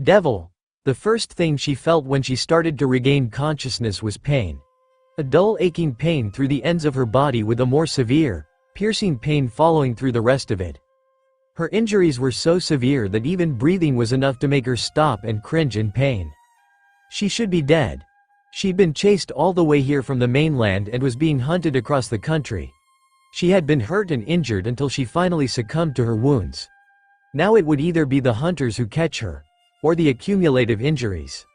Devil! The first thing she felt when she started to regain consciousness was pain. A dull aching pain through the ends of her body with a more severe, piercing pain following through the rest of it. Her injuries were so severe that even breathing was enough to make her stop and cringe in pain. She should be dead. She'd been chased all the way here from the mainland and was being hunted across the country. She had been hurt and injured until she finally succumbed to her wounds. Now it would either be the hunters who catch her, or the accumulative injuries.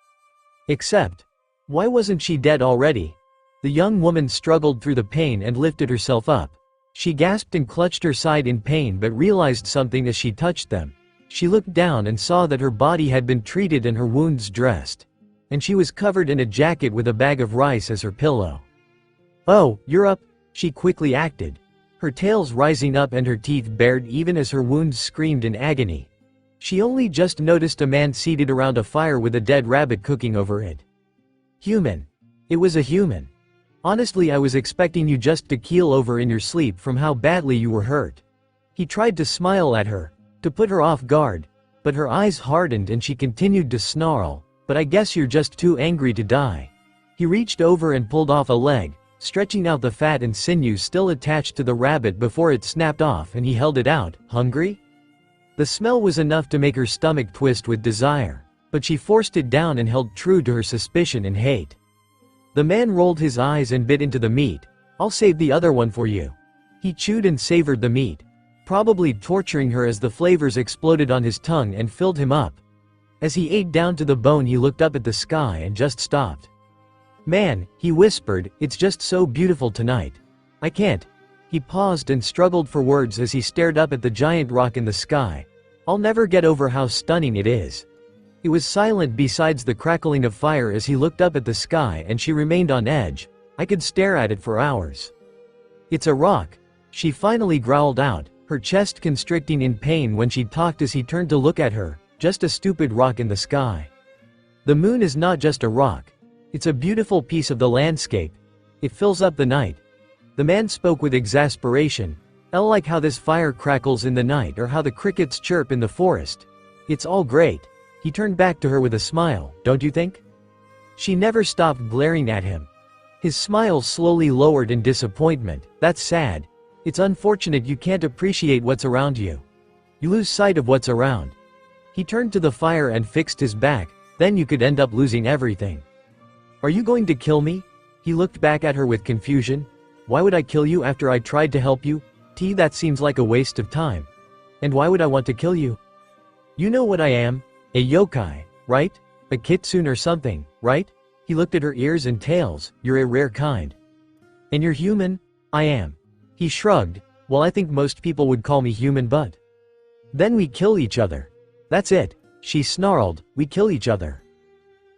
Except, why wasn't she dead already? The young woman struggled through the pain and lifted herself up. She gasped and clutched her side in pain but realized something as she touched them. She looked down and saw that her body had been treated and her wounds dressed. And she was covered in a jacket with a bag of rice as her pillow. "Oh, you're up," she quickly acted, her tails rising up and her teeth bared even as her wounds screamed in agony. She only just noticed a man seated around a fire with a dead rabbit cooking over it. Human. It was a human. "Honestly, I was expecting you just to keel over in your sleep from how badly you were hurt." He tried to smile at her, to put her off guard, but her eyes hardened and she continued to snarl, "But I guess you're just too angry to die." He reached over and pulled off a leg, stretching out the fat and sinews still attached to the rabbit before it snapped off, and he held it out. "Hungry?" The smell was enough to make her stomach twist with desire, but she forced it down and held true to her suspicion and hate. The man rolled his eyes and bit into the meat. "I'll save the other one for you." He chewed and savored the meat, probably torturing her as the flavors exploded on his tongue and filled him up. As he ate down to the bone, he looked up at the sky and just stopped. "Man," he whispered, "it's just so beautiful tonight. I can't." He paused and struggled for words as he stared up at the giant rock in the sky. "I'll never get over how stunning it is." It was silent besides the crackling of fire as he looked up at the sky, and she remained on edge. "I could stare at it for hours." "It's a rock," she finally growled out, her chest constricting in pain when she talked as he turned to look at her. "Just a stupid rock in the sky. The moon is not just a rock. It's a beautiful piece of the landscape. It fills up the night." The man spoke with exasperation. "L like how this fire crackles in the night or how the crickets chirp in the forest. It's all great." He turned back to her with a smile. "Don't you think?" She never stopped glaring at him. His smile slowly lowered in disappointment. "That's sad. It's unfortunate you can't appreciate what's around you. You lose sight of what's around." He turned to the fire and fixed his back. "Then you could end up losing everything." "Are you going to kill me?" He looked back at her with confusion. "Why would I kill you after I tried to help you? That seems like a waste of time. And why would I want to kill you? You know what I am? A yokai, right? A kitsune or something, right?" He looked at her ears and tails. "You're a rare kind. And you're human?" "I am." He shrugged. "Well, I think most people would call me human, but then we kill each other." "That's it," she snarled, "we kill each other."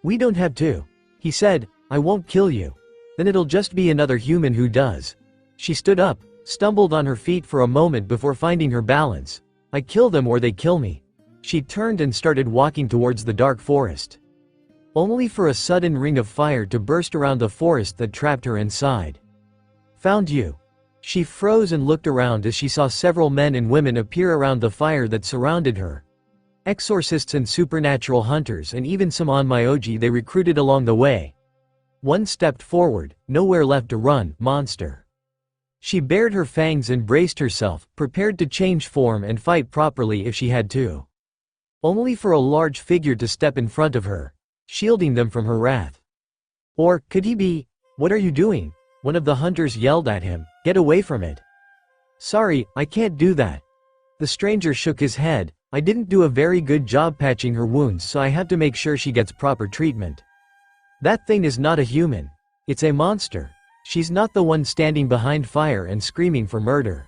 "We don't have to." He said, "I won't kill you. Then it'll just be another human who does." She stood up, stumbled on her feet for a moment before finding her balance. "I kill them or they kill me." She turned and started walking towards the dark forest. Only for a sudden ring of fire to burst around the forest that trapped her inside. "Found you." She froze and looked around as she saw several men and women appear around the fire that surrounded her. Exorcists and supernatural hunters, and even some onmyoji they recruited along the way. One stepped forward, nowhere left to run. "Monster." She bared her fangs and braced herself, prepared to change form and fight properly if she had to. Only for a large figure to step in front of her, shielding them from her wrath. Or, could he be? "What are you doing?" One of the hunters yelled at him. "Get away from it." "Sorry, I can't do that." The stranger shook his head. "I didn't do a very good job patching her wounds, so I have to make sure she gets proper treatment." "That thing is not a human. It's a monster. She's not the one standing behind fire and screaming for murder.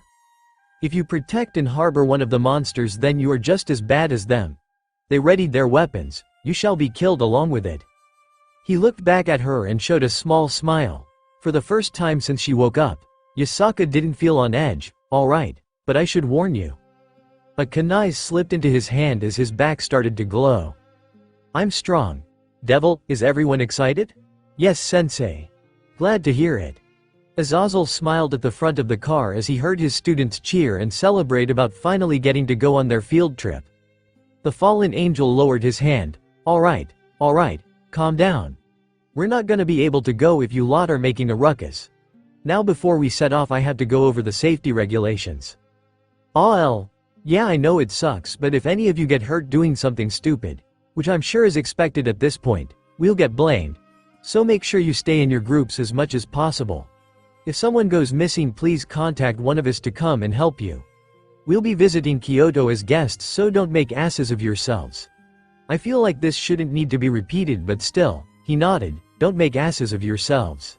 If you protect and harbor one of the monsters, then you are just as bad as them. They readied their weapons. You shall be killed along with it." He looked back at her and showed a small smile. For the first time since she woke up, Yasaka didn't feel on edge. "All right, but I should warn you." A kunai slipped into his hand as his back started to glow. "I'm strong." "Devil, is everyone excited?" "Yes, sensei." "Glad to hear it." Azazel smiled at the front of the car as he heard his students cheer and celebrate about finally getting to go on their field trip. The fallen angel lowered his hand. Alright, calm down. We're not gonna be able to go if you lot are making a ruckus. Now before we set off I have to go over the safety regulations. Yeah I know it sucks, but if any of you get hurt doing something stupid, which I'm sure is expected at this point, we'll get blamed. So make sure you stay in your groups as much as possible. If someone goes missing please contact one of us to come and help you. We'll be visiting Kyoto as guests so don't make asses of yourselves. I feel like this shouldn't need to be repeated but still, he nodded, don't make asses of yourselves.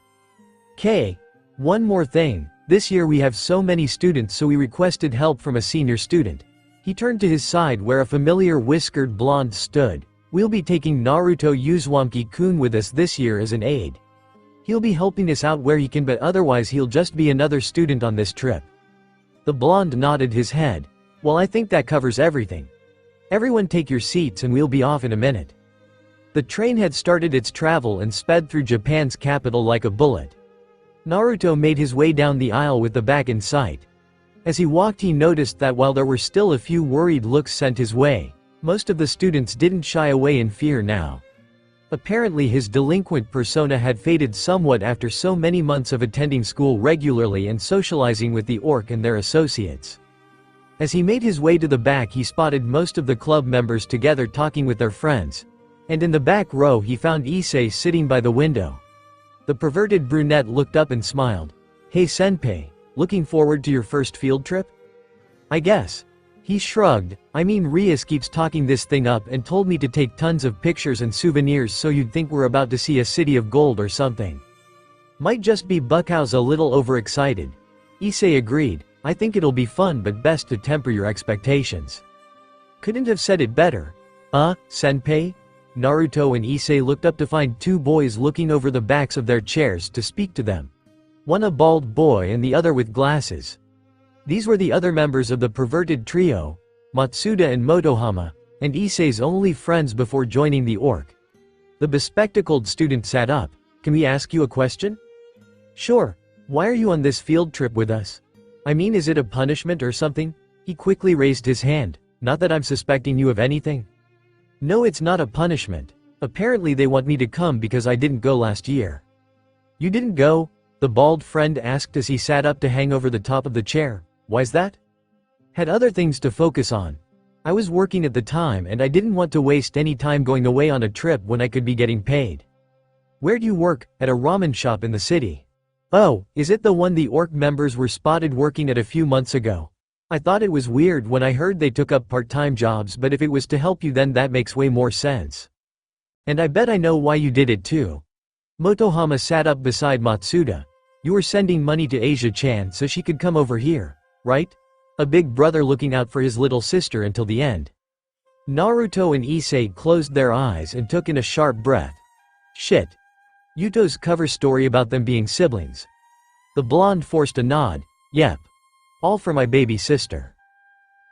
One more thing, this year we have so many students so we requested help from a senior student. He turned to his side where a familiar whiskered blonde stood. We'll be taking Naruto Uzumaki-kun with us this year as an aide. He'll be helping us out where he can but otherwise he'll just be another student on this trip. The blonde nodded his head. Well I think that covers everything. Everyone take your seats and we'll be off in a minute. The train had started its travel and sped through Japan's capital like a bullet. Naruto made his way down the aisle with the back in sight. As he walked he noticed that while there were still a few worried looks sent his way, most of the students didn't shy away in fear now. Apparently his delinquent persona had faded somewhat after so many months of attending school regularly and socializing with the orc and their associates. As he made his way to the back he spotted most of the club members together talking with their friends. And in the back row he found Issei sitting by the window. The perverted brunette looked up and smiled. Hey senpai, looking forward to your first field trip? I guess. He shrugged, I mean Rias keeps talking this thing up and told me to take tons of pictures and souvenirs so you'd think we're about to see a city of gold or something. Might just be Buckhouse a little overexcited. Issei agreed, I think it'll be fun but best to temper your expectations. Couldn't have said it better. Senpai? Naruto and Issei looked up to find two boys looking over the backs of their chairs to speak to them. One a bald boy and the other with glasses. These were the other members of the perverted trio, Matsuda and Motohama, and Issei's only friends before joining the orc. The bespectacled student sat up. Can we ask you a question? Sure. Why are you on this field trip with us? I mean is it a punishment or something? He quickly raised his hand. Not that I'm suspecting you of anything. No it's not a punishment. Apparently they want me to come because I didn't go last year. You didn't go? The bald friend asked as he sat up to hang over the top of the chair. Why's that? Had other things to focus on. I was working at the time and I didn't want to waste any time going away on a trip when I could be getting paid. Where do you work? At a ramen shop in the city. Oh, is it the one the orc members were spotted working at a few months ago? I thought it was weird when I heard they took up part-time jobs but if it was to help you then that makes way more sense. And I bet I know why you did it too. Motohama sat up beside Matsuda. You were sending money to Asia-chan so she could come over here, right? A big brother looking out for his little sister until the end. Naruto and Issei closed their eyes and took in a sharp breath. Shit. Yuto's cover story about them being siblings. The blonde forced a nod. Yep. All for my baby sister.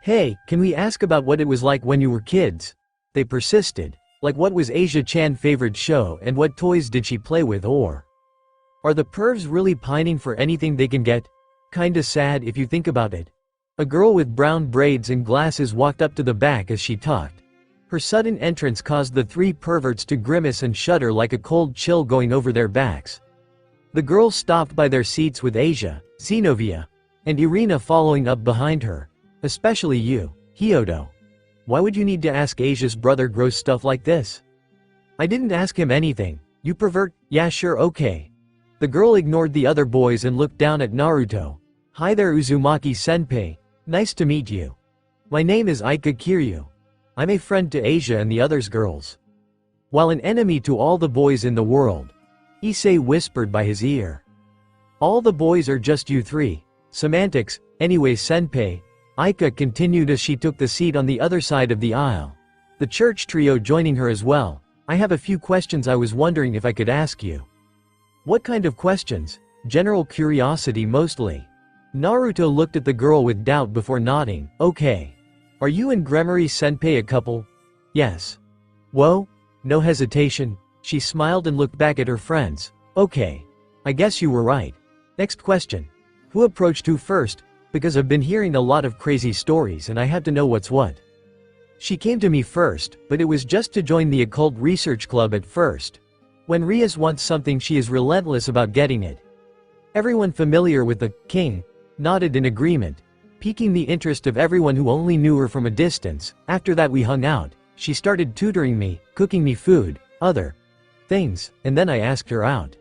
Hey, can we ask about what it was like when you were kids? They persisted. Like what was Asia-chan's favorite show and what toys did she play with or? Are the pervs really pining for anything they can get? Kinda sad if you think about it. A girl with brown braids and glasses walked up to the back as she talked. Her sudden entrance caused the three perverts to grimace and shudder like a cold chill going over their backs. The girls stopped by their seats with Asia, Zenobia, and Irina following up behind her. Especially you, Hyodo. Why would you need to ask Asia's brother gross stuff like this? I didn't ask him anything. You pervert? Yeah sure okay. The girl ignored the other boys and looked down at Naruto. Hi there Uzumaki-senpai. Nice to meet you. My name is Aika Kiryu. I'm a friend to Asia and the others girls. While an enemy to all the boys in the world. Issei whispered by his ear. All the boys are just you three. Semantics, anyway senpai. Aika continued as she took the seat on the other side of the aisle. The church trio joining her as well. I have a few questions I was wondering if I could ask you. What kind of questions? General curiosity mostly. Naruto looked at the girl with doubt before nodding. Okay. Are you and Gremory-senpai a couple? Yes. Whoa? No hesitation. She smiled and looked back at her friends. Okay. I guess you were right. Next question. Who approached who first? Because I've been hearing a lot of crazy stories and I have to know what's what. She came to me first, but it was just to join the occult research club at first. When Rias wants something, she is relentless about getting it. Everyone familiar with the king nodded in agreement, piquing the interest of everyone who only knew her from a distance. After that we hung out. She started tutoring me, cooking me food, other things, and then I asked her out.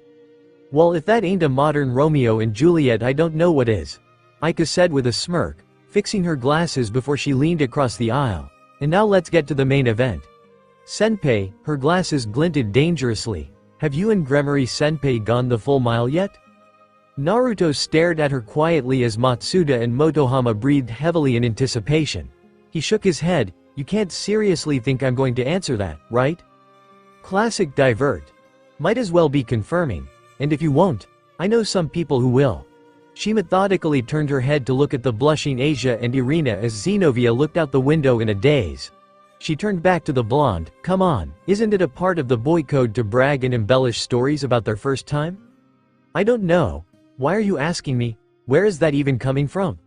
Well, if that ain't a modern Romeo and Juliet, I don't know what is, Aika said with a smirk, fixing her glasses before she leaned across the aisle. And now let's get to the main event. Senpai, her glasses glinted dangerously. Have you and Gremory Senpai gone the full mile yet? Naruto stared at her quietly as Matsuda and Motohama breathed heavily in anticipation. He shook his head. You can't seriously think I'm going to answer that, right? Classic divert. Might as well be confirming. And if you won't, I know some people who will. She methodically turned her head to look at the blushing Asia and Irina as Zenobia looked out the window in a daze. She turned back to the blonde. Come on, isn't it a part of the boy code to brag and embellish stories about their first time? I don't know. Why are you asking me? Where is that even coming from?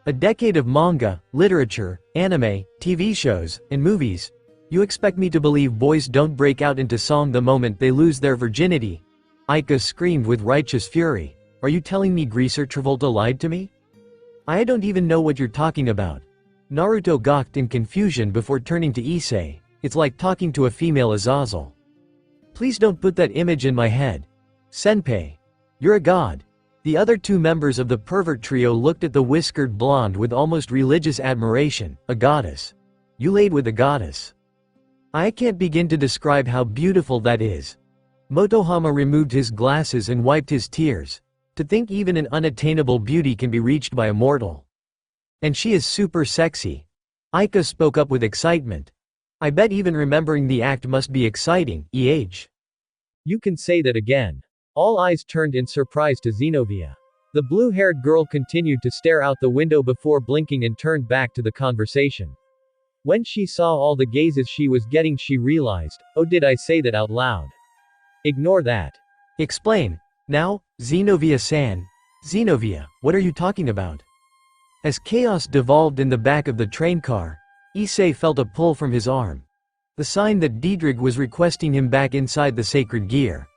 A decade of manga, literature, anime, TV shows, and movies. You expect me to believe boys don't break out into song the moment they lose their virginity? Aika screamed with righteous fury. Are you telling me Greaser Travolta lied to me? I don't even know what you're talking about. Naruto gawked in confusion before turning to Issei. It's like talking to a female Azazel. Please don't put that image in my head. Senpai. You're a god. The other two members of the pervert trio looked at the whiskered blonde with almost religious admiration. A goddess. You laid with a goddess. I can't begin to describe how beautiful that is. Motohama removed his glasses and wiped his tears. To think even an unattainable beauty can be reached by a mortal. And she is super sexy. Aika spoke up with excitement. I bet even remembering the act must be exciting, eh? You can say that again. All eyes turned in surprise to Zenobia. The blue-haired girl continued to stare out the window before blinking and turned back to the conversation. When she saw all the gazes she was getting, she realized, oh, did I say that out loud? Ignore that. Explain. Now, Zenobia-san. Zenobia, what are you talking about? As chaos devolved in the back of the train car, Issei felt a pull from his arm. The sign that Diedrich was requesting him back inside the sacred gear.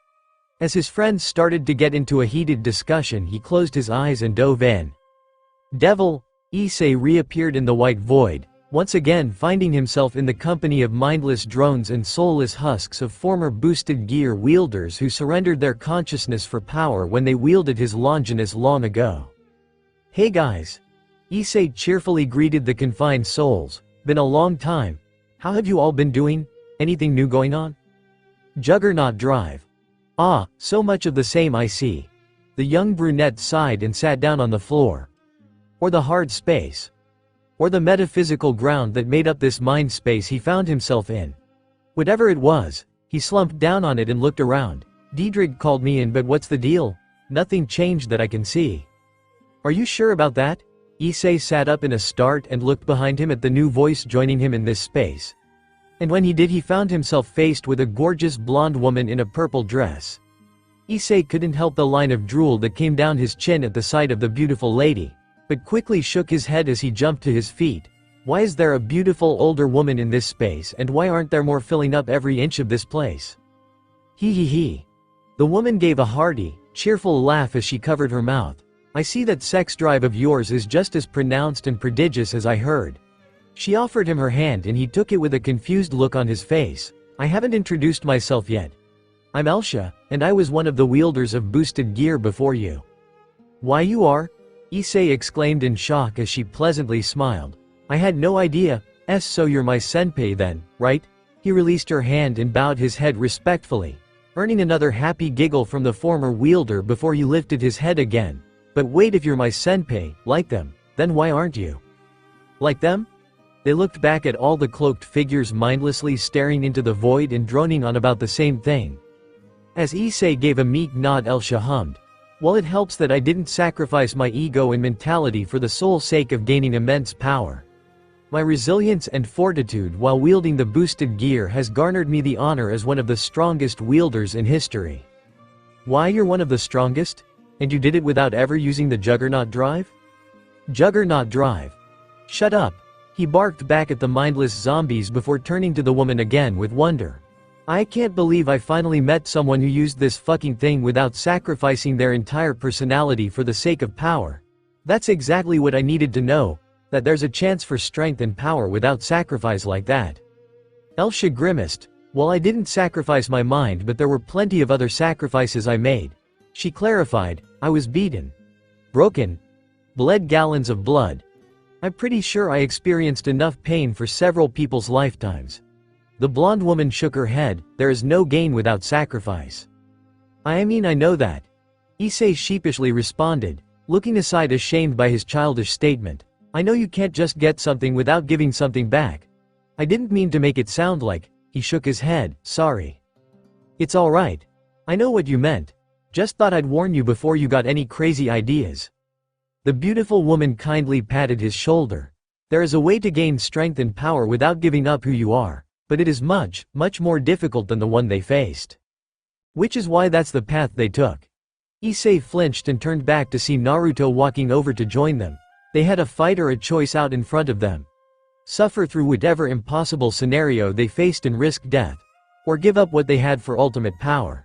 As his friends started to get into a heated discussion, he closed his eyes and dove in. Devil, Issei reappeared in the white void, once again finding himself in the company of mindless drones and soulless husks of former boosted gear wielders who surrendered their consciousness for power when they wielded his Longinus long ago. Hey guys. Issei cheerfully greeted the confined souls. Been a long time. How have you all been doing? Anything new going on? Juggernaut Drive. Ah, so much of the same I see. The young brunette sighed and sat down on the floor. Or the hard space. Or the metaphysical ground that made up this mind space he found himself in. Whatever it was, he slumped down on it and looked around. Diedrich called me in, but what's the deal? Nothing changed that I can see. Are you sure about that? Issei sat up in a start and looked behind him at the new voice joining him in this space. And when he did, he found himself faced with a gorgeous blonde woman in a purple dress. Issei couldn't help the line of drool that came down his chin at the sight of the beautiful lady, but quickly shook his head as he jumped to his feet. Why is there a beautiful older woman in this space, and why aren't there more filling up every inch of this place? He. The woman gave a hearty, cheerful laugh as she covered her mouth. I see that sex drive of yours is just as pronounced and prodigious as I heard. She offered him her hand and he took it with a confused look on his face. I haven't introduced myself yet. I'm Elsha, and I was one of the wielders of boosted gear before you. Why you are? Issei exclaimed in shock as she pleasantly smiled. I had no idea. So you're my senpai then, right? He released her hand and bowed his head respectfully, earning another happy giggle from the former wielder before he lifted his head again. But wait, if you're my senpai, like them, then why aren't you? Like them? They looked back at all the cloaked figures mindlessly staring into the void and droning on about the same thing. As Issei gave a meek nod, Elsha hummed. Well, it helps that I didn't sacrifice my ego and mentality for the sole sake of gaining immense power. My resilience and fortitude while wielding the boosted gear has garnered me the honor as one of the strongest wielders in history. Why, you're one of the strongest? And you did it without ever using the Juggernaut Drive? Juggernaut Drive. Shut up. He barked back at the mindless zombies before turning to the woman again with wonder. I can't believe I finally met someone who used this fucking thing without sacrificing their entire personality for the sake of power. That's exactly what I needed to know, that there's a chance for strength and power without sacrifice like that. Elsha grimaced. Well, I didn't sacrifice my mind, but there were plenty of other sacrifices I made. She clarified, I was beaten. Broken. Bled gallons of blood. I'm pretty sure I experienced enough pain for several people's lifetimes. The blonde woman shook her head. There is no gain without sacrifice. I mean, I know that. Issei sheepishly responded, looking aside ashamed by his childish statement. I know you can't just get something without giving something back. I didn't mean to make it sound like. He shook his head, sorry. It's alright. I know what you meant. Just thought I'd warn you before you got any crazy ideas. The beautiful woman kindly patted his shoulder. There is a way to gain strength and power without giving up who you are, but it is much, much more difficult than the one they faced. Which is why that's the path they took. Issei flinched and turned back to see Naruto walking over to join them. They had a fight or a choice out in front of them. Suffer through whatever impossible scenario they faced and risk death. Or give up what they had for ultimate power.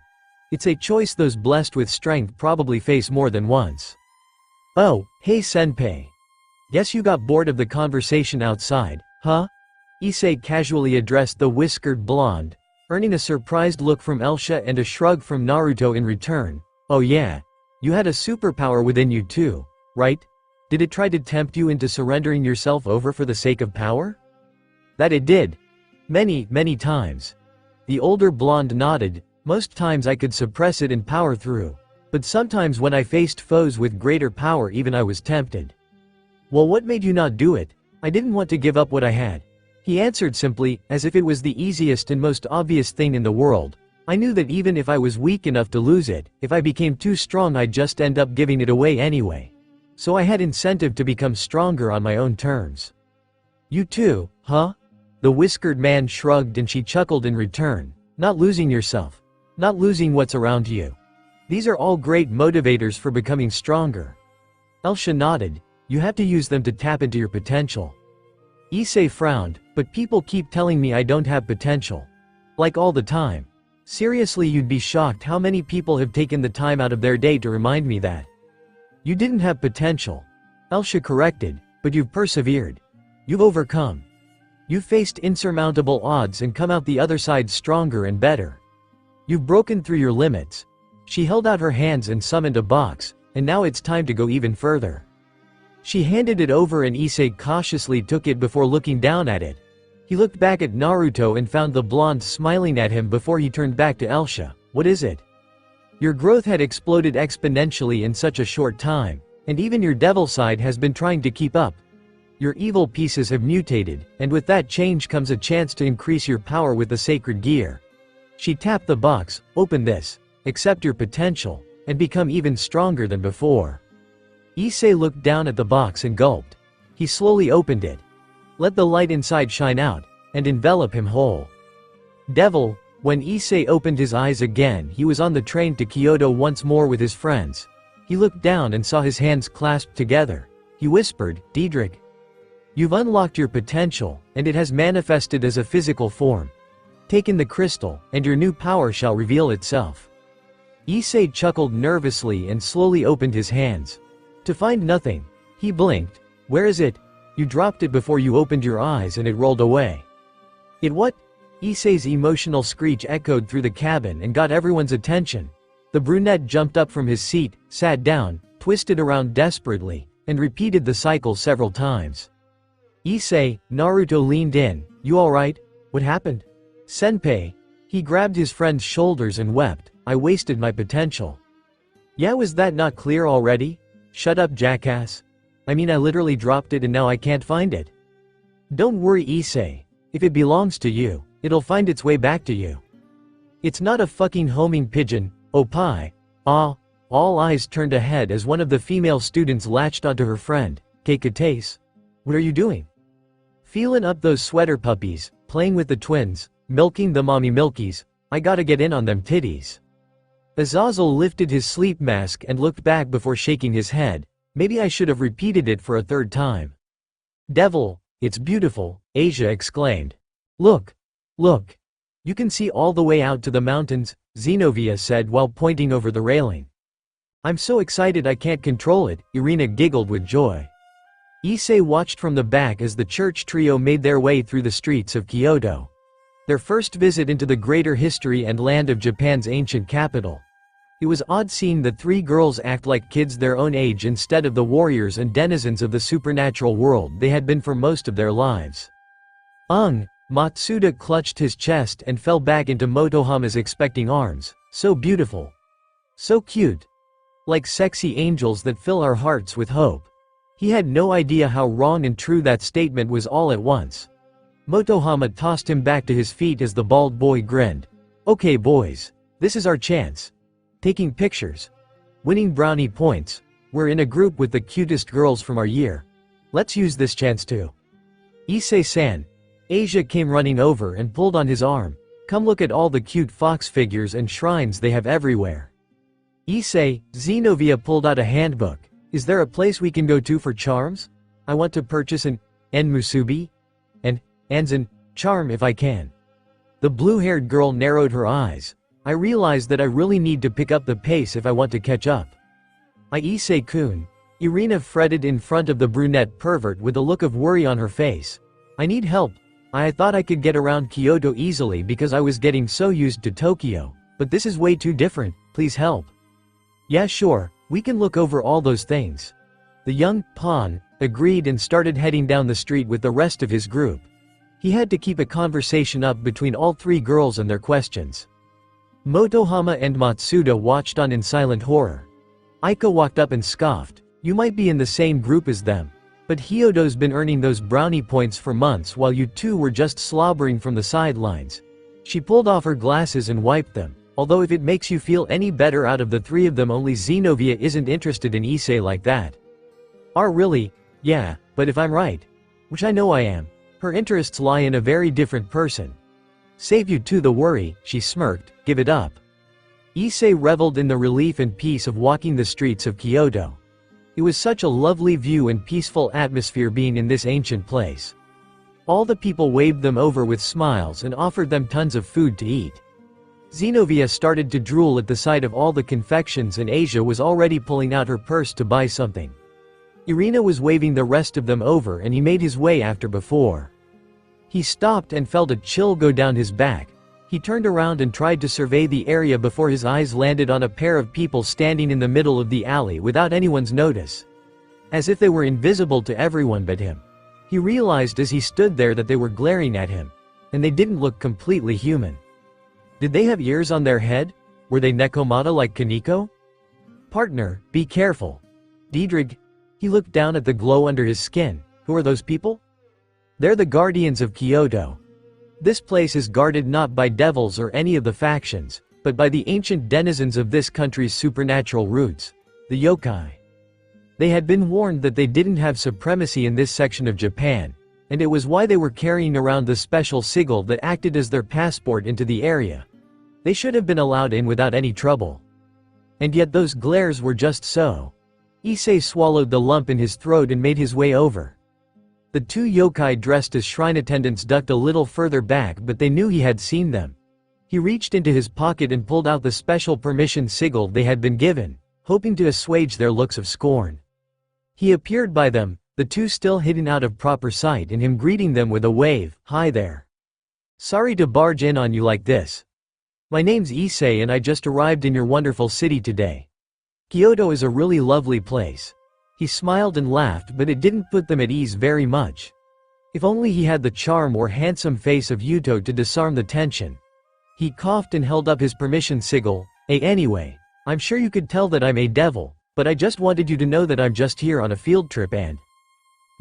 It's a choice those blessed with strength probably face more than once. Oh, hey senpai. Guess you got bored of the conversation outside, huh? Issei casually addressed the whiskered blonde, earning a surprised look from Elsha and a shrug from Naruto in return. Oh yeah. You had a superpower within you too, right? Did it try to tempt you into surrendering yourself over for the sake of power? That it did. Many, many times. The older blonde nodded. Most times I could suppress it and power through. But sometimes when I faced foes with greater power, even I was tempted. Well, what made you not do it? I didn't want to give up what I had. He answered simply, as if it was the easiest and most obvious thing in the world. I knew that even if I was weak enough to lose it, if I became too strong I'd just end up giving it away anyway. So I had incentive to become stronger on my own terms. You too, huh? The whiskered man shrugged and she chuckled in return. Not losing yourself. Not losing what's around you. These are all great motivators for becoming stronger. Elsha nodded. You have to use them to tap into your potential. Issei frowned, but people keep telling me I don't have potential. Like all the time. Seriously, you'd be shocked how many people have taken the time out of their day to remind me that. You didn't have potential. Elsha corrected, but you've persevered. You've overcome. You've faced insurmountable odds and come out the other side stronger and better. You've broken through your limits. She held out her hands and summoned a box, and now it's time to go even further. She handed it over and Issei cautiously took it before looking down at it. He looked back at Naruto and found the blonde smiling at him before he turned back to Elsha. What is it? Your growth had exploded exponentially in such a short time, and even your devil side has been trying to keep up. Your evil pieces have mutated, and with that change comes a chance to increase your power with the sacred gear. She tapped the box, open this, accept your potential, and become even stronger than before. Issei looked down at the box and gulped. He slowly opened it. Let the light inside shine out, and envelop him whole. Devil. When Issei opened his eyes again, he was on the train to Kyoto once more with his friends. He looked down and saw his hands clasped together. He whispered, Diedrich. You've unlocked your potential, and it has manifested as a physical form. Take in the crystal, and your new power shall reveal itself. Issei chuckled nervously and slowly opened his hands. To find nothing. He blinked. Where is it? You dropped it before you opened your eyes and it rolled away. It what? Issei's emotional screech echoed through the cabin and got everyone's attention. The brunette jumped up from his seat, sat down, twisted around desperately, and repeated the cycle several times. Issei, Naruto leaned in. You alright? What happened? Senpai. He grabbed his friend's shoulders and wept. I wasted my potential. Yeah, was that not clear already? Shut up, jackass. I mean, I literally dropped it and now I can't find it. Don't worry, Issei. If it belongs to you, it'll find its way back to you. It's not a fucking homing pigeon, oh pie. Ah. All eyes turned ahead as one of the female students latched onto her friend. Keikatase. What are you doing? Feeling up those sweater puppies, playing with the twins, milking the mommy milkies. I gotta get in on them titties. Azazel lifted his sleep mask and looked back before shaking his head. Maybe I should have repeated it for a third time. Devil. It's beautiful, Asia exclaimed. Look! Look! You can see all the way out to the mountains, Zenobia said while pointing over the railing. I'm so excited I can't control it, Irina giggled with joy. Issei watched from the back as the church trio made their way through the streets of Kyoto. Their first visit into the greater history and land of Japan's ancient capital. It was odd seeing the three girls act like kids their own age instead of the warriors and denizens of the supernatural world they had been for most of their lives. Matsuda clutched his chest and fell back into Motohama's expecting arms. So beautiful. So cute. Like sexy angels that fill our hearts with hope. He had no idea how wrong and true that statement was all at once. Motohama tossed him back to his feet as the bald boy grinned. Okay boys. This is our chance. Taking pictures. Winning brownie points. We're in a group with the cutest girls from our year. Let's use this chance too. Issei-san. Asia came running over and pulled on his arm. Come look at all the cute fox figures and shrines they have everywhere. Issei, Zenobia pulled out a handbook. Is there a place we can go to for charms? I want to purchase an musubi and Anzan charm if I can. The blue-haired girl narrowed her eyes. I realize that I really need to pick up the pace if I want to catch up. Issei-kun. Irina fretted in front of the brunette pervert with a look of worry on her face. I need help. I thought I could get around Kyoto easily because I was getting so used to Tokyo, but this is way too different, please help. Yeah sure, we can look over all those things. The young pawn agreed and started heading down the street with the rest of his group. He had to keep a conversation up between all three girls and their questions. Motohama and Matsuda watched on in silent horror. Aika walked up and scoffed. You might be in the same group as them. But Hyodo's been earning those brownie points for months while you two were just slobbering from the sidelines. She pulled off her glasses and wiped them. Although if it makes you feel any better out of the three of them only Zenobia isn't interested in Issei like that. Really? Yeah, but if I'm right. Which I know I am. Her interests lie in a very different person. Save you two the worry, she smirked, give it up. Issei reveled in the relief and peace of walking the streets of Kyoto. It was such a lovely view and peaceful atmosphere being in this ancient place. All the people waved them over with smiles and offered them tons of food to eat. Zenobia started to drool at the sight of all the confections and Asia was already pulling out her purse to buy something. Irina was waving the rest of them over and he made his way after before. He stopped and felt a chill go down his back. He turned around and tried to survey the area before his eyes landed on a pair of people standing in the middle of the alley without anyone's notice. As if they were invisible to everyone but him. He realized as he stood there that they were glaring at him. And they didn't look completely human. Did they have ears on their head? Were they Nekomata like Kaneko? Partner, be careful. Diedrich. He looked down at the glow under his skin. Who are those people? They're the guardians of Kyoto. This place is guarded not by devils or any of the factions, but by the ancient denizens of this country's supernatural roots, the yokai. They had been warned that they didn't have supremacy in this section of Japan, and it was why they were carrying around the special sigil that acted as their passport into the area. They should have been allowed in without any trouble. And yet those glares were just so. Issei swallowed the lump in his throat and made his way over. The two yokai dressed as shrine attendants ducked a little further back but they knew he had seen them. He reached into his pocket and pulled out the special permission sigil they had been given, hoping to assuage their looks of scorn. He appeared by them, the two still hidden out of proper sight and him greeting them with a wave, hi there. Sorry to barge in on you like this. My name's Issei and I just arrived in your wonderful city today. Kyoto is a really lovely place. He smiled and laughed but it didn't put them at ease very much. If only he had the charm or handsome face of Yuto to disarm the tension. He coughed and held up his permission sigil. Anyway, I'm sure you could tell that I'm a devil, but I just wanted you to know that I'm just here on a field trip and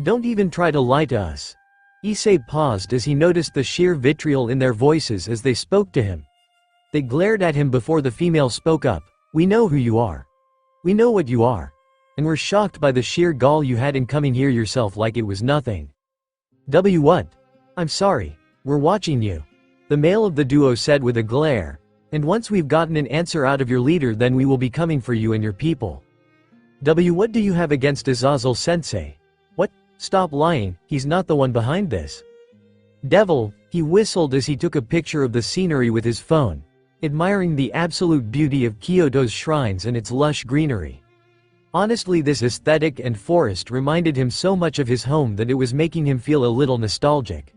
don't even try to lie to us. Issei paused as he noticed the sheer vitriol in their voices as they spoke to him. They glared at him before the female spoke up. We know who you are. We know what you are. And we're shocked by the sheer gall you had in coming here yourself like it was nothing. What? I'm sorry. We're watching you. The male of the duo said with a glare. And once we've gotten an answer out of your leader then we will be coming for you and your people. What do you have against Azazel-sensei? What? Stop lying, he's not the one behind this. Devil, he whistled as he took a picture of the scenery with his phone, admiring the absolute beauty of Kyoto's shrines and its lush greenery. Honestly, this aesthetic and forest reminded him so much of his home that it was making him feel a little nostalgic.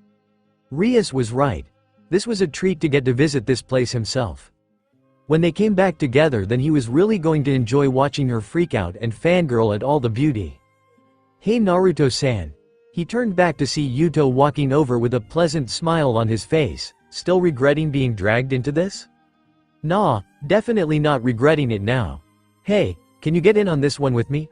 Rias was right. This was a treat to get to visit this place himself. When they came back together, then he was really going to enjoy watching her freak out and fangirl at all the beauty. Hey Naruto-san. He turned back to see Yuto walking over with a pleasant smile on his face, still regretting being dragged into this? Nah, definitely not regretting it now. Hey, can you get in on this one with me?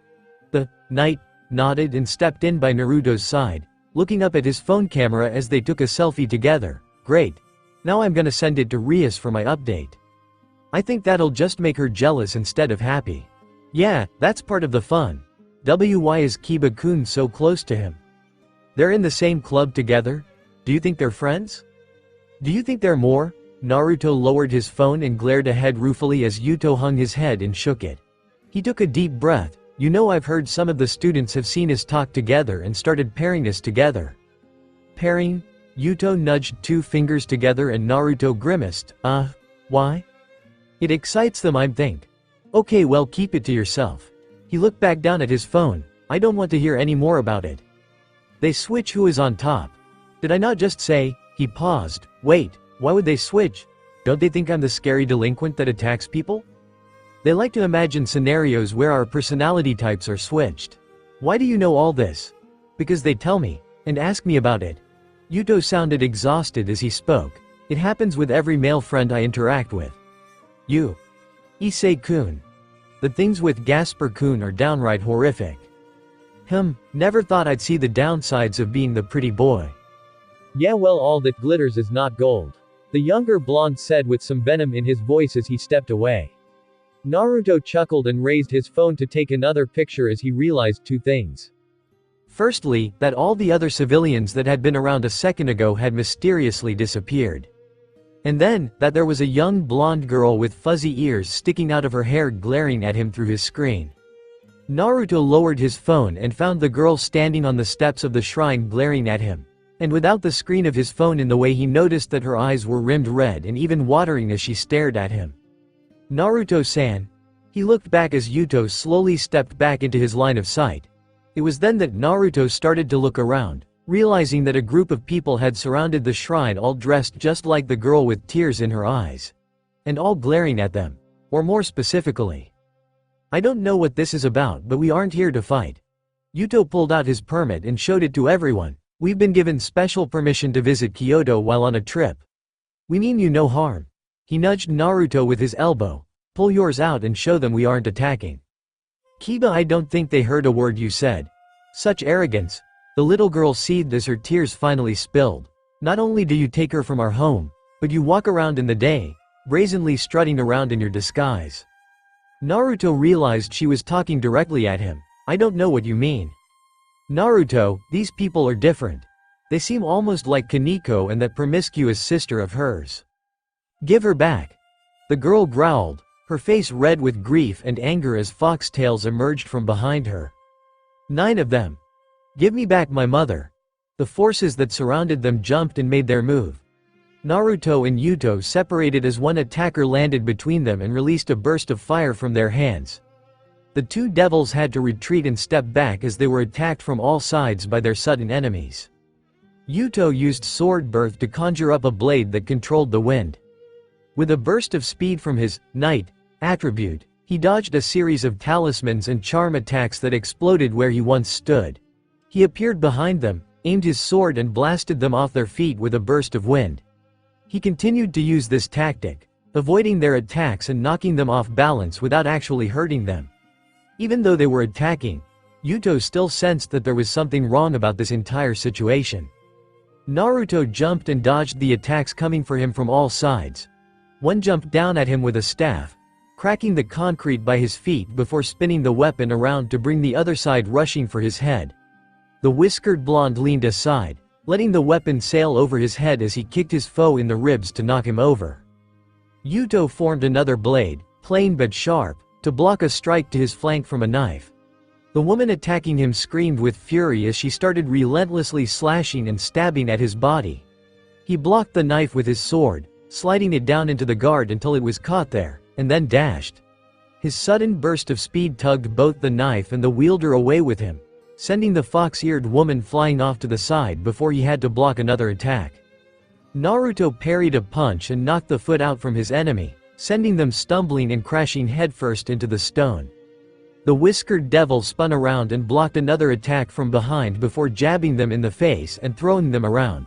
The knight nodded and stepped in by Naruto's side, looking up at his phone camera as they took a selfie together. Great. Now I'm gonna send it to Rias for my update. I think that'll just make her jealous instead of happy. Yeah, that's part of the fun. Why is Kiba-kun so close to him? They're in the same club together? Do you think they're friends? Do you think they're more? Naruto lowered his phone and glared ahead ruefully as Yuto hung his head and shook it. He took a deep breath. You know, I've heard some of the students have seen us talk together and started pairing us together. Pairing? Yuto nudged two fingers together and Naruto grimaced. Why? It excites them, I think. Okay, well, keep it to yourself. He looked back down at his phone. I don't want to hear any more about it. They switch who is on top. Did I not just say? He paused. Wait, why would they switch? Don't they think I'm the scary delinquent that attacks people? They like to imagine scenarios where our personality types are switched. Why do you know all this? Because they tell me, and ask me about it. Yuto sounded exhausted as he spoke. It happens with every male friend I interact with. You. Issei-kun. The things with Gasper-kun are downright horrific. Never thought I'd see the downsides of being the pretty boy. Yeah, well, all that glitters is not gold. The younger blonde said with some venom in his voice as he stepped away. Naruto chuckled and raised his phone to take another picture as he realized two things. Firstly, that all the other civilians that had been around a second ago had mysteriously disappeared. And then, that there was a young blonde girl with fuzzy ears sticking out of her hair glaring at him through his screen. Naruto lowered his phone and found the girl standing on the steps of the shrine glaring at him. And without the screen of his phone in the way, he noticed that her eyes were rimmed red and even watering as she stared at him. Naruto-san. He looked back as Yuto slowly stepped back into his line of sight. It was then that Naruto started to look around, realizing that a group of people had surrounded the shrine, all dressed just like the girl with tears in her eyes. And all glaring at them. Or more specifically. I don't know what this is about, but we aren't here to fight. Yuto pulled out his permit and showed it to everyone. We've been given special permission to visit Kyoto while on a trip. We mean you no harm. He nudged Naruto with his elbow. Pull yours out and show them we aren't attacking. Kiba, I don't think they heard a word you said. Such arrogance. The little girl seethed as her tears finally spilled. Not only do you take her from our home, but you walk around in the day, brazenly strutting around in your disguise. Naruto realized she was talking directly at him. I don't know what you mean. Naruto, these people are different. They seem almost like Kaneko and that promiscuous sister of hers. Give her back. The girl growled, her face red with grief and anger as foxtails emerged from behind her. 9 of them. Give me back my mother. The forces that surrounded them jumped and made their move. Naruto and Yuto separated as one attacker landed between them and released a burst of fire from their hands. The two devils had to retreat and step back as they were attacked from all sides by their sudden enemies. Yuto used sword birth to conjure up a blade that controlled the wind. With a burst of speed from his knight attribute, he dodged a series of talismans and charm attacks that exploded where he once stood. He appeared behind them, aimed his sword and blasted them off their feet with a burst of wind. He continued to use this tactic, avoiding their attacks and knocking them off balance without actually hurting them. Even though they were attacking, Yuto still sensed that there was something wrong about this entire situation. Naruto jumped and dodged the attacks coming for him from all sides. One jumped down at him with a staff, cracking the concrete by his feet before spinning the weapon around to bring the other side rushing for his head. The whiskered blonde leaned aside, letting the weapon sail over his head as he kicked his foe in the ribs to knock him over. Yuto formed another blade, plain but sharp, to block a strike to his flank from a knife. The woman attacking him screamed with fury as she started relentlessly slashing and stabbing at his body. He blocked the knife with his sword, sliding it down into the guard until it was caught there, and then dashed. His sudden burst of speed tugged both the knife and the wielder away with him, sending the fox-eared woman flying off to the side before he had to block another attack. Naruto parried a punch and knocked the foot out from his enemy, sending them stumbling and crashing headfirst into the stone. The whiskered devil spun around and blocked another attack from behind before jabbing them in the face and throwing them around.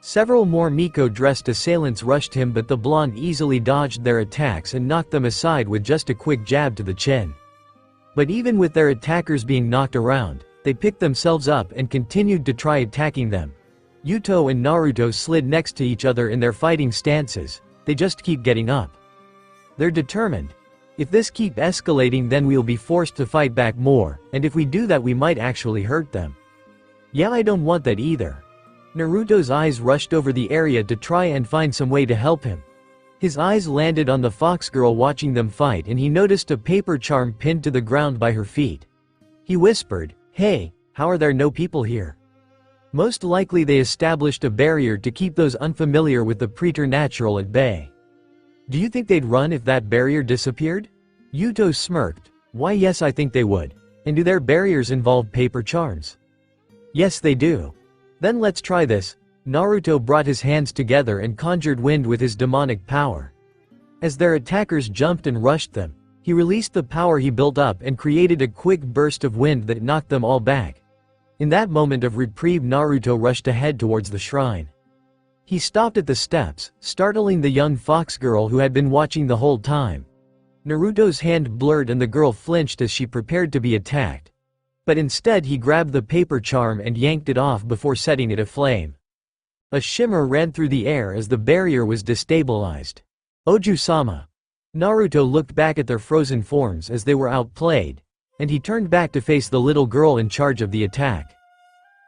Several more Miko-dressed assailants rushed him, but the blonde easily dodged their attacks and knocked them aside with just a quick jab to the chin. But even with their attackers being knocked around, they picked themselves up and continued to try attacking them. Yuto and Naruto slid next to each other in their fighting stances. They just keep getting up. They're determined. If this keep escalating, then we'll be forced to fight back more, and if we do that we might actually hurt them. Yeah, I don't want that either. Naruto's eyes rushed over the area to try and find some way to help him. His eyes landed on the fox girl watching them fight, and he noticed a paper charm pinned to the ground by her feet. He whispered, "Hey, how are there no people here?" Most likely they established a barrier to keep those unfamiliar with the preternatural at bay. Do you think they'd run if that barrier disappeared? Yuto smirked. Why, yes, I think they would. And do their barriers involve paper charms? Yes, they do. Then let's try this. Naruto brought his hands together and conjured wind with his demonic power. As their attackers jumped and rushed them, he released the power he built up and created a quick burst of wind that knocked them all back. In that moment of reprieve, Naruto rushed ahead towards the shrine. He stopped at the steps, startling the young fox girl who had been watching the whole time. Naruto's hand blurred and the girl flinched as she prepared to be attacked. But instead he grabbed the paper charm and yanked it off before setting it aflame. A shimmer ran through the air as the barrier was destabilized. Oju-sama. Naruto looked back at their frozen forms as they were outplayed, and he turned back to face the little girl in charge of the attack.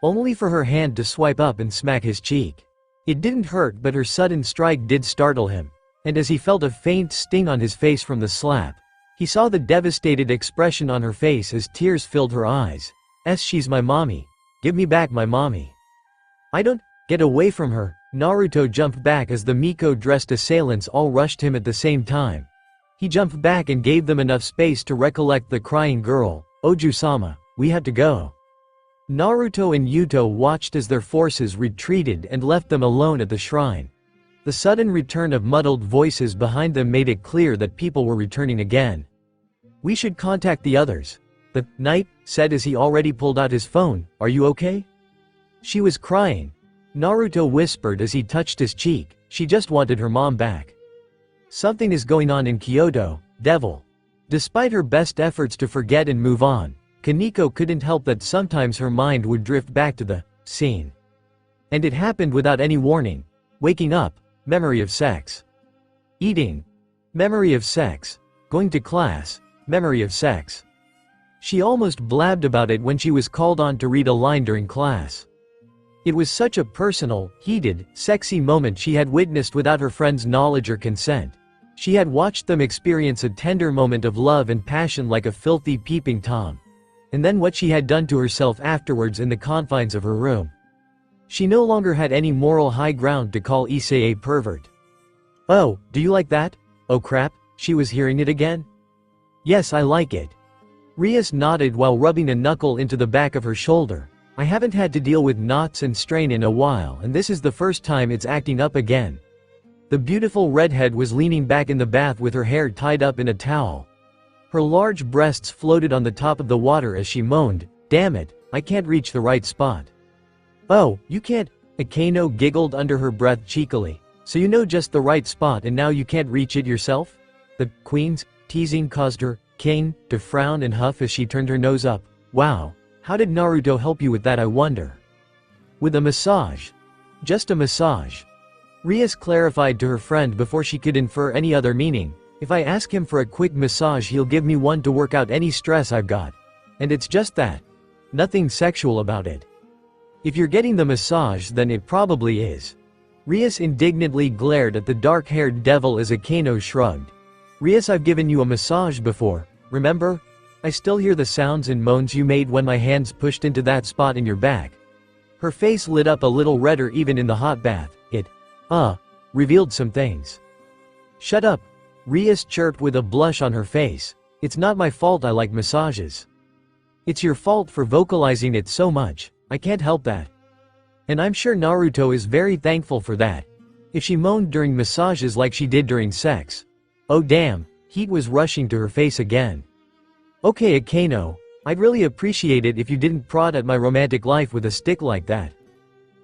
Only for her hand to swipe up and smack his cheek. It didn't hurt, but her sudden strike did startle him, and as he felt a faint sting on his face from the slap, he saw the devastated expression on her face as tears filled her eyes. She's my mommy. Give me back my mommy. I don't. Get away from her. Naruto jumped back as the Miko-dressed assailants all rushed him at the same time. He jumped back and gave them enough space to recollect the crying girl. Oju-sama, we have to go. Naruto and Yuto watched as their forces retreated and left them alone at the shrine. The sudden return of muddled voices behind them made it clear that people were returning again. We should contact the others. The knight said as he already pulled out his phone. Are you okay? She was crying. Naruto whispered as he touched his cheek. She just wanted her mom back. Something is going on in Kyoto, devil. Despite her best efforts to forget and move on, Kaneko couldn't help that sometimes her mind would drift back to the scene. And it happened without any warning. Waking up, memory of sex. Eating, memory of sex. Going to class, memory of sex. She almost blabbed about it when she was called on to read a line during class. It was such a personal, heated, sexy moment she had witnessed without her friend's knowledge or consent. She had watched them experience a tender moment of love and passion like a filthy peeping Tom. And then what she had done to herself afterwards in the confines of her room. She no longer had any moral high ground to call Issei a pervert. Oh, do you like that? Oh crap, she was hearing it again? Yes, I like it. Rias nodded while rubbing a knuckle into the back of her shoulder. I haven't had to deal with knots and strain in a while, and this is the first time it's acting up again. The beautiful redhead was leaning back in the bath with her hair tied up in a towel. Her large breasts floated on the top of the water as she moaned, "Damn it, I can't reach the right spot." "Oh, you can't?" Akano giggled under her breath cheekily. "So you know just the right spot and now you can't reach it yourself?" The queen's teasing caused her, Kane, to frown and huff as she turned her nose up. "Wow, how did Naruto help you with that, I wonder?" "With a massage. Just a massage." Rias clarified to her friend before she could infer any other meaning. "If I ask him for a quick massage he'll give me one to work out any stress I've got. And it's just that. Nothing sexual about it." "If you're getting the massage then it probably is." Rias indignantly glared at the dark-haired devil as Akano shrugged. "Rias, I've given you a massage before, remember? I still hear the sounds and moans you made when my hands pushed into that spot in your back. Her face lit up a little redder even in the hot bath. It, revealed some things. Shut up, Rias chirped with a blush on her face. It's not my fault I like massages. It's your fault for vocalizing it so much, I can't help that. And I'm sure Naruto is very thankful for that. If she moaned during massages like she did during sex. Oh damn, heat was rushing to her face again. Okay Akeno, I'd really appreciate it if you didn't prod at my romantic life with a stick like that.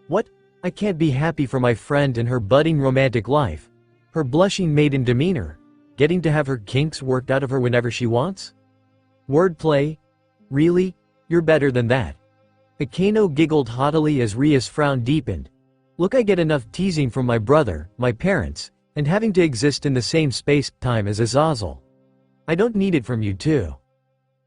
What? I can't be happy for my friend and her budding romantic life. Her blushing maiden demeanor. Getting to have her kinks worked out of her whenever she wants? Wordplay? Really? You're better than that. Akeno giggled haughtily as Rias' frown deepened. Look, I get enough teasing from my brother, my parents, and having to exist in the same space-time as Azazel. I don't need it from you too.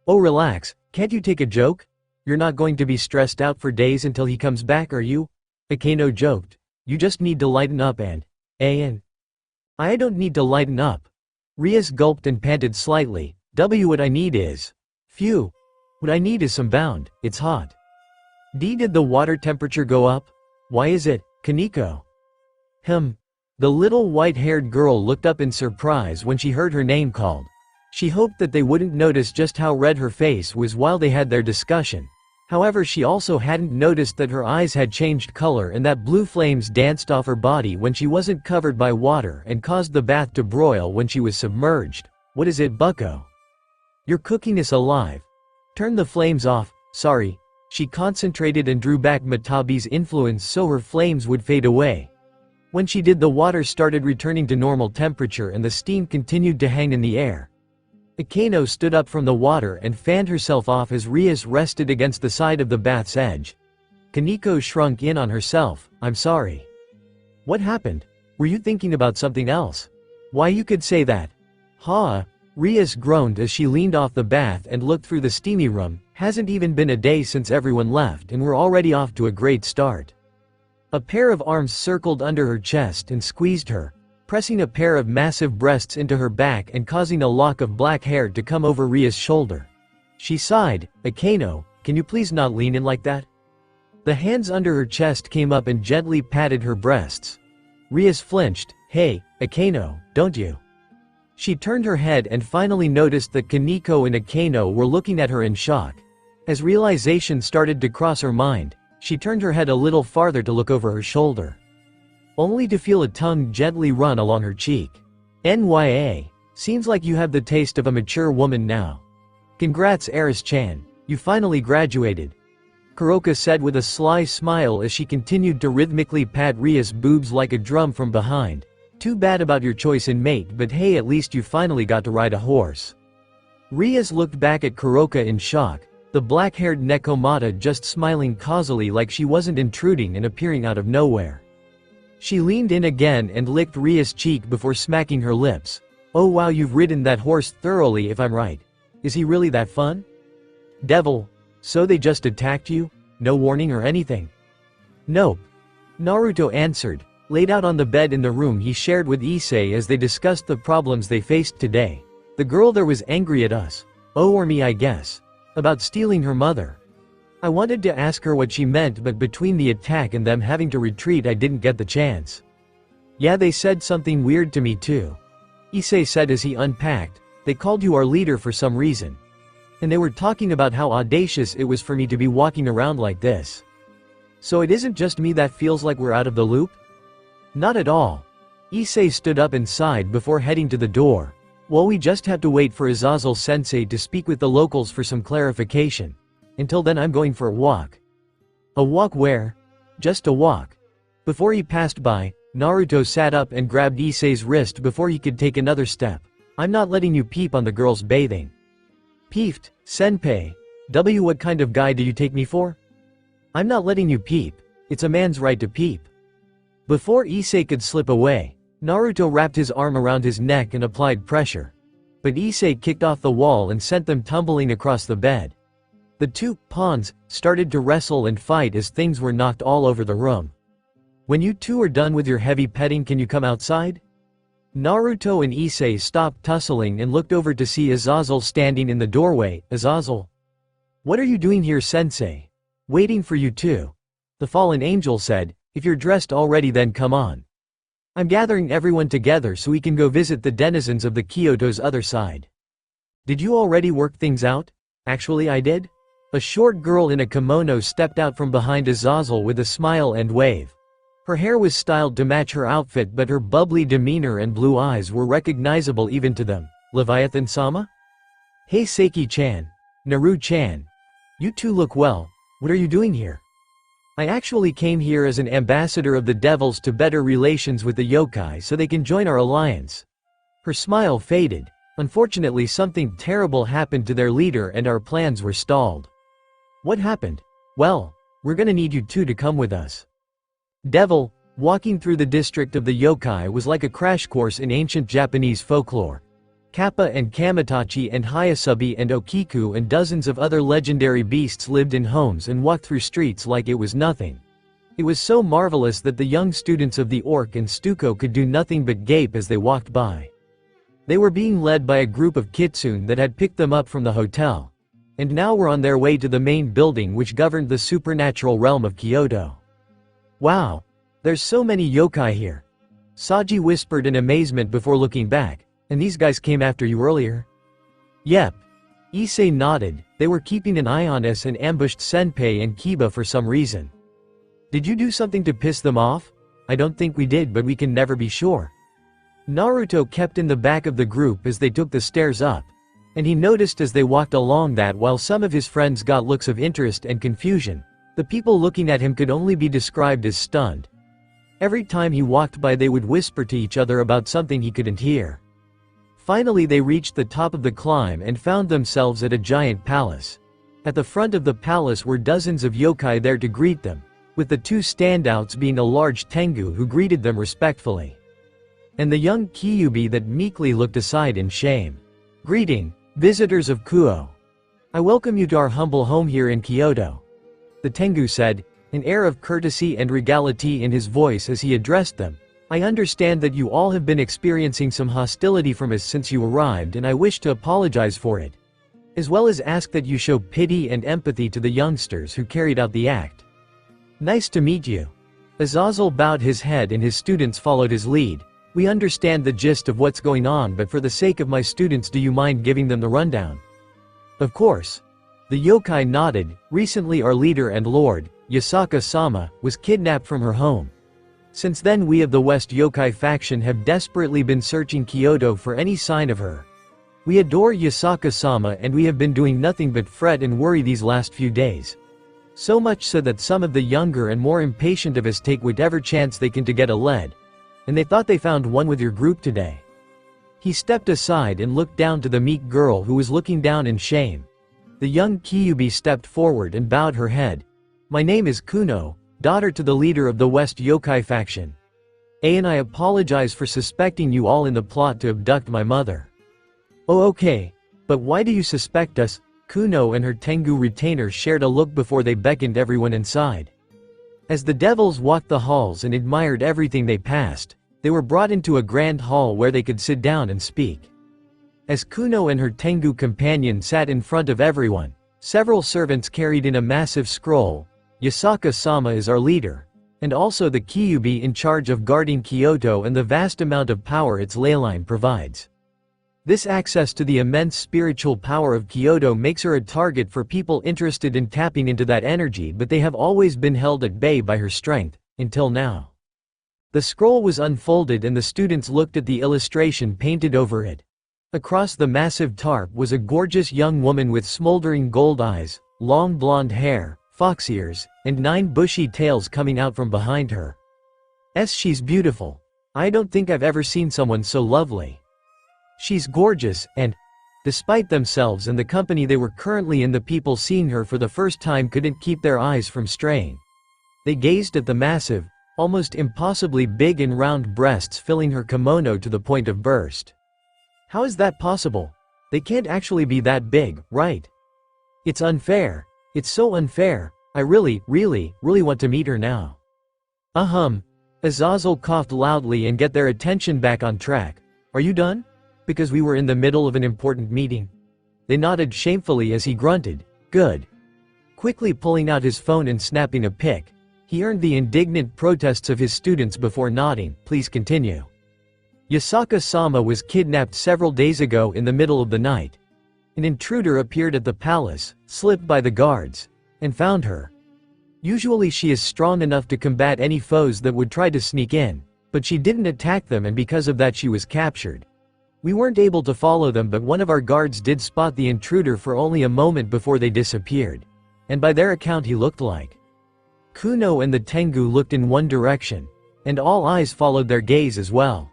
Oh relax, can't you take a joke? You're not going to be stressed out for days until he comes back, are you? Akeno joked. You just need to lighten up and I don't need to lighten up. Rias gulped and panted slightly. What I need is. Phew. What I need is some bound, it's hot. Did the water temperature go up? Why is it, Kaneko? The little white-haired girl looked up in surprise when she heard her name called. She hoped that they wouldn't notice just how red her face was while they had their discussion. However, she also hadn't noticed that her eyes had changed color and that blue flames danced off her body when she wasn't covered by water and caused the bath to broil when she was submerged. What is it, bucko? Your cooking is alive. Turn the flames off, sorry. She concentrated and drew back Matabi's influence so her flames would fade away. When she did, the water started returning to normal temperature and the steam continued to hang in the air. Akeno stood up from the water and fanned herself off as Rias rested against the side of the bath's edge. Kaneko shrunk in on herself. I'm sorry. What happened? Were you thinking about something else? Why, you could say that. Rias groaned as she leaned off the bath and looked through the steamy room. Hasn't even been a day since everyone left and we're already off to a great start. A pair of arms circled under her chest and squeezed her, pressing a pair of massive breasts into her back and causing a lock of black hair to come over Ria's shoulder. She sighed. Akeno, can you please not lean in like that? The hands under her chest came up and gently patted her breasts. Rias flinched. Hey, Akeno, don't you? She turned her head and finally noticed that Kaneko and Akeno were looking at her in shock. As realization started to cross her mind, she turned her head a little farther to look over her shoulder, only to feel a tongue gently run along her cheek. Seems like you have the taste of a mature woman now. Congrats Eris-chan, you finally graduated. Kuroka said with a sly smile as she continued to rhythmically pat Rias' boobs like a drum from behind. Too bad about your choice in mate, but hey, at least you finally got to ride a horse. Rias looked back at Kuroka in shock, the black-haired Nekomata just smiling causally like she wasn't intruding and appearing out of nowhere. She leaned in again and licked Rias' cheek before smacking her lips. Oh wow, you've ridden that horse thoroughly if I'm right. Is he really that fun? Devil, so they just attacked you? No warning or anything? Nope. Naruto answered, laid out on the bed in the room he shared with Issei as they discussed the problems they faced today. The girl there was angry at us. Oh, or me I guess. About stealing her mother. I wanted to ask her what she meant, but between the attack and them having to retreat I didn't get the chance. Yeah, they said something weird to me too. Issei said as he unpacked, they called you our leader for some reason. And they were talking about how audacious it was for me to be walking around like this. So it isn't just me that feels like we're out of the loop? Not at all. Issei stood up and sighed before heading to the door. Well, we just have to wait for Azazel-sensei to speak with the locals for some clarification. Until then I'm going for a walk. A walk where? Just a walk. Before he passed by, Naruto sat up and grabbed Issei's wrist before he could take another step. I'm not letting you peep on the girls bathing. Peeped, senpai. What kind of guy do you take me for? I'm not letting you peep. It's a man's right to peep. Before Issei could slip away, Naruto wrapped his arm around his neck and applied pressure. But Issei kicked off the wall and sent them tumbling across the bed. The two pawns started to wrestle and fight as things were knocked all over the room. When you two are done with your heavy petting, can you come outside? Naruto and Issei stopped tussling and looked over to see Azazel standing in the doorway. Azazel? What are you doing here, sensei? Waiting for you too. The fallen angel said, if you're dressed already then come on. I'm gathering everyone together so we can go visit the denizens of the Kyoto's other side. Did you already work things out? Actually I did. A short girl in a kimono stepped out from behind Azazel with a smile and wave. Her hair was styled to match her outfit but her bubbly demeanor and blue eyes were recognizable even to them. Leviathan-sama? Hey Seiki-chan. Naru-chan. You two look well. What are you doing here? I actually came here as an ambassador of the devils to better relations with the yokai so they can join our alliance. Her smile faded. Unfortunately something terrible happened to their leader and our plans were stalled. What happened? Well, we're gonna need you two to come with us. Devil, walking through the district of the yokai was like a crash course in ancient Japanese folklore. Kappa and Kamitachi and Hayasubi and Okiku and dozens of other legendary beasts lived in homes and walked through streets like it was nothing. It was so marvelous that the young students of the Orc and Stuko could do nothing but gape as they walked by. They were being led by a group of kitsune that had picked them up from the hotel, and now were on their way to the main building which governed the supernatural realm of Kyoto. Wow! There's so many yokai here. Saji whispered in amazement before looking back. And these guys came after you earlier? Yep. Issei nodded. They were keeping an eye on us and ambushed Senpei and Kiba for some reason. Did you do something to piss them off? I don't think we did but we can never be sure. Naruto kept in the back of the group as they took the stairs up. And he noticed as they walked along that while some of his friends got looks of interest and confusion, the people looking at him could only be described as stunned. Every time he walked by they would whisper to each other about something he couldn't hear. Finally they reached the top of the climb and found themselves at a giant palace. At the front of the palace were dozens of yokai there to greet them, with the two standouts being a large Tengu who greeted them respectfully, and the young Kyuubi that meekly looked aside in shame. Greeting, visitors of Kuo. I welcome you to our humble home here in Kyoto. The Tengu said, an air of courtesy and regality in his voice as he addressed them. I understand that you all have been experiencing some hostility from us since you arrived and I wish to apologize for it, as well as ask that you show pity and empathy to the youngsters who carried out the act. Nice to meet you. Azazel bowed his head and his students followed his lead. We understand the gist of what's going on but for the sake of my students do you mind giving them the rundown? Of course. The yokai nodded. Recently our leader and lord, Yasaka-sama, was kidnapped from her home. Since then we of the West Yokai faction have desperately been searching Kyoto for any sign of her. We adore Yasaka-sama and we have been doing nothing but fret and worry these last few days. So much so that some of the younger and more impatient of us take whatever chance they can to get a lead. And they thought they found one with your group today. He stepped aside and looked down to the meek girl who was looking down in shame. The young Kyuubi stepped forward and bowed her head. My name is Kuno, daughter to the leader of the West Yokai faction. And I apologize for suspecting you all in the plot to abduct my mother. Oh okay, but why do you suspect us? Kuno and her Tengu retainer shared a look before they beckoned everyone inside. As the devils walked the halls and admired everything they passed, they were brought into a grand hall where they could sit down and speak. As Kuno and her Tengu companion sat in front of everyone, several servants carried in a massive scroll. Yasaka-sama is our leader, and also the Kyuubi in charge of guarding Kyoto and the vast amount of power its ley line provides. This access to the immense spiritual power of Kyoto makes her a target for people interested in tapping into that energy but they have always been held at bay by her strength, until now. The scroll was unfolded and the students looked at the illustration painted over it. Across the massive tarp was a gorgeous young woman with smoldering gold eyes, long blonde hair, fox ears, and 9 bushy tails coming out from behind her. She's beautiful. I don't think I've ever seen someone so lovely. She's gorgeous, and, despite themselves and the company they were currently in, the people seeing her for the first time couldn't keep their eyes from straying. They gazed at the massive, almost impossibly big and round breasts filling her kimono to the point of burst. How is that possible? They can't actually be that big, right? It's unfair. It's so unfair. I really want to meet her now. Azazel coughed loudly and get their attention back on track. Are you done? Because we were in the middle of an important meeting. They nodded shamefully as he grunted, good. Quickly pulling out his phone and snapping a pic, he earned the indignant protests of his students before nodding, please continue. Yasaka-sama was kidnapped several days ago in the middle of the night. An intruder appeared at the palace, slipped by the guards, and found her. Usually she is strong enough to combat any foes that would try to sneak in, but she didn't attack them and because of that she was captured. We weren't able to follow them but one of our guards did spot the intruder for only a moment before they disappeared. And by their account he looked like. Kuno and the Tengu looked in one direction, and all eyes followed their gaze as well.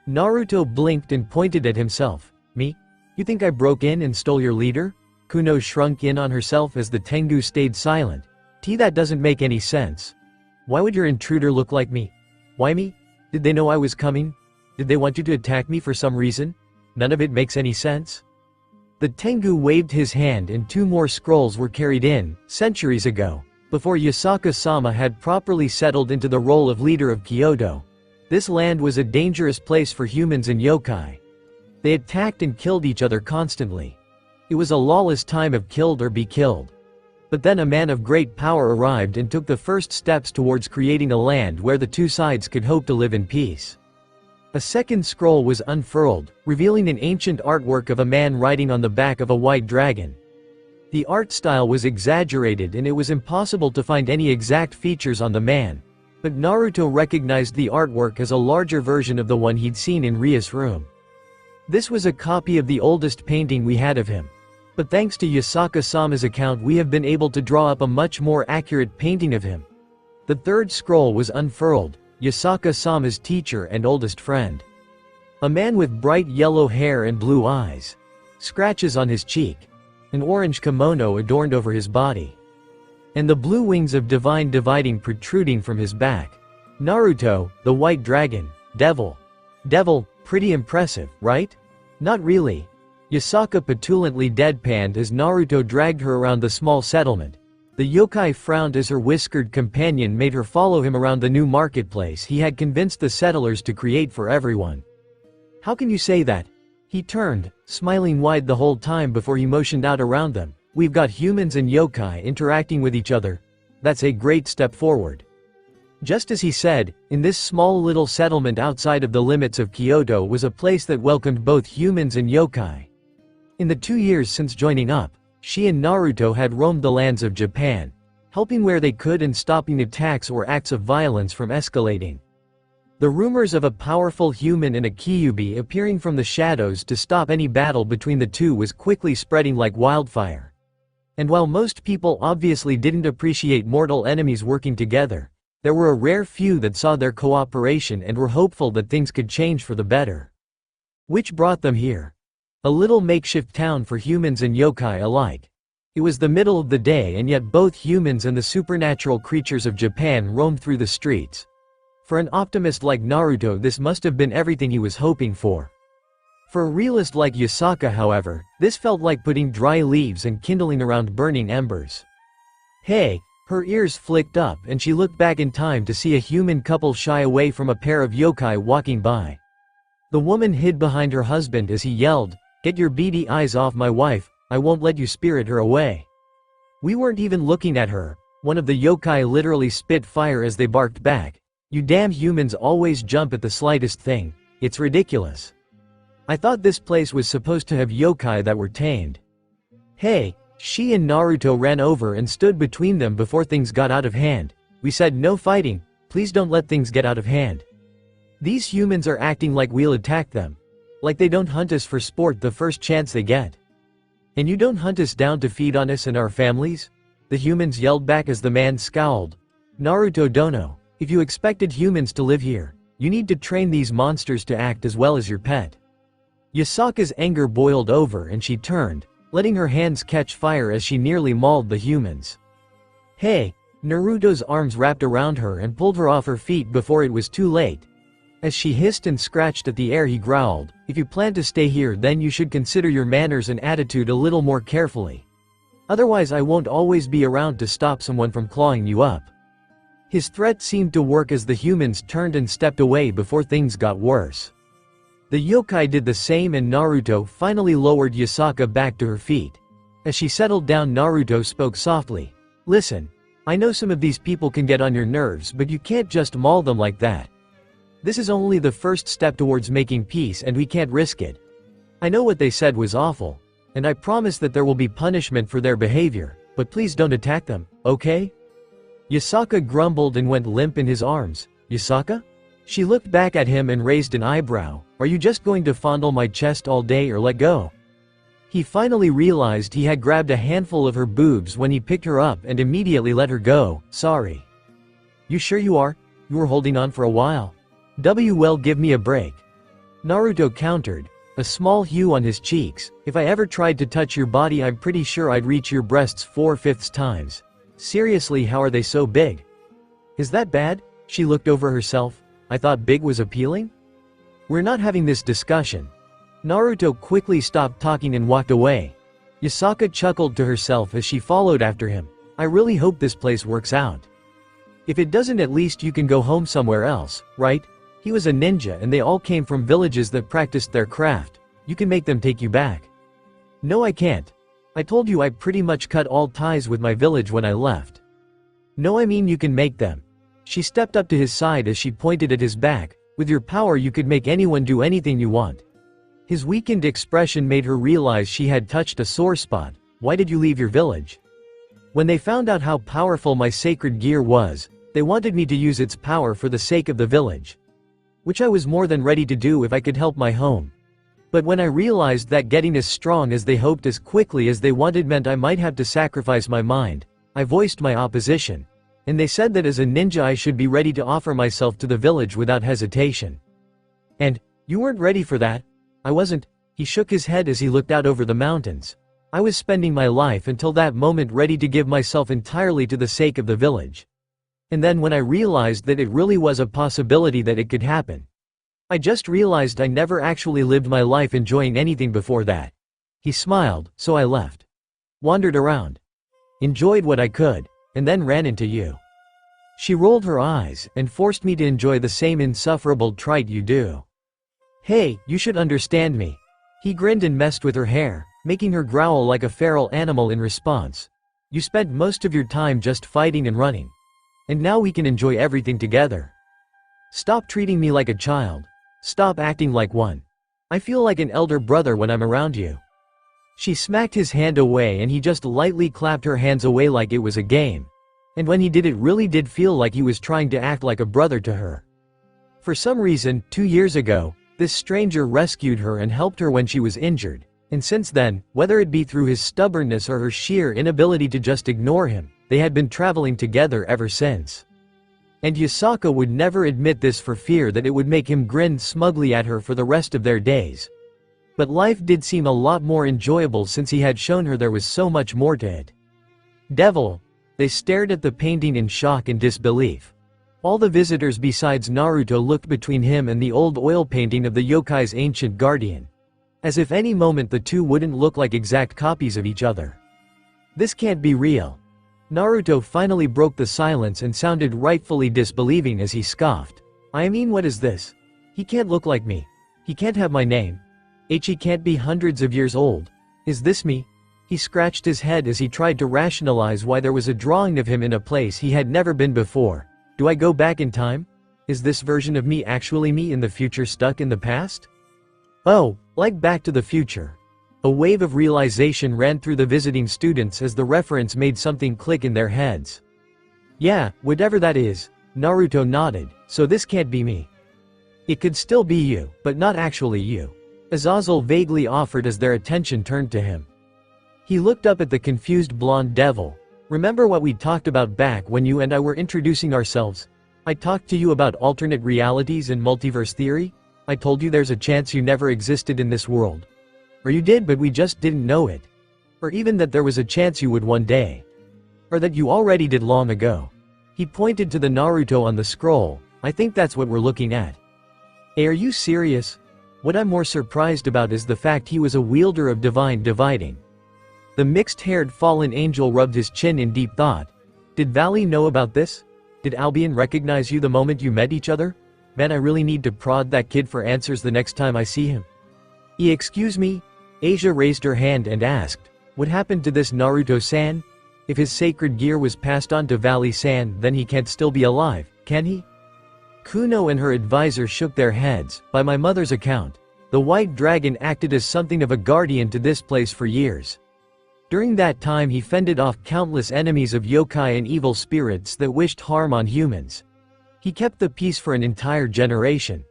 Naruto blinked and pointed at himself. Me? You think I broke in and stole your leader? Kuno shrunk in on herself as the Tengu stayed silent. That doesn't make any sense. Why would your intruder look like me? Why me? Did they know I was coming? Did they want you to attack me for some reason? None of it makes any sense. The Tengu waved his hand and 2 more scrolls were carried in, centuries ago, before Yasaka-sama had properly settled into the role of leader of Kyoto. This land was a dangerous place for humans and yokai. They attacked and killed each other constantly. It was a lawless time of killed or be killed. But then a man of great power arrived and took the first steps towards creating a land where the 2 sides could hope to live in peace. A second scroll was unfurled, revealing an ancient artwork of a man riding on the back of a white dragon. The art style was exaggerated and it was impossible to find any exact features on the man, but Naruto recognized the artwork as a larger version of the one he'd seen in Ria's room. This was a copy of the oldest painting we had of him. But thanks to Yasaka-sama's account we have been able to draw up a much more accurate painting of him. The third scroll was unfurled, Yasaka-sama's teacher and oldest friend. A man with bright yellow hair and blue eyes. Scratches on his cheek. An orange kimono adorned over his body. And the blue wings of divine dividing protruding from his back. Naruto, the white dragon, devil. Devil, pretty impressive, right? Not really. Yasaka petulantly deadpanned as Naruto dragged her around the small settlement. The yokai frowned as her whiskered companion made her follow him around the new marketplace he had convinced the settlers to create for everyone. How can you say that? He turned, smiling wide the whole time before he motioned out around them. We've got humans and yokai interacting with each other. That's a great step forward. Just as he said, in this small little settlement outside of the limits of Kyoto was a place that welcomed both humans and yokai. In the 2 years since joining up, she and Naruto had roamed the lands of Japan, helping where they could and stopping attacks or acts of violence from escalating. The rumors of a powerful human and a Kyuubi appearing from the shadows to stop any battle between the two was quickly spreading like wildfire. And while most people obviously didn't appreciate mortal enemies working together, there were a rare few that saw their cooperation and were hopeful that things could change for the better. Which brought them here. A little makeshift town for humans and yokai alike. It was the middle of the day and yet both humans and the supernatural creatures of Japan roamed through the streets. For an optimist like Naruto this must have been everything he was hoping for. For a realist like Yasaka however, this felt like putting dry leaves and kindling around burning embers. Hey! Her ears flicked up and she looked back in time to see a human couple shy away from a pair of yokai walking by. The woman hid behind her husband as he yelled, "Get your beady eyes off my wife, I won't let you spirit her away." We weren't even looking at her. One of the yokai literally spit fire as they barked back. You damn humans always jump at the slightest thing. It's ridiculous. I thought this place was supposed to have yokai that were tamed. Hey! She and Naruto ran over and stood between them before things got out of hand. We said no fighting, please don't let things get out of hand. These humans are acting like we'll attack them. Like they don't hunt us for sport the first chance they get. And you don't hunt us down to feed on us and our families? The humans yelled back as the man scowled. Naruto Dono, if you expected humans to live here, you need to train these monsters to act as well as your pet. Yasaka's anger boiled over and she turned, letting her hands catch fire as she nearly mauled the humans. Hey! Naruto's arms wrapped around her and pulled her off her feet before it was too late. As she hissed and scratched at the air he growled, if you plan to stay here then you should consider your manners and attitude a little more carefully. Otherwise I won't always be around to stop someone from clawing you up. His threat seemed to work as the humans turned and stepped away before things got worse. The yokai did the same and Naruto finally lowered Yasaka back to her feet. As she settled down, Naruto spoke softly. Listen, I know some of these people can get on your nerves, but you can't just maul them like that. This is only the first step towards making peace and we can't risk it. I know what they said was awful, and I promise that there will be punishment for their behavior, but please don't attack them, okay? Yasaka grumbled and went limp in his arms. Yasaka? She looked back at him and raised an eyebrow. Are you just going to fondle my chest all day or let go? He finally realized he had grabbed a handful of her boobs when he picked her up and immediately let her go. Sorry. You sure you are? You were holding on for a while. Well, give me a break. Naruto countered, a small hue on his cheeks. If I ever tried to touch your body, I'm pretty sure I'd reach your breasts 4/5 times. Seriously, how are they so big? Is that bad? She looked over herself. I thought big was appealing? We're not having this discussion. Naruto quickly stopped talking and walked away. Yasaka chuckled to herself as she followed after him. I really hope this place works out. If it doesn't, at least you can go home somewhere else, right? He was a ninja and they all came from villages that practiced their craft. You can make them take you back. No, I can't. I told you I pretty much cut all ties with my village when I left. No, I mean you can make them. She stepped up to his side as she pointed at his back. With your power you could make anyone do anything you want. His weakened expression made her realize she had touched a sore spot. Why did you leave your village? When they found out how powerful my sacred gear was, they wanted me to use its power for the sake of the village. Which I was more than ready to do if I could help my home. But when I realized that getting as strong as they hoped as quickly as they wanted meant I might have to sacrifice my mind, I voiced my opposition. And they said that as a ninja I should be ready to offer myself to the village without hesitation. And, you weren't ready for that? I wasn't. He shook his head as he looked out over the mountains. I was spending my life until that moment ready to give myself entirely to the sake of the village. And then when I realized that it really was a possibility that it could happen, I just realized I never actually lived my life enjoying anything before that. He smiled, so I left. Wandered around. Enjoyed what I could, and then ran into you. She rolled her eyes, and forced me to enjoy the same insufferable trite you do. Hey, you should understand me. He grinned and messed with her hair, making her growl like a feral animal in response. You spent most of your time just fighting and running. And now we can enjoy everything together. Stop treating me like a child. Stop acting like one. I feel like an elder brother when I'm around you. She smacked his hand away and he just lightly clapped her hands away like it was a game. And when he did, it really did feel like he was trying to act like a brother to her. For some reason, 2 years ago, this stranger rescued her and helped her when she was injured. And since then, whether it be through his stubbornness or her sheer inability to just ignore him, they had been traveling together ever since. And Yasaka would never admit this for fear that it would make him grin smugly at her for the rest of their days. But life did seem a lot more enjoyable since he had shown her there was so much more to it. Devil! They stared at the painting in shock and disbelief. All the visitors besides Naruto looked between him and the old oil painting of the yokai's ancient guardian. As if any moment the two wouldn't look like exact copies of each other. This can't be real. Naruto finally broke the silence and sounded rightfully disbelieving as he scoffed. I mean, what is this? He can't look like me. He can't have my name. He can't be hundreds of years old. Is this me? He scratched his head as he tried to rationalize why there was a drawing of him in a place he had never been before. Do I go back in time? Is this version of me actually me in the future stuck in the past? Oh, like Back to the Future. A wave of realization ran through the visiting students as the reference made something click in their heads. Yeah, whatever that is, Naruto nodded, so this can't be me. It could still be you, but not actually you. Azazel vaguely offered as their attention turned to him. He looked up at the confused blonde devil. Remember what we talked about back when you and I were introducing ourselves? I talked to you about alternate realities and multiverse theory? I told you there's a chance you never existed in this world. Or you did but we just didn't know it. Or even that there was a chance you would one day. Or that you already did long ago. He pointed to the Naruto on the scroll. I think that's what we're looking at. Hey, are you serious? What I'm more surprised about is the fact he was a wielder of divine dividing. The mixed-haired fallen angel rubbed his chin in deep thought. Did Valley know about this? Did Albion recognize you the moment you met each other? Man, I really need to prod that kid for answers the next time I see him. Excuse me? Asia raised her hand and asked, what happened to this Naruto-san? If his sacred gear was passed on to Valley-san, then he can't still be alive, can he? Kuno and her advisor shook their heads. By my mother's account, the White Dragon acted as something of a guardian to this place for years. During that time he fended off countless enemies of yokai and evil spirits that wished harm on humans. He kept the peace for an entire generation.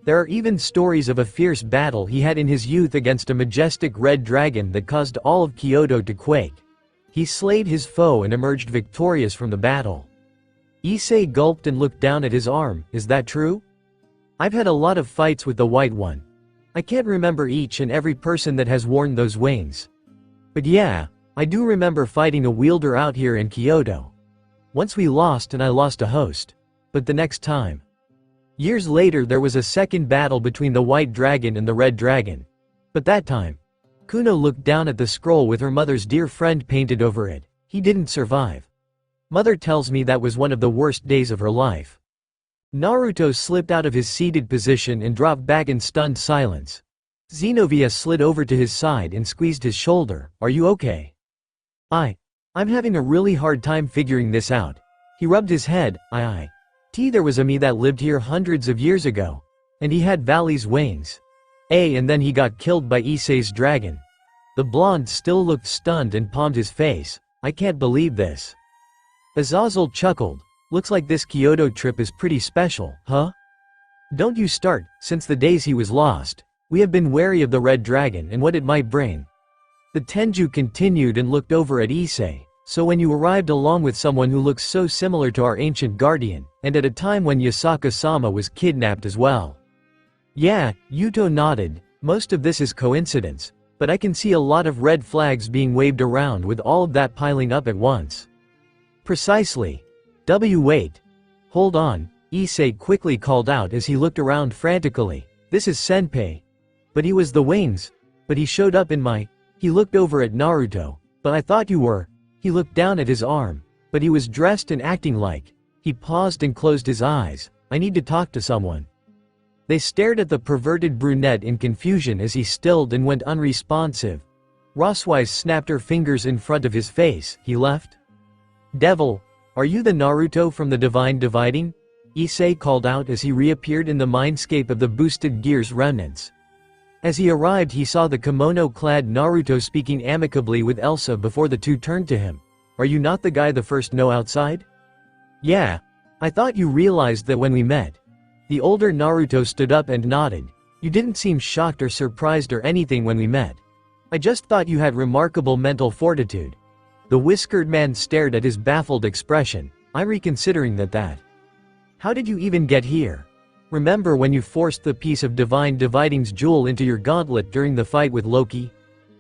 There are even stories of a fierce battle he had in his youth against a majestic red dragon that caused all of Kyoto to quake. He slayed his foe and emerged victorious from the battle. Issei gulped and looked down at his arm. Is that true? I've had a lot of fights with the White One. I can't remember each and every person that has worn those wings. But yeah, I do remember fighting a wielder out here in Kyoto. Once we lost and I lost a host. But the next time. Years later there was a second battle between the White Dragon and the Red Dragon. But that time, Kuno looked down at the scroll with her mother's dear friend painted over it. He didn't survive. Mother tells me that was one of the worst days of her life. Naruto slipped out of his seated position and dropped back in stunned silence. Xenovia slid over to his side and squeezed his shoulder. Are you okay? I'm having a really hard time figuring this out. He rubbed his head. There was a me that lived here hundreds of years ago. And he had Valley's wings. And then he got killed by Issei's dragon. The blonde still looked stunned and palmed his face. I can't believe this. Azazel chuckled. Looks like this Kyoto trip is pretty special, huh? Don't you start. Since the days he was lost, we have been wary of the Red Dragon and what it might bring. The Tenju continued and looked over at Issei. So when you arrived along with someone who looks so similar to our ancient guardian, and at a time when Yasaka-sama was kidnapped as well. Yeah, Yuto nodded. Most of this is coincidence, but I can see a lot of red flags being waved around with all of that piling up at once. Precisely. Wait. Hold on, Issei quickly called out as he looked around frantically. This is Senpai. But he was the wings. But he showed up in my... He looked over at Naruto. But I thought you were... He looked down at his arm. But he was dressed and acting like... He paused and closed his eyes. I need to talk to someone. They stared at the perverted brunette in confusion as he stilled and went unresponsive. Roswise snapped her fingers in front of his face. He left? Devil, are you the Naruto from the Divine Dividing? Issei called out as he reappeared in the mindscape of the boosted gear's remnants. As he arrived he saw the kimono-clad Naruto speaking amicably with Elsa before the two turned to him. Are you not the guy the first know outside? Yeah. I thought you realized that when we met. The older Naruto stood up and nodded. You didn't seem shocked or surprised or anything when we met. I just thought you had remarkable mental fortitude. The whiskered man stared at his baffled expression. I'm reconsidering that. How did you even get here? Remember when you forced the piece of Divine Dividing's jewel into your gauntlet during the fight with Loki?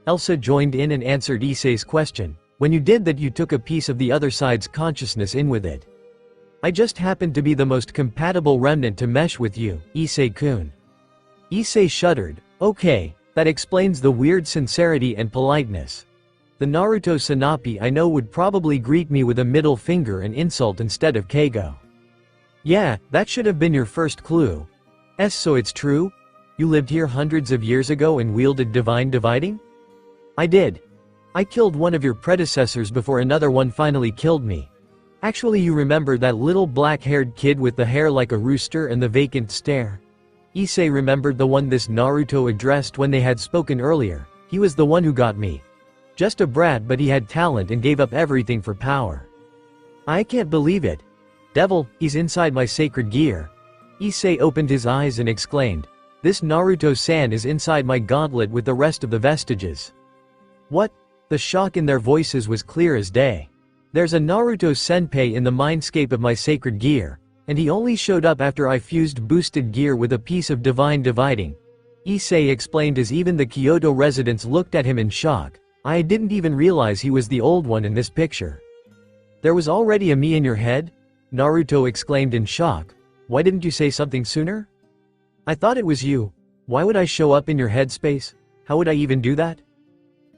Elsa joined in and answered Issei's question. When you did that you took a piece of the other side's consciousness in with it. I just happened to be the most compatible remnant to mesh with you, Issei-kun. Issei shuddered. Okay, that explains the weird sincerity and politeness. The Naruto Sanapi I know would probably greet me with a middle finger and insult instead of Keigo. Yeah, that should have been your first clue. So it's true? You lived here hundreds of years ago and wielded Divine Dividing? I did. I killed one of your predecessors before another one finally killed me. Actually, you remember that little black-haired kid with the hair like a rooster and the vacant stare? Issei remembered the one this Naruto addressed when they had spoken earlier. He was the one who got me. Just a brat, but he had talent and gave up everything for power. I can't believe it. Devil, he's inside my sacred gear. Issei opened his eyes and exclaimed. This Naruto-san is inside my gauntlet with the rest of the vestiges. What? The shock in their voices was clear as day. There's a Naruto-senpai in the mindscape of my sacred gear, and he only showed up after I fused boosted gear with a piece of Divine Dividing. Issei explained as even the Kyoto residents looked at him in shock. I didn't even realize he was the old one in this picture. There was already a me in your head? Naruto exclaimed in shock. Why didn't you say something sooner? I thought it was you. Why would I show up in your headspace? How would I even do that?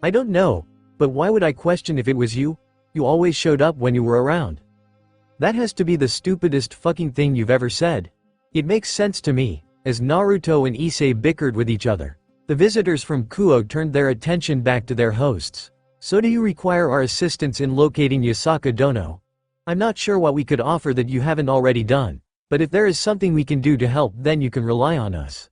I don't know, but why would I question if it was you? You always showed up when you were around. That has to be the stupidest fucking thing you've ever said. It makes sense to me. As Naruto and Issei bickered with each other, the visitors from Kuo turned their attention back to their hosts. So do you require our assistance in locating Yasaka Dono? I'm not sure what we could offer that you haven't already done, but if there is something we can do to help, then you can rely on us.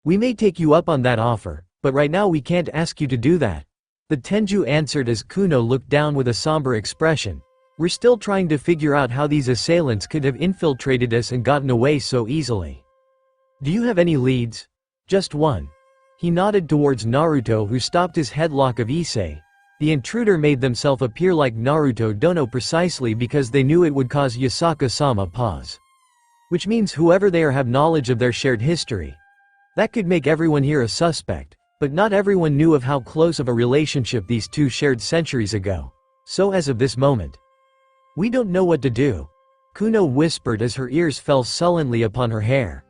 We may take you up on that offer, but right now we can't ask you to do that. The Tenju answered as Kuno looked down with a somber expression. We're still trying to figure out how these assailants could have infiltrated us and gotten away so easily. Do you have any leads? Just one. He nodded towards Naruto, who stopped his headlock of Issei. The intruder made themselves appear like Naruto Dono precisely because they knew it would cause Yasaka-sama pause. Which means whoever they are have knowledge of their shared history. That could make everyone here a suspect, but not everyone knew of how close of a relationship these two shared centuries ago. So as of this moment, we don't know what to do. Kuno whispered as her ears fell sullenly upon her hair.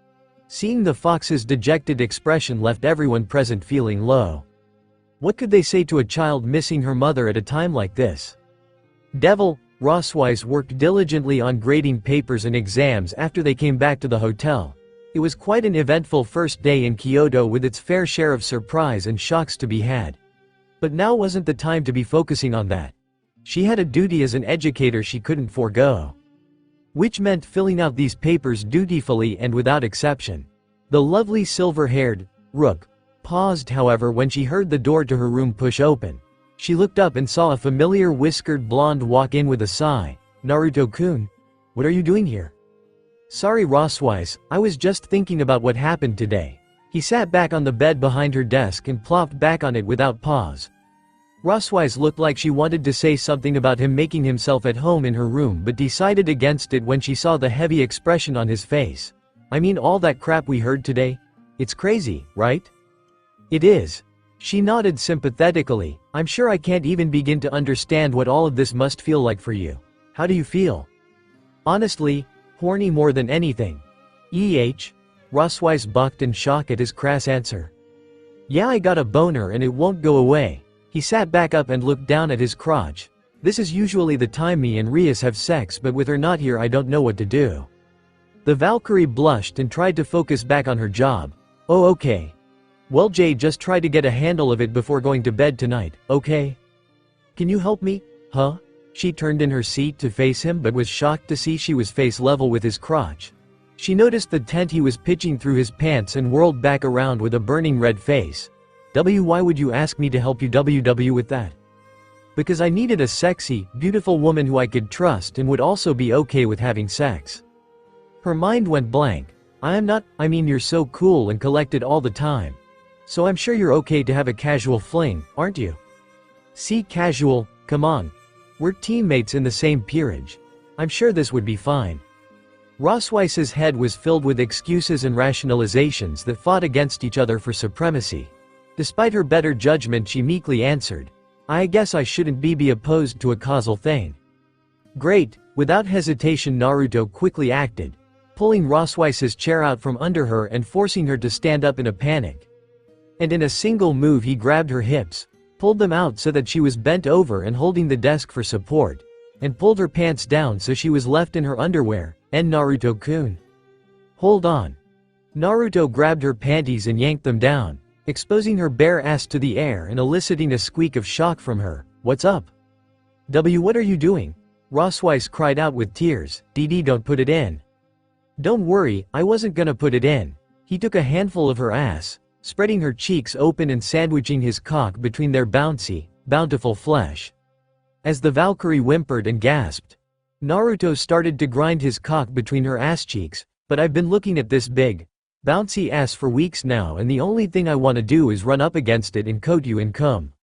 Seeing the fox's dejected expression left everyone present feeling low. What could they say to a child missing her mother at a time like this? Devil, Rosswise worked diligently on grading papers and exams after they came back to the hotel. It was quite an eventful first day in Kyoto with its fair share of surprise and shocks to be had. But now wasn't the time to be focusing on that. She had a duty as an educator she couldn't forego. Which meant filling out these papers dutifully and without exception. The lovely silver-haired Rook paused, however, when she heard the door to her room push open. She looked up and saw a familiar whiskered blonde walk in with a sigh. Naruto-kun, what are you doing here? Sorry Rosswise, I was just thinking about what happened today. He sat back on the bed behind her desk and plopped back on it without pause. Rosswise looked like she wanted to say something about him making himself at home in her room but decided against it when she saw the heavy expression on his face. I mean, all that crap we heard today? It's crazy, right? It is. She nodded sympathetically. I'm sure I can't even begin to understand what all of this must feel like for you. How do you feel? Honestly, horny more than anything. Rosswise bucked in shock at his crass answer. Yeah, I got a boner and it won't go away. He sat back up and looked down at his crotch. This is usually the time me and Rias have sex, but with her not here I don't know what to do. The Valkyrie blushed and tried to focus back on her job. Oh okay. Well Jay, just try to get a handle of it before going to bed tonight, okay? Can you help me? Huh? She turned in her seat to face him but was shocked to see she was face level with his crotch. She noticed the tent he was pitching through his pants and whirled back around with a burning red face. Why would you ask me to help you with that? Because I needed a sexy, beautiful woman who I could trust and would also be okay with having sex. Her mind went blank. I mean you're so cool and collected all the time. So I'm sure you're okay to have a casual fling, aren't you? See, casual, come on. We're teammates in the same peerage. I'm sure this would be fine. Rosswise's head was filled with excuses and rationalizations that fought against each other for supremacy. Despite her better judgment, she meekly answered, I guess I shouldn't be opposed to a causal thing. Great. Without hesitation Naruto quickly acted, pulling Rosswise's chair out from under her and forcing her to stand up in a panic. And in a single move he grabbed her hips, pulled them out so that she was bent over and holding the desk for support, and pulled her pants down so she was left in her underwear. And Naruto-kun. Hold on. Naruto grabbed her panties and yanked them down, exposing her bare ass to the air and eliciting a squeak of shock from her. What's up? What are you doing? Rosswise cried out with tears. DD, don't put it in. Don't worry, I wasn't gonna put it in. He took a handful of her ass, spreading her cheeks open and sandwiching his cock between their bouncy, bountiful flesh. As the Valkyrie whimpered and gasped, Naruto started to grind his cock between her ass cheeks. But I've been looking at this big, bouncy ass for weeks now and the only thing I want to do is run up against it and coat you in cum.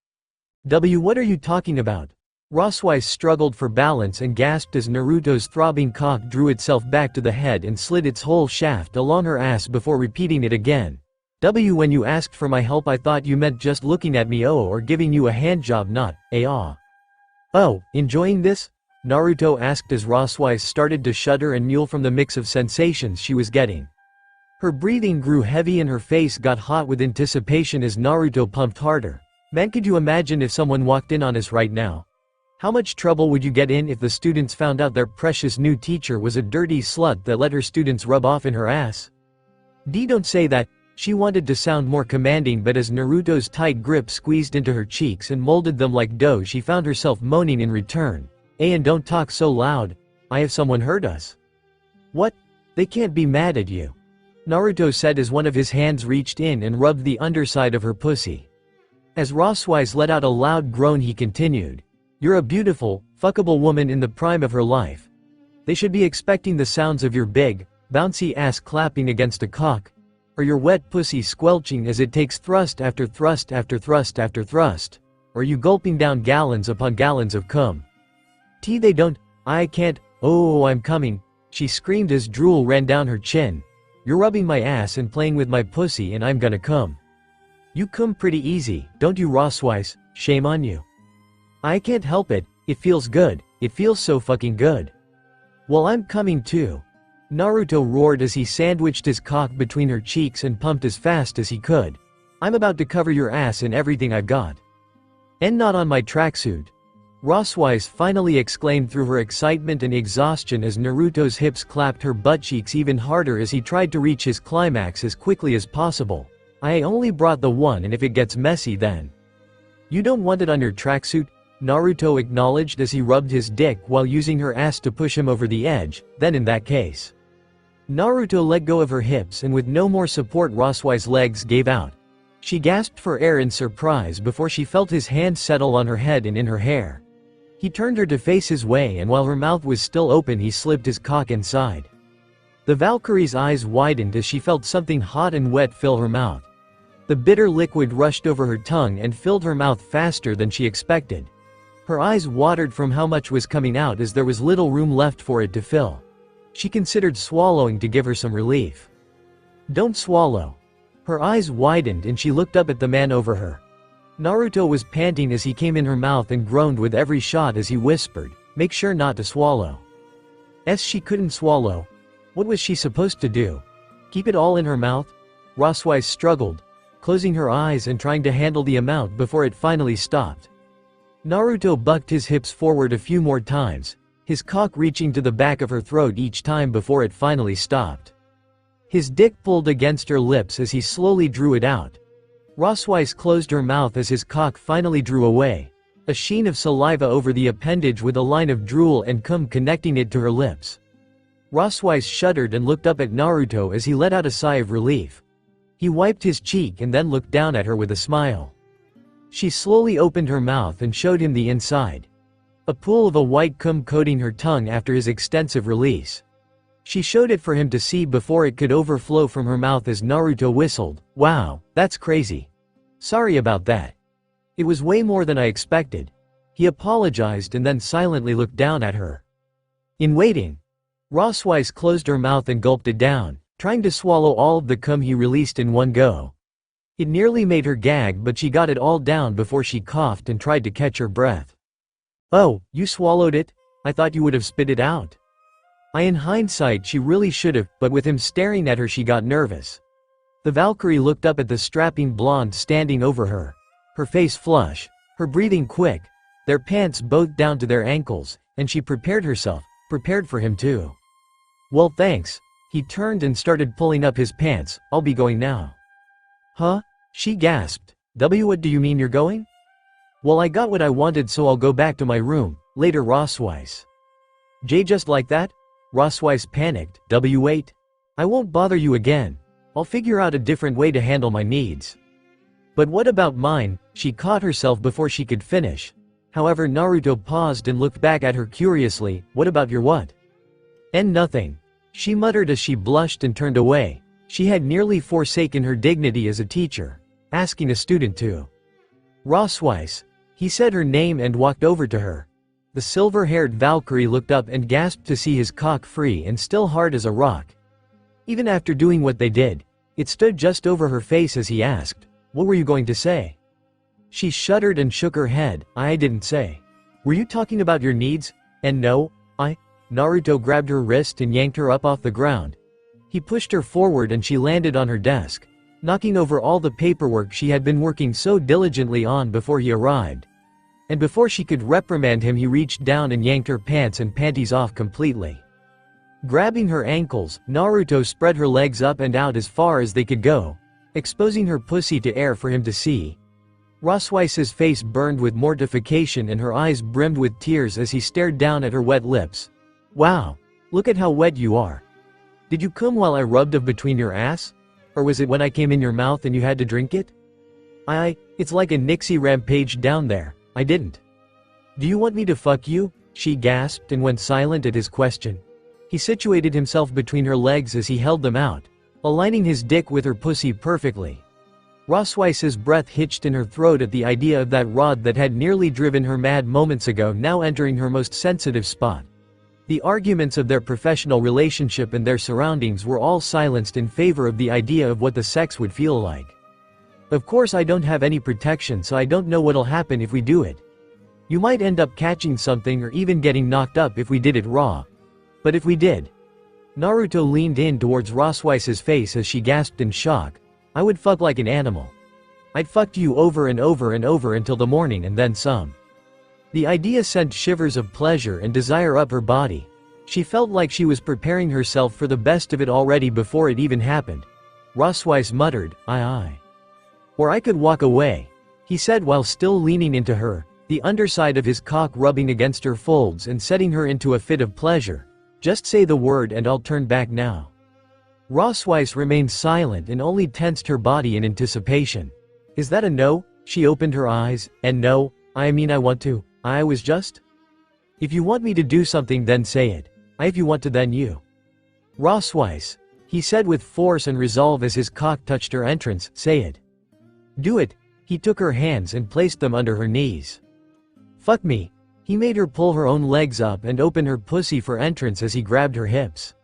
What are you talking about? Rosswise struggled for balance and gasped as Naruto's throbbing cock drew itself back to the head and slid its whole shaft along her ass before repeating it again. When you asked for my help I thought you meant just looking at me or giving you a handjob, not ah. Oh, enjoying this? Naruto asked as Rosswise started to shudder and mule from the mix of sensations she was getting. Her breathing grew heavy and her face got hot with anticipation as Naruto pumped harder. Man, could you imagine if someone walked in on us right now? How much trouble would you get in if the students found out their precious new teacher was a dirty slut that let her students rub off in her ass? Don't say that. She wanted to sound more commanding, but as Naruto's tight grip squeezed into her cheeks and molded them like dough, she found herself moaning in return. And don't talk so loud. I have someone heard us. What? They can't be mad at you, Naruto said as one of his hands reached in and rubbed the underside of her pussy. As Roswise let out a loud groan, he continued. You're a beautiful, fuckable woman in the prime of her life. They should be expecting the sounds of your big, bouncy ass clapping against a cock, or your wet pussy squelching as it takes thrust after thrust after thrust after thrust, or you gulping down gallons upon gallons of cum. They don't. I can't. Oh, I'm coming, she screamed as drool ran down her chin. You're rubbing my ass and playing with my pussy and I'm gonna cum. You cum pretty easy, don't you, Roswise? Shame on you. I can't help it, it feels good, it feels so fucking good. Well, I'm coming too, Naruto roared as he sandwiched his cock between her cheeks and pumped as fast as he could. I'm about to cover your ass in everything I've got. And not on my tracksuit, Roswise finally exclaimed through her excitement and exhaustion as Naruto's hips clapped her buttcheeks even harder as he tried to reach his climax as quickly as possible. I only brought the one, and if it gets messy then. You don't want it on your tracksuit, Naruto acknowledged as he rubbed his dick while using her ass to push him over the edge. Then in that case. Naruto let go of her hips, and with no more support, Roswise's legs gave out. She gasped for air in surprise before she felt his hand settle on her head and in her hair. He turned her to face his way, and while her mouth was still open, he slipped his cock inside. The Valkyrie's eyes widened as she felt something hot and wet fill her mouth. The bitter liquid rushed over her tongue and filled her mouth faster than she expected. Her eyes watered from how much was coming out as there was little room left for it to fill. She considered swallowing to give her some relief. Don't swallow. Her eyes widened and she looked up at the man over her. Naruto was panting as he came in her mouth and groaned with every shot as he whispered, make sure not to swallow. She couldn't swallow. What was she supposed to do? Keep it all in her mouth? Roswise struggled, closing her eyes and trying to handle the amount before it finally stopped. Naruto bucked his hips forward a few more times, his cock reaching to the back of her throat each time before it finally stopped. His dick pulled against her lips as he slowly drew it out. Roswise closed her mouth as his cock finally drew away, a sheen of saliva over the appendage with a line of drool and cum connecting it to her lips. Roswise shuddered and looked up at Naruto as he let out a sigh of relief. He wiped his cheek and then looked down at her with a smile. She slowly opened her mouth and showed him the inside. A pool of a white cum coating her tongue after his extensive release. She showed it for him to see before it could overflow from her mouth as Naruto whistled. Wow, that's crazy. Sorry about that. It was way more than I expected. He apologized and then silently looked down at her. In waiting, Roswise closed her mouth and gulped it down, trying to swallow all of the cum he released in one go. It nearly made her gag, but she got it all down before she coughed and tried to catch her breath. Oh, you swallowed it? I thought you would have spit it out. In hindsight, she really should have, but with him staring at her, she got nervous. The Valkyrie looked up at the strapping blonde standing over her. Her face flush, her breathing quick, their pants both down to their ankles, and she prepared herself, prepared for him too. Well, thanks. He turned and started pulling up his pants. I'll be going now. Huh? She gasped. What do you mean you're going? Well, I got what I wanted, so I'll go back to my room. Later, Roswise. Just like that? Roswise panicked. Wait. I won't bother you again. I'll figure out a different way to handle my needs. But what about mine? She caught herself before she could finish. However, Naruto paused and looked back at her curiously. What about your what? And nothing. She muttered as she blushed and turned away. She had nearly forsaken her dignity as a teacher, asking a student to. Roswise. He said her name and walked over to her. The silver-haired Valkyrie looked up and gasped to see his cock free and still hard as a rock. Even after doing what they did, it stood just over her face as he asked, what were you going to say? She shuddered and shook her head. I didn't say. Were you talking about your needs? And no, Naruto grabbed her wrist and yanked her up off the ground. He pushed her forward and she landed on her desk, knocking over all the paperwork she had been working so diligently on before he arrived. And before she could reprimand him, he reached down and yanked her pants and panties off completely. Grabbing her ankles, Naruto spread her legs up and out as far as they could go, exposing her pussy to air for him to see. Roswice's face burned with mortification and her eyes brimmed with tears as he stared down at her wet lips. Wow, look at how wet you are. Did you come while I rubbed of between your ass? Or was it when I came in your mouth and you had to drink it? It's like a Nixie rampage down there. I didn't. Do you want me to fuck you? She gasped and went silent at his question. He situated himself between her legs as he held them out, aligning his dick with her pussy perfectly. Roswice's breath hitched in her throat at the idea of that rod that had nearly driven her mad moments ago now entering her most sensitive spot. The arguments of their professional relationship and their surroundings were all silenced in favor of the idea of what the sex would feel like. Of course I don't have any protection, so I don't know what'll happen if we do it. You might end up catching something or even getting knocked up if we did it raw. But if we did. Naruto leaned in towards Roswice's face as she gasped in shock. I would fuck like an animal. I'd fuck you over and over and over until the morning and then some. The idea sent shivers of pleasure and desire up her body. She felt like she was preparing herself for the best of it already before it even happened. Roswice muttered, aye. Or I could walk away, he said while still leaning into her, the underside of his cock rubbing against her folds and setting her into a fit of pleasure. Just say the word and I'll turn back now. Roswice remained silent and only tensed her body in anticipation. Is that a no? She opened her eyes, and no, I mean I want to, I was just. If you want me to do something then say it. If you want to then you. Roswice, he said with force and resolve as his cock touched her entrance, say it. Do it. He took her hands and placed them under her knees. Fuck me. He made her pull her own legs up and open her pussy for entrance as he grabbed her hips.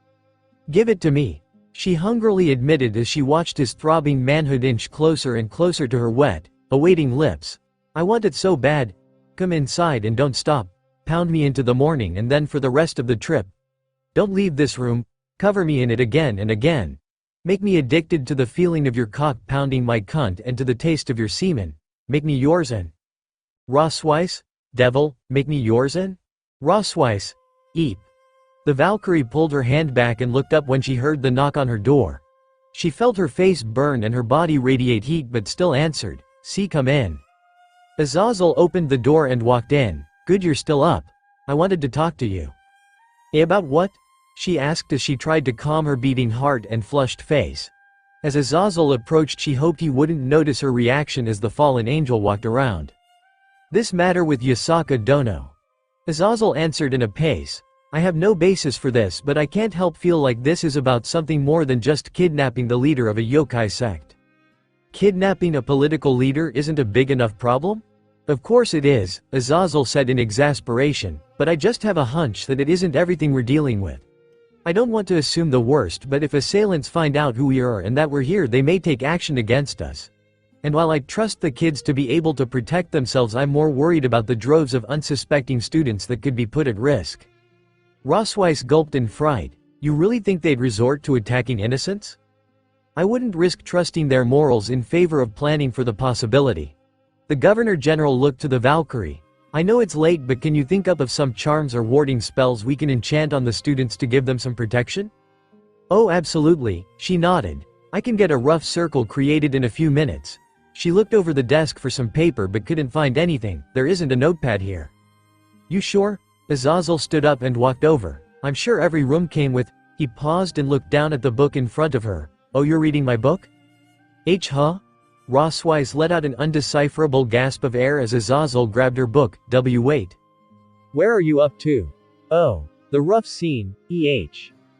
Give it to me, she hungrily admitted as she watched his throbbing manhood inch closer and closer to her wet, awaiting lips. I want it so bad. Come inside and don't stop. Pound me into the morning and then for the rest of the trip. Don't leave this room. Cover me in it again and again. Make me addicted to the feeling of your cock pounding my cunt and to the taste of your semen. Make me yours and. Roswice? Devil, make me yours and? Roswice. Eep. The Valkyrie pulled her hand back and looked up when she heard the knock on her door. She felt her face burn and her body radiate heat but still answered, see come in. Azazel opened the door and walked in. Good you're still up. I wanted to talk to you. About what? She asked as she tried to calm her beating heart and flushed face. As Azazel approached she hoped he wouldn't notice her reaction as the fallen angel walked around. This matter with Yasaka Dono. Azazel answered in a pace. I have no basis for this but I can't help feel like this is about something more than just kidnapping the leader of a yokai sect. Kidnapping a political leader isn't a big enough problem? Of course it is, Azazel said in exasperation, but I just have a hunch that it isn't everything we're dealing with. I don't want to assume the worst but if assailants find out who we are and that we're here they may take action against us. And while I trust the kids to be able to protect themselves I'm more worried about the droves of unsuspecting students that could be put at risk. Roswice gulped in fright. You really think they'd resort to attacking innocents? I wouldn't risk trusting their morals in favor of planning for the possibility. The Governor-General looked to the Valkyrie. I know it's late but can you think up of some charms or warding spells we can enchant on the students to give them some protection? Oh absolutely, she nodded. I can get a rough circle created in a few minutes. She looked over the desk for some paper but couldn't find anything. There isn't a notepad here. You sure? Azazel stood up and walked over. I'm sure every room came with. He paused and looked down at the book in front of her. Oh you're reading my book? Huh? Roswice let out an undecipherable gasp of air as Azazel grabbed her book. Wait. Where are you up to? Oh. The rough scene,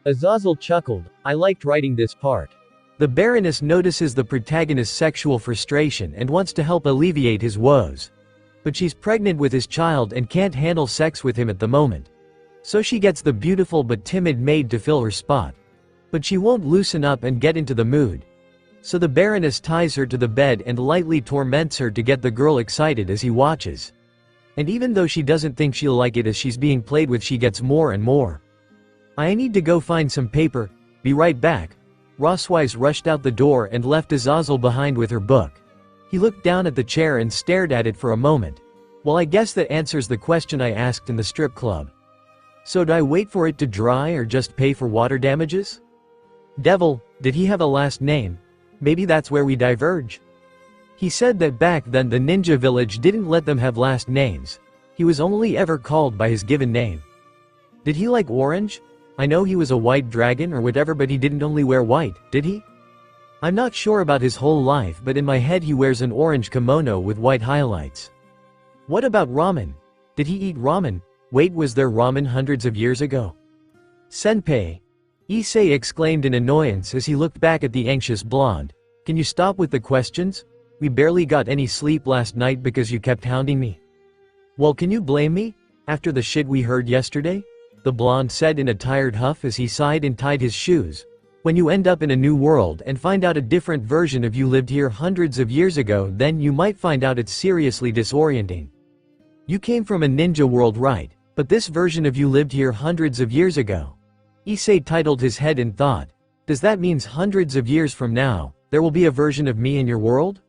Azazel chuckled. I liked writing this part. The Baroness notices the protagonist's sexual frustration and wants to help alleviate his woes. But she's pregnant with his child and can't handle sex with him at the moment. So she gets the beautiful but timid maid to fill her spot. But she won't loosen up and get into the mood. So the Baroness ties her to the bed and lightly torments her to get the girl excited as he watches. And even though she doesn't think she'll like it as she's being played with she gets more and more. I need to go find some paper, be right back. Roswice rushed out the door and left Azazel behind with her book. He looked down at the chair and stared at it for a moment. Well, I guess that answers the question I asked in the strip club. So do I wait for it to dry or just pay for water damages? Devil, did he have a last name? Maybe that's where we diverge. He said that back then the ninja village didn't let them have last names. He was only ever called by his given name. Did he like orange? I know he was a white dragon or whatever, but he didn't only wear white, did he? I'm not sure about his whole life, but in my head he wears an orange kimono with white highlights. What about ramen? Did he eat ramen? Wait, was there ramen hundreds of years ago? Senpai. Issei exclaimed in annoyance as he looked back at the anxious blonde. Can you stop with the questions? We barely got any sleep last night because you kept hounding me. Well, can you blame me? After the shit we heard yesterday? The blonde said in a tired huff as he sighed and tied his shoes. When you end up in a new world and find out a different version of you lived here hundreds of years ago, then you might find out it's seriously disorienting. You came from a ninja world, right? But this version of you lived here hundreds of years ago. Issei titled his head in thought. Does that mean hundreds of years from now, there will be a version of me in your world?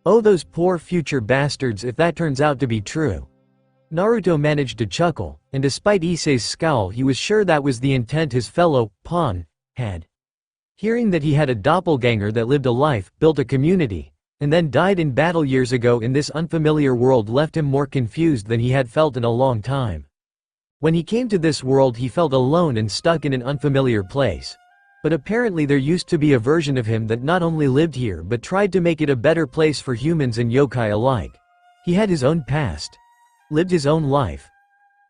Oh, those poor future bastards if that turns out to be true. Naruto managed to chuckle, and despite Issei's scowl he was sure that was the intent his fellow, pawn, had. Hearing that he had a doppelganger that lived a life, built a community, and then died in battle years ago in this unfamiliar world left him more confused than he had felt in a long time. When he came to this world he felt alone and stuck in an unfamiliar place. But apparently there used to be a version of him that not only lived here but tried to make it a better place for humans and yokai alike. He had his own past. Lived his own life.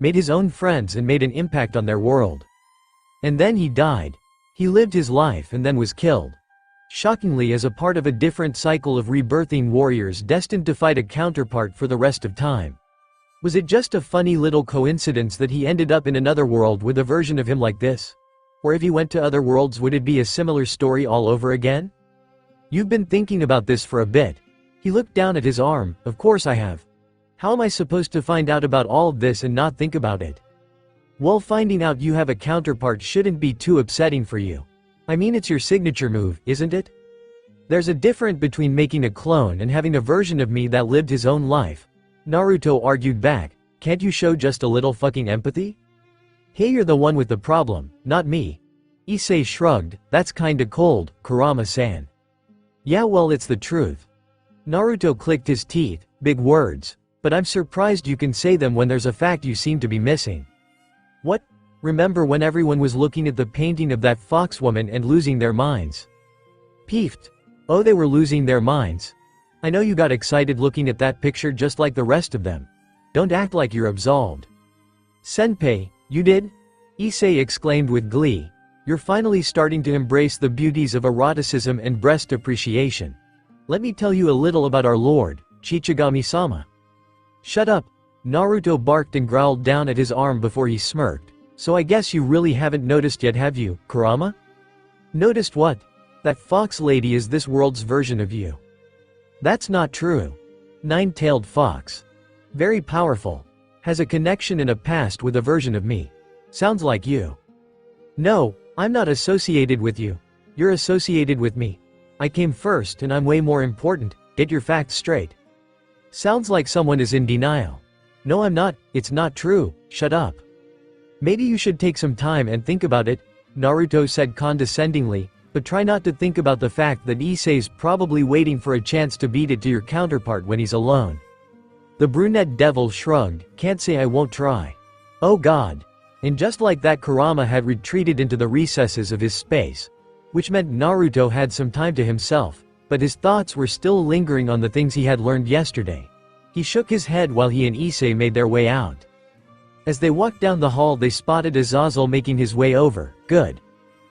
Made his own friends and made an impact on their world. And then he died. He lived his life and then was killed. Shockingly, as a part of a different cycle of rebirthing warriors destined to fight a counterpart for the rest of time. Was it just a funny little coincidence that he ended up in another world with a version of him like this? Or if he went to other worlds, would it be a similar story all over again? You've been thinking about this for a bit. He looked down at his arm. Of course I have. How am I supposed to find out about all of this and not think about it? Well, finding out you have a counterpart shouldn't be too upsetting for you. I mean, it's your signature move, isn't it? There's a difference between making a clone and having a version of me that lived his own life. Naruto argued back. Can't you show just a little fucking empathy? Hey, you're the one with the problem, not me. Issei shrugged. That's kinda cold, Kurama-san. Yeah, well, it's the truth. Naruto clicked his teeth. Big words. But I'm surprised you can say them when there's a fact you seem to be missing. What? Remember when everyone was looking at the painting of that fox woman and losing their minds? Peeved. Oh, they were losing their minds. I know you got excited looking at that picture just like the rest of them. Don't act like you're absolved. Senpai, you did? Issei exclaimed with glee. You're finally starting to embrace the beauties of eroticism and breast appreciation. Let me tell you a little about our lord, Chichigami-sama. Shut up. Naruto barked and growled down at his arm before he smirked. So I guess you really haven't noticed yet, have you, Kurama? Noticed what? That fox lady is this world's version of you. That's not true. Nine-tailed fox. Very powerful. Has a connection and a past with a version of me. Sounds like you. No, I'm not associated with you. You're associated with me. I came first and I'm way more important. Get your facts straight. Sounds like someone is in denial. No, I'm not. It's not true. Shut up. Maybe you should take some time and think about it, Naruto said condescendingly, but try not to think about the fact that Issei's probably waiting for a chance to beat it to your counterpart when he's alone. The brunette devil shrugged. Can't say I won't try. Oh god. And just like that, Kurama had retreated into the recesses of his space. Which meant Naruto had some time to himself, but his thoughts were still lingering on the things he had learned yesterday. He shook his head while he and Issei made their way out. As they walked down the hall they spotted Azazel making his way over. Good.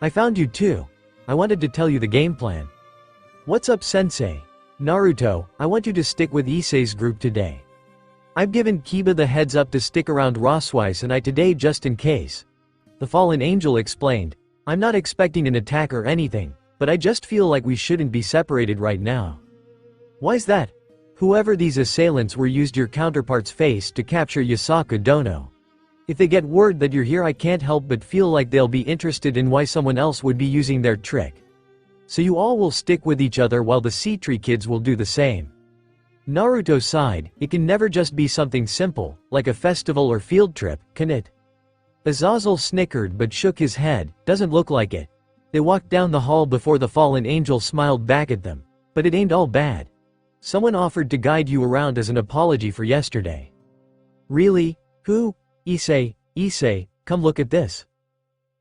I found you too. I wanted to tell you the game plan. What's up, sensei? Naruto, I want you to stick with Issei's group today. I've given Kiba the heads up to stick around Roswise and I today just in case. The fallen angel explained. I'm not expecting an attack or anything, but I just feel like we shouldn't be separated right now. Why's that? Whoever these assailants were used your counterpart's face to capture Yasaka Dono. If they get word that you're here, I can't help but feel like they'll be interested in why someone else would be using their trick. So you all will stick with each other while the C-Tree kids will do the same. Naruto sighed. It can never just be something simple, like a festival or field trip, can it? Azazel snickered but shook his head. Doesn't look like it. They walked down the hall before the fallen angel smiled back at them. But it ain't all bad. Someone offered to guide you around as an apology for yesterday. Really? Who? Issei, come look at this.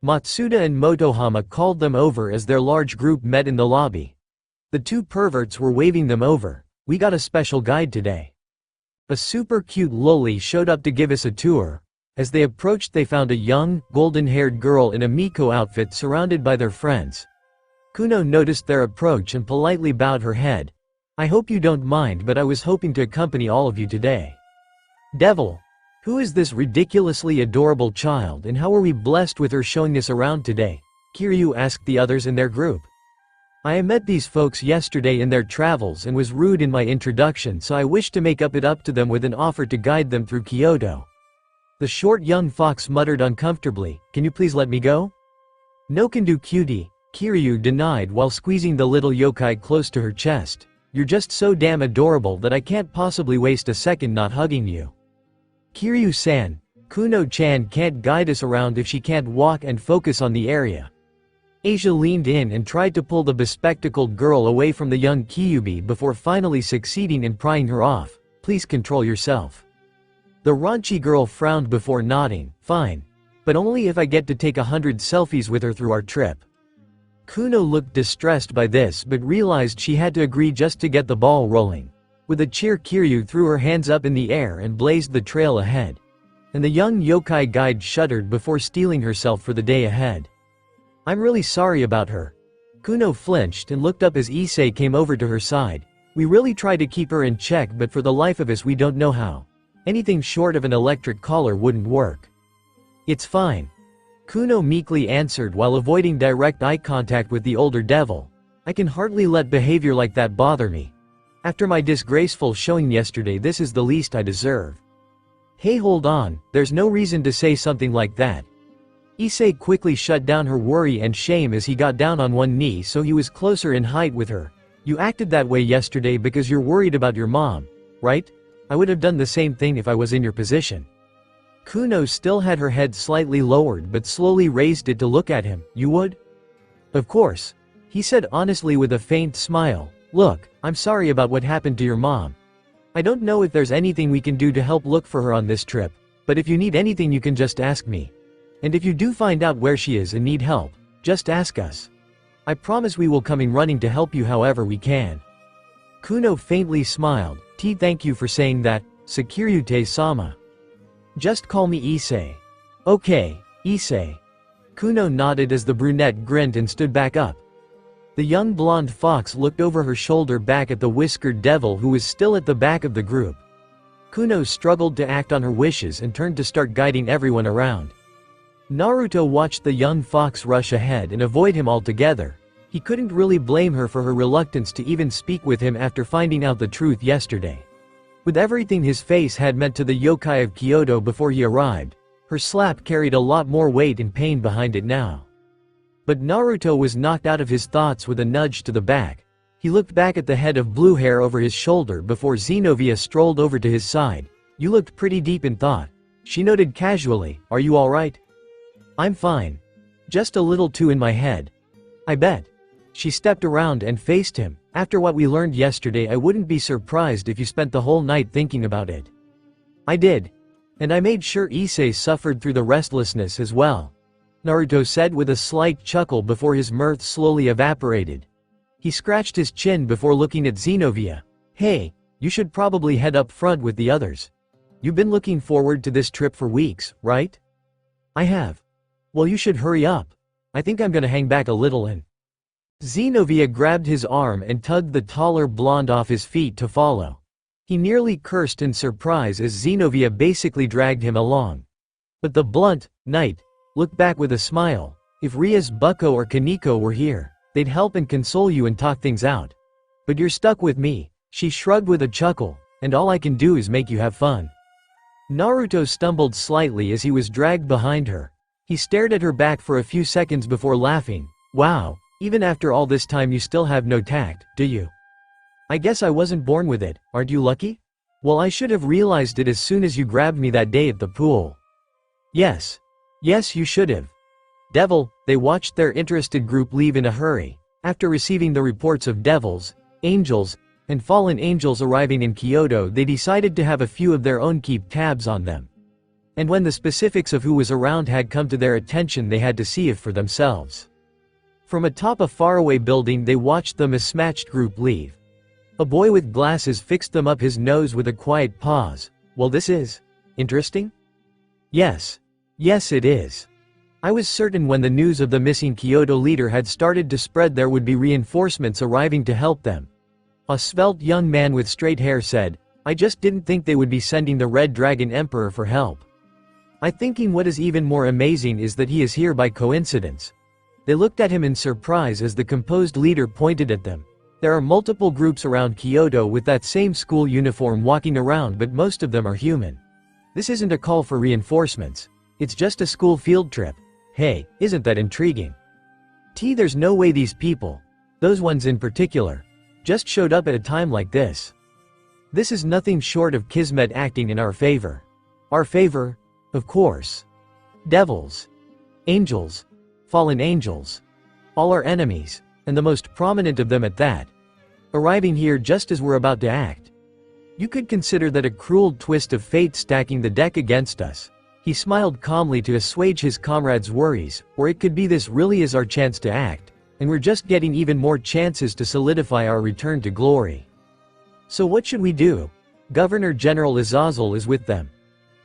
Matsuda and Motohama called them over as their large group met in the lobby. The two perverts were waving them over. We got a special guide today. A super cute loli showed up to give us a tour. As they approached, they found a young, golden-haired girl in a Miko outfit surrounded by their friends. Kuno noticed their approach and politely bowed her head. I hope you don't mind, but I was hoping to accompany all of you today. Devil. Who is this ridiculously adorable child and how are we blessed with her showing us around today? Kiryu asked the others in their group. I met these folks yesterday in their travels and was rude in my introduction, so I wish to make up to them with an offer to guide them through Kyoto. The short young fox muttered uncomfortably, can you please let me go? No can do, cutie, Kiryu denied while squeezing the little yokai close to her chest. You're just so damn adorable that I can't possibly waste a second not hugging you. Kiryu-san, Kuno-chan can't guide us around if she can't walk and focus on the area. Asia leaned in and tried to pull the bespectacled girl away from the young Kyubi before finally succeeding in prying her off. Please control yourself. The raunchy girl frowned before nodding. Fine. But only if I get to take 100 selfies with her through our trip. Kuno looked distressed by this but realized she had to agree just to get the ball rolling. With a cheer, Kiryu threw her hands up in the air and blazed the trail ahead. And the young yokai guide shuddered before steeling herself for the day ahead. I'm really sorry about her. Kuno flinched and looked up as Issei came over to her side. We really tried to keep her in check, but for the life of us we don't know how. Anything short of an electric collar wouldn't work. It's fine. Kuno meekly answered while avoiding direct eye contact with the older devil. I can hardly let behavior like that bother me. After my disgraceful showing yesterday, this is the least I deserve. Hey, hold on, there's no reason to say something like that. Issei quickly shut down her worry and shame as he got down on one knee so he was closer in height with her. You acted that way yesterday because you're worried about your mom, right? I would have done the same thing if I was in your position. Kuno still had her head slightly lowered but slowly raised it to look at him. You would? Of course. He said honestly with a faint smile. Look, I'm sorry about what happened to your mom. I don't know if there's anything we can do to help look for her on this trip, but if you need anything you can just ask me. And if you do find out where she is and need help, just ask us. I promise we will come in running to help you however we can. Kuno faintly smiled. Thank you for saying that, Sakuryute-sama. Just call me Issei. Okay, Issei. Kuno nodded as the brunette grinned and stood back up. The young blonde fox looked over her shoulder back at the whiskered devil who was still at the back of the group. Kuno struggled to act on her wishes and turned to start guiding everyone around. Naruto watched the young fox rush ahead and avoid him altogether. He couldn't really blame her for her reluctance to even speak with him after finding out the truth yesterday. With everything his face had meant to the yokai of Kyoto before he arrived, her slap carried a lot more weight and pain behind it now. But Naruto was knocked out of his thoughts with a nudge to the back. He looked back at the head of blue hair over his shoulder before Xenovia strolled over to his side. You looked pretty deep in thought. She noted casually, are you alright? I'm fine. Just a little too in my head. I bet. She stepped around and faced him. After what we learned yesterday, I wouldn't be surprised if you spent the whole night thinking about it. I did. And I made sure Issei suffered through the restlessness as well. Naruto said with a slight chuckle before his mirth slowly evaporated. He scratched his chin before looking at Xenovia. Hey, you should probably head up front with the others. You've been looking forward to this trip for weeks, right? I have. Well, you should hurry up. I think I'm gonna hang back a little and... Xenovia grabbed his arm and tugged the taller blonde off his feet to follow. He nearly cursed in surprise as Xenovia basically dragged him along. But the blunt knight looked back with a smile. If Rias, Bucko or Kaneko were here, they'd help and console you and talk things out. But you're stuck with me. She shrugged with a chuckle, and all I can do is make you have fun. Naruto stumbled slightly as he was dragged behind her. He stared at her back for a few seconds before laughing. Wow, even after all this time you still have no tact, do you? I guess I wasn't born with it, aren't you lucky? Well, I should have realized it as soon as you grabbed me that day at the pool. Yes. Yes, you should have. Devil, they watched their interested group leave in a hurry. After receiving the reports of devils, angels, and fallen angels arriving in Kyoto, they decided to have a few of their own keep tabs on them. And when the specifics of who was around had come to their attention, they had to see it for themselves. From atop a faraway building, they watched the mismatched group leave. A boy with glasses fixed them up his nose with a quiet pause. Well, this is interesting? Yes. Yes, it is. I was certain when the news of the missing Kyoto leader had started to spread there would be reinforcements arriving to help them. A svelte young man with straight hair said, I just didn't think they would be sending the Red Dragon Emperor for help. I'm thinking what is even more amazing is that he is here by coincidence. They looked at him in surprise as the composed leader pointed at them. There are multiple groups around Kyoto with that same school uniform walking around, but most of them are human. This isn't a call for reinforcements. It's just a school field trip. Hey, isn't that intriguing? There's no way these people, those ones in particular, just showed up at a time like this. This is nothing short of Kismet acting in our favor. Our favor? Of course. Devils. Angels. Fallen angels. All our enemies, and the most prominent of them at that. Arriving here just as we're about to act. You could consider that a cruel twist of fate stacking the deck against us. He smiled calmly to assuage his comrades' worries, or it could be this really is our chance to act, and we're just getting even more chances to solidify our return to glory. So what should we do? Governor General Azazel is with them.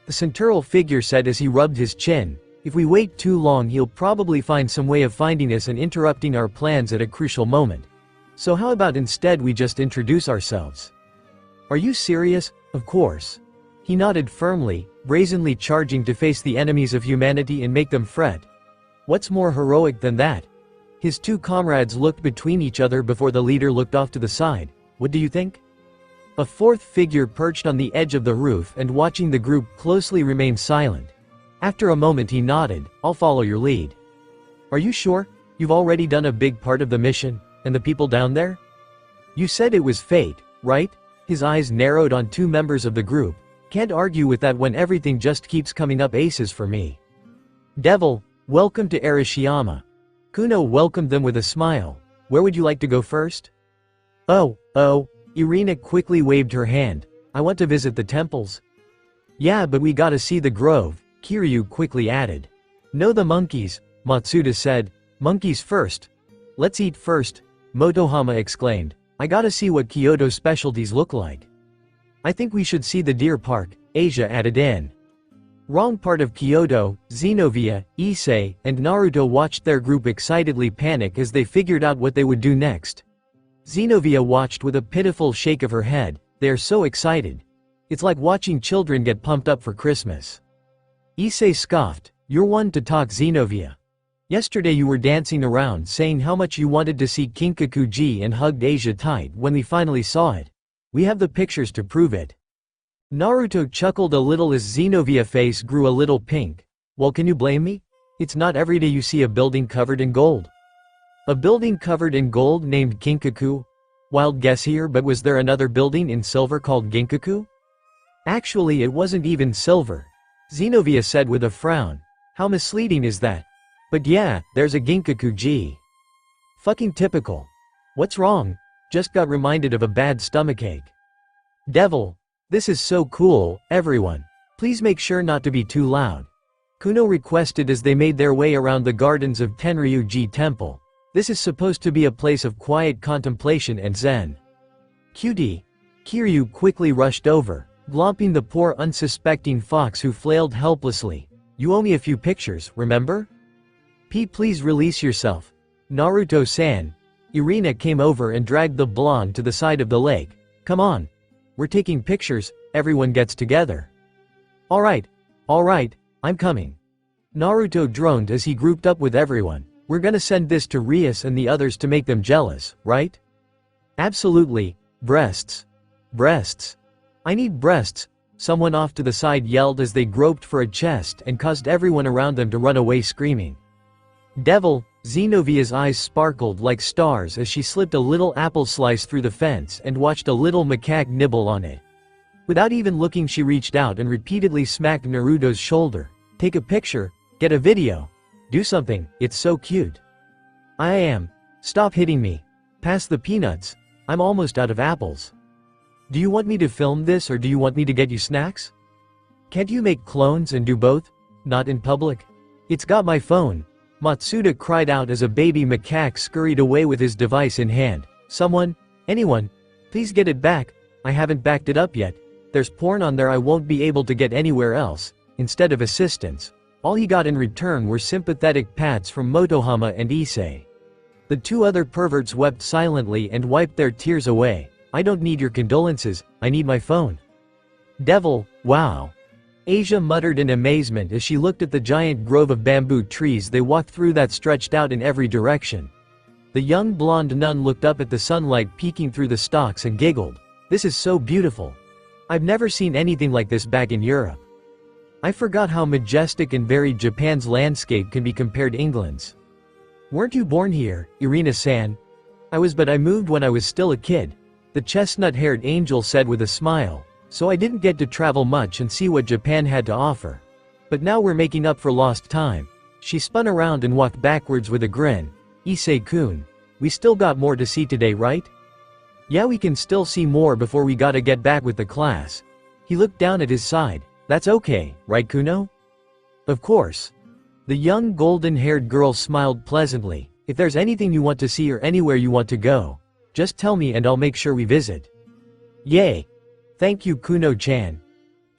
The centural figure said as he rubbed his chin. If we wait too long, he'll probably find some way of finding us and interrupting our plans at a crucial moment. So how about instead we just introduce ourselves? Are you serious? Of course. He nodded firmly, brazenly charging to face the enemies of humanity and make them fret. What's more heroic than that? His two comrades looked between each other before the leader looked off to the side. What do you think? A fourth figure perched on the edge of the roof and watching the group closely remained silent. After a moment he nodded, I'll follow your lead. Are you sure? You've already done a big part of the mission, and the people down there? You said it was fate, right? His eyes narrowed on two members of the group. Can't argue with that when everything just keeps coming up aces for me. Devil, welcome to Arashiyama. Kuno welcomed them with a smile. Where would you like to go first? Oh, Irina quickly waved her hand. I want to visit the temples. Yeah, but we gotta see the grove, Kiryu quickly added. No, the monkeys, Matsuda said. Monkeys first. Let's eat first, Motohama exclaimed. I gotta see what Kyoto's specialties look like. I think we should see the deer park, Asia added in. Wrong part of Kyoto, Xenovia, Issei, and Naruto watched their group excitedly panic as they figured out what they would do next. Xenovia watched with a pitiful shake of her head. They are so excited. It's like watching children get pumped up for Christmas. Issei scoffed. You're one to talk, Xenovia. Yesterday you were dancing around saying how much you wanted to see Kinkaku-ji and hugged Asia tight when we finally saw it. We have the pictures to prove it. Naruto chuckled a little as Xenovia's face grew a little pink. Well, can you blame me? It's not every day you see a building covered in gold. A building covered in gold named Kinkaku? Wild guess here, but was there another building in silver called Ginkaku? Actually, it wasn't even silver. Xenovia said with a frown. How misleading is that? But yeah, there's a Ginkaku-ji. Fucking typical. What's wrong? Just got reminded of a bad stomachache. Devil. This is so cool, everyone. Please make sure not to be too loud. Kuno requested as they made their way around the gardens of Tenryuji Temple. This is supposed to be a place of quiet contemplation and zen. Cutie. Kiryu quickly rushed over, glomping the poor unsuspecting fox who flailed helplessly. You owe me a few pictures, remember? Please release yourself. Naruto-san. Irina came over and dragged the blonde to the side of the lake. Come on. We're taking pictures, everyone gets together. Alright, I'm coming. Naruto droned as he grouped up with everyone. We're gonna send this to Rias and the others to make them jealous, right? Absolutely. Breasts. Breasts. I need breasts, someone off to the side yelled as they groped for a chest and caused everyone around them to run away screaming. Devil, Zenovia's eyes sparkled like stars as she slipped a little apple slice through the fence and watched a little macaque nibble on it. Without even looking, she reached out and repeatedly smacked Naruto's shoulder. Take a picture, get a video. Do something, it's so cute. I am. Stop hitting me. Pass the peanuts. I'm almost out of apples. Do you want me to film this or do you want me to get you snacks? Can't you make clones and do both? Not in public? It's got my phone. Matsuda cried out as a baby macaque scurried away with his device in hand. Someone, anyone, please get it back. I haven't backed it up yet. There's porn on there I won't be able to get anywhere else. Instead of assistance, all he got in return were sympathetic pats from Motohama and Issei. The two other perverts wept silently and wiped their tears away. I don't need your condolences, I need my phone. Devil, wow. Asia muttered in amazement as she looked at the giant grove of bamboo trees they walked through that stretched out in every direction. The young blonde nun looked up at the sunlight peeking through the stalks and giggled. This is so beautiful. I've never seen anything like this back in Europe. I forgot how majestic and varied Japan's landscape can be compared to England's. Weren't you born here, Irina-san? I was, but I moved when I was still a kid, the chestnut-haired angel said with a smile. So I didn't get to travel much and see what Japan had to offer. But now we're making up for lost time. She spun around and walked backwards with a grin. Issei-kun, we still got more to see today, right? Yeah, we can still see more before we gotta get back with the class. He looked down at his side. That's okay, right Kuno? Of course. The young golden-haired girl smiled pleasantly. If there's anything you want to see or anywhere you want to go, just tell me and I'll make sure we visit. Yay! Thank you Kuno-chan.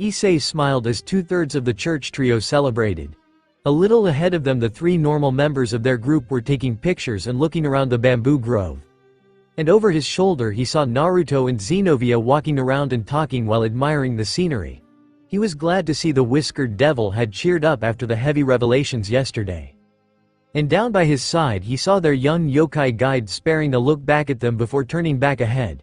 Issei smiled as two-thirds of the church trio celebrated. A little ahead of them, the three normal members of their group were taking pictures and looking around the bamboo grove. And over his shoulder he saw Naruto and Zenovia walking around and talking while admiring the scenery. He was glad to see the whiskered devil had cheered up after the heavy revelations yesterday. And down by his side he saw their young yokai guide sparing a look back at them before turning back ahead.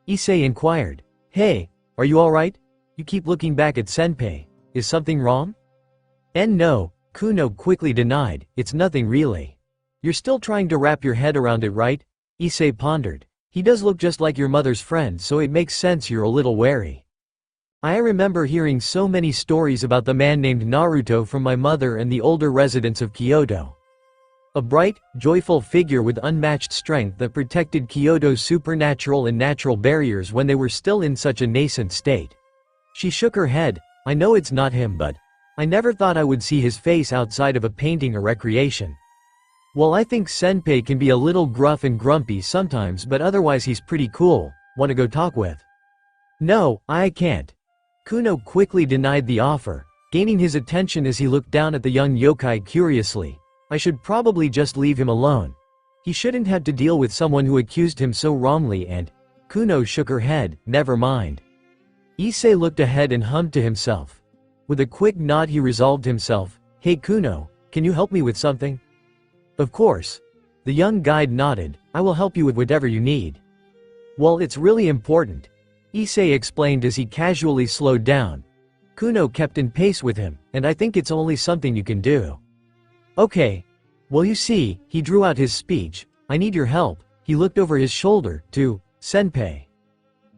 Issei inquired, "Hey, are you alright? You keep looking back at Senpai. Is something wrong?" No, Kuno quickly denied, it's nothing really. You're still trying to wrap your head around it, right? Issei pondered. He does look just like your mother's friend, so it makes sense you're a little wary. I remember hearing so many stories about the man named Naruto from my mother and the older residents of Kyoto. A bright, joyful figure with unmatched strength that protected Kyoto's supernatural and natural barriers when they were still in such a nascent state. She shook her head. I know it's not him, but I never thought I would see his face outside of a painting or recreation. Well, I think Senpai can be a little gruff and grumpy sometimes, but otherwise he's pretty cool. Want to go talk with? No, I can't. Kuno quickly denied the offer, gaining his attention as he looked down at the young yokai curiously. I should probably just leave him alone. He shouldn't have to deal with someone who accused him so wrongly and… Kuno shook her head, never mind. Issei looked ahead and hummed to himself. With a quick nod he resolved himself. Hey Kuno, can you help me with something? Of course. The young guide nodded. I will help you with whatever you need. Well, it's really important, Issei explained as he casually slowed down. Kuno kept in pace with him, and I think it's only something you can do. Okay. Well, you see, he drew out his speech. I need your help. He looked over his shoulder, to Senpai.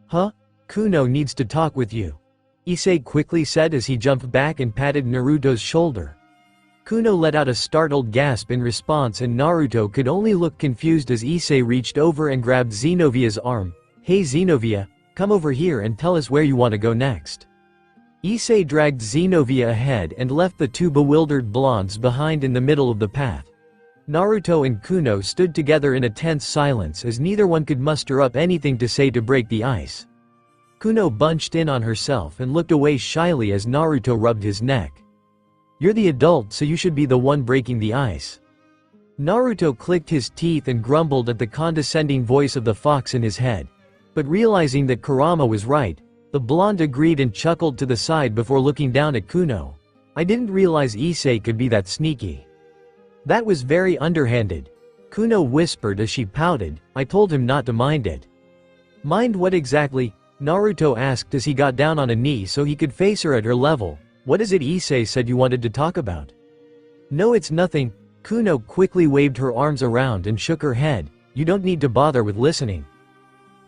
Huh? Kuno needs to talk with you, Issei quickly said as he jumped back and patted Naruto's shoulder. Kuno let out a startled gasp in response and Naruto could only look confused as Issei reached over and grabbed Zenovia's arm. Hey Zenovia, come over here and tell us where you want to go next. Issei dragged Zenovia ahead and left the two bewildered blondes behind in the middle of the path. Naruto and Kuno stood together in a tense silence as neither one could muster up anything to say to break the ice. Kuno bunched in on herself and looked away shyly as Naruto rubbed his neck. You're the adult, so you should be the one breaking the ice. Naruto clicked his teeth and grumbled at the condescending voice of the fox in his head. But realizing that Kurama was right, the blonde agreed and chuckled to the side before looking down at Kuno. I didn't realize Issei could be that sneaky. That was very underhanded, Kuno whispered as she pouted. I told him not to mind it. Mind what exactly? Naruto asked as he got down on a knee so he could face her at her level. What is it Issei said you wanted to talk about? No, it's nothing, Kuno quickly waved her arms around and shook her head. You don't need to bother with listening.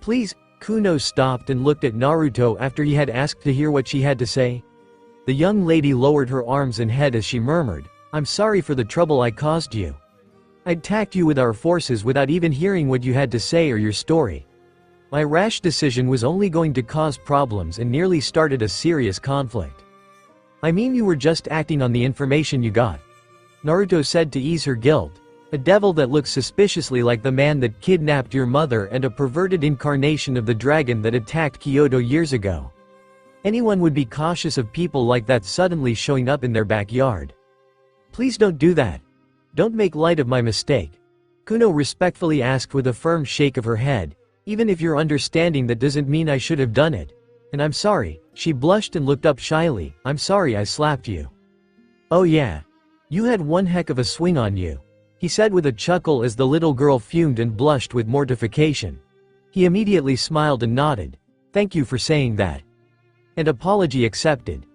Please. Kuno stopped and looked at Naruto after he had asked to hear what she had to say. The young lady lowered her arms and head as she murmured, I'm sorry for the trouble I caused you. I attacked you with our forces without even hearing what you had to say or your story. My rash decision was only going to cause problems and nearly started a serious conflict. I mean, you were just acting on the information you got, Naruto said to ease her guilt. A devil that looks suspiciously like the man that kidnapped your mother and a perverted incarnation of the dragon that attacked Kyoto years ago. Anyone would be cautious of people like that suddenly showing up in their backyard. Please don't do that. Don't make light of my mistake. Kuno respectfully asked with a firm shake of her head. Even if you're understanding, that doesn't mean I should have done it. And I'm sorry. She blushed and looked up shyly. I'm sorry I slapped you. Oh yeah. You had one heck of a swing on you, he said with a chuckle as the little girl fumed and blushed with mortification. He immediately smiled and nodded. Thank you for saying that. And apology accepted.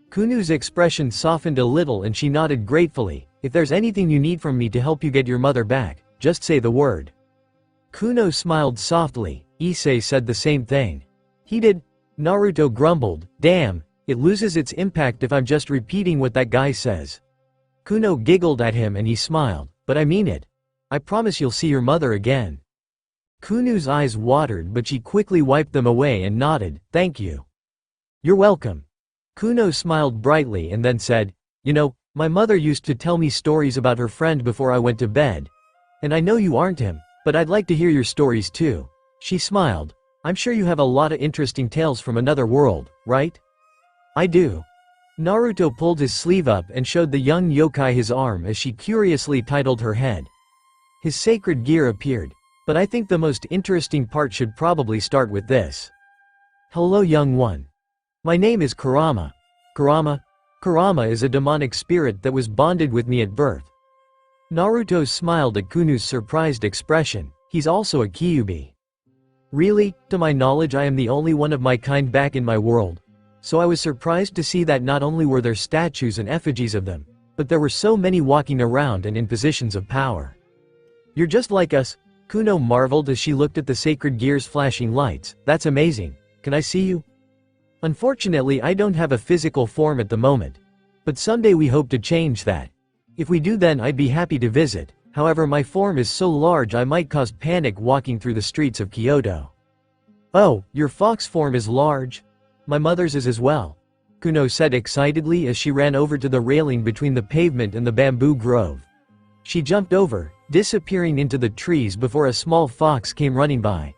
Kuno's expression softened a little and she nodded gratefully. If there's anything you need from me to help you get your mother back, just say the word. Kuno smiled softly. Issei said the same thing. He did. Naruto grumbled. Damn, it loses its impact if I'm just repeating what that guy says. Kuno giggled at him and he smiled. But I mean it. I promise you'll see your mother again. Kuno's eyes watered, but she quickly wiped them away and nodded. Thank you. You're welcome. Kuno smiled brightly and then said, You know, my mother used to tell me stories about her friend before I went to bed. And I know you aren't him, but I'd like to hear your stories too. She smiled. I'm sure you have a lot of interesting tales from another world, right? I do. Naruto pulled his sleeve up and showed the young yokai his arm as she curiously titled her head. His sacred gear appeared. But I think the most interesting part should probably start with this. Hello young one. My name is Kurama. Kurama is a demonic spirit that was bonded with me at birth. Naruto smiled at Kuno's surprised expression. He's also a Kyuubi. Really? To my knowledge I am the only one of my kind back in my world. So I was surprised to see that not only were there statues and effigies of them, but there were so many walking around and in positions of power. You're just like us, Kuno marveled as she looked at the sacred gear's flashing lights. That's amazing. Can I see you? Unfortunately, I don't have a physical form at the moment. But someday we hope to change that. If we do, then I'd be happy to visit. However, my form is so large I might cause panic walking through the streets of Kyoto. Oh, your fox form is large? My mother's is as well, Kuno said excitedly as she ran over to the railing between the pavement and the bamboo grove. She jumped over, disappearing into the trees before a small fox came running by.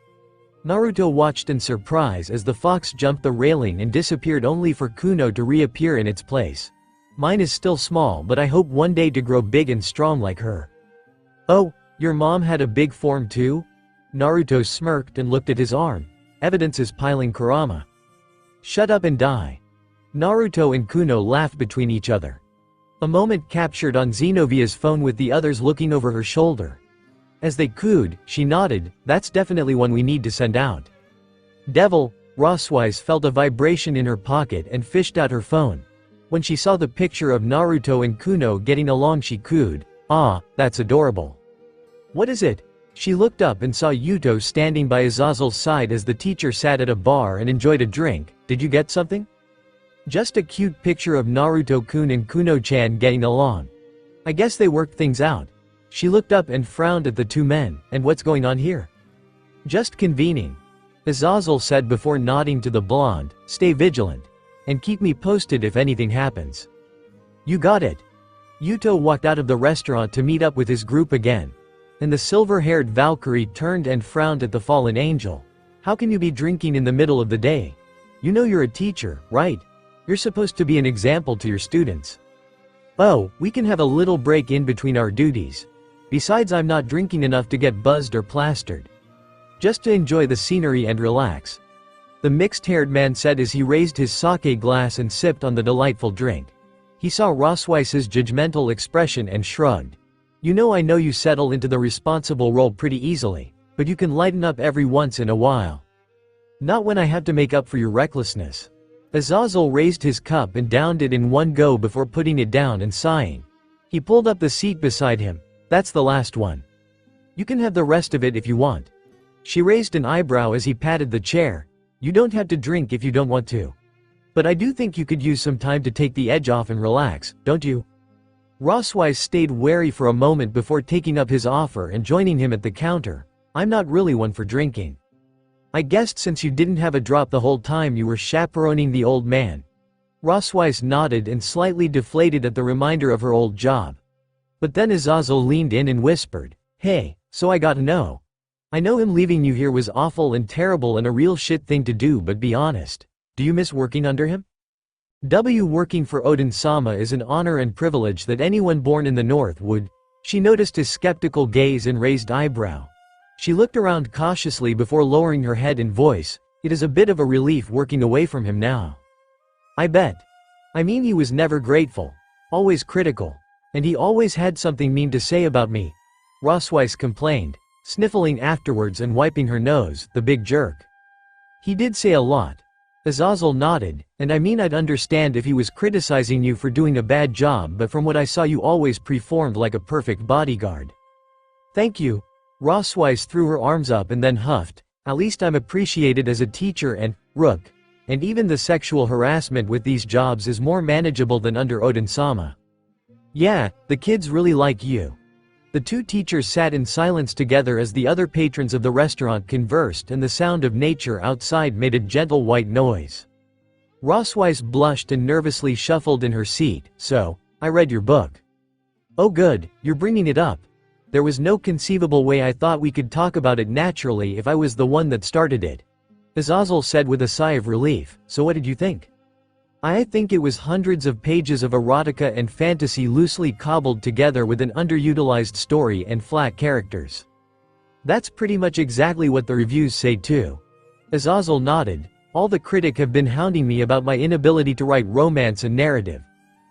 Naruto watched in surprise as the fox jumped the railing and disappeared, only for Kuno to reappear in its place. Mine is still small, but I hope one day to grow big and strong like her. Oh, your mom had a big form too? Naruto smirked and looked at his arm. Evidence is piling, Kurama. Shut up and die. Naruto and Kuno laughed between each other. A moment captured on Xenovia's phone with the others looking over her shoulder. As they cooed, she nodded. That's definitely one we need to send out. Devil, Roswise felt a vibration in her pocket and fished out her phone. When she saw the picture of Naruto and Kuno getting along, she cooed. Ah, that's adorable. What is it? She looked up and saw Yuto standing by Azazel's side as the teacher sat at a bar and enjoyed a drink. Did you get something? Just a cute picture of Naruto-kun and Kuno-chan getting along. I guess they worked things out. She looked up and frowned at the two men. And what's going on here? Just convening, Azazel said before nodding to the blonde. Stay vigilant. And keep me posted if anything happens. You got it. Yuto walked out of the restaurant to meet up with his group again. And the silver-haired Valkyrie turned and frowned at the fallen angel. How can you be drinking in the middle of the day? You know you're a teacher, right? You're supposed to be an example to your students. Oh, we can have a little break in between our duties. Besides, I'm not drinking enough to get buzzed or plastered. Just to enjoy the scenery and relax. The mixed-haired man said as he raised his sake glass and sipped on the delightful drink. He saw Roswice's judgmental expression and shrugged. You know, I know you settle into the responsible role pretty easily, but you can lighten up every once in a while. Not when I have to make up for your recklessness. Azazel raised his cup and downed it in one go before putting it down and sighing. He pulled up the seat beside him. That's the last one. You can have the rest of it if you want. She raised an eyebrow as he patted the chair. You don't have to drink if you don't want to. But I do think you could use some time to take the edge off and relax, don't you? Rossweiss stayed wary for a moment before taking up his offer and joining him at the counter. I'm not really one for drinking. I guessed since you didn't have a drop the whole time you were chaperoning the old man. Rossweiss nodded and slightly deflated at the reminder of her old job. But then Azazel leaned in and whispered, Hey, so I gotta know. I know him leaving you here was awful and terrible and a real shit thing to do, but be honest. Do you miss working under him? Working for Odin-sama is an honor and privilege that anyone born in the north would. She noticed his skeptical gaze and raised eyebrow. She looked around cautiously before lowering her head and voice. It is a bit of a relief working away from him now. I bet. I mean, he was never grateful. Always critical. And he always had something mean to say about me. Rossweiss complained, sniffling afterwards and wiping her nose, the big jerk. He did say a lot. Azazel nodded, and I mean I'd understand if he was criticizing you for doing a bad job, but from what I saw you always performed like a perfect bodyguard. Thank you. Rossweiss threw her arms up and then huffed. At least I'm appreciated as a teacher and, Rook. And even the sexual harassment with these jobs is more manageable than under Odin-sama. Yeah, the kids really like you. The two teachers sat in silence together as the other patrons of the restaurant conversed and the sound of nature outside made a gentle white noise. Rossweiss blushed and nervously shuffled in her seat. So, I read your book. Oh good, you're bringing it up. There was no conceivable way I thought we could talk about it naturally if I was the one that started it. Azazel said with a sigh of relief. So what did you think? I think it was hundreds of pages of erotica and fantasy loosely cobbled together with an underutilized story and flat characters. That's pretty much exactly what the reviews say too. Azazel nodded. All the critics have been hounding me about my inability to write romance and narrative.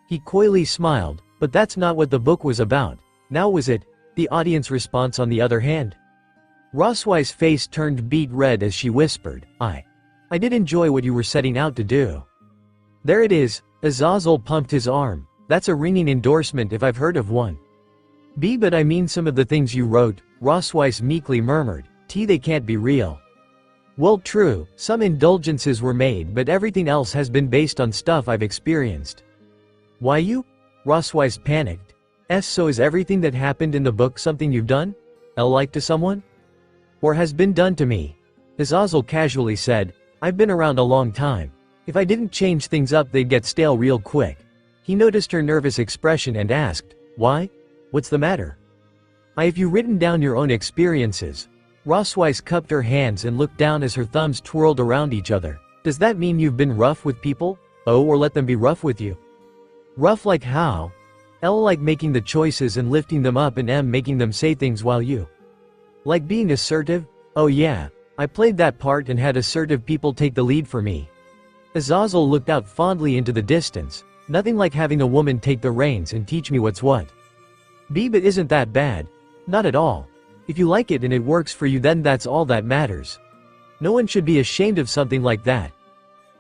He coyly smiled, but that's not what the book was about. Now was it? The audience response on the other hand? Rossweiss' face turned beet red as she whispered, I did enjoy what you were setting out to do. There it is. Azazel pumped his arm. That's a ringing endorsement if I've heard of one. But I mean some of the things you wrote, Rossweiss meekly murmured. They can't be real. Well true, some indulgences were made but everything else has been based on stuff I've experienced. Why you? Rossweiss panicked. So is everything that happened in the book something you've done? Like to someone? Or has been done to me? Azazel casually said, I've been around a long time. If I didn't change things up they'd get stale real quick. He noticed her nervous expression and asked, why? What's the matter? Have you written down your own experiences? Rossweiss cupped her hands and looked down as her thumbs twirled around each other. Does that mean you've been rough with people? Or let them be rough with you? Rough like how? Like making the choices and lifting them up and making them say things while you. Like being assertive? Oh yeah, I played that part and had assertive people take the lead for me. Azazel looked out fondly into the distance. Nothing like having a woman take the reins and teach me what's what. But isn't that bad? Not at all. If you like it and it works for you then that's all that matters. No one should be ashamed of something like that.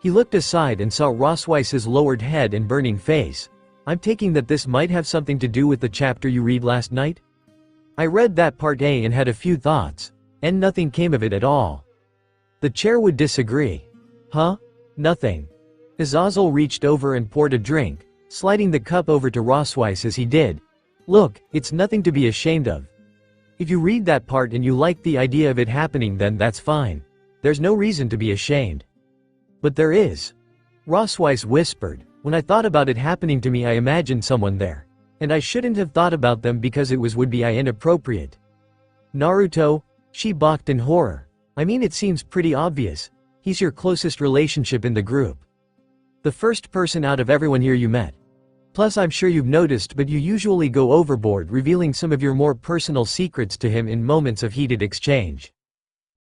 He looked aside and saw Rossweiss's lowered head and burning face. I'm taking that this might have something to do with the chapter you read last night? I read that part and had a few thoughts. And nothing came of it at all. The chair would disagree. Huh? Nothing. Azazel reached over and poured a drink, sliding the cup over to Rossweiss as he did. Look, it's nothing to be ashamed of. If you read that part and you like the idea of it happening then that's fine. There's no reason to be ashamed. But there is. Rossweiss whispered. When I thought about it happening to me I imagined someone there. And I shouldn't have thought about them because it would be inappropriate. Naruto? She balked in horror. I mean it seems pretty obvious. He's your closest relationship in the group. The first person out of everyone here you met. Plus I'm sure you've noticed but you usually go overboard revealing some of your more personal secrets to him in moments of heated exchange.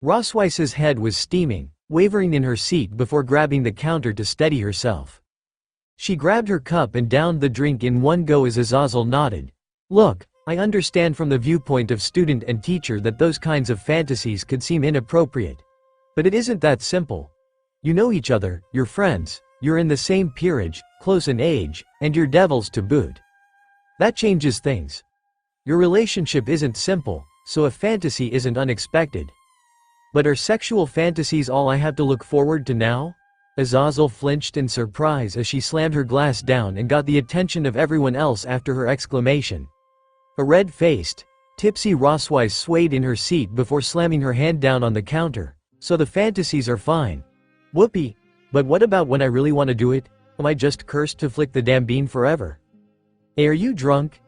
Rossweiss's head was steaming, wavering in her seat before grabbing the counter to steady herself. She grabbed her cup and downed the drink in one go as Azazel nodded. Look, I understand from the viewpoint of student and teacher that those kinds of fantasies could seem inappropriate. But it isn't that simple. You know each other, you're friends, you're in the same peerage, close in age, and you're devils to boot. That changes things. Your relationship isn't simple, so a fantasy isn't unexpected. But are sexual fantasies all I have to look forward to now? Azazel flinched in surprise as she slammed her glass down and got the attention of everyone else after her exclamation. A red-faced, tipsy Roswise swayed in her seat before slamming her hand down on the counter. So the fantasies are fine. Whoopee. But what about when I really want to do it? Am I just cursed to flick the damn bean forever? Hey, are you drunk?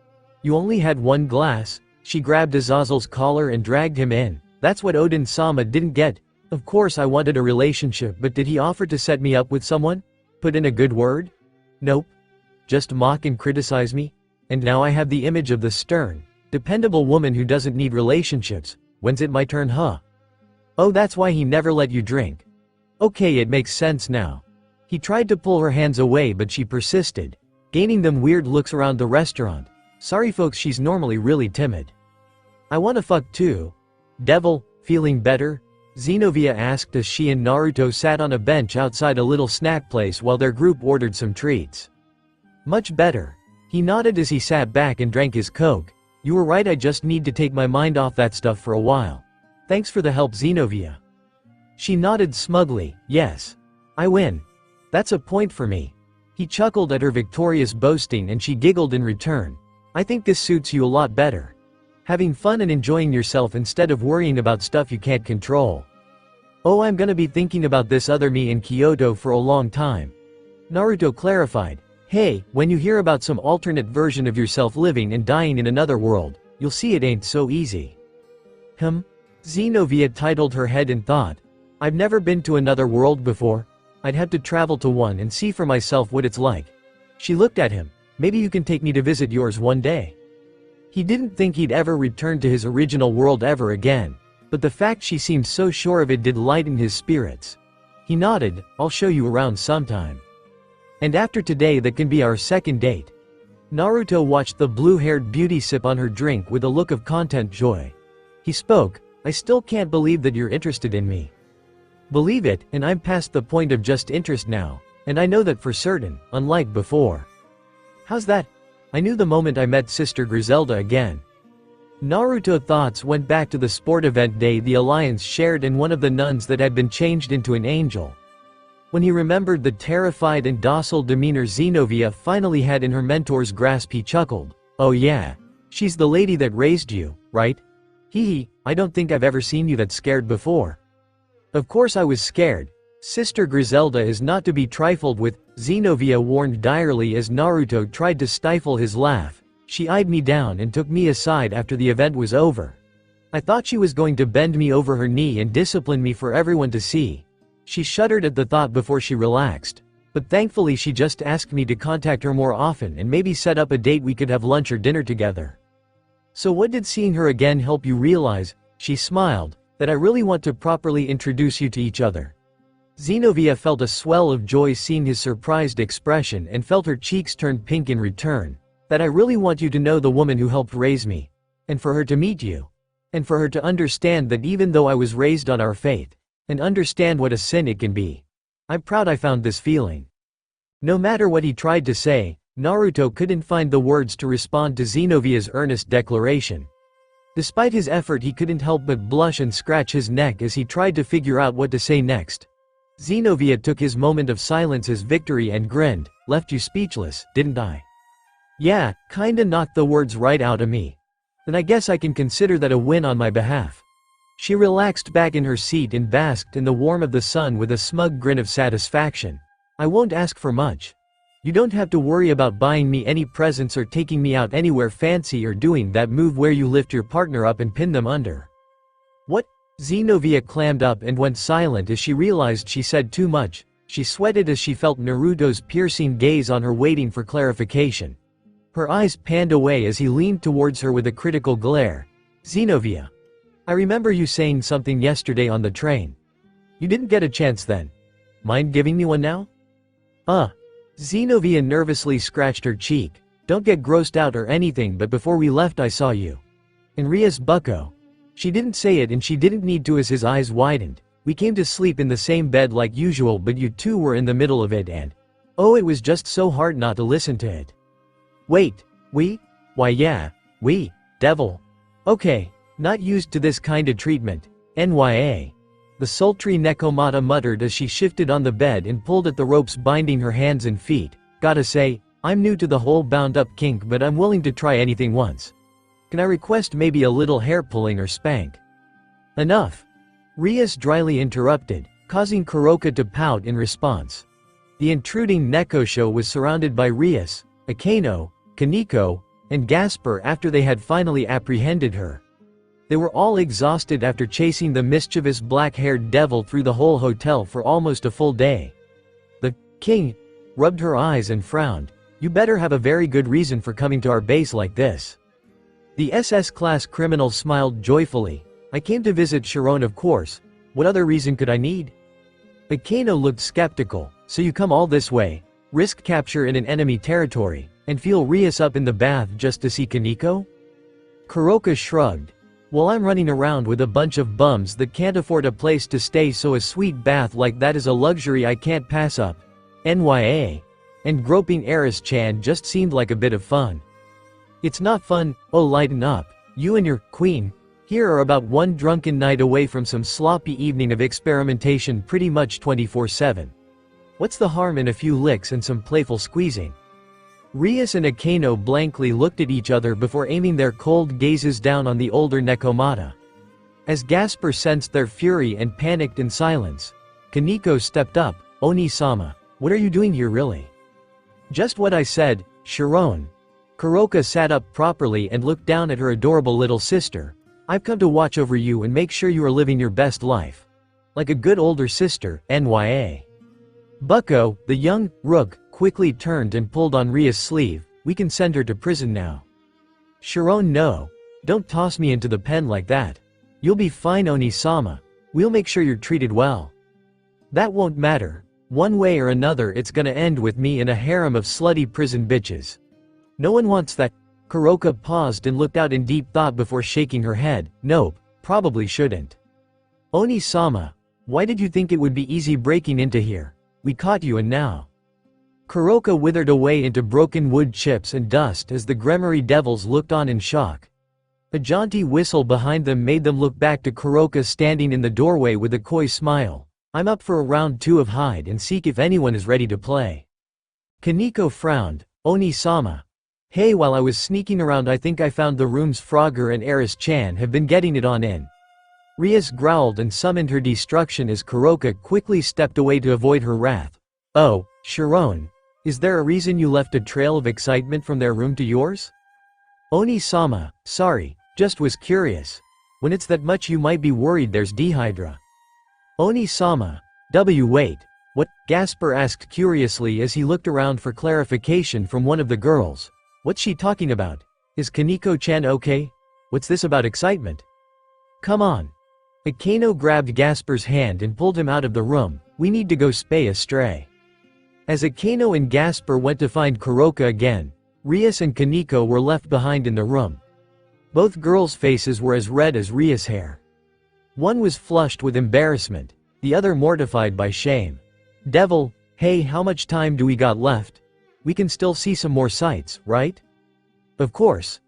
You only had one glass. She grabbed Azazel's collar and dragged him in. That's what Odin-sama didn't get. Of course I wanted a relationship, but did he offer to set me up with someone? Put in a good word? Nope. Just mock and criticize me? And now I have the image of the stern, dependable woman who doesn't need relationships. When's it my turn, huh? Oh, that's why he never let you drink. Okay, it makes sense now. He tried to pull her hands away, but she persisted, gaining them weird looks around the restaurant. Sorry folks, she's normally really timid. I wanna fuck too. Devil, feeling better? Xenovia asked as she and Naruto sat on a bench outside a little snack place while their group ordered some treats. Much better. He nodded as he sat back and drank his Coke. You were right, I just need to take my mind off that stuff for a while. Thanks for the help, Xenovia. She nodded smugly. Yes. I win. That's a point for me. He chuckled at her victorious boasting and she giggled in return. I think this suits you a lot better. Having fun and enjoying yourself instead of worrying about stuff you can't control. Oh, I'm gonna be thinking about this other me in Kyoto for a long time. Naruto clarified. Hey, when you hear about some alternate version of yourself living and dying in another world, you'll see it ain't so easy. Xenovia titled her head in thought. I've never been to another world before. I'd have to travel to one and see for myself what it's like. She looked at him. Maybe you can take me to visit yours one day. He didn't think he'd ever return to his original world ever again, but the fact she seemed so sure of it did lighten his spirits. He nodded. I'll show you around sometime. And after today, that can be our second date. Naruto watched the blue-haired beauty sip on her drink with a look of content joy. He spoke. I still can't believe that you're interested in me. Believe it, and I'm past the point of just interest now, and I know that for certain, unlike before. How's that? I knew the moment I met Sister Griselda again. Naruto thoughts went back to the sport event day the Alliance shared and one of the nuns that had been changed into an angel. When he remembered the terrified and docile demeanor Xenovia finally had in her mentor's grasp, he chuckled. Oh yeah. She's the lady that raised you, right? Hee, I don't think I've ever seen you that scared before. Of course I was scared. Sister Griselda is not to be trifled with, Xenovia warned direly as Naruto tried to stifle his laugh. She eyed me down and took me aside after the event was over. I thought she was going to bend me over her knee and discipline me for everyone to see. She shuddered at the thought before she relaxed. But thankfully she just asked me to contact her more often and maybe set up a date we could have lunch or dinner together. So what did seeing her again help you realize? She smiled. That I really want to properly introduce you to each other. Xenovia felt a swell of joy seeing his surprised expression and felt her cheeks turn pink in return. That I really want you to know the woman who helped raise me. And for her to meet you. And for her to understand that even though I was raised on our faith, and understand what a sin it can be. I'm proud I found this feeling. No matter what he tried to say, Naruto couldn't find the words to respond to Xenovia's earnest declaration. Despite his effort, he couldn't help but blush and scratch his neck as he tried to figure out what to say next. Xenovia took his moment of silence as victory and grinned. Left you speechless, didn't I? Yeah, kinda knocked the words right out of me. Then I guess I can consider that a win on my behalf. She relaxed back in her seat and basked in the warmth of the sun with a smug grin of satisfaction. I won't ask for much. You don't have to worry about buying me any presents or taking me out anywhere fancy or doing that move where you lift your partner up and pin them under. What? Xenovia clammed up and went silent as she realized she said too much. She sweated as she felt Naruto's piercing gaze on her, waiting for clarification. Her eyes panned away as he leaned towards her with a critical glare. Xenovia. I remember you saying something yesterday on the train. You didn't get a chance then. Mind giving me one now? Xenovia nervously scratched her cheek. Don't get grossed out or anything, but before we left I saw you. In Rias Bucco. She didn't say it and she didn't need to as his eyes widened. We came to sleep in the same bed like usual, but you two were in the middle of it and… oh, it was just so hard not to listen to it. Wait, we? Why yeah, we, devil. Okay, not used to this kind of treatment, NYA. The sultry Nekomata muttered as she shifted on the bed and pulled at the ropes binding her hands and feet. Gotta say, I'm new to the whole bound-up kink, but I'm willing to try anything once. Can I request maybe a little hair pulling or spank? Enough. Rias dryly interrupted, causing Kuroka to pout in response. The intruding Nekosho was surrounded by Rias, Akeno, Kaneko, and Gasper after they had finally apprehended her. They were all exhausted after chasing the mischievous black-haired devil through the whole hotel for almost a full day. The king rubbed her eyes and frowned. You better have a very good reason for coming to our base like this. The SS-class criminal smiled joyfully. I came to visit Sharon, of course. What other reason could I need? Akeno looked skeptical. So you come all this way, risk capture in an enemy territory, and feel Rias up in the bath just to see Kaneko? Kuroka shrugged. Well, I'm running around with a bunch of bums that can't afford a place to stay, so a sweet bath like that is a luxury I can't pass up. NYA. And groping Eris-chan just seemed like a bit of fun. It's not fun, oh lighten up. You and your queen here are about one drunken night away from some sloppy evening of experimentation pretty much 24/7. What's the harm in a few licks and some playful squeezing? Rias and Akeno blankly looked at each other before aiming their cold gazes down on the older Nekomata. As Gasper sensed their fury and panicked in silence, Kaneko stepped up. Oni-sama, what are you doing here really? Just what I said, Sharon. Kuroka sat up properly and looked down at her adorable little sister. I've come to watch over you and make sure you are living your best life. Like a good older sister, NYA. Bucko, the young rook, quickly turned and pulled on Ria's sleeve. We can send her to prison now. Sharon, no. Don't toss me into the pen like that. You'll be fine, Oni-sama. We'll make sure you're treated well. That won't matter. One way or another it's gonna end with me in a harem of slutty prison bitches. No one wants that. Kuroka paused and looked out in deep thought before shaking her head. Nope, probably shouldn't. Oni-sama, why did you think it would be easy breaking into here? We caught you and now. Kuroka withered away into broken wood chips and dust as the Gremory devils looked on in shock. A jaunty whistle behind them made them look back to Kuroka standing in the doorway with a coy smile. I'm up for a round 2 of hide and seek if anyone is ready to play. Kaneko frowned. Oni-sama. Hey, while I was sneaking around I think I found the rooms Frogger and Eris-chan have been getting it on in. Rias growled and summoned her destruction as Kuroka quickly stepped away to avoid her wrath. Oh, Sharon. Is there a reason you left a trail of excitement from their room to yours? Oni-sama, sorry, just was curious. When it's that much you might be worried there's dehydra. Oni-sama. Wait. What? Gasper asked curiously as he looked around for clarification from one of the girls. What's she talking about? Is Kaneko-chan okay? What's this about excitement? Come on. Akeno grabbed Gasper's hand and pulled him out of the room. We need to go spay a stray. As Akeno and Gasper went to find Kuroka again, Rias and Kaneko were left behind in the room. Both girls' faces were as red as Rias' hair. One was flushed with embarrassment, the other mortified by shame. Devil, hey, how much time do we got left? We can still see some more sights, right? Of course.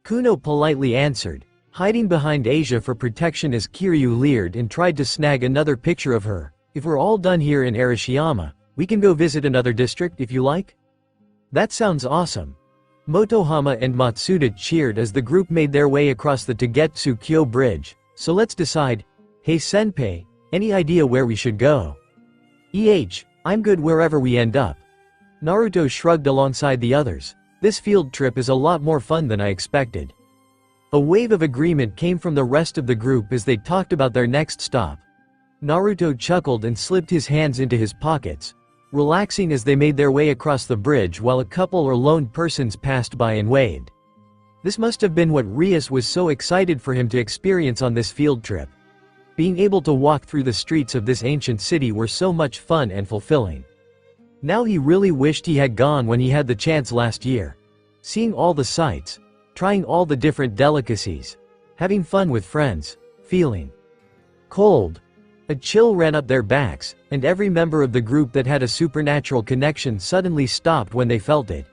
Kuno politely answered, hiding behind Asia for protection as Kiryu leered and tried to snag another picture of her. If we're all done here in Arashiyama, we can go visit another district if you like? That sounds awesome. Motohama and Matsuda cheered as the group made their way across the Tagetsu-kyo bridge. So let's decide. Hey senpai, any idea where we should go? I'm good wherever we end up. Naruto shrugged alongside the others. This field trip is a lot more fun than I expected. A wave of agreement came from the rest of the group as they talked about their next stop. Naruto chuckled and slipped his hands into his pockets, relaxing as they made their way across the bridge while a couple or lone persons passed by and waved. This must have been what Rias was so excited for him to experience on this field trip. Being able to walk through the streets of this ancient city were so much fun and fulfilling. Now he really wished he had gone when he had the chance last year. Seeing all the sights, trying all the different delicacies, having fun with friends, feeling cold. A chill ran up their backs, and every member of the group that had a supernatural connection suddenly stopped when they felt it.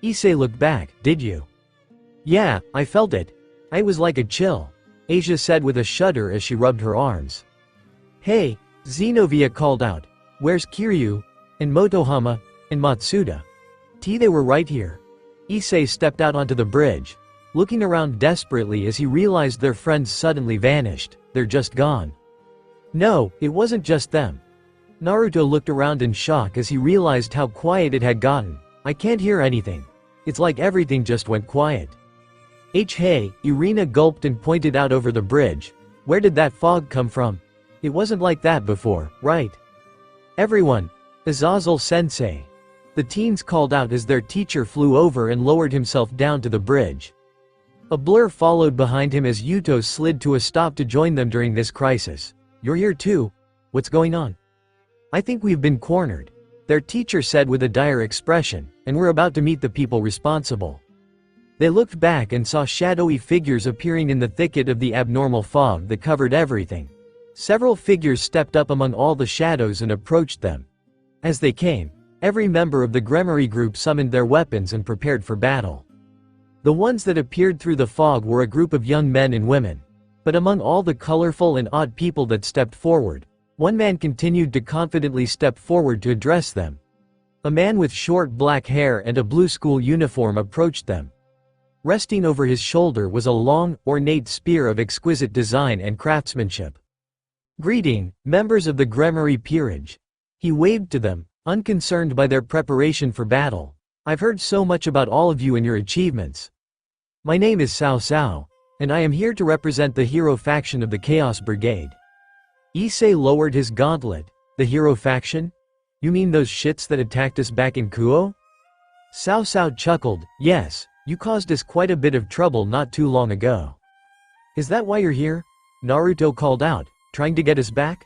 Issei looked back. Did you? Yeah, I felt it. It was like a chill, Asia said with a shudder as she rubbed her arms. Hey, Zenobia called out. Where's Kiryu? And Motohama? And Matsuda? They were right here. Issei stepped out onto the bridge, looking around desperately as he realized their friends suddenly vanished. They're just gone. No, it wasn't just them. Naruto looked around in shock as he realized how quiet it had gotten. I can't hear anything. It's like everything just went quiet. Hey, Irina gulped and pointed out over the bridge. Where did that fog come from? It wasn't like that before, right? Everyone. Azazel-sensei. The teens called out as their teacher flew over and lowered himself down to the bridge. A blur followed behind him as Yuto slid to a stop to join them during this crisis. You're here too? What's going on? I think we've been cornered, their teacher said with a dire expression, and we're about to meet the people responsible. They looked back and saw shadowy figures appearing in the thicket of the abnormal fog that covered everything. Several figures stepped up among all the shadows and approached them. As they came, every member of the Gremory group summoned their weapons and prepared for battle. The ones that appeared through the fog were a group of young men and women. But among all the colorful and odd people that stepped forward, one man continued to confidently step forward to address them. A man with short black hair and a blue school uniform approached them. Resting over his shoulder was a long, ornate spear of exquisite design and craftsmanship. Greeting, members of the Gremory peerage. He waved to them, unconcerned by their preparation for battle. I've heard so much about all of you and your achievements. My name is Cao Cao, and I am here to represent the hero faction of the Chaos Brigade. Issei lowered his gauntlet. The hero faction? You mean those shits that attacked us back in Kuo? Cao Cao chuckled. Yes, you caused us quite a bit of trouble not too long ago. Is that why you're here? Naruto called out, trying to get us back?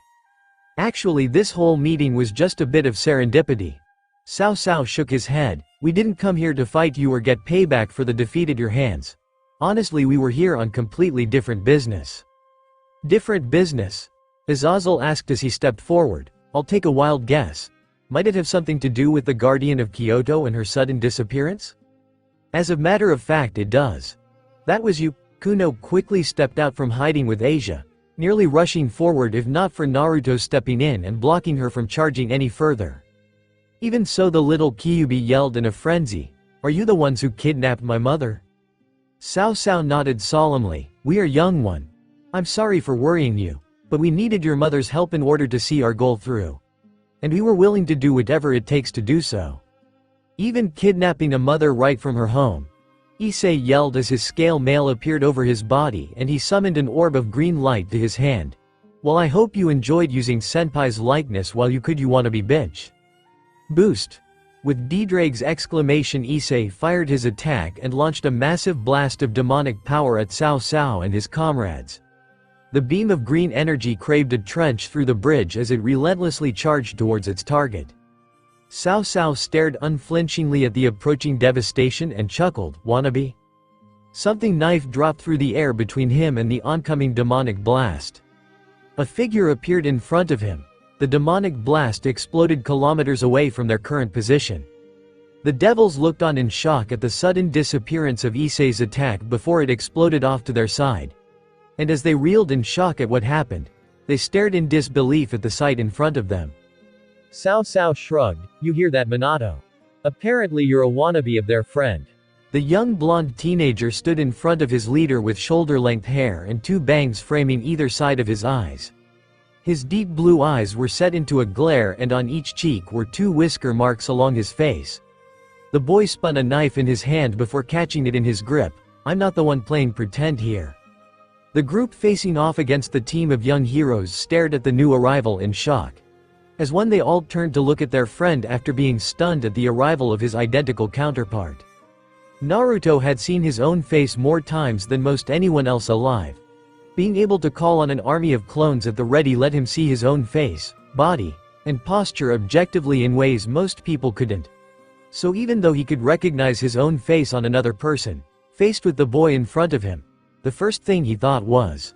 Actually, this whole meeting was just a bit of serendipity. Cao Cao shook his head. We didn't come here to fight you or get payback for the defeat at your hands. Honestly, we were here on completely different business. Different business? Azazel asked as he stepped forward. I'll take a wild guess. Might it have something to do with the Guardian of Kyoto and her sudden disappearance? As a matter of fact, it does. That was you. Kuno quickly stepped out from hiding with Asia, nearly rushing forward if not for Naruto stepping in and blocking her from charging any further. Even so, the little Kyuubi yelled in a frenzy, Are you the ones who kidnapped my mother? Cao Cao nodded solemnly. We are young one. I'm sorry for worrying you, but we needed your mother's help in order to see our goal through. And we were willing to do whatever it takes to do so. Even kidnapping a mother right from her home. Issei yelled as his scale mail appeared over his body and he summoned an orb of green light to his hand. Well, I hope you enjoyed using Senpai's likeness while you could, you wannabe bitch. Boost. With D-Drake's exclamation, Issei fired his attack and launched a massive blast of demonic power at Cao Cao and his comrades. The beam of green energy craved a trench through the bridge as it relentlessly charged towards its target. Cao Cao stared unflinchingly at the approaching devastation and chuckled, wannabe? Something knife dropped through the air between him and the oncoming demonic blast. A figure appeared in front of him. The demonic blast exploded kilometers away from their current position. The devils looked on in shock at the sudden disappearance of Issei's attack before it exploded off to their side. And as they reeled in shock at what happened, they stared in disbelief at the sight in front of them. Cao Cao shrugged. You hear that, Minato? Apparently you're a wannabe of their friend. The young blonde teenager stood in front of his leader with shoulder-length hair and two bangs framing either side of his eyes. His deep blue eyes were set into a glare and on each cheek were two whisker marks along his face. The boy spun a knife in his hand before catching it in his grip. I'm not the one playing pretend here. The group facing off against the team of young heroes stared at the new arrival in shock. As one, they all turned to look at their friend after being stunned at the arrival of his identical counterpart. Naruto had seen his own face more times than most anyone else alive. Being able to call on an army of clones at the ready let him see his own face, body, and posture objectively in ways most people couldn't. So even though he could recognize his own face on another person, faced with the boy in front of him, the first thing he thought was,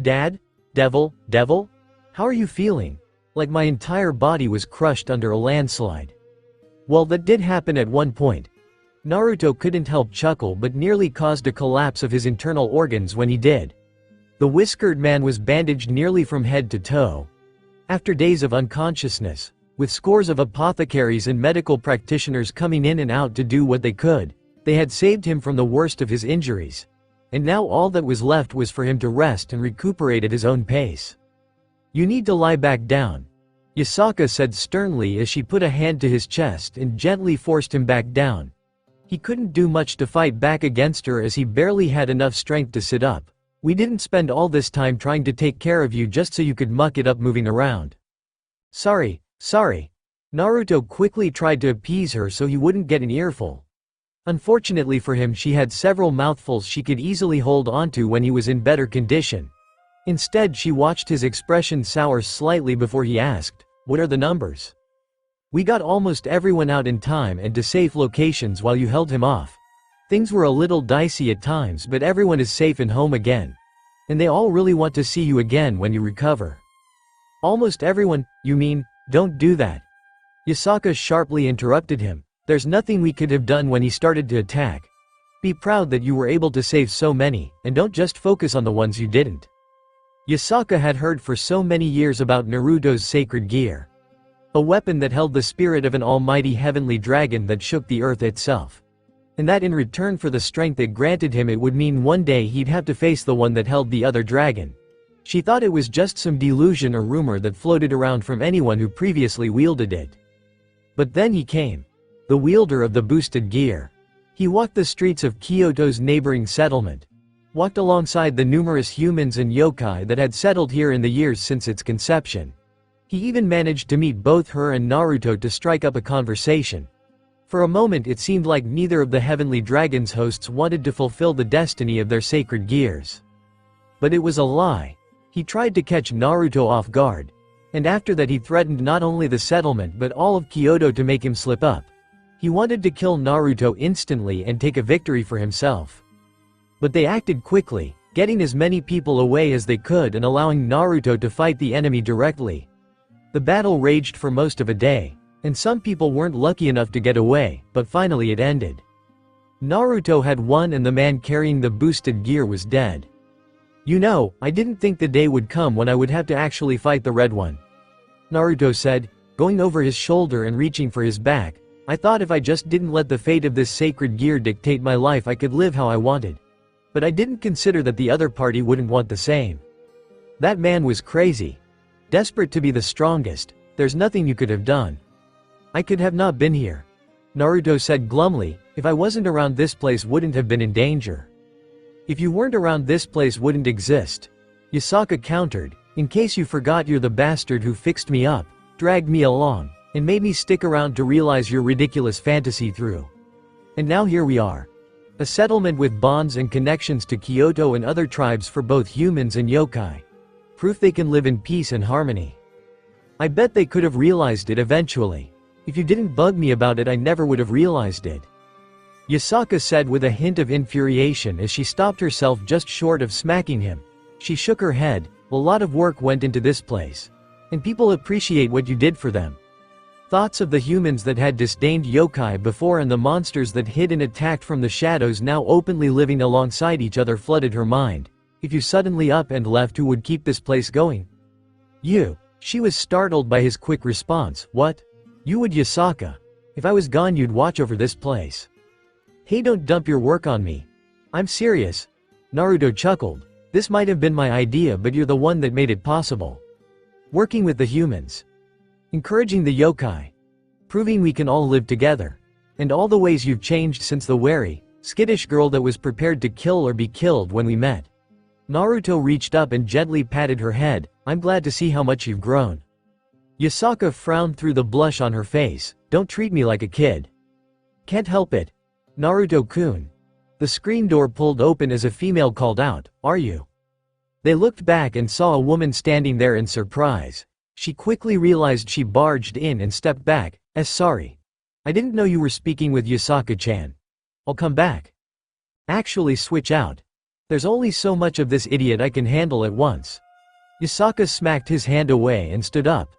Dad? Devil? Devil? How are you feeling? Like my entire body was crushed under a landslide. Well, that did happen at one point. Naruto couldn't help chuckle but nearly caused a collapse of his internal organs when he did. The whiskered man was bandaged nearly from head to toe. After days of unconsciousness, with scores of apothecaries and medical practitioners coming in and out to do what they could, they had saved him from the worst of his injuries. And now all that was left was for him to rest and recuperate at his own pace. "You need to lie back down," Yasaka said sternly as she put a hand to his chest and gently forced him back down. He couldn't do much to fight back against her as he barely had enough strength to sit up. "We didn't spend all this time trying to take care of you just so you could muck it up moving around." Sorry. Naruto quickly tried to appease her so he wouldn't get an earful. Unfortunately for him, she had several mouthfuls she could easily hold onto when he was in better condition. Instead, she watched his expression sour slightly before he asked, "What are the numbers?" "We got almost everyone out in time and to safe locations while you held him off. Things were a little dicey at times, but everyone is safe and home again. And they all really want to see you again when you recover." "Almost everyone, you mean? Don't do that." Yasaka sharply interrupted him. "There's nothing we could have done when he started to attack. Be proud that you were able to save so many, and don't just focus on the ones you didn't." Yasaka had heard for so many years about Naruto's sacred gear. A weapon that held the spirit of an almighty heavenly dragon that shook the earth itself. And that in return for the strength it granted him, it would mean one day he'd have to face the one that held the other dragon. She thought it was just some delusion or rumor that floated around from anyone who previously wielded it. But then he came. The wielder of the boosted gear. He walked the streets of Kyoto's neighboring settlement. Walked alongside the numerous humans and yokai that had settled here in the years since its conception. He even managed to meet both her and Naruto to strike up a conversation. For a moment it seemed like neither of the heavenly dragon's hosts wanted to fulfill the destiny of their sacred gears. But it was a lie. He tried to catch Naruto off guard. And after that he threatened not only the settlement but all of Kyoto to make him slip up. He wanted to kill Naruto instantly and take a victory for himself. But they acted quickly, getting as many people away as they could and allowing Naruto to fight the enemy directly. The battle raged for most of a day, and some people weren't lucky enough to get away, but finally it ended. Naruto had won and the man carrying the boosted gear was dead. "You know, I didn't think the day would come when I would have to actually fight the red one," Naruto said, going over his shoulder and reaching for his back. "I thought if I just didn't let the fate of this sacred gear dictate my life, I could live how I wanted. But I didn't consider that the other party wouldn't want the same. That man was crazy. Desperate to be the strongest. There's nothing you could have done. I could have not been here," Naruto said glumly. "If I wasn't around, this place wouldn't have been in danger." "If you weren't around, this place wouldn't exist," Yasaka countered. "In case you forgot, you're the bastard who fixed me up, dragged me along, and made me stick around to realize your ridiculous fantasy through. And now here we are. A settlement with bonds and connections to Kyoto and other tribes for both humans and yokai. Proof they can live in peace and harmony. I bet they could have realized it eventually. If you didn't bug me about it, I never would have realized it," Yasaka said with a hint of infuriation as she stopped herself just short of smacking him. She shook her head. "A lot of work went into this place. And people appreciate what you did for them." Thoughts of the humans that had disdained yokai before and the monsters that hid and attacked from the shadows now openly living alongside each other flooded her mind. If you suddenly up and left, who would keep this place going? "You." She was startled by his quick response. "What? You would, Yasaka? If I was gone, you'd watch over this place." "Hey, don't dump your work on me. I'm serious," Naruto chuckled. "This might have been my idea, but you're the one that made it possible. Working with the humans. Encouraging the yokai. Proving we can all live together. And all the ways you've changed since the wary, skittish girl that was prepared to kill or be killed when we met." Naruto reached up and gently patted her head. "I'm glad to see how much you've grown." Yasaka frowned through the blush on her face. "Don't treat me like a kid." "Can't help it, Naruto-kun." The screen door pulled open as a female called out, "Are you?" They looked back and saw a woman standing there in surprise. She quickly realized she barged in and stepped back. Sorry. I didn't know you were speaking with Yasaka-chan. I'll come back." "Actually switch out. There's only so much of this idiot I can handle at once." Yasaka smacked his hand away and stood up.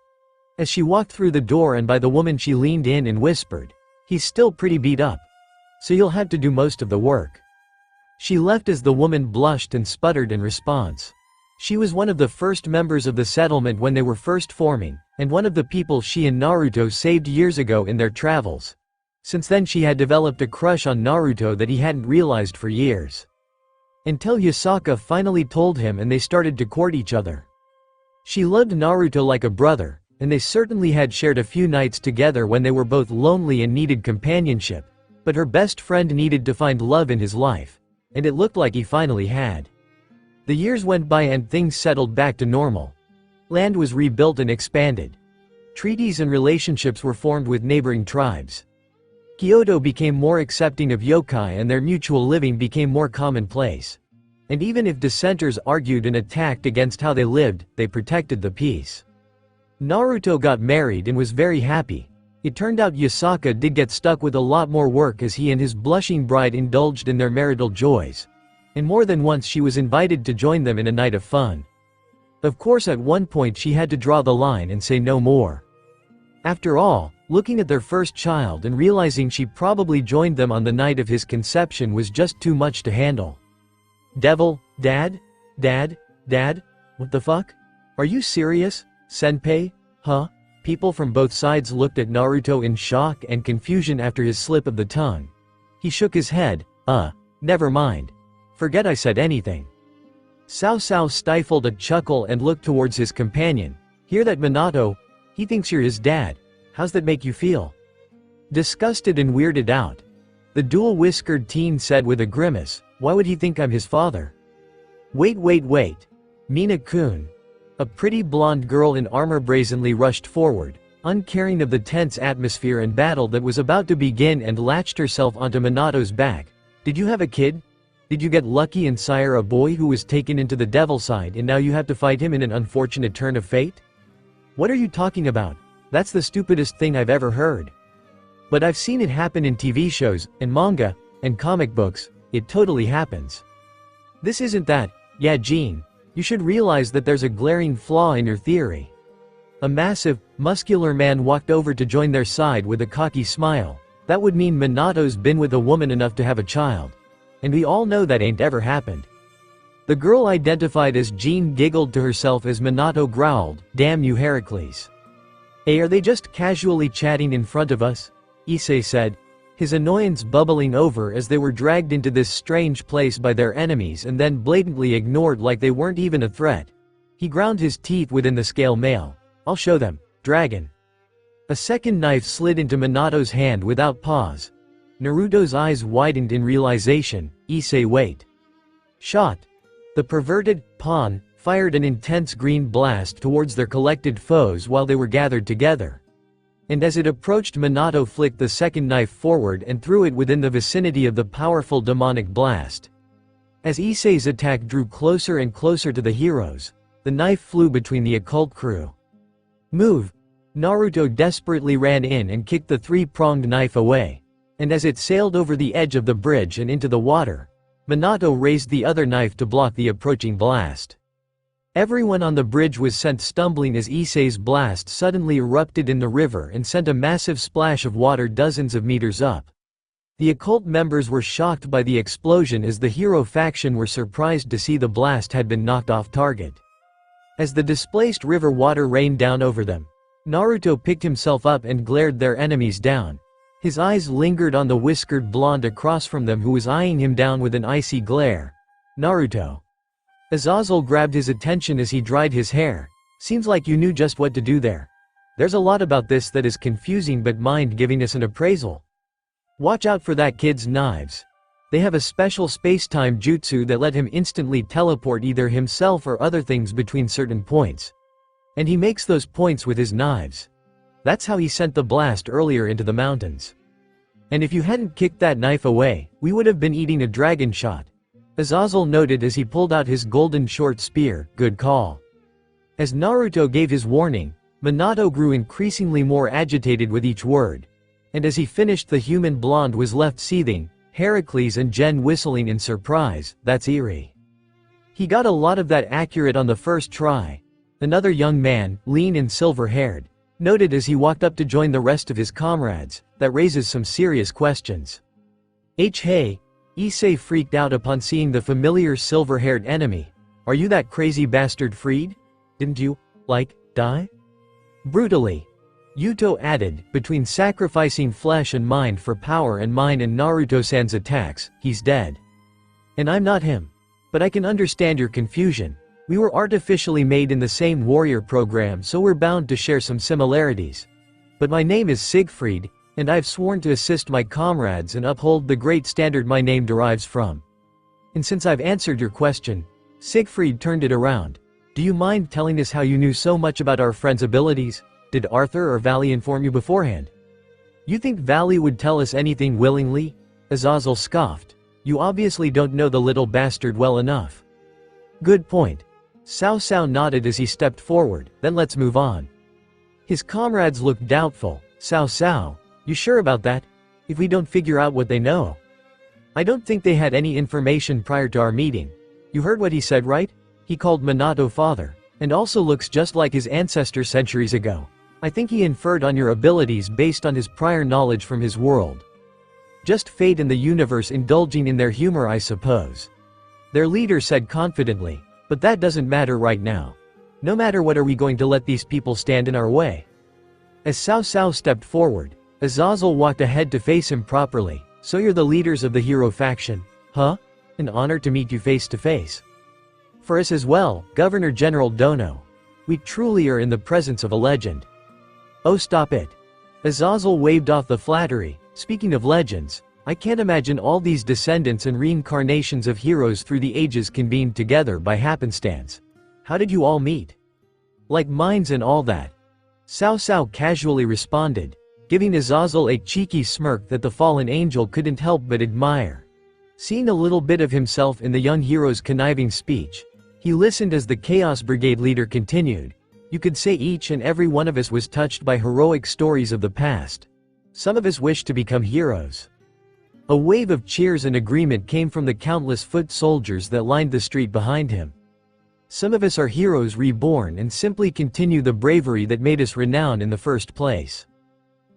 As she walked through the door and by the woman, she leaned in and whispered, "He's still pretty beat up. so you'll have to do most of the work." She left as the woman blushed and sputtered in response. She was one of the first members of the settlement when they were first forming, and one of the people she and Naruto saved years ago in their travels. Since then she had developed a crush on Naruto that he hadn't realized for years. Until Yasaka finally told him and they started to court each other. She loved Naruto like a brother, and they certainly had shared a few nights together when they were both lonely and needed companionship, but her best friend needed to find love in his life, and it looked like he finally had. The years went by and things settled back to normal. Land was rebuilt and expanded. Treaties and relationships were formed with neighboring tribes. Kyoto became more accepting of yokai and their mutual living became more commonplace. And even if dissenters argued and attacked against how they lived, they protected the peace. Naruto got married and was very happy. It turned out Yasaka did get stuck with a lot more work as he and his blushing bride indulged in their marital joys. And more than once she was invited to join them in a night of fun. Of course at one point she had to draw the line and say no more. After all, looking at their first child and realizing she probably joined them on the night of his conception was just too much to handle. Devil, Dad? Dad? Dad? What the fuck? Are you serious? Senpai? Huh? People from both sides looked at Naruto in shock and confusion after his slip of the tongue. He shook his head, never mind. Forget I said anything. Cao Cao stifled a chuckle and looked towards his companion. Hear that, Minato? He thinks you're his dad. How's that make you feel? Disgusted and weirded out. The dual-whiskered teen said with a grimace, why would he think I'm his father? Wait. Mina-kun. A pretty blonde girl in armor brazenly rushed forward, uncaring of the tense atmosphere and battle that was about to begin, and latched herself onto Minato's back. Did you have a kid? Did you get lucky and sire a boy who was taken into the devil side and now you have to fight him in an unfortunate turn of fate? What are you talking about? That's the stupidest thing I've ever heard. But I've seen it happen in TV shows, and manga, and comic books. It totally happens. This isn't that. Yeah, Jean. You should realize that there's a glaring flaw in your theory. A massive, muscular man walked over to join their side with a cocky smile. That would mean Minato's been with a woman enough to have a child. And we all know that ain't ever happened. The girl identified as Jean giggled to herself as Minato growled, damn you Heracles. Hey, are they just casually chatting in front of us? Issei said, his annoyance bubbling over as they were dragged into this strange place by their enemies and then blatantly ignored like they weren't even a threat. He ground his teeth within the scale mail. I'll show them, dragon. A second knife slid into Minato's hand without pause. Naruto's eyes widened in realization. Issei wait. Shot. The perverted pawn fired an intense green blast towards their collected foes while they were gathered together. And as it approached, Minato flicked the second knife forward and threw it within the vicinity of the powerful demonic blast. As Issei's attack drew closer and closer to the heroes, the knife flew between the occult crew. Move! Naruto desperately ran in and kicked the three-pronged knife away. And as it sailed over the edge of the bridge and into the water, Minato raised the other knife to block the approaching blast. Everyone on the bridge was sent stumbling as Issei's blast suddenly erupted in the river and sent a massive splash of water dozens of meters up. The occult members were shocked by the explosion as the hero faction were surprised to see the blast had been knocked off target. As the displaced river water rained down over them, Naruto picked himself up and glared their enemies down. His eyes lingered on the whiskered blonde across from them who was eyeing him down with an icy glare. Naruto. Azazel grabbed his attention as he dried his hair. Seems like you knew just what to do there. There's a lot about this that is confusing, but mind giving us an appraisal. Watch out for that kid's knives. They have a special space-time jutsu that let him instantly teleport either himself or other things between certain points. And he makes those points with his knives. That's how he sent the blast earlier into the mountains. And if you hadn't kicked that knife away, we would have been eating a dragon shot. Azazel noted as he pulled out his golden short spear. Good call. As Naruto gave his warning, Minato grew increasingly more agitated with each word. And as he finished, the human blonde was left seething, Heracles and Jen whistling in surprise. That's eerie. He got a lot of that accurate on the first try. Another young man, lean and silver-haired, noted as he walked up to join the rest of his comrades. That raises some serious questions. Hey, Issei freaked out upon seeing the familiar silver-haired enemy. Are you that crazy bastard Freed? Didn't you, die? Brutally. Yuto added, between sacrificing flesh and mind for power and mine and Naruto-san's attacks, he's dead. And I'm not him. But I can understand your confusion. We were artificially made in the same warrior program, so we're bound to share some similarities. But my name is Siegfried, and I've sworn to assist my comrades and uphold the great standard my name derives from. And since I've answered your question, Siegfried turned it around. Do you mind telling us how you knew so much about our friend's abilities? Did Arthur or Valley inform you beforehand? You think Valley would tell us anything willingly? Azazel scoffed. You obviously don't know the little bastard well enough. Good point. Cao Cao nodded as he stepped forward, then let's move on. His comrades looked doubtful. Cao Cao, you sure about that? If we don't figure out what they know? I don't think they had any information prior to our meeting. You heard what he said, right? He called Minato father, and also looks just like his ancestor centuries ago. I think he inferred on your abilities based on his prior knowledge from his world. Just fate and the universe indulging in their humor, I suppose. Their leader said confidently, but that doesn't matter right now. No matter what, are we going to let these people stand in our way? As Cao Cao stepped forward, Azazel walked ahead to face him properly. So you're the leaders of the hero faction, huh? An honor to meet you face to face. For us as well, Governor General Dono. We truly are in the presence of a legend. Oh, stop it. Azazel waved off the flattery. Speaking of legends, I can't imagine all these descendants and reincarnations of heroes through the ages convened together by happenstance. How did you all meet? Like mines and all that. Cao Cao casually responded, giving Azazel a cheeky smirk that the fallen angel couldn't help but admire. Seeing a little bit of himself in the young hero's conniving speech, he listened as the Chaos Brigade leader continued. You could say each and every one of us was touched by heroic stories of the past. Some of us wished to become heroes. A wave of cheers and agreement came from the countless foot soldiers that lined the street behind him. Some of us are heroes reborn and simply continue the bravery that made us renowned in the first place.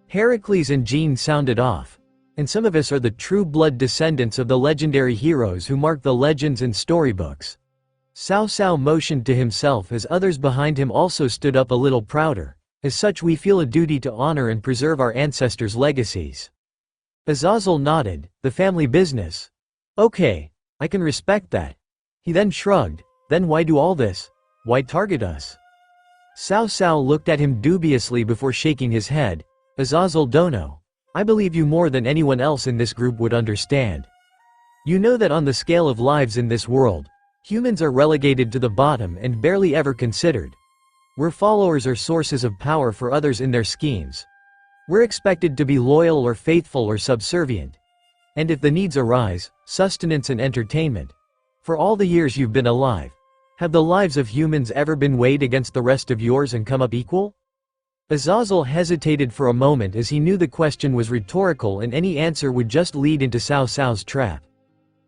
Heracles and Jean sounded off. And some of us are the true blood descendants of the legendary heroes who mark the legends and storybooks. Cao Cao motioned to himself as others behind him also stood up a little prouder. As such, we feel a duty to honor and preserve our ancestors' legacies. Azazel nodded, the family business. Okay, I can respect that. He then shrugged, then why do all this? Why target us? Cao Cao looked at him dubiously before shaking his head. Azazel Dono, I believe you more than anyone else in this group would understand. You know that on the scale of lives in this world, humans are relegated to the bottom and barely ever considered. We're followers or sources of power for others in their schemes. We're expected to be loyal or faithful or subservient. And if the needs arise, sustenance and entertainment. For all the years you've been alive, have the lives of humans ever been weighed against the rest of yours and come up equal? Azazel hesitated for a moment as he knew the question was rhetorical and any answer would just lead into Cao Cao's trap.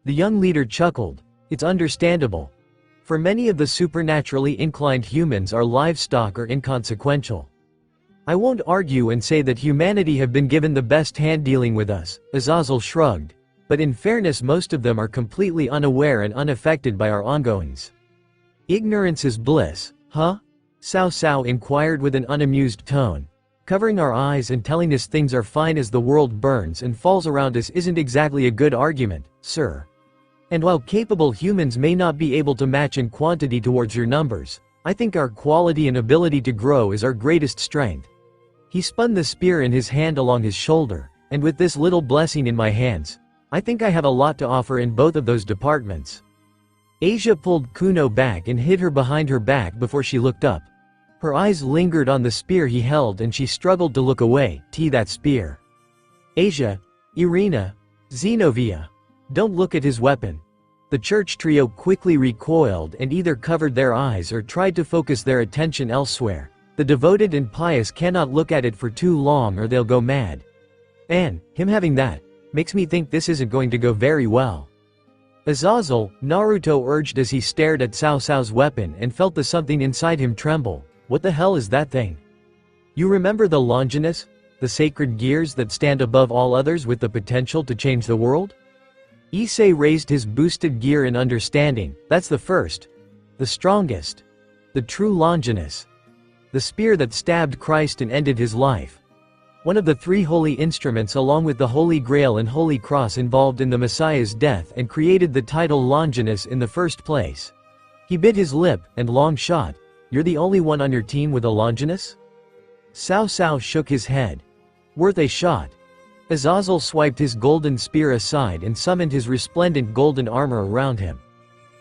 The young leader chuckled. It's understandable. For many of the supernaturally inclined humans are livestock or inconsequential. I won't argue and say that humanity have been given the best hand dealing with us, Azazel shrugged. But in fairness, most of them are completely unaware and unaffected by our ongoings. Ignorance is bliss, huh? Cao Cao inquired with an unamused tone. Covering our eyes and telling us things are fine as the world burns and falls around us isn't exactly a good argument, sir. And while capable humans may not be able to match in quantity towards your numbers, I think our quality and ability to grow is our greatest strength. He spun the spear in his hand along his shoulder, and with this little blessing in my hands, I think I have a lot to offer in both of those departments. Asia pulled Kuno back and hid her behind her back before she looked up. Her eyes lingered on the spear he held and she struggled to look away. That spear. Asia, Irina, Zenobia. Don't look at his weapon. The church trio quickly recoiled and either covered their eyes or tried to focus their attention elsewhere. The devoted and pious cannot look at it for too long or they'll go mad. And, him having that, makes me think this isn't going to go very well. Azazel, Naruto urged as he stared at Cao Cao's weapon and felt the something inside him tremble. What the hell is that thing? You remember the Longinus? the sacred gears that stand above all others with the potential to change the world? Issei raised his boosted gear in understanding. That's the first. The strongest. The true Longinus. The spear that stabbed Christ and ended his life. One of the three holy instruments along with the Holy Grail and Holy Cross involved in the Messiah's death and created the title Longinus in the first place. He bit his lip, and long shot. You're the only one on your team with a Longinus? Cao Cao shook his head. Worth a shot. Azazel swiped his golden spear aside and summoned his resplendent golden armor around him.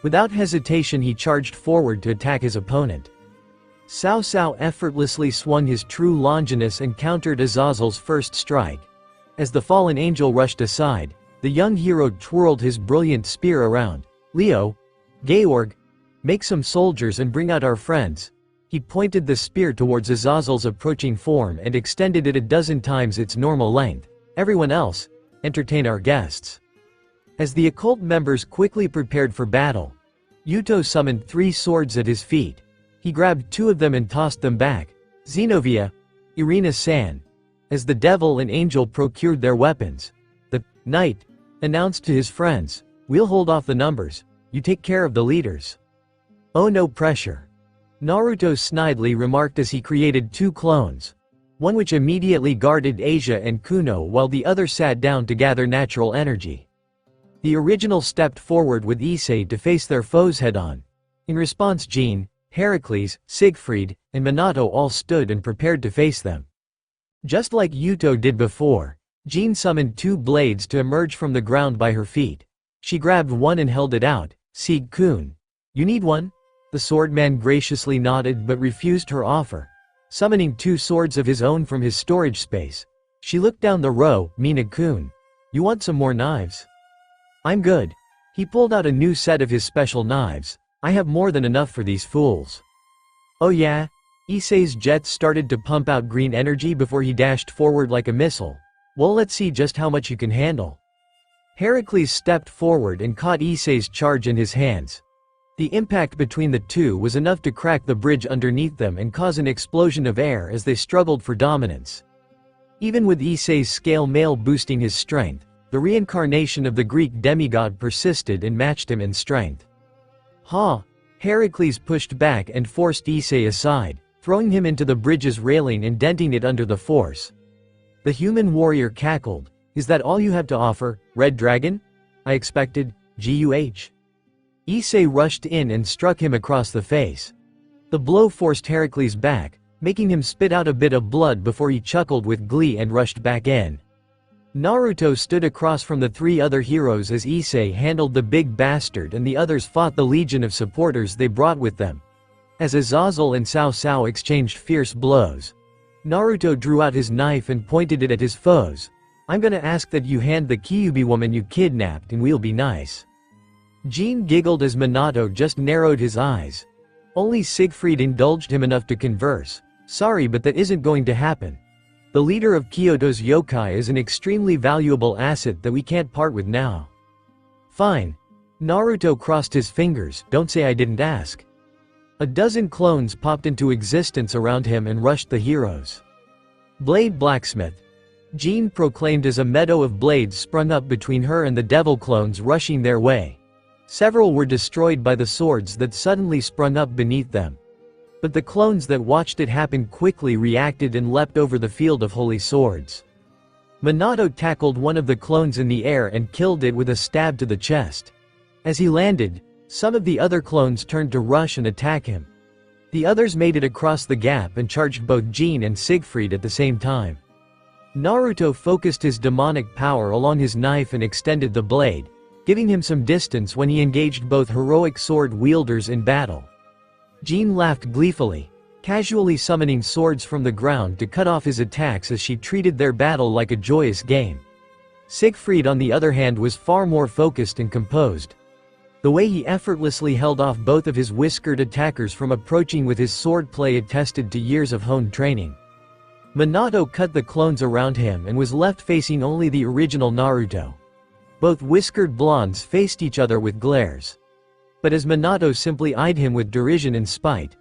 Without hesitation he charged forward to attack his opponent. Cao Cao effortlessly swung his true Longinus and countered Azazel's first strike. As the fallen angel rushed aside, the young hero twirled his brilliant spear around. Leo, Georg, make some soldiers and bring out our friends. He pointed the spear towards Azazel's approaching form and extended it a dozen times its normal length. Everyone else, entertain our guests. As the occult members quickly prepared for battle, Yuto summoned 3 swords at his feet. He grabbed 2 of them and tossed them back. Zenobia, Irina-san. As the devil and angel procured their weapons, the knight announced to his friends, "We'll hold off the numbers, you take care of the leaders." "Oh, no pressure," Naruto snidely remarked as he created 2 clones. One which immediately guarded Asia and Kuno while the other sat down to gather natural energy. The original stepped forward with Issei to face their foes head-on. In response Jean, Heracles, Siegfried, and Minato all stood and prepared to face them. Just like Yuto did before, Jean summoned 2 blades to emerge from the ground by her feet. She grabbed one and held it out. "Sieg-kun, you need one?" The swordman graciously nodded but refused her offer. Summoning 2 swords of his own from his storage space, she looked down the row. "Mina-kun, you want some more knives?" "I'm good." He pulled out a new set of his special knives. "I have more than enough for these fools." "Oh yeah?" Issei's jets started to pump out green energy before he dashed forward like a missile. "Well, let's see just how much you can handle." Heracles stepped forward and caught Issei's charge in his hands. The impact between the two was enough to crack the bridge underneath them and cause an explosion of air as they struggled for dominance. Even with Issei's scale mail boosting his strength, the reincarnation of the Greek demigod persisted and matched him in strength. "Ha!" Heracles pushed back and forced Issei aside, throwing him into the bridge's railing and denting it under the force. The human warrior cackled. "Is that all you have to offer, Red Dragon? I expected, GUH." Issei rushed in and struck him across the face. The blow forced Heracles back, making him spit out a bit of blood before he chuckled with glee and rushed back in. Naruto stood across from the 3 other heroes as Issei handled the big bastard and the others fought the legion of supporters they brought with them. As Azazel and Cao Cao exchanged fierce blows, Naruto drew out his knife and pointed it at his foes. "I'm gonna ask that you hand the Kyuubi woman you kidnapped and we'll be nice." Jean giggled as Minato just narrowed his eyes. Only Siegfried indulged him enough to converse. "Sorry, but that isn't going to happen. The leader of Kyoto's yokai is an extremely valuable asset that we can't part with now." "Fine." Naruto crossed his fingers. "Don't say I didn't ask." A dozen clones popped into existence around him and rushed the heroes. "Blade blacksmith," Jean proclaimed as a meadow of blades sprung up between her and the devil clones rushing their way. Several were destroyed by the swords that suddenly sprung up beneath them. But the clones that watched it happen quickly reacted and leapt over the field of holy swords. Minato tackled one of the clones in the air and killed it with a stab to the chest. As he landed, some of the other clones turned to rush and attack him. The others made it across the gap and charged both Jean and Siegfried at the same time. Naruto focused his demonic power along his knife and extended the blade, giving him some distance when he engaged both heroic sword wielders in battle. Jean laughed gleefully, casually summoning swords from the ground to cut off his attacks as she treated their battle like a joyous game. Siegfried on the other hand was far more focused and composed. The way he effortlessly held off both of his whiskered attackers from approaching with his swordplay attested to years of honed training. Minato cut the clones around him and was left facing only the original Naruto. Both whiskered blondes faced each other with glares. But as Minato simply eyed him with derision and spite,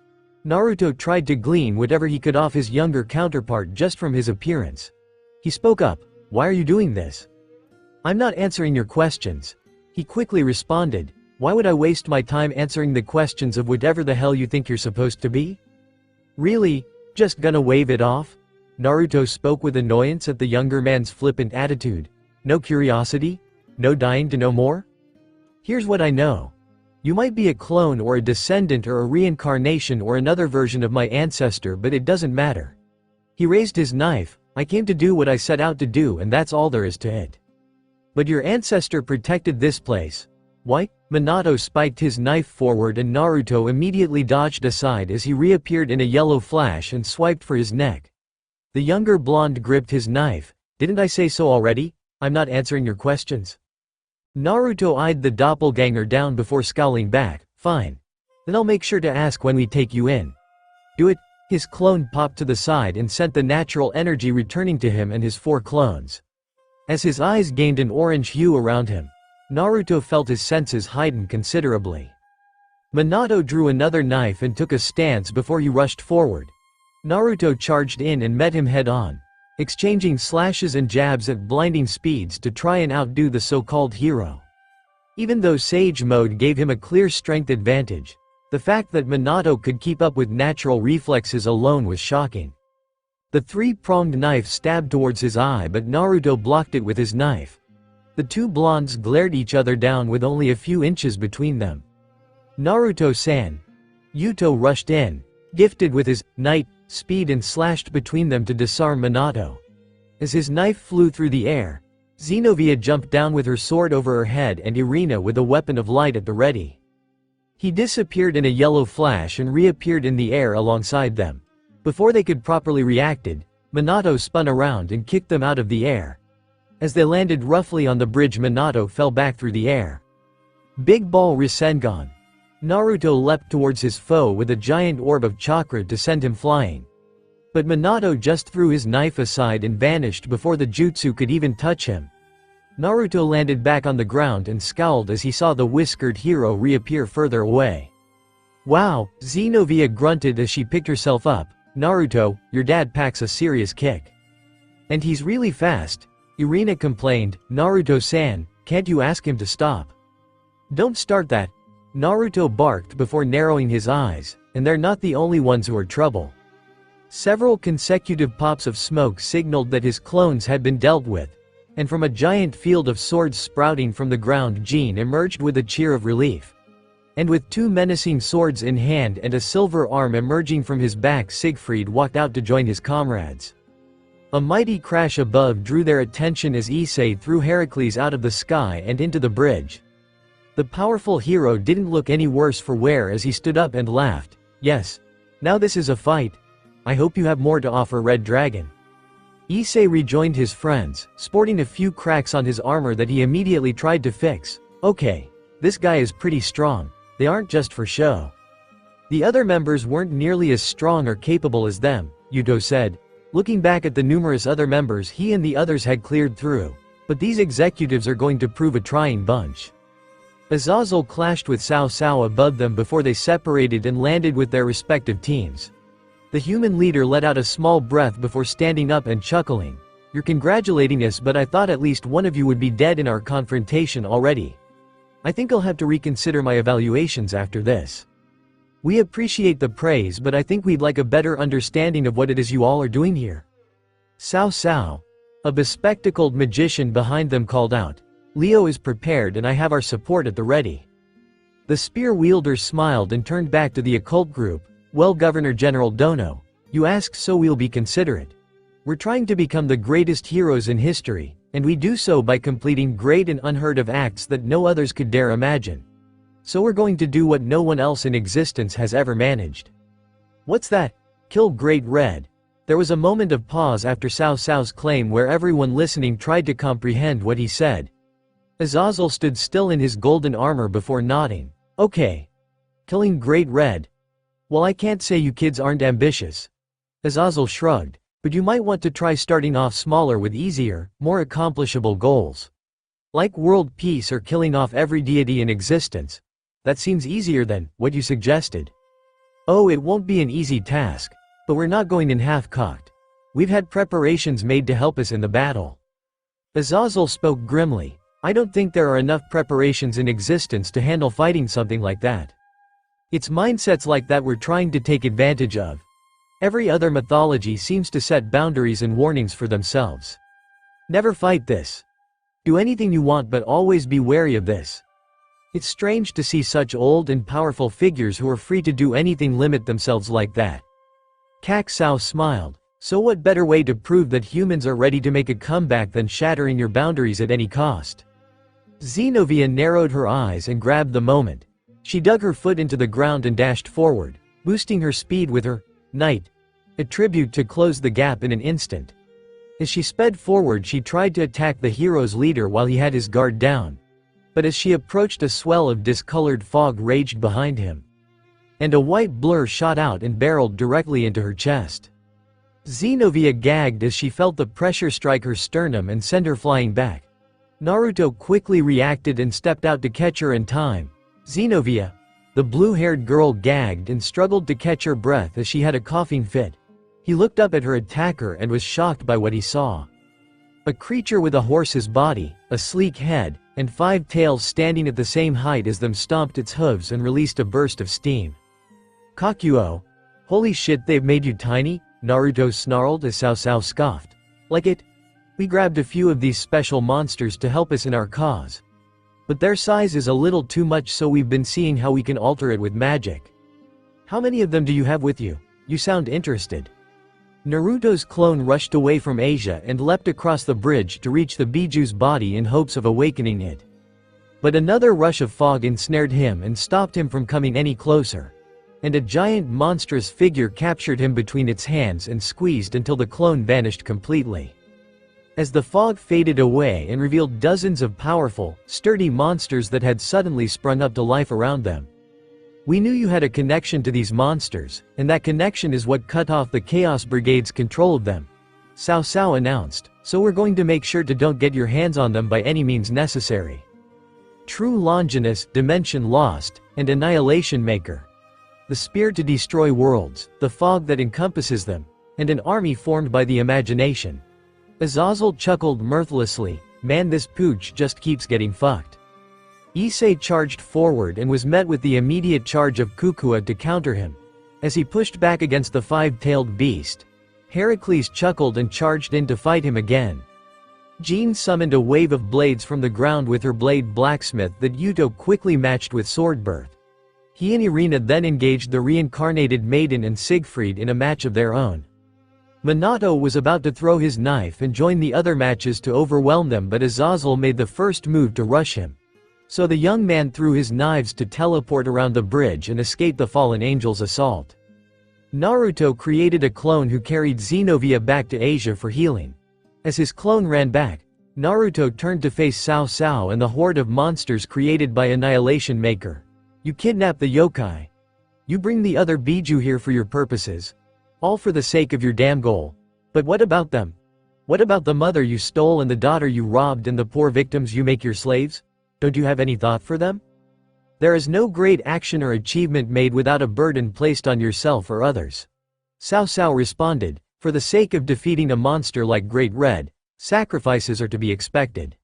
Naruto tried to glean whatever he could off his younger counterpart just from his appearance. He spoke up, "Why are you doing this?" "I'm not answering your questions." He quickly responded, "Why would I waste my time answering the questions of whatever the hell you think you're supposed to be? Really? Just gonna wave it off?" Naruto spoke with annoyance at the younger man's flippant attitude. "No curiosity? No dying to know more? Here's what I know. You might be a clone or a descendant or a reincarnation or another version of my ancestor, but it doesn't matter." He raised his knife. "I came to do what I set out to do, and that's all there is to it." "But your ancestor protected this place." "Why?" Minato spiked his knife forward and Naruto immediately dodged aside as he reappeared in a yellow flash and swiped for his neck. The younger blonde gripped his knife. "Didn't I say so already? I'm not answering your questions." Naruto eyed the doppelganger down before scowling back. "Fine. Then I'll make sure to ask when we take you in." "Do it." His clone popped to the side and sent the natural energy returning to him and his 4 clones. As his eyes gained an orange hue around him, Naruto felt his senses heighten considerably. Minato drew another knife and took a stance before he rushed forward. Naruto charged in and met him head-on, exchanging slashes and jabs at blinding speeds to try and outdo the so-called hero. Even though Sage Mode gave him a clear strength advantage, the fact that Minato could keep up with natural reflexes alone was shocking. The 3-pronged knife stabbed towards his eye, but Naruto blocked it with his knife. The 2 blondes glared each other down with only a few inches between them. "Naruto-san." Yuto rushed in, gifted with his knight speed, and slashed between them to disarm Minato. As his knife flew through the air, Xenovia jumped down with her sword over her head and Irina with a weapon of light at the ready. He disappeared in a yellow flash and reappeared in the air alongside them. Before they could properly reacted, Minato spun around and kicked them out of the air. As they landed roughly on the bridge, Minato fell back through the air. Big Ball Rasengan. Naruto leapt towards his foe with a giant orb of chakra to send him flying. But Minato just threw his knife aside and vanished before the jutsu could even touch him. Naruto landed back on the ground and scowled as he saw the whiskered hero reappear further away. "Wow," Xenovia grunted as she picked herself up. "Naruto, your dad packs a serious kick. And he's really fast." Irina complained. "Naruto-san, can't you ask him to stop?" "Don't start that," Naruto barked before narrowing his eyes, "and they're not the only ones who are trouble." Several consecutive pops of smoke signaled that his clones had been dealt with, and from a giant field of swords sprouting from the ground, Jean emerged with a cheer of relief. And with 2 menacing swords in hand and a silver arm emerging from his back, Siegfried walked out to join his comrades. A mighty crash above drew their attention as Issei threw Heracles out of the sky and into the bridge. The powerful hero didn't look any worse for wear as he stood up and laughed. "Yes. Now this is a fight. I hope you have more to offer, Red Dragon." Issei rejoined his friends, sporting a few cracks on his armor that he immediately tried to fix. "Okay. This guy is pretty strong. They aren't just for show." The other members weren't nearly as strong or capable as them, Yuto said. Looking back at the numerous other members he and the others had cleared through. But these executives are going to prove a trying bunch. Azazel clashed with Cao Cao above them before they separated and landed with their respective teams. The human leader let out a small breath before standing up and chuckling. "You're congratulating us, but I thought at least one of you would be dead in our confrontation already. I think I'll have to reconsider my evaluations after this. We appreciate the praise, but I think we'd like a better understanding of what it is you all are doing here." Cao Cao, a bespectacled magician behind them, called out. "Leo is prepared and I have our support at the ready." The spear wielder smiled and turned back to the occult group. "Well, Governor General Dono, you ask, so we'll be considerate. We're trying to become the greatest heroes in history, and we do so by completing great and unheard of acts that no others could dare imagine. So we're going to do what no one else in existence has ever managed." "What's that?" "Kill Great Red." There was a moment of pause after Cao Cao's claim where everyone listening tried to comprehend what he said. Azazel stood still in his golden armor before nodding. "Okay. Killing Great Red. Well, I can't say you kids aren't ambitious." Azazel shrugged. "But you might want to try starting off smaller with easier, more accomplishable goals. Like world peace or killing off every deity in existence. That seems easier than what you suggested." "Oh, it won't be an easy task. But we're not going in half-cocked. We've had preparations made to help us in the battle. Azazel spoke grimly. I don't think there are enough preparations in existence to handle fighting something like that. It's mindsets like that we're trying to take advantage of. Every other mythology seems to set boundaries and warnings for themselves. Never fight this. Do anything you want, but always be wary of this. It's strange to see such old and powerful figures who are free to do anything limit themselves like that. Kak Sao smiled. So what better way to prove that humans are ready to make a comeback than shattering your boundaries at any cost? Zenobia narrowed her eyes and grabbed the moment. She dug her foot into the ground and dashed forward, boosting her speed with her knight attribute to close the gap in an instant. As she sped forward, she tried to attack the hero's leader while he had his guard down. But as she approached, a swell of discolored fog raged behind him, and a white blur shot out and barreled directly into her chest. Zenobia gagged as she felt the pressure strike her sternum and send her flying back. Naruto quickly reacted and stepped out to catch her in time. Zenobia, the blue-haired girl, gagged and struggled to catch her breath as she had a coughing fit. He looked up at her attacker and was shocked by what he saw. A creature with a horse's body, a sleek head, and 5 tails standing at the same height as them stomped its hooves and released a burst of steam. Kakuo, holy shit, they've made you tiny? Naruto snarled as Cao Cao scoffed. Like it? We grabbed a few of these special monsters to help us in our cause. But their size is a little too much, so we've been seeing how we can alter it with magic. How many of them do you have with you? You sound interested. Naruto's clone rushed away from Asia and leapt across the bridge to reach the Biju's body in hopes of awakening it. But another rush of fog ensnared him and stopped him from coming any closer. And a giant monstrous figure captured him between its hands and squeezed until the clone vanished completely. As the fog faded away and revealed dozens of powerful, sturdy monsters that had suddenly sprung up to life around them. We knew you had a connection to these monsters, and that connection is what cut off the Chaos Brigade's control of them, Cao Cao announced, so we're going to make sure to don't get your hands on them by any means necessary. True Longinus, Dimension Lost, and Annihilation Maker. The spear to destroy worlds, the fog that encompasses them, and an army formed by the imagination. Azazel chuckled mirthlessly. Man, this pooch just keeps getting fucked. Issei charged forward and was met with the immediate charge of Kukua to counter him. As he pushed back against the 5-tailed beast, Heracles chuckled and charged in to fight him again. Jean summoned a wave of blades from the ground with her blade blacksmith that Yuto quickly matched with sword birth. He and Irina then engaged the reincarnated maiden and Siegfried in a match of their own. Minato was about to throw his knife and join the other matches to overwhelm them, but Azazel made the first move to rush him. So the young man threw his knives to teleport around the bridge and escape the fallen angel's assault. Naruto created a clone who carried Zenobia back to Asia for healing. As his clone ran back, Naruto turned to face Cao Cao and the horde of monsters created by Annihilation Maker. You kidnap the yokai. You bring the other Biju here for your purposes. All for the sake of your damn goal. But what about them? What about the mother you stole and the daughter you robbed and the poor victims you make your slaves? Don't you have any thought for them? There is no great action or achievement made without a burden placed on yourself or others. Cao Cao responded, for the sake of defeating a monster like Great Red, sacrifices are to be expected.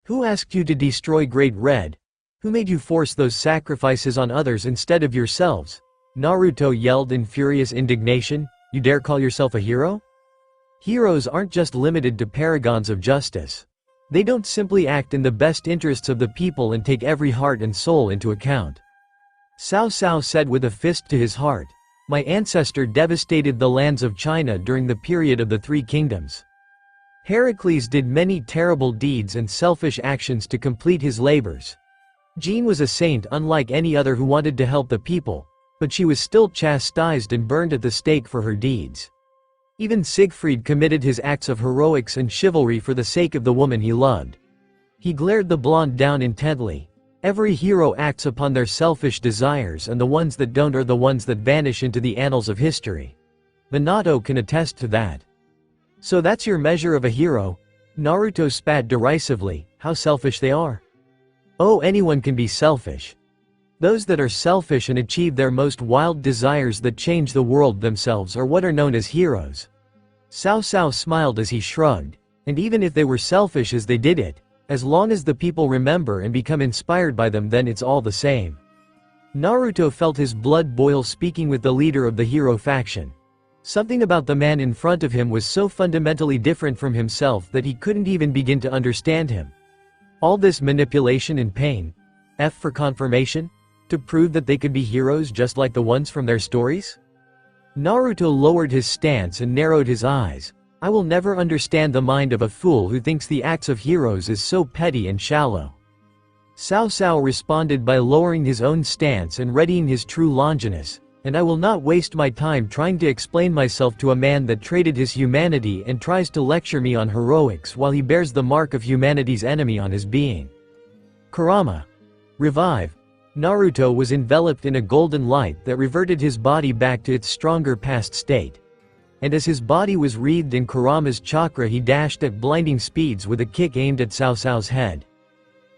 Who asked you to destroy Great Red? Who made you force those sacrifices on others instead of yourselves? Naruto yelled in furious indignation. You dare call yourself a hero? Heroes aren't just limited to paragons of justice. They don't simply act in the best interests of the people and take every heart and soul into account. Cao Cao said with a fist to his heart. My ancestor devastated the lands of China during the period of the Three Kingdoms. Heracles did many terrible deeds and selfish actions to complete his labors. Jean was a saint unlike any other who wanted to help the people, but she was still chastised and burned at the stake for her deeds. Even Siegfried committed his acts of heroics and chivalry for the sake of the woman he loved. He glared the blonde down intently. Every hero acts upon their selfish desires, and the ones that don't are the ones that vanish into the annals of history. Minato can attest to that. So that's your measure of a hero? Naruto spat derisively. How selfish they are. Oh, anyone can be selfish. Those that are selfish and achieve their most wild desires that change the world themselves are what are known as heroes. Cao Cao smiled as he shrugged. And even if they were selfish as they did it, as long as the people remember and become inspired by them, then it's all the same. Naruto felt his blood boil speaking with the leader of the hero faction. Something about the man in front of him was so fundamentally different from himself that he couldn't even begin to understand him. All this manipulation and pain? F for confirmation? To prove that they could be heroes just like the ones from their stories? Naruto lowered his stance and narrowed his eyes. I will never understand the mind of a fool who thinks the acts of heroes is so petty and shallow. Cao Cao responded by lowering his own stance and readying his true Longinus. And I will not waste my time trying to explain myself to a man that traded his humanity and tries to lecture me on heroics while he bears the mark of humanity's enemy on his being. Kurama. Revive. Naruto was enveloped in a golden light that reverted his body back to its stronger past state. And as his body was wreathed in Kurama's chakra, he dashed at blinding speeds with a kick aimed at Cao Cao's head.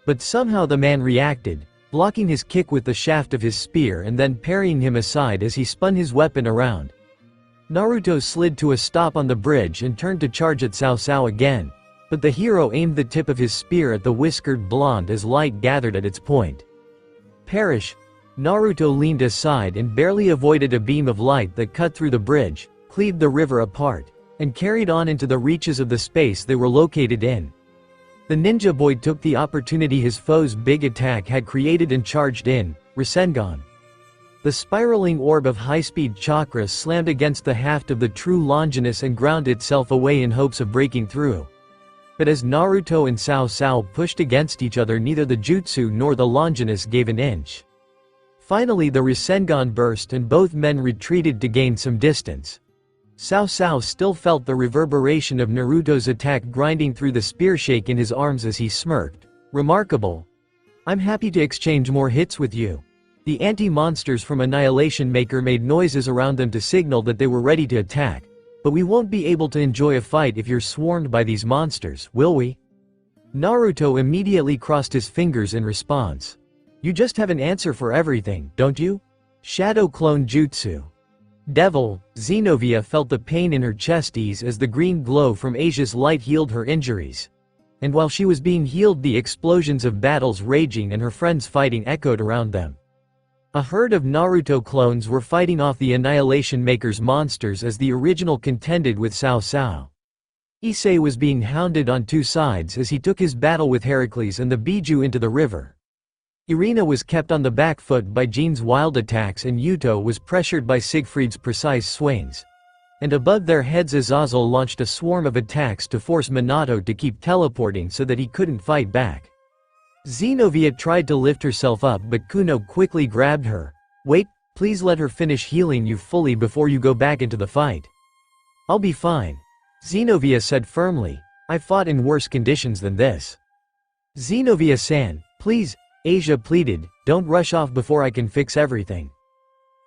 But somehow the man reacted, blocking his kick with the shaft of his spear and then parrying him aside as he spun his weapon around. Naruto slid to a stop on the bridge and turned to charge at Cao Cao again, but the hero aimed the tip of his spear at the whiskered blonde as light gathered at its point. Perish! Naruto leaned aside and barely avoided a beam of light that cut through the bridge, cleaved the river apart, and carried on into the reaches of the space they were located in. The ninja boy took the opportunity his foe's big attack had created and charged in, Rasengan. The spiraling orb of high-speed chakra slammed against the haft of the true Longinus and ground itself away in hopes of breaking through. But as Naruto and Cao Cao pushed against each other, neither the jutsu nor the Longinus gave an inch. Finally the Rasengan burst and both men retreated to gain some distance. Cao Cao still felt the reverberation of Naruto's attack grinding through the spear shake in his arms as he smirked. Remarkable. I'm happy to exchange more hits with you. The anti-monsters from Annihilation Maker made noises around them to signal that they were ready to attack. But we won't be able to enjoy a fight if you're swarmed by these monsters, will we? Naruto immediately crossed his fingers in response. You just have an answer for everything, don't you? Shadow Clone Jutsu. Devil, Xenovia felt the pain in her chest ease as the green glow from Asia's light healed her injuries. And while she was being healed, the explosions of battles raging and her friends fighting echoed around them. A herd of Naruto clones were fighting off the Annihilation Maker's monsters as the original contended with Cao Cao. Issei was being hounded on two sides as he took his battle with Heracles and the Biju into the river. Irina was kept on the back foot by Jin's wild attacks and Yuto was pressured by Siegfried's precise swings. And above their heads Azazel launched a swarm of attacks to force Minato to keep teleporting so that he couldn't fight back. Xenovia tried to lift herself up but Kuno quickly grabbed her. Wait, please let her finish healing you fully before you go back into the fight. I'll be fine. Xenovia said firmly. I've fought in worse conditions than this. Xenovia-san, please, Asia pleaded, don't rush off before I can fix everything.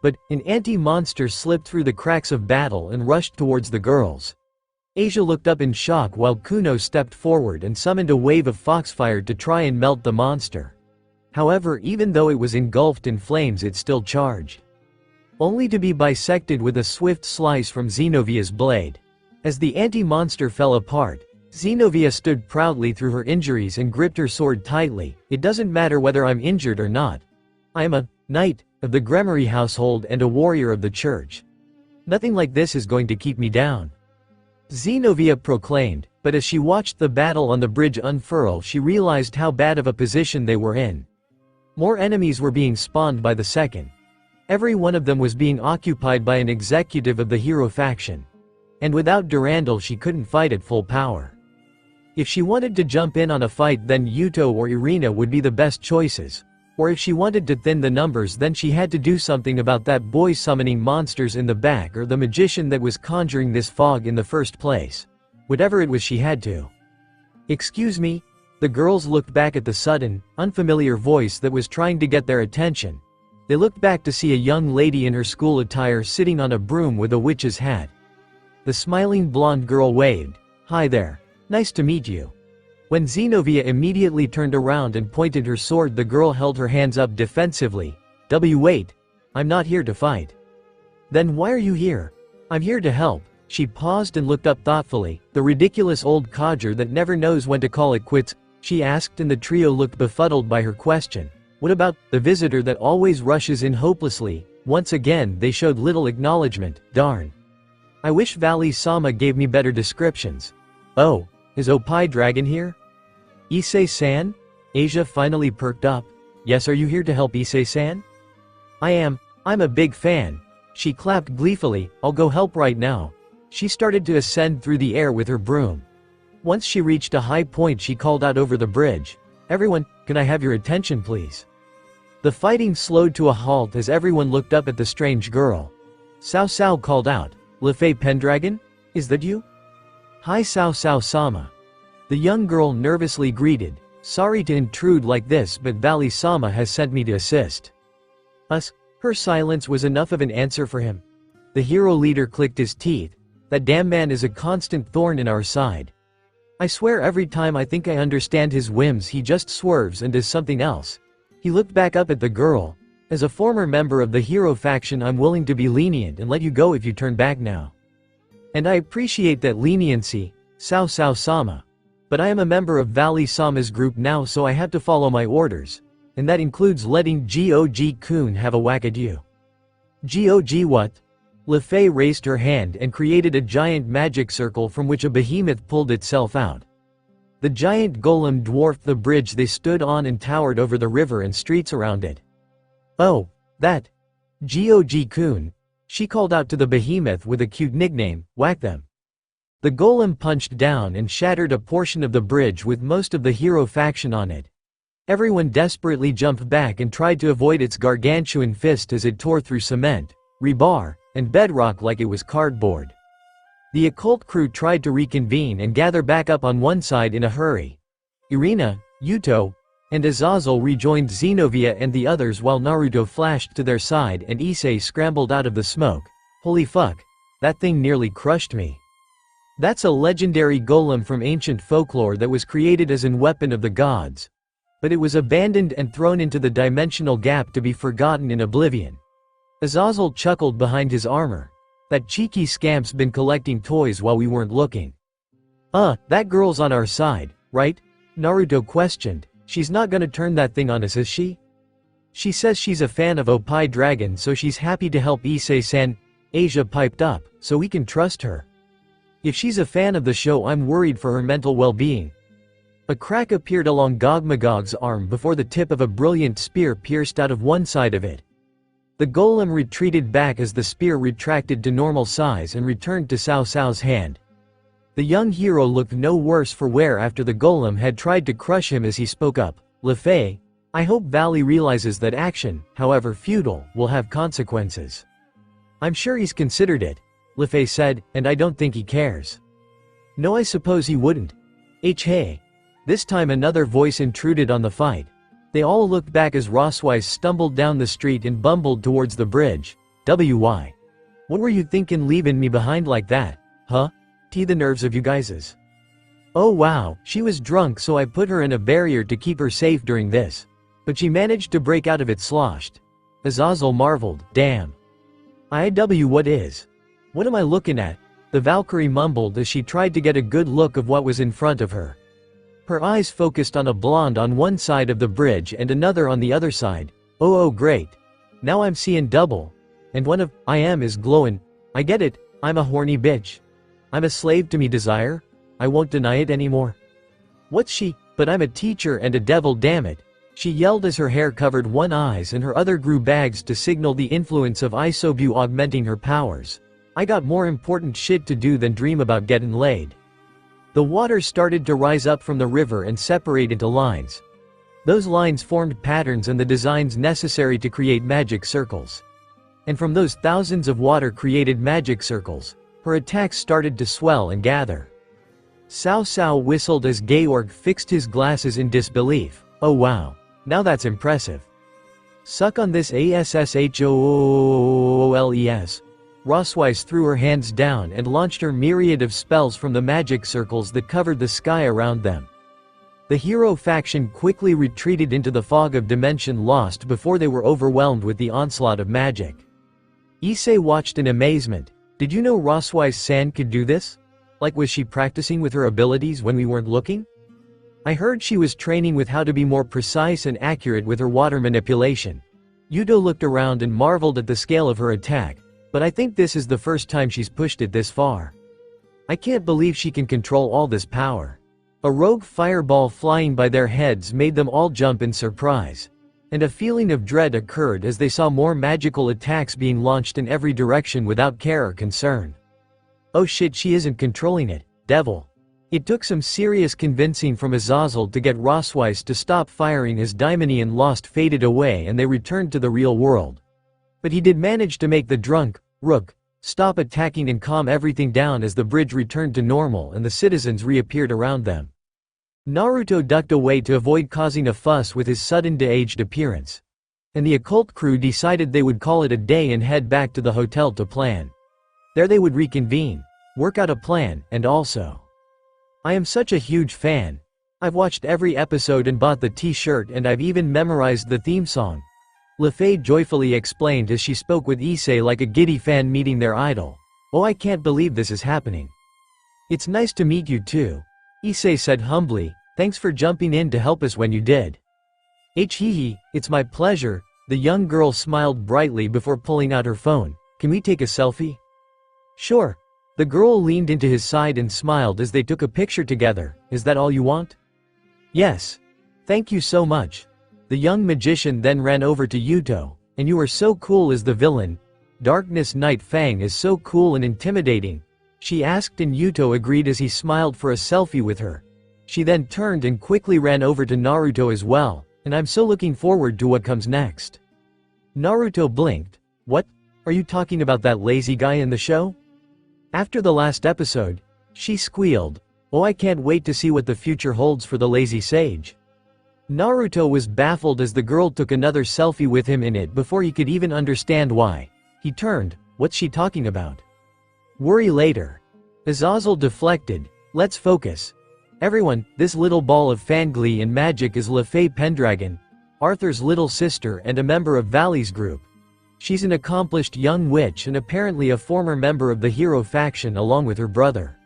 But, an anti-monster slipped through the cracks of battle and rushed towards the girls. Asia looked up in shock while Kuno stepped forward and summoned a wave of foxfire to try and melt the monster. However, even though it was engulfed in flames, it still charged. Only to be bisected with a swift slice from Xenovia's blade. As the anti-monster fell apart, Xenovia stood proudly through her injuries and gripped her sword tightly. It doesn't matter whether I'm injured or not. I am a knight of the Gremory household and a warrior of the church. Nothing like this is going to keep me down. Xenovia proclaimed, but as she watched the battle on the bridge unfurl, she realized how bad of a position they were in. More enemies were being spawned by the second. Every one of them was being occupied by an executive of the hero faction. And without Durandal she couldn't fight at full power. If she wanted to jump in on a fight, then Yuto or Irina would be the best choices. Or if she wanted to thin the numbers, then she had to do something about that boy summoning monsters in the back or the magician that was conjuring this fog in the first place. Whatever it was, she had to. Excuse me? The girls looked back at the sudden, unfamiliar voice that was trying to get their attention. They looked back to see a young lady in her school attire sitting on a broom with a witch's hat. The smiling blonde girl waved. Hi there. Nice to meet you. When Xenovia immediately turned around and pointed her sword, the girl held her hands up defensively. Wait. I'm not here to fight. Then why are you here? I'm here to help, She paused and looked up thoughtfully. The ridiculous old codger that never knows when to call it quits, she asked, and the trio looked befuddled by her question. What about the visitor that always rushes in hopelessly? Once again they showed little acknowledgement. Darn. I wish Valley-sama gave me better descriptions. Oh, is Opie Dragon here? Issei-san? Asia finally perked up. Yes, are you here to help Issei-san? I am. I'm a big fan. She clapped gleefully. I'll go help right now. She started to ascend through the air with her broom. Once she reached a high point, she called out over the bridge. Everyone, can I have your attention please? The fighting slowed to a halt as everyone looked up at the strange girl. Cao Cao called out. Lefei Pendragon? Is that you? Hi Cao Cao-sama. The young girl nervously greeted. Sorry to intrude like this, but Valley-sama has sent me to assist us. Her silence was enough of an answer for him. The hero leader clicked his teeth. That damn man is a constant thorn in our side. I swear every time I think I understand his whims he just swerves and does something else. He looked back up at the girl. As a former member of the hero faction, I'm willing to be lenient and let you go if you turn back now. And I appreciate that leniency, Cao Cao-sama. But I am a member of Valley-sama's group now, so I have to follow my orders. And that includes letting Gog-kun have a whack at you. Gog what? Lefei raised her hand and created a giant magic circle from which a behemoth pulled itself out. The giant golem dwarfed the bridge they stood on and towered over the river and streets around it. Oh, that. Gog-kun. She called out to the behemoth with a cute nickname, whack them. The golem punched down and shattered a portion of the bridge with most of the hero faction on it. Everyone desperately jumped back and tried to avoid its gargantuan fist as it tore through cement, rebar, and bedrock like it was cardboard. The occult crew tried to reconvene and gather back up on one side in a hurry. Irina, Yuto, and Azazel rejoined Xenovia and the others while Naruto flashed to their side and Issei scrambled out of the smoke. Holy fuck, that thing nearly crushed me. That's a legendary golem from ancient folklore that was created as an weapon of the gods. But it was abandoned and thrown into the dimensional gap to be forgotten in oblivion. Azazel chuckled behind his armor. That cheeky scamp's been collecting toys while we weren't looking. That girl's on our side, right? Naruto questioned. She's not gonna turn that thing on us, is she? She says she's a fan of Opie Dragon, so she's happy to help Issei-san. Asia piped up, so we can trust her. If she's a fan of the show, I'm worried for her mental well-being. A crack appeared along Gogmagog's arm before the tip of a brilliant spear pierced out of one side of it. The golem retreated back as the spear retracted to normal size and returned to Cao Cao's hand. The young hero looked no worse for wear after the golem had tried to crush him as he spoke up. Lefei, I hope Valley realizes that action, however futile, will have consequences. I'm sure he's considered it, Lefei said, and I don't think he cares. No, I suppose he wouldn't. Hey. This time another voice intruded on the fight. They all looked back as Rosswise stumbled down the street and bumbled towards the bridge. Why? What were you thinking leaving me behind like that, huh? The nerves of you guyses. Oh wow, she was drunk, so I put her in a barrier to keep her safe during this. But she managed to break out of it sloshed. Azazel marveled, damn. What is? What am I looking at? The Valkyrie mumbled as she tried to get a good look of what was in front of her. Her eyes focused on a blonde on one side of the bridge and another on the other side. Oh great. Now I'm seeing double. And one of I am is glowing. I get it, I'm a horny bitch. I'm a slave to me desire. I won't deny it anymore. What's she? But I'm a teacher and a devil, damn it. She yelled as her hair covered one eyes and her other grew bags to signal the influence of Isobu augmenting her powers. I got more important shit to do than dream about getting laid. The water started to rise up from the river and separate into lines. Those lines formed patterns and the designs necessary to create magic circles. And from those thousands of water-created magic circles, her attacks started to swell and gather. Cao Cao whistled as Georg fixed his glasses in disbelief. Oh wow, now that's impressive. Suck on this ASSHOOLES. Rosswise threw her hands down and launched her myriad of spells from the magic circles that covered the sky around them. The hero faction quickly retreated into the fog of dimension lost before they were overwhelmed with the onslaught of magic. Issei watched in amazement. Did you know Roswise-san could do this? Like, was she practicing with her abilities when we weren't looking? I heard she was training with how to be more precise and accurate with her water manipulation. Yuto looked around and marveled at the scale of her attack, but I think this is the first time she's pushed it this far. I can't believe she can control all this power. A rogue fireball flying by their heads made them all jump in surprise. And a feeling of dread occurred as they saw more magical attacks being launched in every direction without care or concern. Oh shit, she isn't controlling it, devil. It took some serious convincing from Azazel to get Roswise to stop firing as Daimoni and Lost faded away and they returned to the real world. But he did manage to make the drunk, Rook, stop attacking and calm everything down as the bridge returned to normal and the citizens reappeared around them. Naruto ducked away to avoid causing a fuss with his sudden de-aged appearance. And the occult crew decided they would call it a day and head back to the hotel to plan. There they would reconvene, work out a plan, and also. I am such a huge fan. I've watched every episode and bought the t-shirt and I've even memorized the theme song. LeFay joyfully explained as she spoke with Issei like a giddy fan meeting their idol. Oh, I can't believe this is happening. It's nice to meet you too. Issei said humbly, thanks for jumping in to help us when you did. Hehe, it's my pleasure. The young girl smiled brightly before pulling out her phone. Can we take a selfie? Sure. The girl leaned into his side and smiled as they took a picture together. Is that all you want? Yes. Thank you so much. The young magician then ran over to Yuto. And you are so cool as the villain. Darkness Knight Fang is so cool and intimidating. She asked and Yuto agreed as he smiled for a selfie with her. She then turned and quickly ran over to Naruto as well, and I'm so looking forward to what comes next. Naruto blinked. What? Are you talking about that lazy guy in the show? After the last episode, she squealed. Oh, I can't wait to see what the future holds for the lazy sage. Naruto was baffled as the girl took another selfie with him in it before he could even understand why. He turned. What's she talking about? Worry later. Azazel deflected. Let's focus. Everyone, this little ball of fangly and magic is LeFay Pendragon, Arthur's little sister and a member of Valley's group. She's an accomplished young witch and apparently a former member of the hero faction along with her brother.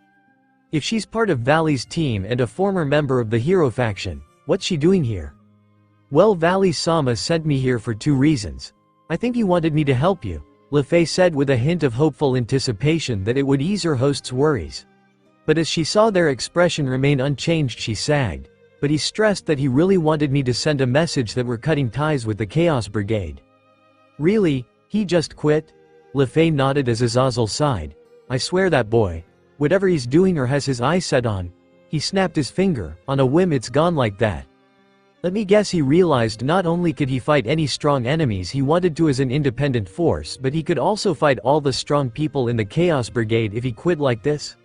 If she's part of Valley's team and a former member of the hero faction, what's she doing here? Well, Valley-sama sent me here for two reasons. I think he wanted me to help you, LeFay said with a hint of hopeful anticipation that it would ease her host's worries. But as she saw their expression remain unchanged, she sagged. But he stressed that he really wanted me to send a message that we're cutting ties with the Chaos Brigade. Really? He just quit? LeFay nodded as Azazel sighed. I swear that boy. Whatever he's doing or has his eyes set on. He snapped his finger. On a whim it's gone like that. Let me guess, he realized not only could he fight any strong enemies he wanted to as an independent force, but he could also fight all the strong people in the Chaos Brigade if he quit like this?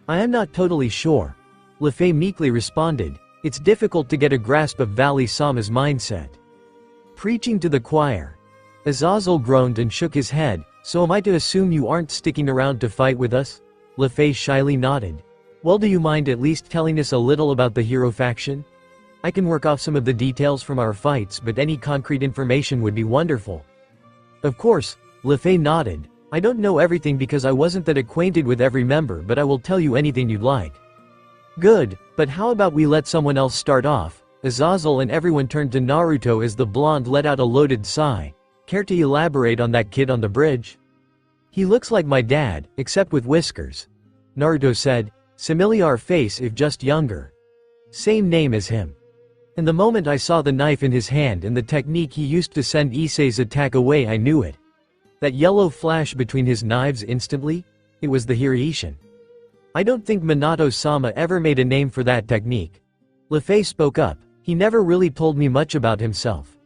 I am not totally sure. LeFay meekly responded. It's difficult to get a grasp of Valley-sama's mindset. Preaching to the choir. Azazel groaned and shook his head. So am I to assume you aren't sticking around to fight with us? LeFay shyly nodded. Well, do you mind at least telling us a little about the hero faction? I can work off some of the details from our fights, but any concrete information would be wonderful. Of course, LeFay nodded. I don't know everything because I wasn't that acquainted with every member, but I will tell you anything you'd like. Good, but how about we let someone else start off? Azazel and everyone turned to Naruto as the blonde let out a loaded sigh. Care to elaborate on that kid on the bridge? He looks like my dad, except with whiskers. Naruto said, similar face if just younger. Same name as him. And the moment I saw the knife in his hand and the technique he used to send Issei's attack away, I knew it. That yellow flash between his knives instantly? It was the Hireishin. I don't think Minato-sama ever made a name for that technique. LeFay spoke up. He never really told me much about himself.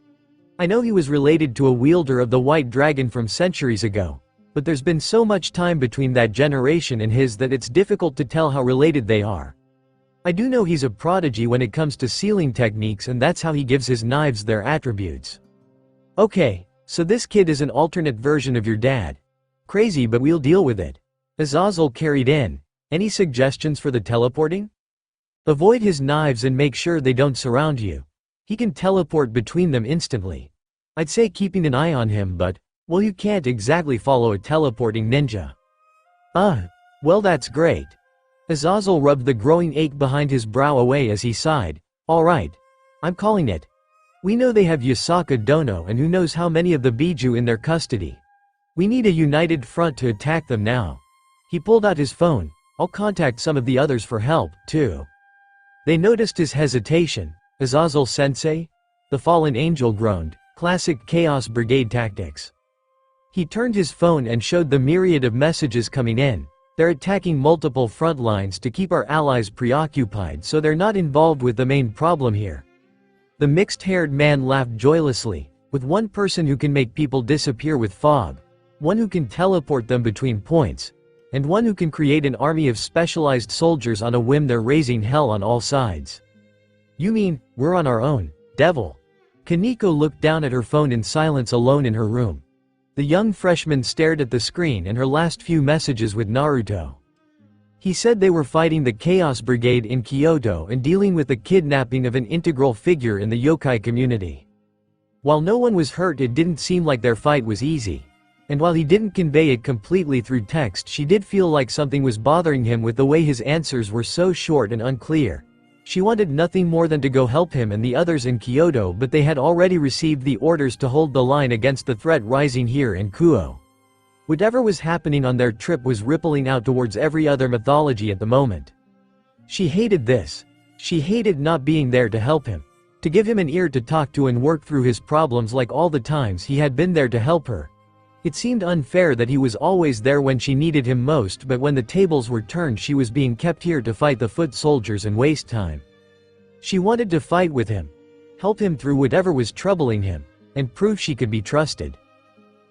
I know he was related to a wielder of the White Dragon from centuries ago, but there's been so much time between that generation and his that it's difficult to tell how related they are. I do know he's a prodigy when it comes to sealing techniques, and that's how he gives his knives their attributes. Okay, so this kid is an alternate version of your dad. Crazy, but we'll deal with it. Azazel carried in. Any suggestions for the teleporting? Avoid his knives and make sure they don't surround you. He can teleport between them instantly. I'd say keeping an eye on him, but, well, you can't exactly follow a teleporting ninja. Ah, well that's great. Azazel rubbed the growing ache behind his brow away as he sighed. Alright. I'm calling it. We know they have Yasaka Dono and who knows how many of the Biju in their custody. We need a united front to attack them now. He pulled out his phone. I'll contact some of the others for help, too. They noticed his hesitation. Azazel-sensei? The fallen angel groaned. Classic Chaos Brigade tactics. He turned his phone and showed the myriad of messages coming in. They're attacking multiple front lines to keep our allies preoccupied so they're not involved with the main problem here. The mixed-haired man laughed joylessly. With one person who can make people disappear with fog, one who can teleport them between points, and one who can create an army of specialized soldiers on a whim, they're raising hell on all sides. You mean, we're on our own, devil? Kaneko looked down at her phone in silence alone in her room. The young freshman stared at the screen and her last few messages with Naruto. He said they were fighting the Chaos Brigade in Kyoto and dealing with the kidnapping of an integral figure in the yokai community. While no one was hurt, it didn't seem like their fight was easy. And while he didn't convey it completely through text, she did feel like something was bothering him with the way his answers were so short and unclear. She wanted nothing more than to go help him and the others in Kyoto, but they had already received the orders to hold the line against the threat rising here in Kuo. Whatever was happening on their trip was rippling out towards every other mythology at the moment. She hated this. She hated not being there to help him, to give him an ear to talk to and work through his problems like all the times he had been there to help her. It seemed unfair that he was always there when she needed him most, but when the tables were turned she was being kept here to fight the foot soldiers and waste time. She wanted to fight with him, help him through whatever was troubling him, and prove she could be trusted.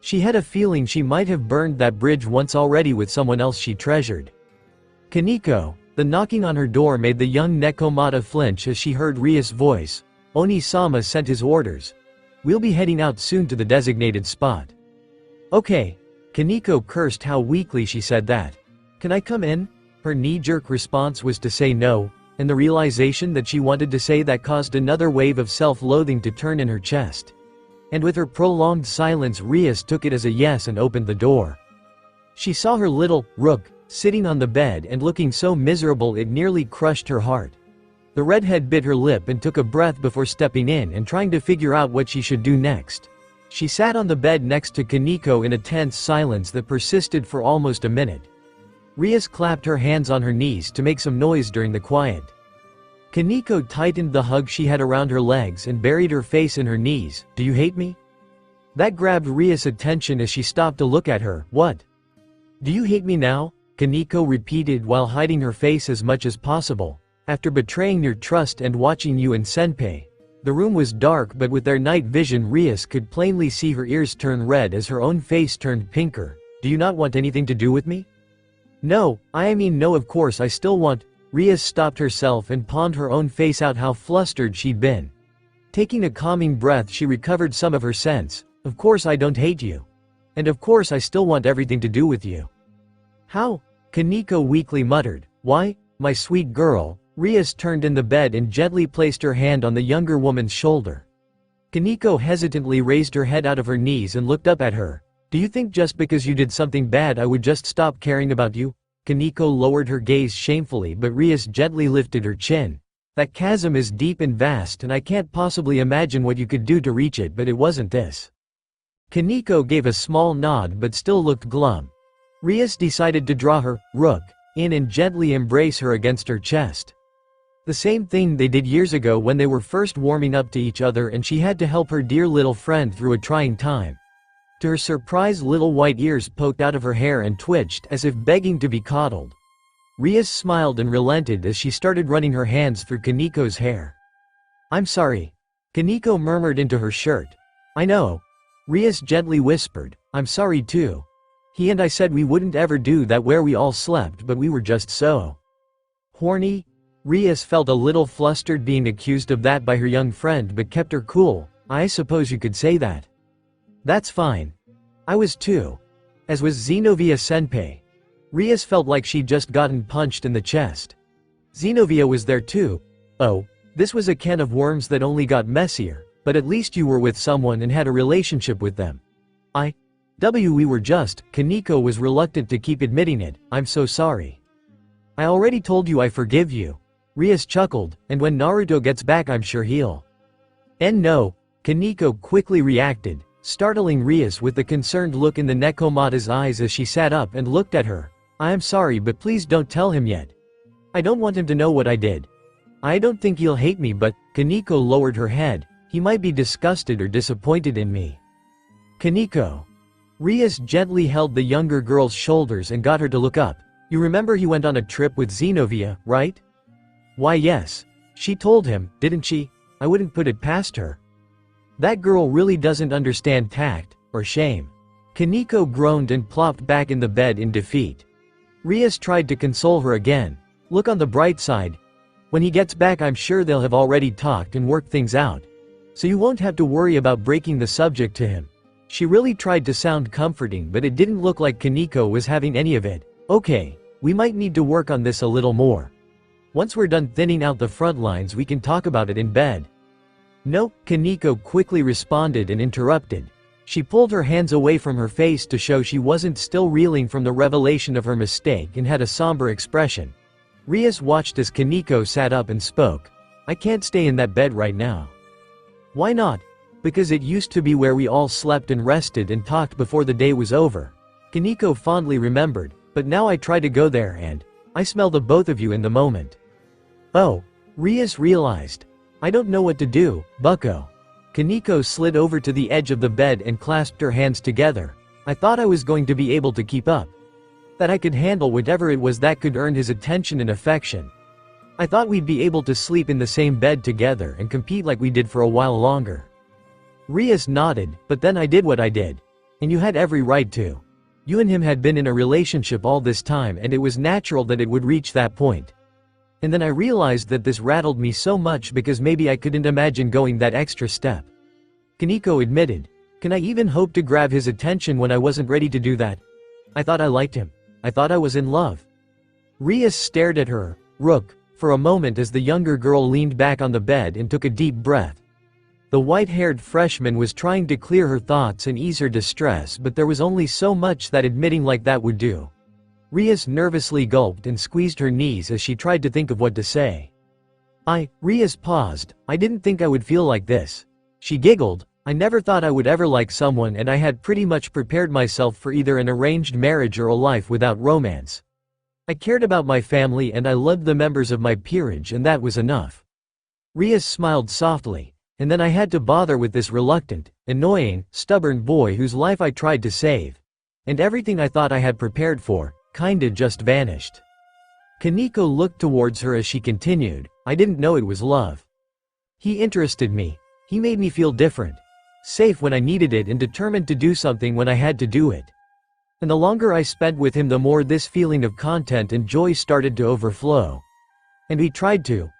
She had a feeling she might have burned that bridge once already with someone else she treasured. Kaneko. The knocking on her door made the young Nekomata flinch as she heard Ria's voice. Oni-sama sent his orders. We'll be heading out soon to the designated spot. Okay. Kaneko cursed how weakly she said that. Can I come in? Her knee-jerk response was to say no, and the realization that she wanted to say that caused another wave of self-loathing to turn in her chest. And with her prolonged silence, Rias took it as a yes and opened the door. She saw her little rook sitting on the bed and looking so miserable it nearly crushed her heart. The redhead bit her lip and took a breath before stepping in and trying to figure out what she should do next. She sat on the bed next to Kaneko in a tense silence that persisted for almost a minute. Rias clapped her hands on her knees to make some noise during the quiet. Kaneko tightened the hug she had around her legs and buried her face in her knees. Do you hate me? That grabbed Rias' attention as she stopped to look at her. What? Do you hate me now? Kaneko repeated while hiding her face as much as possible. After betraying your trust and watching you and Senpei. The room was dark, but with their night vision Rias could plainly see her ears turn red as her own face turned pinker. Do you not want anything to do with me? No, I mean no, of course I still want. Rias stopped herself and pawned her own face out how flustered she'd been. Taking a calming breath she recovered some of her sense. Of course I don't hate you. And of course I still want everything to do with you. How? Kaneko weakly muttered. Why, my sweet girl? Rias turned in the bed and gently placed her hand on the younger woman's shoulder. Kaneko hesitantly raised her head out of her knees and looked up at her. Do you think just because you did something bad I would just stop caring about you? Kaneko lowered her gaze shamefully, but Rias gently lifted her chin. That chasm is deep and vast and I can't possibly imagine what you could do to reach it, but it wasn't this. Kaneko gave a small nod but still looked glum. Rias decided to draw her rook in and gently embrace her against her chest. The same thing they did years ago when they were first warming up to each other and she had to help her dear little friend through a trying time. To her surprise, little white ears poked out of her hair and twitched as if begging to be coddled. Rias smiled and relented as she started running her hands through Kaneko's hair. I'm sorry. Kaneko murmured into her shirt. I know. Rias gently whispered. I'm sorry too. He and I said we wouldn't ever do that where we all slept, but we were just so horny. Rias felt a little flustered being accused of that by her young friend but kept her cool. I suppose you could say that. That's fine. I was too. As was Zenobia Senpei. Rias felt like she'd just gotten punched in the chest. Zenobia was there too. Oh, this was a can of worms that only got messier, but at least you were with someone and had a relationship with them. We were just, Kaneko was reluctant to keep admitting it, I'm so sorry. I already told you I forgive you. Rias chuckled, and when Naruto gets back I'm sure he'll. And no, Kaneko quickly reacted, startling Rias with the concerned look in the Nekomata's eyes as she sat up and looked at her. I am sorry but please don't tell him yet. I don't want him to know what I did. I don't think he'll hate me but, Kaneko lowered her head, he might be disgusted or disappointed in me. Kaneko. Rias gently held the younger girl's shoulders and got her to look up. You remember he went on a trip with Xenovia, right? Why yes. She told him, didn't she? I wouldn't put it past her. That girl really doesn't understand tact, or shame. Kaneko groaned and plopped back in the bed in defeat. Rias tried to console her again. Look on the bright side. When he gets back I'm sure they'll have already talked and worked things out. So you won't have to worry about breaking the subject to him. She really tried to sound comforting but it didn't look like Kaneko was having any of it. Okay, we might need to work on this a little more. Once we're done thinning out the front lines we can talk about it in bed. No, Kaneko quickly responded and interrupted. She pulled her hands away from her face to show she wasn't still reeling from the revelation of her mistake and had a somber expression. Rias watched as Kaneko sat up and spoke. I can't stay in that bed right now. Why not? Because it used to be where we all slept and rested and talked before the day was over. Kaneko fondly remembered, but now I try to go there and I smell the both of you in the moment. Oh, Rias realized. I don't know what to do, bucko. Kaneko slid over to the edge of the bed and clasped her hands together. I thought I was going to be able to keep up. That I could handle whatever it was that could earn his attention and affection. I thought we'd be able to sleep in the same bed together and compete like we did for a while longer. Rias nodded, but then I did what I did. And you had every right to. You and him had been in a relationship all this time and it was natural that it would reach that point. And then I realized that this rattled me so much because maybe I couldn't imagine going that extra step. Kaneko admitted. Can I even hope to grab his attention when I wasn't ready to do that? I thought I liked him. I thought I was in love. Rias stared at her, Rook, for a moment as the younger girl leaned back on the bed and took a deep breath. The white-haired freshman was trying to clear her thoughts and ease her distress but there was only so much that admitting like that would do. Rias nervously gulped and squeezed her knees as she tried to think of what to say. Rias paused, I didn't think I would feel like this. She giggled, I never thought I would ever like someone and I had pretty much prepared myself for either an arranged marriage or a life without romance. I cared about my family and I loved the members of my peerage and that was enough. Rias smiled softly, and then I had to bother with this reluctant, annoying, stubborn boy whose life I tried to save. And everything I thought I had prepared for, kinda just vanished. Kaneko looked towards her as she continued, I didn't know it was love. He interested me. He made me feel different. Safe when I needed it and determined to do something when I had to do it. And the longer I spent with him the more this feeling of content and joy started to overflow. And we tried to,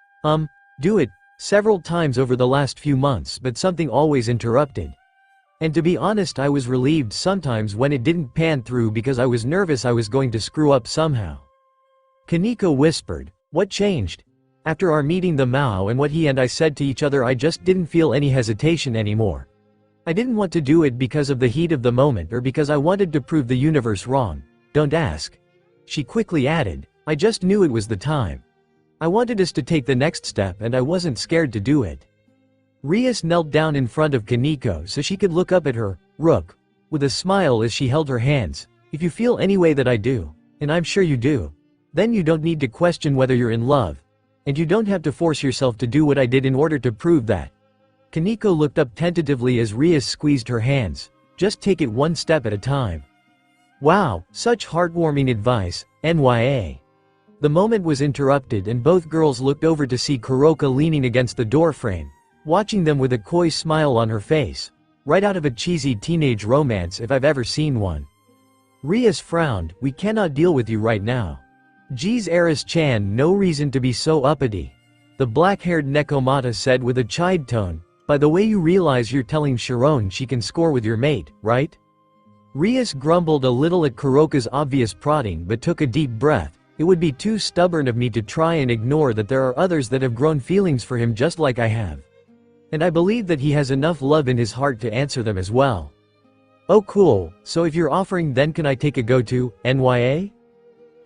do it, several times over the last few months but something always interrupted. And to be honest I was relieved sometimes when it didn't pan through because I was nervous I was going to screw up somehow. Kaneko whispered, what changed? After our meeting the Mao and what he and I said to each other I just didn't feel any hesitation anymore. I didn't want to do it because of the heat of the moment or because I wanted to prove the universe wrong, don't ask. She quickly added, I just knew it was the time. I wanted us to take the next step and I wasn't scared to do it. Rias knelt down in front of Kaneko so she could look up at her, Rook, with a smile as she held her hands. If you feel any way that I do, and I'm sure you do, then you don't need to question whether you're in love. And you don't have to force yourself to do what I did in order to prove that. Kaneko looked up tentatively as Rias squeezed her hands. Just take it one step at a time. Wow, such heartwarming advice, NYA. The moment was interrupted and both girls looked over to see Kuroka leaning against the doorframe, watching them with a coy smile on her face. Right out of a cheesy teenage romance if I've ever seen one. Rias frowned, we cannot deal with you right now. Geez Eris-chan, no reason to be so uppity. The black-haired Nekomata said with a chide tone, by the way you realize you're telling Sharon she can score with your mate, right? Rias grumbled a little at Kuroka's obvious prodding but took a deep breath. It would be too stubborn of me to try and ignore that there are others that have grown feelings for him just like I have. And I believe that he has enough love in his heart to answer them as well. Oh cool, so if you're offering then can I take a go to NYA?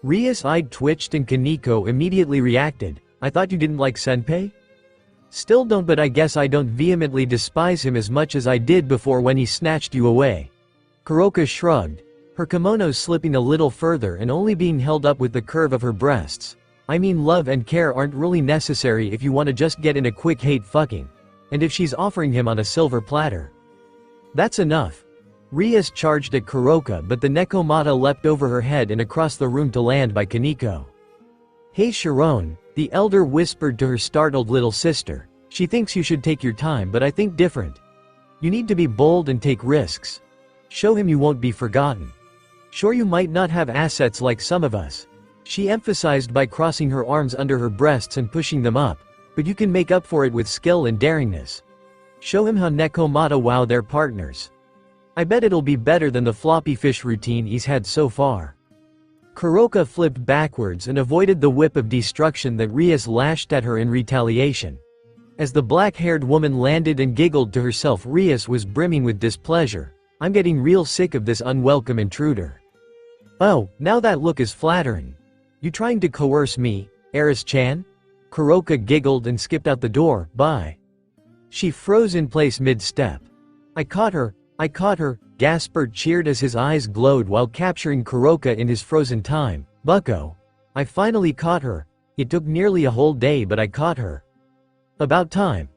Ria's eye twitched and Kaneko immediately reacted, I thought you didn't like senpai? Still don't, but I guess I don't vehemently despise him as much as I did before when he snatched you away. Kuroka shrugged, her kimono slipping a little further and only being held up with the curve of her breasts. I mean, love and care aren't really necessary if you want to just get in a quick hate fucking. And if she's offering him on a silver platter, that's enough. Rias charged at Kuroka, but the Nekomata leapt over her head and across the room to land by Kaneko. Hey Sharon, the elder whispered to her startled little sister. She thinks you should take your time, but I think different. You need to be bold and take risks. Show him you won't be forgotten. Sure, you might not have assets like some of us, she emphasized by crossing her arms under her breasts and pushing them up, but you can make up for it with skill and daringness. Show him how Nekomata wow their partners. I bet it'll be better than the floppy fish routine he's had so far. Kuroka flipped backwards and avoided the whip of destruction that Rias lashed at her in retaliation. As the black-haired woman landed and giggled to herself, Rias was brimming with displeasure. I'm getting real sick of this unwelcome intruder. Oh, now that look is flattering. You trying to coerce me, Eris-chan? Kuroka giggled and skipped out the door, bye. She froze in place mid-step. I caught her, Gasper cheered as his eyes glowed while capturing Kuroka in his frozen time. Bucko. I finally caught her. It took nearly a whole day, but I caught her. About time.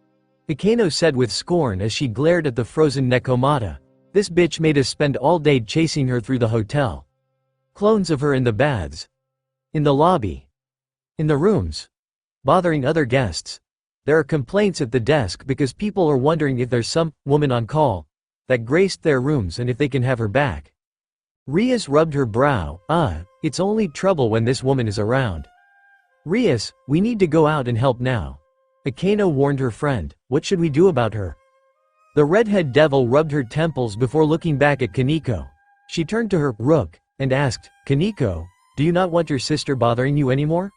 Ikeno said with scorn as she glared at the frozen Nekomata. This bitch made us spend all day chasing her through the hotel. Clones of her in the baths. In the lobby. In the rooms. Bothering other guests. There are complaints at the desk because people are wondering if there's some woman on call that graced their rooms and if they can have her back. Rias rubbed her brow. It's only trouble when this woman is around. Rias, we need to go out and help now. Ikeno warned her friend. What should we do about her? The redhead devil rubbed her temples before looking back at Kaneko. She turned to her, Rook, and asked, Kaneko, do you not want your sister bothering you anymore?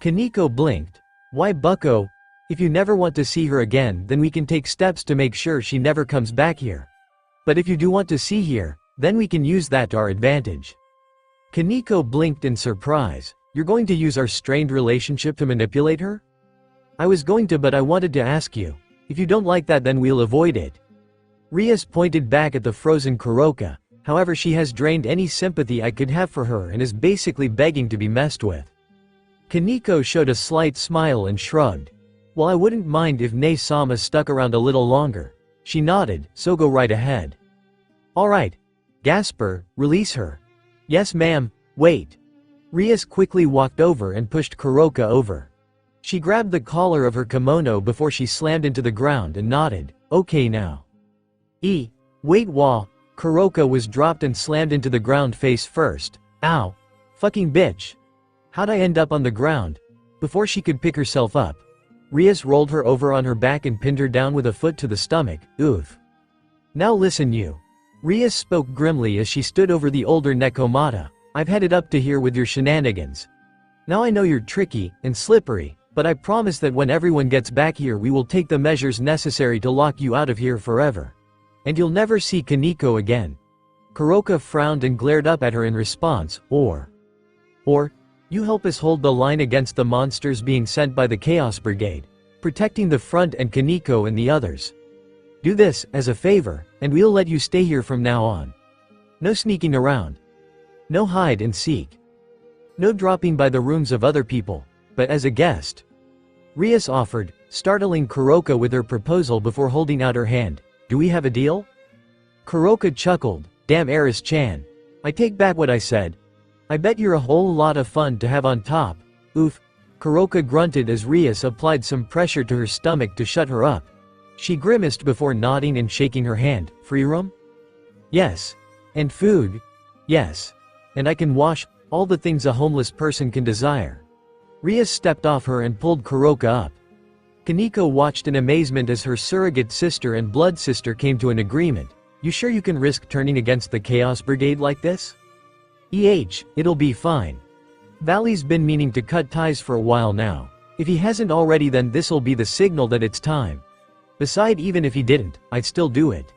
Kaneko blinked. Why bucko? If you never want to see her again, then we can take steps to make sure she never comes back here. But if you do want to see her, then we can use that to our advantage. Kaneko blinked in surprise. You're going to use our strained relationship to manipulate her? I was going to, but I wanted to ask you. If you don't like that, then we'll avoid it. Rias pointed back at the frozen Kuroka. However, she has drained any sympathy I could have for her and is basically begging to be messed with. Kaneko showed a slight smile and shrugged. Well, I wouldn't mind if Ne-sama stuck around a little longer. She nodded, so go right ahead. Alright. Gasper, release her. Yes ma'am, wait. Rias quickly walked over and pushed Kuroka over. She grabbed the collar of her kimono before she slammed into the ground and nodded, okay now. Wait wah. Kuroka was dropped and slammed into the ground face first. Ow. Fucking bitch. How'd I end up on the ground? Before she could pick herself up, Rias rolled her over on her back and pinned her down with a foot to the stomach. Oof. Now listen you. Rias spoke grimly as she stood over the older Nekomata. I've had it up to here with your shenanigans. Now I know you're tricky and slippery, but I promise that when everyone gets back here we will take the measures necessary to lock you out of here forever. And you'll never see Kaneko again. Kuroka frowned and glared up at her in response. Or, you help us hold the line against the monsters being sent by the Chaos Brigade, protecting the front and Kaneko and the others. Do this, as a favor, and we'll let you stay here from now on. No sneaking around. No hide and seek. No dropping by the rooms of other people, but as a guest. Rias offered, startling Kuroka with her proposal before holding out her hand. Do we have a deal? Kuroka chuckled. Damn Eris-chan. I take back what I said. I bet you're a whole lot of fun to have on top. Oof. Kuroka grunted as Rias applied some pressure to her stomach to shut her up. She grimaced before nodding and shaking her hand. Free room? Yes. And food? Yes. And I can wash, all the things a homeless person can desire. Rias stepped off her and pulled Kuroka up. Kaneko watched in amazement as her surrogate sister and blood sister came to an agreement. You sure you can risk turning against the Chaos Brigade like this? It'll be fine. Valley's been meaning to cut ties for a while now. If he hasn't already, then this'll be the signal that it's time. Beside, even if he didn't, I'd still do it.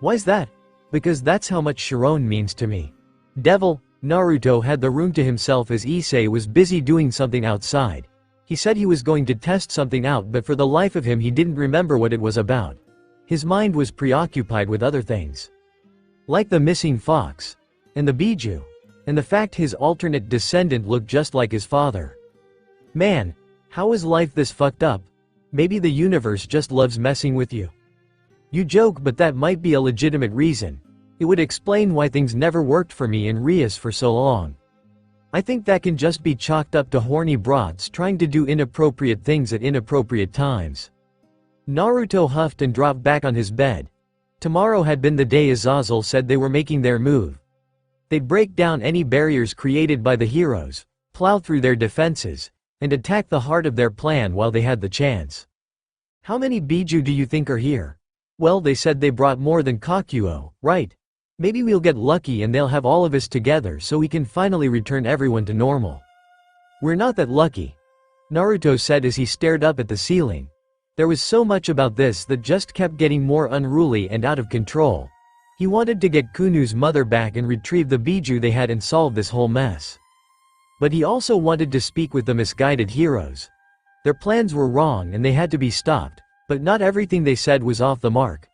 Why's that? Because that's how much Sharon means to me. Devil, Naruto had the room to himself as Issei was busy doing something outside. He said he was going to test something out, but for the life of him he didn't remember what it was about. His mind was preoccupied with other things. Like the missing fox. And the Biju. And the fact his alternate descendant looked just like his father. Man, how is life this fucked up? Maybe the universe just loves messing with you. You joke, but that might be a legitimate reason. It would explain why things never worked for me and Rias for so long. I think that can just be chalked up to horny brats trying to do inappropriate things at inappropriate times. Naruto huffed and dropped back on his bed. Tomorrow had been the day Azazel said they were making their move. They'd break down any barriers created by the heroes, plow through their defenses, and attack the heart of their plan while they had the chance. How many Biju do you think are here? Well, they said they brought more than Kakuo, right? Maybe we'll get lucky and they'll have all of us together so we can finally return everyone to normal. We're not that lucky, Naruto said as he stared up at the ceiling. There was so much about this that just kept getting more unruly and out of control. He wanted to get Kunu's mother back and retrieve the Biju they had and solve this whole mess. But he also wanted to speak with the misguided heroes. Their plans were wrong and they had to be stopped, but not everything they said was off the mark.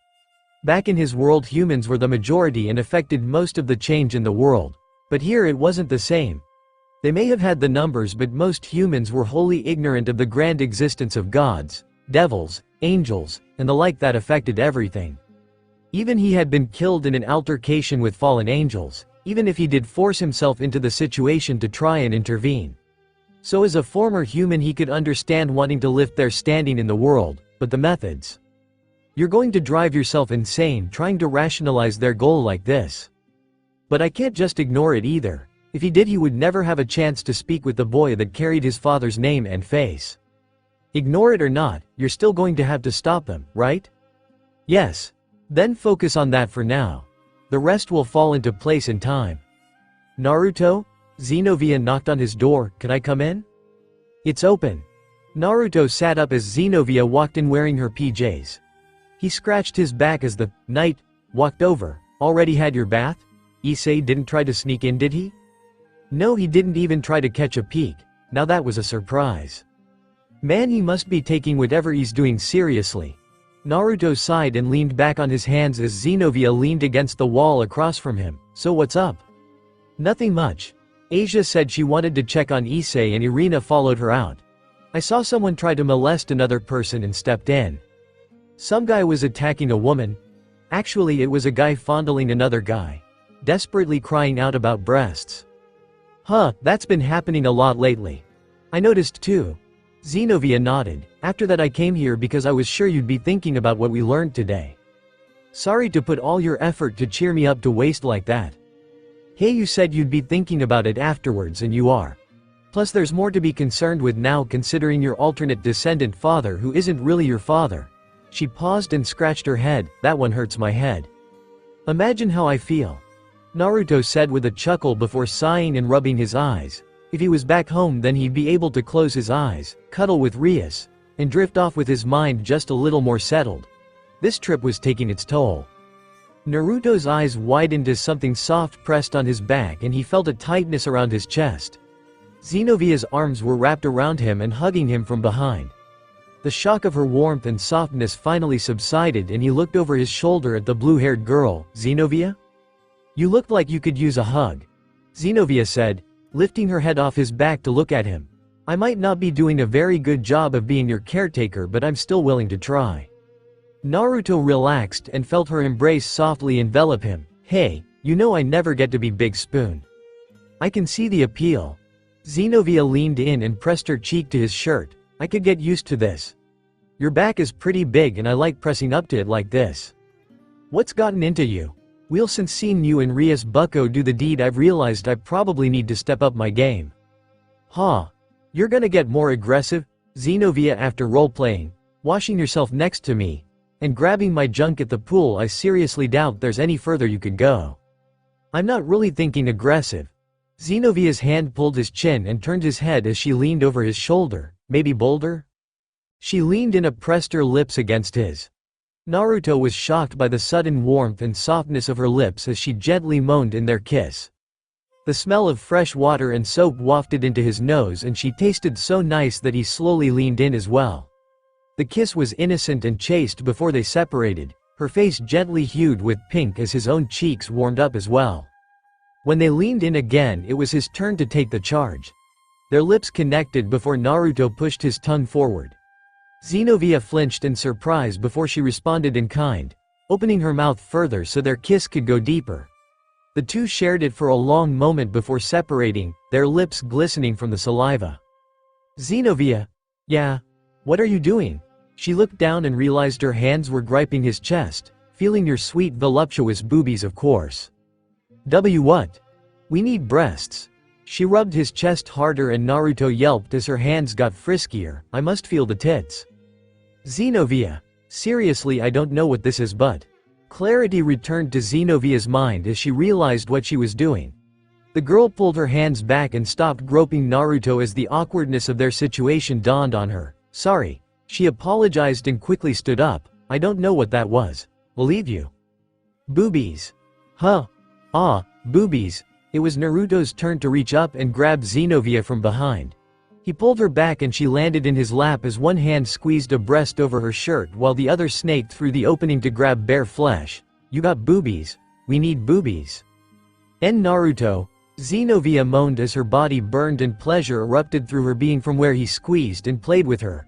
Back in his world, humans were the majority and affected most of the change in the world. But here it wasn't the same. They may have had the numbers, but most humans were wholly ignorant of the grand existence of gods, devils, angels, and the like that affected everything. Even he had been killed in an altercation with fallen angels, even if he did force himself into the situation to try and intervene. So as a former human he could understand wanting to lift their standing in the world, but the methods. You're going to drive yourself insane trying to rationalize their goal like this. But I can't just ignore it either. If he did, he would never have a chance to speak with the boy that carried his father's name and face. Ignore it or not, you're still going to have to stop them, right? Yes. Then focus on that for now. The rest will fall into place in time. Naruto? Xenovia knocked on his door. Can I come in? It's open. Naruto sat up as Xenovia walked in wearing her PJs. He scratched his back as the knight walked over. Already had your bath? Issei didn't try to sneak in, did he? No, he didn't even try to catch a peek. Now that was a surprise. Man, he must be taking whatever he's doing seriously. Naruto sighed and leaned back on his hands as Xenovia leaned against the wall across from him. So what's up? Nothing much. Asia said she wanted to check on Issei and Irina followed her out. I saw someone try to molest another person and stepped in. Some guy was attacking a woman. Actually, it was a guy fondling another guy. Desperately crying out about breasts. Huh, that's been happening a lot lately. I noticed too. Xenovia nodded. After that I came here because I was sure you'd be thinking about what we learned today. Sorry to put all your effort to cheer me up to waste like that. Hey, you said you'd be thinking about it afterwards and you are. Plus there's more to be concerned with now considering your alternate descendant father who isn't really your father. She paused and scratched her head. That one hurts my head. Imagine how I feel. Naruto said with a chuckle before sighing and rubbing his eyes. If he was back home then he'd be able to close his eyes, cuddle with Rias, and drift off with his mind just a little more settled. This trip was taking its toll. Naruto's eyes widened as something soft pressed on his back and he felt a tightness around his chest. Xenovia's arms were wrapped around him and hugging him from behind. The shock of her warmth and softness finally subsided and he looked over his shoulder at the blue-haired girl. Xenovia? You looked like you could use a hug. Xenovia said, lifting her head off his back to look at him. I might not be doing a very good job of being your caretaker, but I'm still willing to try. Naruto relaxed and felt her embrace softly envelop him. Hey, you know I never get to be Big Spoon. I can see the appeal. Xenovia leaned in and pressed her cheek to his shirt. I could get used to this. Your back is pretty big and I like pressing up to it like this. What's gotten into you? Well, since seeing you and Rias Bucko do the deed I've realized I probably need to step up my game. Huh? You're gonna get more aggressive? Xenovia after role-playing, washing yourself next to me, and grabbing my junk at the pool, I seriously doubt there's any further you could go. I'm not really thinking aggressive. Xenovia's hand pulled his chin and turned his head as she leaned over his shoulder. Maybe bolder? She leaned in and pressed her lips against his. Naruto was shocked by the sudden warmth and softness of her lips as she gently moaned in their kiss. The smell of fresh water and soap wafted into his nose and she tasted so nice that he slowly leaned in as well. The kiss was innocent and chaste before they separated, her face gently hued with pink as his own cheeks warmed up as well. When they leaned in again, it was his turn to take the charge. Their lips connected before Naruto pushed his tongue forward. Xenovia flinched in surprise before she responded in kind, opening her mouth further so their kiss could go deeper. The two shared it for a long moment before separating, their lips glistening from the saliva. Xenovia, yeah? What are you doing? She looked down and realized her hands were griping his chest, feeling your sweet voluptuous boobies of course. What? We need breasts. She rubbed his chest harder and Naruto yelped as her hands got friskier, I must feel the tits. Xenovia, seriously I don't know what this is but. Clarity returned to Xenovia's mind as she realized what she was doing. The girl pulled her hands back and stopped groping Naruto as the awkwardness of their situation dawned on her. Sorry. She apologized and quickly stood up, I don't know what that was. I'll leave you. Boobies. Huh? Ah, boobies. It was Naruto's turn to reach up and grab Xenovia from behind. He pulled her back and she landed in his lap as one hand squeezed a breast over her shirt while the other snaked through the opening to grab bare flesh. You got boobies. We need boobies. Naruto. Xenovia moaned as her body burned and pleasure erupted through her being from where he squeezed and played with her.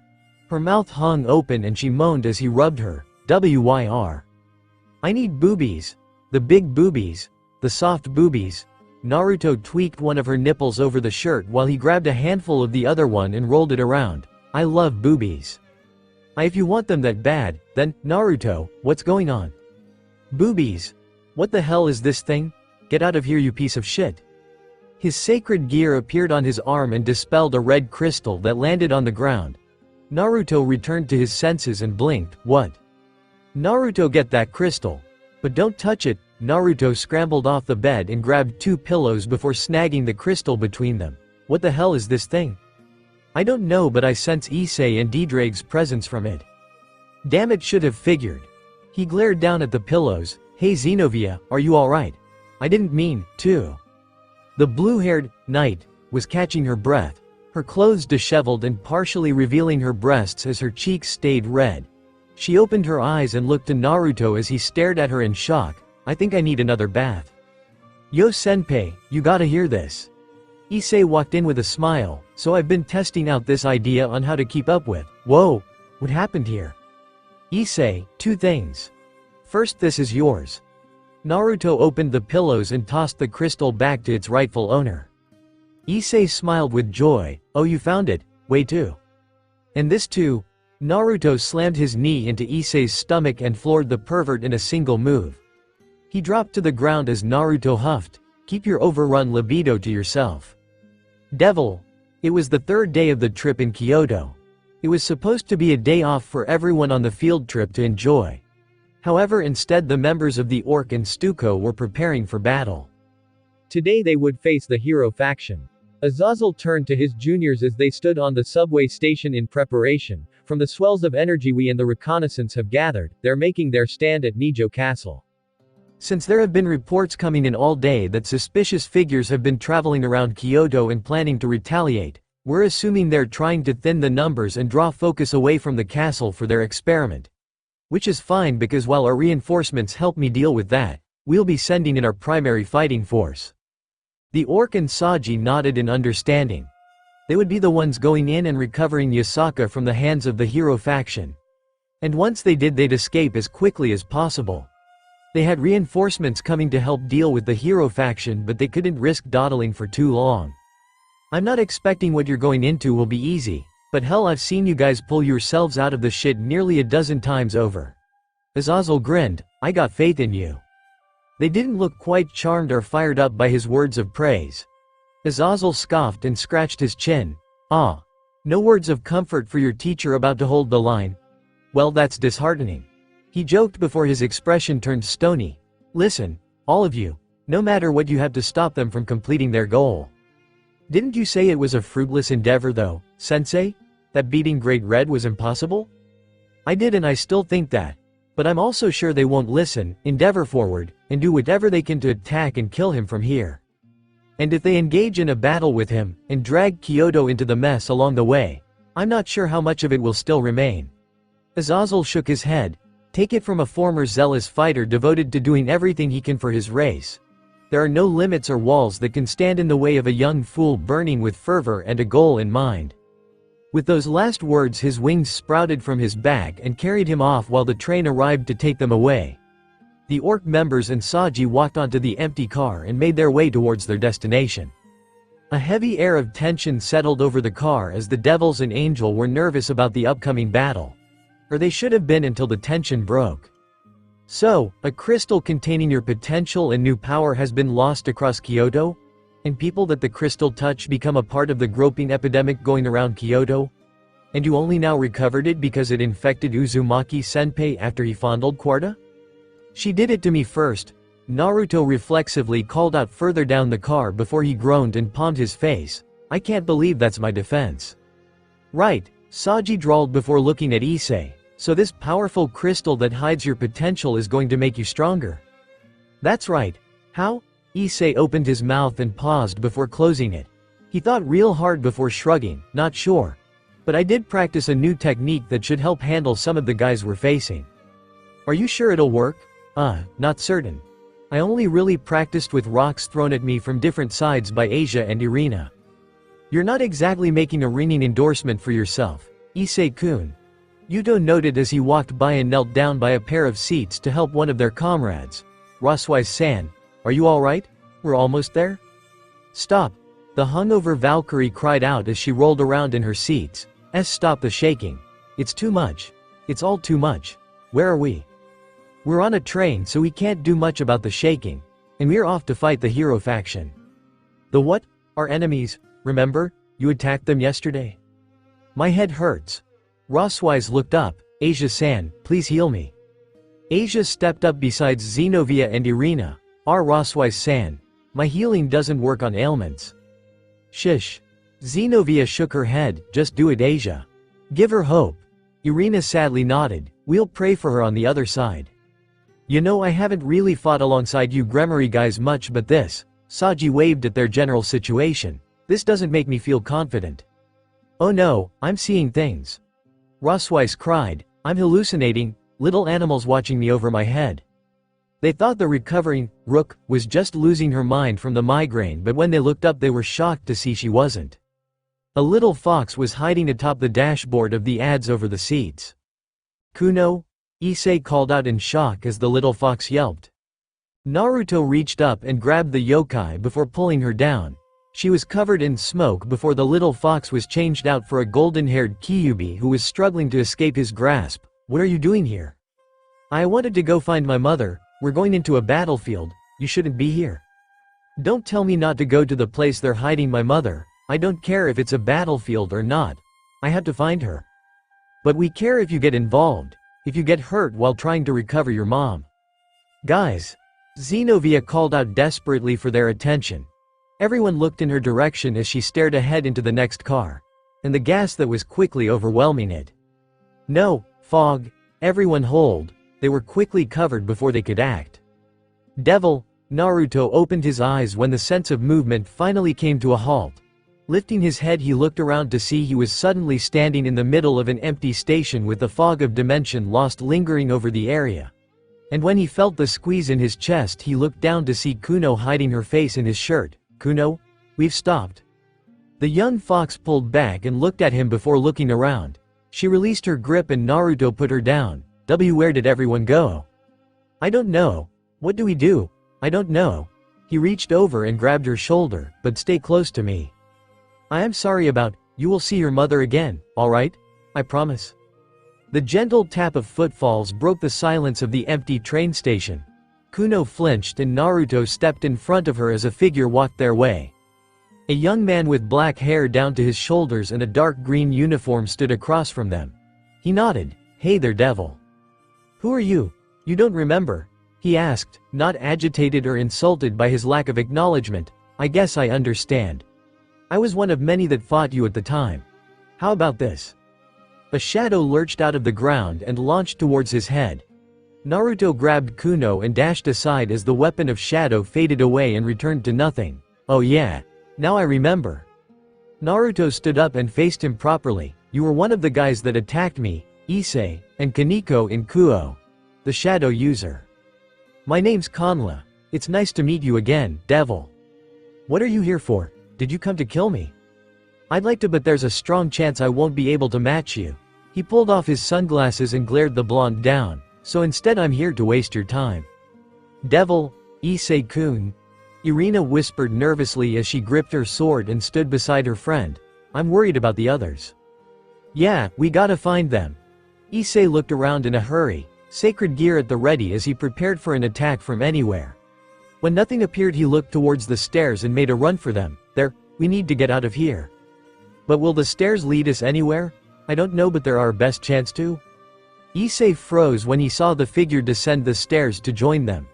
Her mouth hung open and she moaned as he rubbed her. Wyr. I need boobies. The big boobies. The soft boobies. Naruto tweaked one of her nipples over the shirt while he grabbed a handful of the other one and rolled it around. I love boobies. If you want them that bad, then, Naruto, what's going on? Boobies. What the hell is this thing? Get out of here you piece of shit. His sacred gear appeared on his arm and dispelled a red crystal that landed on the ground. Naruto returned to his senses and blinked. What? Naruto, get that crystal. But don't touch it. Naruto scrambled off the bed and grabbed 2 pillows before snagging the crystal between them. What the hell is this thing? I don't know but I sense Issei and Didrake's presence from it. Damn it, should have figured. He glared down at the pillows. Hey Xenovia, are you alright? I didn't mean to. The blue-haired knight was catching her breath, her clothes disheveled and partially revealing her breasts as her cheeks stayed red. She opened her eyes and looked to Naruto as he stared at her in shock. I think I need another bath. Yo senpai, you gotta hear this. Issei walked in with a smile, so I've been testing out this idea on how to keep up with. Whoa, what happened here? Issei, 2 things. First, this is yours. Naruto opened the pillows and tossed the crystal back to its rightful owner. Issei smiled with joy. Oh, you found it, way too. And this too? Naruto slammed his knee into Issei's stomach and floored the pervert in a single move. He dropped to the ground as Naruto huffed, keep your overrun libido to yourself. Devil. It was the 3rd day of the trip in Kyoto. It was supposed to be a day off for everyone on the field trip to enjoy. However, instead the members of the Orc and Stuko were preparing for battle. Today they would face the hero faction. Azazel turned to his juniors as they stood on the subway station in preparation. From the swells of energy we and the reconnaissance have gathered, they're making their stand at Nijo Castle. Since there have been reports coming in all day that suspicious figures have been traveling around Kyoto and planning to retaliate, we're assuming they're trying to thin the numbers and draw focus away from the castle for their experiment. Which is fine because while our reinforcements help me deal with that, we'll be sending in our primary fighting force. The Orc and Saji nodded in understanding. They would be the ones going in and recovering Yasaka from the hands of the hero faction. And once they did, they'd escape as quickly as possible. They had reinforcements coming to help deal with the hero faction, but they couldn't risk dawdling for too long. I'm not expecting what you're going into will be easy, but hell, I've seen you guys pull yourselves out of the shit nearly a dozen times over. Azazel grinned, I got faith in you. They didn't look quite charmed or fired up by his words of praise. Azazel scoffed and scratched his chin. Ah. No words of comfort for your teacher about to hold the line? Well, that's disheartening. He joked before his expression turned stony. Listen, all of you, no matter what, you have to stop them from completing their goal. Didn't you say it was a fruitless endeavor though, sensei? That beating Great Red was impossible? I did, and I still think that. But I'm also sure they won't listen, endeavor forward, and do whatever they can to attack and kill him from here. And if they engage in a battle with him, and drag Kyoto into the mess along the way, I'm not sure how much of it will still remain. Azazel shook his head. Take it from a former zealous fighter devoted to doing everything he can for his race. There are no limits or walls that can stand in the way of a young fool burning with fervor and a goal in mind. With those last words, his wings sprouted from his back and carried him off while the train arrived to take them away. The orc members and Saji walked onto the empty car and made their way towards their destination. A heavy air of tension settled over the car as the devils and angel were nervous about the upcoming battle. Or they should have been until the tension broke. So, a crystal containing your potential and new power has been lost across Kyoto? And people that the crystal touch become a part of the groping epidemic going around Kyoto? And you only now recovered it because it infected Uzumaki-senpai after he fondled Quarta? She did it to me first, Naruto reflexively called out further down the car before he groaned and palmed his face. I can't believe that's my defense. Right, Saji drawled before looking at Issei. So this powerful crystal that hides your potential is going to make you stronger. That's right. How? Issei opened his mouth and paused before closing it. He thought real hard before shrugging, not sure. But I did practice a new technique that should help handle some of the guys we're facing. Are you sure it'll work? Not certain. I only really practiced with rocks thrown at me from different sides by Asia and Irina. You're not exactly making a ringing endorsement for yourself, Issei-kun. Yuto noted as he walked by and knelt down by a pair of seats to help one of their comrades. Roswise-san, are you alright? We're almost there? Stop. The hungover Valkyrie cried out as she rolled around in her seats. Stop the shaking. It's too much. It's all too much. Where are we? We're on a train so we can't do much about the shaking. And we're off to fight the hero faction. The what? Our enemies, remember? You attacked them yesterday. My head hurts. Roswise looked up. Asia-san, please heal me. Asia stepped up beside Zenobia and Irina. Roswise-san, my healing doesn't work on ailments. Shish. Zenobia shook her head. Just do it, Asia. Give her hope. Irina sadly nodded. We'll pray for her on the other side. You know, I haven't really fought alongside you Gremory guys much, but this, Saji waved at their general situation. This doesn't make me feel confident. Oh no, I'm seeing things. Roswise cried. I'm hallucinating, little animals watching me over my head. They thought the recovering Rook was just losing her mind from the migraine, but when they looked up they were shocked to see she wasn't. A little fox was hiding atop the dashboard of the ads over the seats. Kuno? Issei called out in shock as the little fox yelped. Naruto reached up and grabbed the yokai before pulling her down. She was covered in smoke before the little fox was changed out for a golden-haired Kyuubi who was struggling to escape his grasp. What are you doing here? I wanted to go find my mother. We're going into a battlefield. You shouldn't be here. Don't tell me not to go to the place they're hiding my mother. I don't care if it's a battlefield or not. I have to find her. But we care if you get involved. If you get hurt while trying to recover your mom. Guys. Zenobia called out desperately for their attention. Everyone looked in her direction as she stared ahead into the next car. And the gas that was quickly overwhelming it. No, fog. Everyone hold. They were quickly covered before they could act. Devil. Naruto opened his eyes when the sense of movement finally came to a halt. Lifting his head, he looked around to see he was suddenly standing in the middle of an empty station with the fog of dimension lost lingering over the area. And when he felt the squeeze in his chest, he looked down to see Kuno hiding her face in his shirt. Kuno? We've stopped. The young fox pulled back and looked at him before looking around. She released her grip and Naruto put her down. Where did everyone go? I don't know. What do we do? I don't know. He reached over and grabbed her shoulder, but stay close to me. I am sorry about, you will see your mother again, alright? I promise. The gentle tap of footfalls broke the silence of the empty train station. Kuno flinched and Naruto stepped in front of her as a figure walked their way. A young man with black hair down to his shoulders and a dark green uniform stood across from them. He nodded. Hey there, devil. Who are you? You don't remember? He asked, not agitated or insulted by his lack of acknowledgement. I guess I understand. I was one of many that fought you at the time. How about this? A shadow lurched out of the ground and launched towards his head. Naruto grabbed Kuno and dashed aside as the weapon of shadow faded away and returned to nothing. Oh yeah. Now I remember. Naruto stood up and faced him properly. You were one of the guys that attacked me, Issei, and Kaneko in Kuo. The shadow user. My name's Kanla. It's nice to meet you again, devil. What are you here for? Did you come to kill me? I'd like to, but there's a strong chance I won't be able to match you. He pulled off his sunglasses and glared the blonde down. So instead I'm here to waste your time. Devil, Issei-kun. Irina whispered nervously as she gripped her sword and stood beside her friend. I'm worried about the others. Yeah, we gotta find them. Issei looked around in a hurry, sacred gear at the ready as he prepared for an attack from anywhere. When nothing appeared, he looked towards the stairs and made a run for them. There, we need to get out of here. But will the stairs lead us anywhere? I don't know, but they're our best chance to. Issei froze when he saw the figure descend the stairs to join them.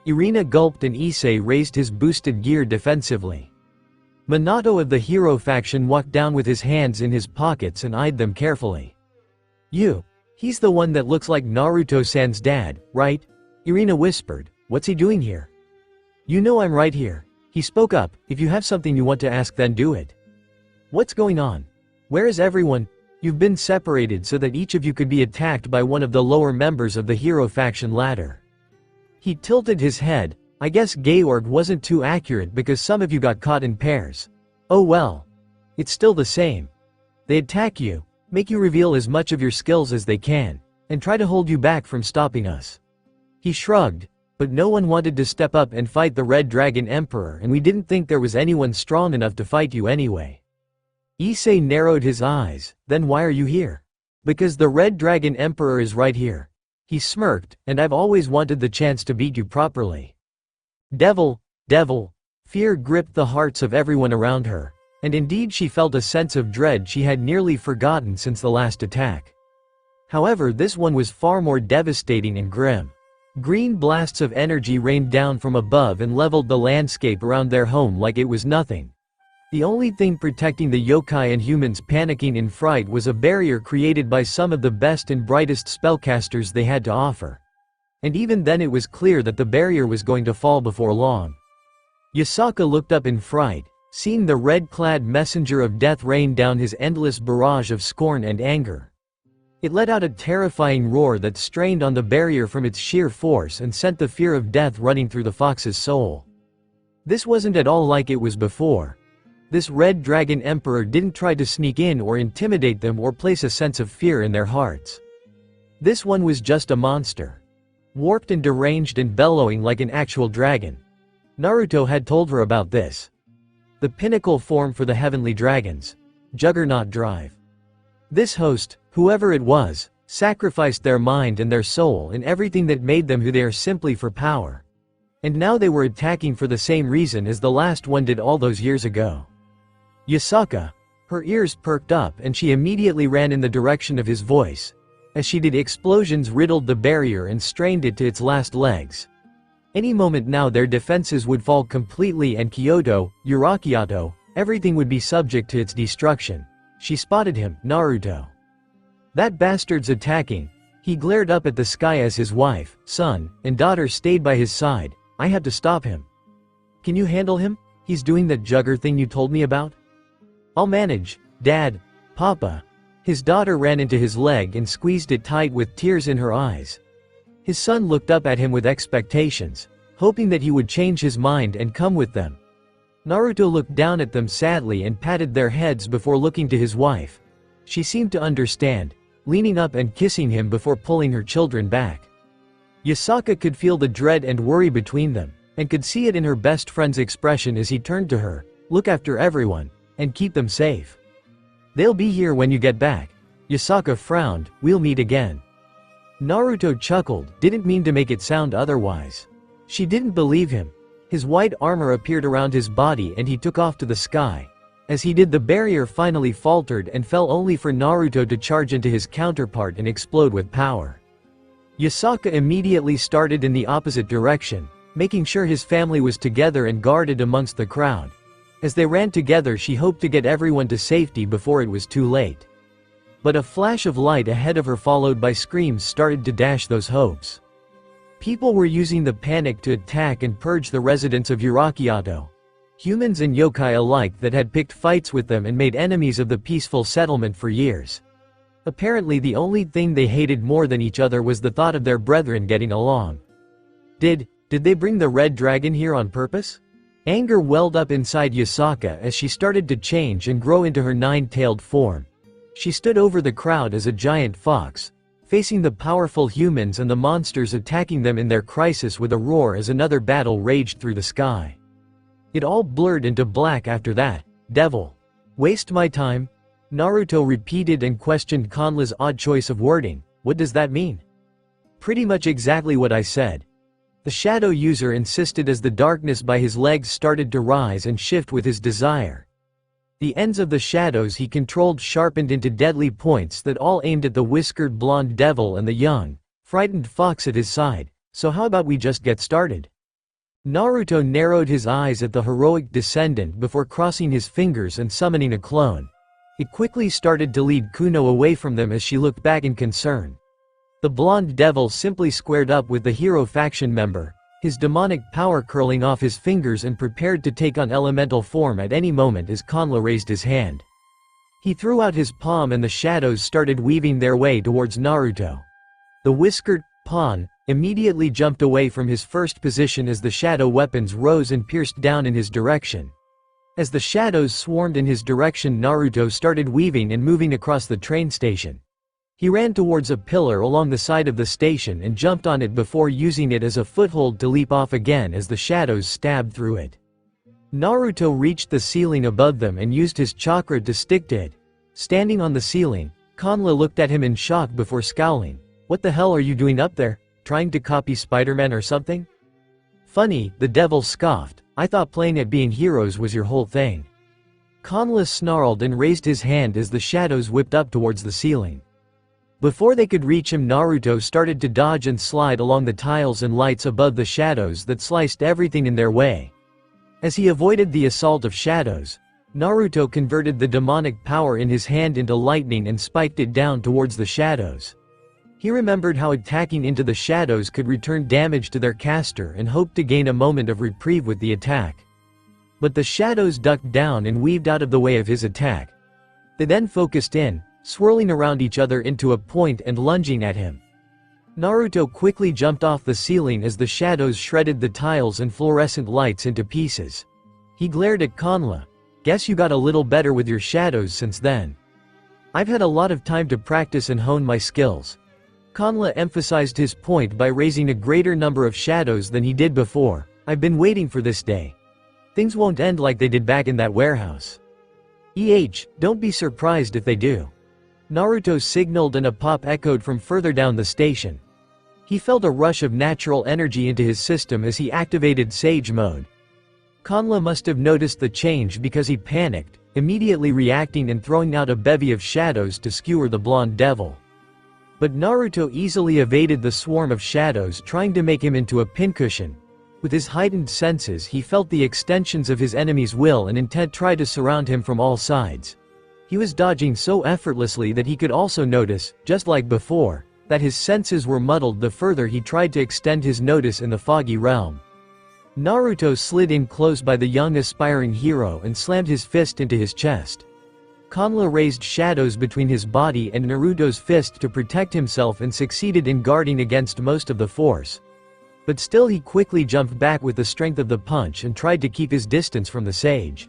Irina gulped and Issei raised his boosted gear defensively. Minato of the hero faction walked down with his hands in his pockets and eyed them carefully. He's the one that looks like Naruto-san's dad, right? Irina whispered. What's he doing here? You know I'm right here. He spoke up. If you have something you want to ask, then do it. What's going on? Where is everyone? You've been separated so that each of you could be attacked by one of the lower members of the hero faction ladder. He tilted his head. I guess Georg wasn't too accurate because some of you got caught in pairs. Oh well. It's still the same. They attack you, make you reveal as much of your skills as they can, and try to hold you back from stopping us. He shrugged, but no one wanted to step up and fight the Red Dragon Emperor, and we didn't think there was anyone strong enough to fight you anyway. Issei narrowed his eyes. Then why are you here? Because the Red Dragon Emperor is right here. He smirked, and I've always wanted the chance to beat you properly. Devil. Fear gripped the hearts of everyone around her, and indeed she felt a sense of dread she had nearly forgotten since the last attack. However, this one was far more devastating and grim. Green blasts of energy rained down from above and leveled the landscape around their home like it was nothing. The only thing protecting the yokai and humans panicking in fright was a barrier created by some of the best and brightest spellcasters they had to offer. And even then it was clear that the barrier was going to fall before long. Yasaka looked up in fright, seeing the red-clad messenger of death rain down his endless barrage of scorn and anger. It let out a terrifying roar that strained on the barrier from its sheer force and sent the fear of death running through the fox's soul. This wasn't at all like it was before. This Red Dragon Emperor didn't try to sneak in or intimidate them or place a sense of fear in their hearts. This one was just a monster. Warped and deranged and bellowing like an actual dragon. Naruto had told her about this. The pinnacle form for the heavenly dragons. Juggernaut Drive. This host, whoever it was, sacrificed their mind and their soul and everything that made them who they are simply for power. And now they were attacking for the same reason as the last one did all those years ago. Yasaka. Her ears perked up and she immediately ran in the direction of his voice. As she did, explosions riddled the barrier and strained it to its last legs. Any moment now their defenses would fall completely and Kyoto, Urakiato, everything would be subject to its destruction. She spotted him, Naruto. That bastard's attacking. He glared up at the sky as his wife, son, and daughter stayed by his side. I had to stop him. Can you handle him? He's doing that jugger thing you told me about? I'll manage, Dad, Papa. His daughter ran into his leg and squeezed it tight with tears in her eyes. His son looked up at him with expectations, hoping that he would change his mind and come with them. Naruto looked down at them sadly and patted their heads before looking to his wife. She seemed to understand, leaning up and kissing him before pulling her children back. Yasaka could feel the dread and worry between them, and could see it in her best friend's expression as he turned to her. Look after everyone, and keep them safe. They'll be here when you get back. Yasaka frowned. We'll meet again. Naruto chuckled, didn't mean to make it sound otherwise. She didn't believe him. His white armor appeared around his body and he took off to the sky. As he did, the barrier finally faltered and fell, only for Naruto to charge into his counterpart and explode with power. Yasaka immediately started in the opposite direction, making sure his family was together and guarded amongst the crowd. As they ran together, she hoped to get everyone to safety before it was too late. But a flash of light ahead of her followed by screams started to dash those hopes. People were using the panic to attack and purge the residents of Urakiato. Humans and yokai alike that had picked fights with them and made enemies of the peaceful settlement for years. Apparently the only thing they hated more than each other was the thought of their brethren getting along. Did they bring the red dragon here on purpose? Anger welled up inside Yasaka as she started to change and grow into her nine-tailed form. She stood over the crowd as a giant fox, facing the powerful humans and the monsters attacking them in their crisis with a roar as another battle raged through the sky. It all blurred into black after that. Devil. Waste my time? Naruto repeated and questioned Conla's odd choice of wording. What does that mean? Pretty much exactly what I said. The shadow user insisted as the darkness by his legs started to rise and shift with his desire. The ends of the shadows he controlled sharpened into deadly points that all aimed at the whiskered blonde devil and the young, frightened fox at his side. So how about we just get started? Naruto narrowed his eyes at the heroic descendant before crossing his fingers and summoning a clone. It quickly started to lead Kuno away from them as she looked back in concern. The blonde devil simply squared up with the hero faction member, his demonic power curling off his fingers and prepared to take on elemental form at any moment as Conla raised his hand. He threw out his palm and the shadows started weaving their way towards Naruto. The whiskered pawn immediately jumped away from his first position as the shadow weapons rose and pierced down in his direction. As the shadows swarmed in his direction, Naruto started weaving and moving across the train station. He ran towards a pillar along the side of the station and jumped on it before using it as a foothold to leap off again as the shadows stabbed through it. Naruto reached the ceiling above them and used his chakra to stick to it. Standing on the ceiling, Conla looked at him in shock before scowling. What the hell are you doing up there? Trying to copy Spider-Man or something? Funny, the devil scoffed. I thought playing at being heroes was your whole thing. Conla snarled and raised his hand as the shadows whipped up towards the ceiling. Before they could reach him, Naruto started to dodge and slide along the tiles and lights above the shadows that sliced everything in their way. As he avoided the assault of shadows, Naruto converted the demonic power in his hand into lightning and spiked it down towards the shadows. He remembered how attacking into the shadows could return damage to their caster and hoped to gain a moment of reprieve with the attack. But the shadows ducked down and weaved out of the way of his attack. They then focused in, swirling around each other into a point and lunging at him. Naruto quickly jumped off the ceiling as the shadows shredded the tiles and fluorescent lights into pieces. He glared at Conla. Guess you got a little better with your shadows since then. I've had a lot of time to practice and hone my skills. Conla emphasized his point by raising a greater number of shadows than he did before. I've been waiting for this day. Things won't end like they did back in that warehouse. Don't be surprised if they do. Naruto signaled and a pop echoed from further down the station. He felt a rush of natural energy into his system as he activated Sage Mode. Conla must have noticed the change because he panicked, immediately reacting and throwing out a bevy of shadows to skewer the blonde devil. But Naruto easily evaded the swarm of shadows trying to make him into a pincushion. With his heightened senses, he felt the extensions of his enemy's will and intent try to surround him from all sides. He was dodging so effortlessly that he could also notice, just like before, that his senses were muddled the further he tried to extend his notice in the foggy realm. Naruto slid in close by the young aspiring hero and slammed his fist into his chest. Conla raised shadows between his body and Naruto's fist to protect himself and succeeded in guarding against most of the force. But still he quickly jumped back with the strength of the punch and tried to keep his distance from the sage.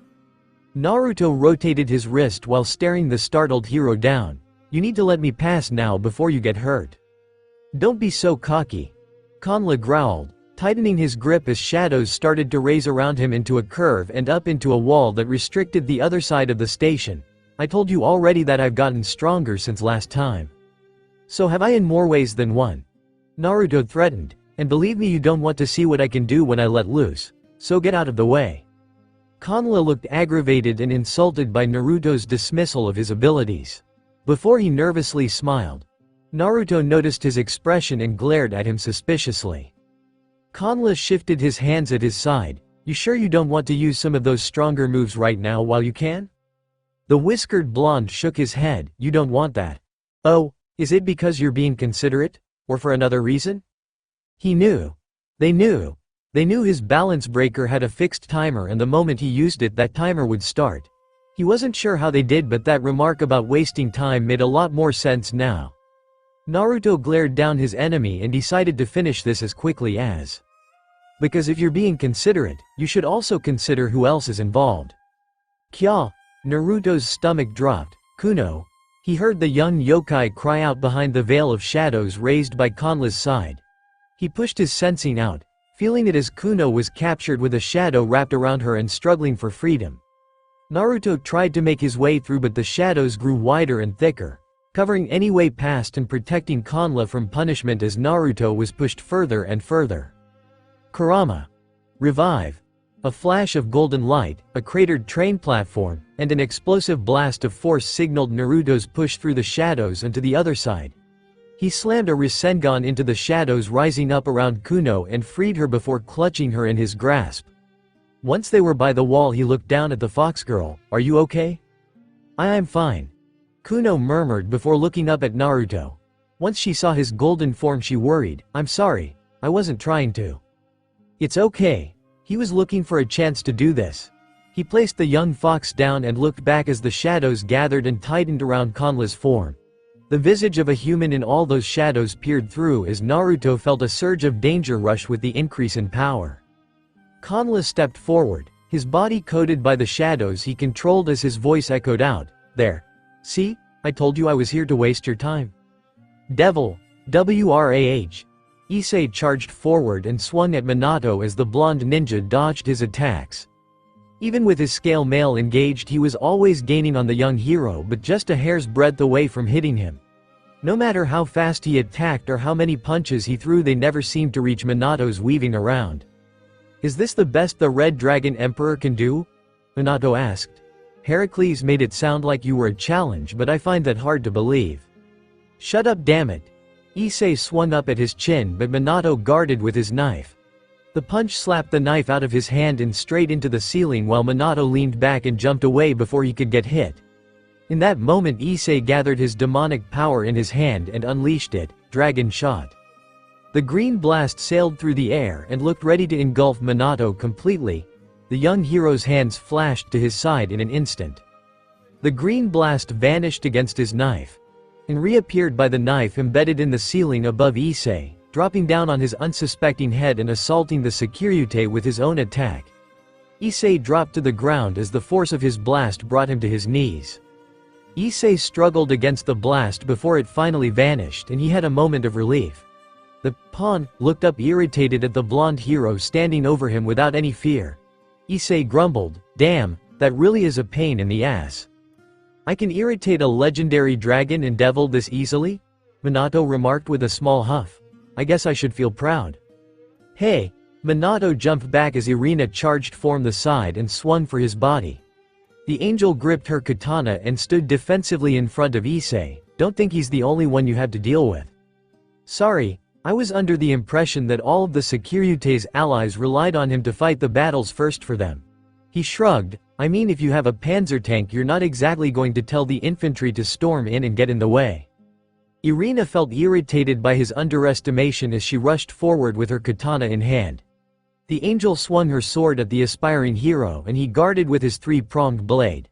Naruto rotated his wrist while staring the startled hero down. You need to let me pass now before you get hurt. Don't be so cocky. Conla growled, tightening his grip as shadows started to raise around him into a curve and up into a wall that restricted the other side of the station. I told you already that I've gotten stronger since last time. So have I in more ways than one. Naruto threatened, and believe me, you don't want to see what I can do when I let loose. So get out of the way. Conla looked aggravated and insulted by Naruto's dismissal of his abilities. Before he nervously smiled, Naruto noticed his expression and glared at him suspiciously. Conla shifted his hands at his side. You sure you don't want to use some of those stronger moves right now while you can? The whiskered blonde shook his head. You don't want that. Oh, is it because you're being considerate? Or for another reason? He knew. They knew. They knew his balance breaker had a fixed timer and the moment he used it that timer would start. He wasn't sure how they did but that remark about wasting time made a lot more sense now. Naruto glared down his enemy and decided to finish this as quickly as. Because if you're being considerate, you should also consider who else is involved. Kya! Naruto's stomach dropped. Kuno! He heard the young yokai cry out behind the veil of shadows raised by Conla's side. He pushed his sensing out, feeling it as Kuno was captured with a shadow wrapped around her and struggling for freedom. Naruto tried to make his way through but the shadows grew wider and thicker, covering any way past and protecting Conla from punishment as Naruto was pushed further and further. Kurama. Revive. A flash of golden light, a cratered train platform, and an explosive blast of force signaled Naruto's push through the shadows and to the other side. He slammed a Rasengan into the shadows rising up around Kuno and freed her before clutching her in his grasp. Once they were by the wall he looked down at the fox girl. Are you okay? I'm fine. Kuno murmured before looking up at Naruto. Once she saw his golden form she worried. I'm sorry. I wasn't trying to. It's okay. He was looking for a chance to do this. He placed the young fox down and looked back as the shadows gathered and tightened around Conla's form. The visage of a human in all those shadows peered through as Naruto felt a surge of danger rush with the increase in power. Conla stepped forward, his body coated by the shadows he controlled as his voice echoed out, There. See? I told you I was here to waste your time. Devil. WRAH. Issei charged forward and swung at Minato as the blonde ninja dodged his attacks. Even with his scale mail engaged he was always gaining on the young hero but just a hair's breadth away from hitting him. No matter how fast he attacked or how many punches he threw they never seemed to reach Minato's weaving around. Is this the best the Red Dragon Emperor can do? Minato asked. Heracles made it sound like you were a challenge but I find that hard to believe. Shut up damn it. Issei swung up at his chin but Minato guarded with his knife. The punch slapped the knife out of his hand and straight into the ceiling while Minato leaned back and jumped away before he could get hit. In that moment Issei gathered his demonic power in his hand and unleashed it, Dragon Shot. The green blast sailed through the air and looked ready to engulf Minato completely. The young hero's hands flashed to his side in an instant. The green blast vanished against his knife and reappeared by the knife embedded in the ceiling above Issei, dropping down on his unsuspecting head and assaulting the Securite with his own attack. Issei dropped to the ground as the force of his blast brought him to his knees. Issei struggled against the blast before it finally vanished and he had a moment of relief. The pawn looked up irritated at the blonde hero standing over him without any fear. Issei grumbled, Damn, that really is a pain in the ass. I can irritate a legendary dragon and devil this easily? Minato remarked with a small huff. I guess I should feel proud. Hey! Minato jumped back as Irina charged from the side and swung for his body. The angel gripped her katana and stood defensively in front of Issei. Don't think he's the only one you had to deal with. Sorry, I was under the impression that all of the Securite's allies relied on him to fight the battles first for them. He shrugged. I mean if you have a panzer tank you're not exactly going to tell the infantry to storm in and get in the way. Irina felt irritated by his underestimation as she rushed forward with her katana in hand. The angel swung her sword at the aspiring hero and he guarded with his three-pronged blade.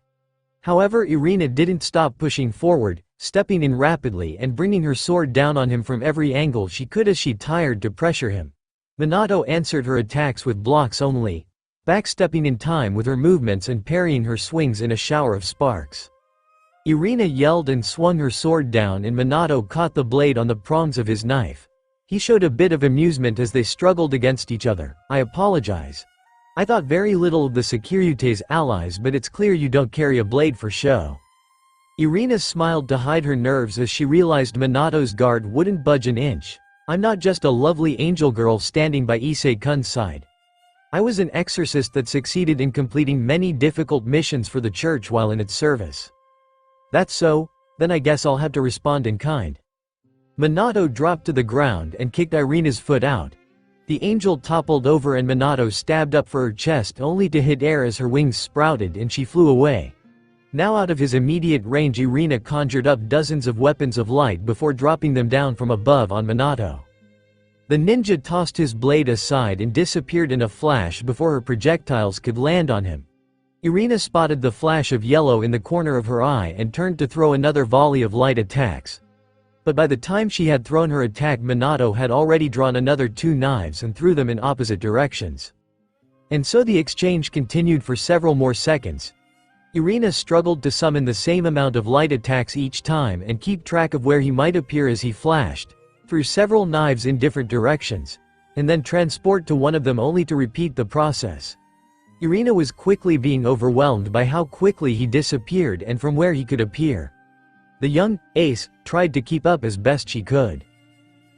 However Irina didn't stop pushing forward, stepping in rapidly and bringing her sword down on him from every angle she could as she tired to pressure him. Minato answered her attacks with blocks only, backstepping in time with her movements and parrying her swings in a shower of sparks. Irina yelled and swung her sword down and Minato caught the blade on the prongs of his knife. He showed a bit of amusement as they struggled against each other. I apologize. I thought very little of the Securite's allies but it's clear you don't carry a blade for show. Irina smiled to hide her nerves as she realized Minato's guard wouldn't budge an inch. I'm not just a lovely angel girl standing by Issei-kun's side. I was an exorcist that succeeded in completing many difficult missions for the church while in its service. That's so? Then I guess I'll have to respond in kind. Minato dropped to the ground and kicked Irina's foot out. The angel toppled over and Minato stabbed up for her chest only to hit air as her wings sprouted and she flew away. Now out of his immediate range Irina conjured up dozens of weapons of light before dropping them down from above on Minato. The ninja tossed his blade aside and disappeared in a flash before her projectiles could land on him. Irina spotted the flash of yellow in the corner of her eye and turned to throw another volley of light attacks. But by the time she had thrown her attack, Minato had already drawn another 2 knives and threw them in opposite directions. And so the exchange continued for several more seconds. Irina struggled to summon the same amount of light attacks each time and keep track of where he might appear as he flashed, threw several knives in different directions, and then transport to one of them only to repeat the process. Irina was quickly being overwhelmed by how quickly he disappeared and from where he could appear. The young ace tried to keep up as best she could.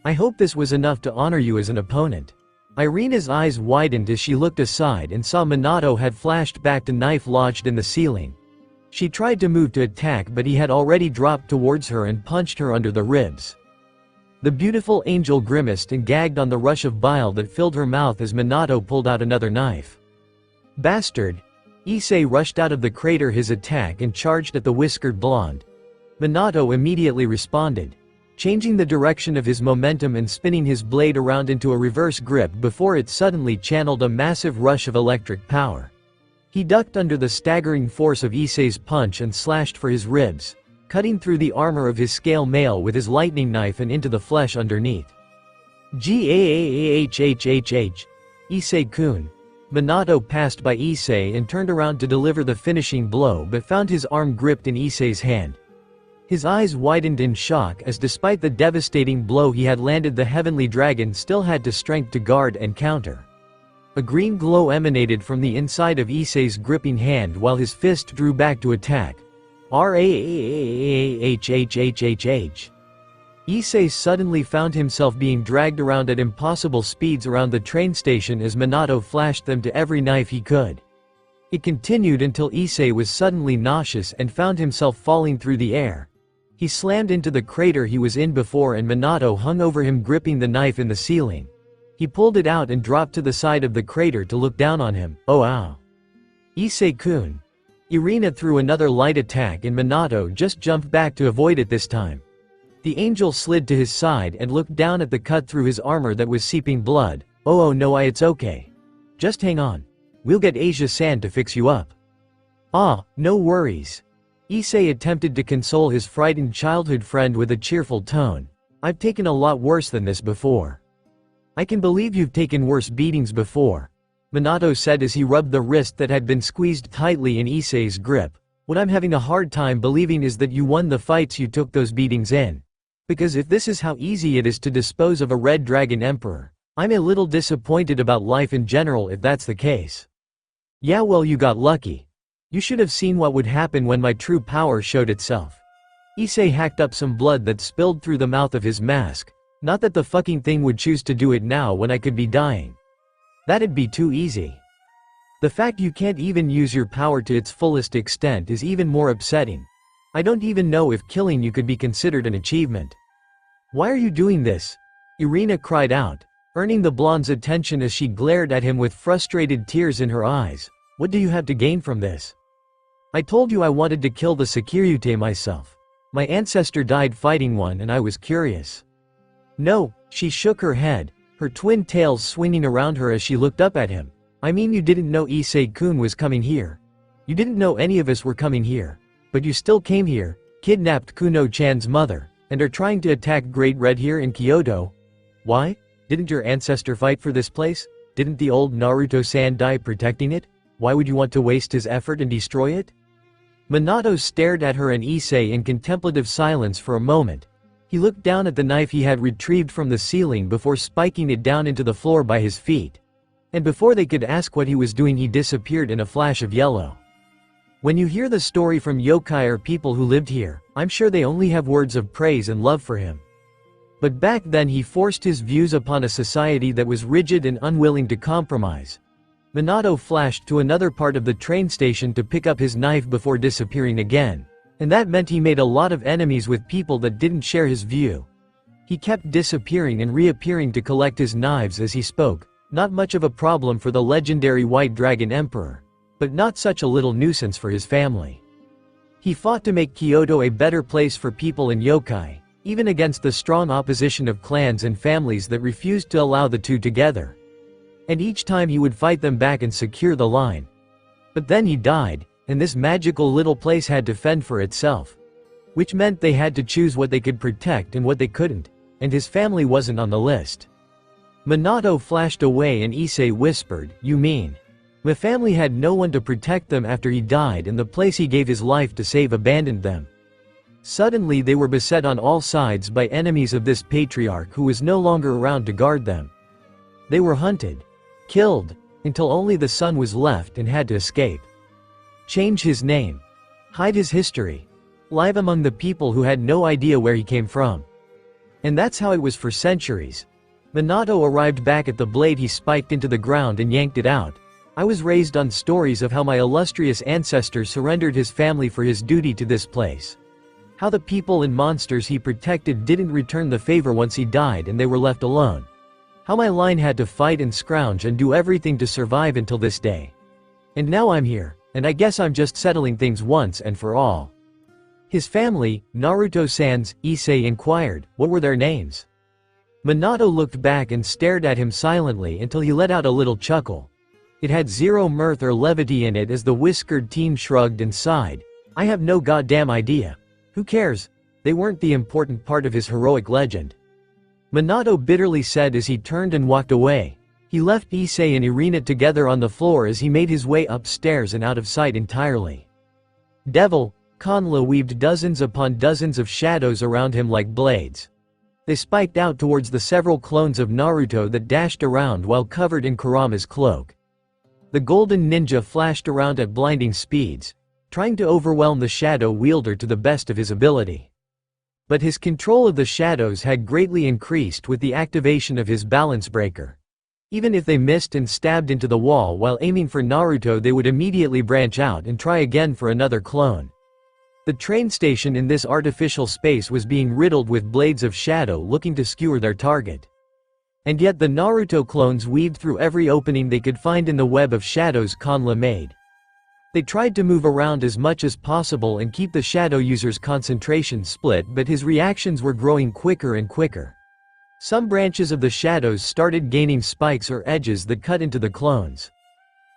"I hope this was enough to honor you as an opponent." Irina's eyes widened as she looked aside and saw Minato had flashed back to knife lodged in the ceiling. She tried to move to attack, but he had already dropped towards her and punched her under the ribs. The beautiful angel grimaced and gagged on the rush of bile that filled her mouth as Minato pulled out another knife. "Bastard!" Issei rushed out of the crater his attack and charged at the whiskered blonde. Minato immediately responded, changing the direction of his momentum and spinning his blade around into a reverse grip before it suddenly channeled a massive rush of electric power. He ducked under the staggering force of Issei's punch and slashed for his ribs, cutting through the armor of his scale mail with his lightning knife and into the flesh underneath. "Gahhhhh, Issei-kun." Minato passed by Issei and turned around to deliver the finishing blow, but found his arm gripped in Issei's hand. His eyes widened in shock as, despite the devastating blow he had landed, the heavenly dragon still had the strength to guard and counter. A green glow emanated from the inside of Issei's gripping hand while his fist drew back to attack. "Rahhhhhh." Issei suddenly found himself being dragged around at impossible speeds around the train station as Minato flashed them to every knife he could. It continued until Issei was suddenly nauseous and found himself falling through the air. He slammed into the crater he was in before and Minato hung over him gripping the knife in the ceiling. He pulled it out and dropped to the side of the crater to look down on him. "Oh ow. Issei-kun." Irina threw another light attack and Minato just jumped back to avoid it this time. The angel slid to his side and looked down at the cut through his armor that was seeping blood. Oh no, it's okay. Just hang on. We'll get Asia-san to fix you up." "Ah, no worries." Issei attempted to console his frightened childhood friend with a cheerful tone. "I've taken a lot worse than this before." "I can believe you've taken worse beatings before," Minato said as he rubbed the wrist that had been squeezed tightly in Issei's grip. "What I'm having a hard time believing is that you won the fights you took those beatings in. Because if this is how easy it is to dispose of a Red Dragon Emperor, I'm a little disappointed about life in general if that's the case." "Yeah, well, you got lucky. You should have seen what would happen when my true power showed itself." Issei hacked up some blood that spilled through the mouth of his mask. "Not that the fucking thing would choose to do it now when I could be dying. That'd be too easy. The fact you can't even use your power to its fullest extent is even more upsetting. I don't even know if killing you could be considered an achievement." "Why are you doing this?" Irina cried out, earning the blonde's attention as she glared at him with frustrated tears in her eyes. "What do you have to gain from this?" "I told you I wanted to kill the Sekiryute myself. My ancestor died fighting one and I was curious." "No," she shook her head, her twin tails swinging around her as she looked up at him. "I mean, you didn't know Issei-kun was coming here. You didn't know any of us were coming here. But you still came here, kidnapped Kuno-chan's mother, and are trying to attack Great Red here in Kyoto. Why? Didn't your ancestor fight for this place? Didn't the old Naruto-san die protecting it? Why would you want to waste his effort and destroy it?" Minato stared at her and Issei in contemplative silence for a moment. He looked down at the knife he had retrieved from the ceiling before spiking it down into the floor by his feet. And before they could ask what he was doing, he disappeared in a flash of yellow. When you hear the story from yokai or people who lived here, I'm sure they only have words of praise and love for him. But back then he forced his views upon a society that was rigid and unwilling to compromise. Minato flashed to another part of the train station to pick up his knife before disappearing again. And that meant he made a lot of enemies with people that didn't share his view. He kept disappearing and reappearing to collect his knives as he spoke. Not much of a problem for the legendary White Dragon Emperor, but not such a little nuisance for his family. He fought to make Kyoto a better place for people and yokai, even against the strong opposition of clans and families that refused to allow the two together. And each time he would fight them back and secure the line. But then he died, and this magical little place had to fend for itself. Which meant they had to choose what they could protect and what they couldn't, and his family wasn't on the list. Minato flashed away and Issei whispered, "You mean? My family had no one to protect them after he died, and the place he gave his life to save abandoned them." Suddenly they were beset on all sides by enemies of this patriarch who was no longer around to guard them. They were hunted, killed, until only the son was left and had to escape. Change his name. Hide his history. Live among the people who had no idea where he came from. And that's how it was for centuries. Minato arrived back at the blade he spiked into the ground and yanked it out. "I was raised on stories of how my illustrious ancestor surrendered his family for his duty to this place. How the people and monsters he protected didn't return the favor once he died and they were left alone. How my line had to fight and scrounge and do everything to survive until this day. And now I'm here, and I guess I'm just settling things once and for all." His family, Naruto-sans, Issei inquired, what were their names? Minato looked back and stared at him silently until he let out a little chuckle. It had zero mirth or levity in it as the whiskered teen shrugged and sighed. "I have no goddamn idea. Who cares? They weren't the important part of his heroic legend." Minato bitterly said as he turned and walked away. He left Issei and Irina together on the floor as he made his way upstairs and out of sight entirely. Devil, Kanla weaved dozens upon dozens of shadows around him like blades. They spiked out towards the several clones of Naruto that dashed around while covered in Kurama's cloak. The golden ninja flashed around at blinding speeds, trying to overwhelm the shadow wielder to the best of his ability. But his control of the shadows had greatly increased with the activation of his balance breaker. Even if they missed and stabbed into the wall while aiming for Naruto, they would immediately branch out and try again for another clone. The train station in this artificial space was being riddled with blades of shadow looking to skewer their target. And yet the Naruto clones weaved through every opening they could find in the web of shadows Kanla made. They tried to move around as much as possible and keep the shadow user's concentration split, but his reactions were growing quicker and quicker. Some branches of the shadows started gaining spikes or edges that cut into the clones.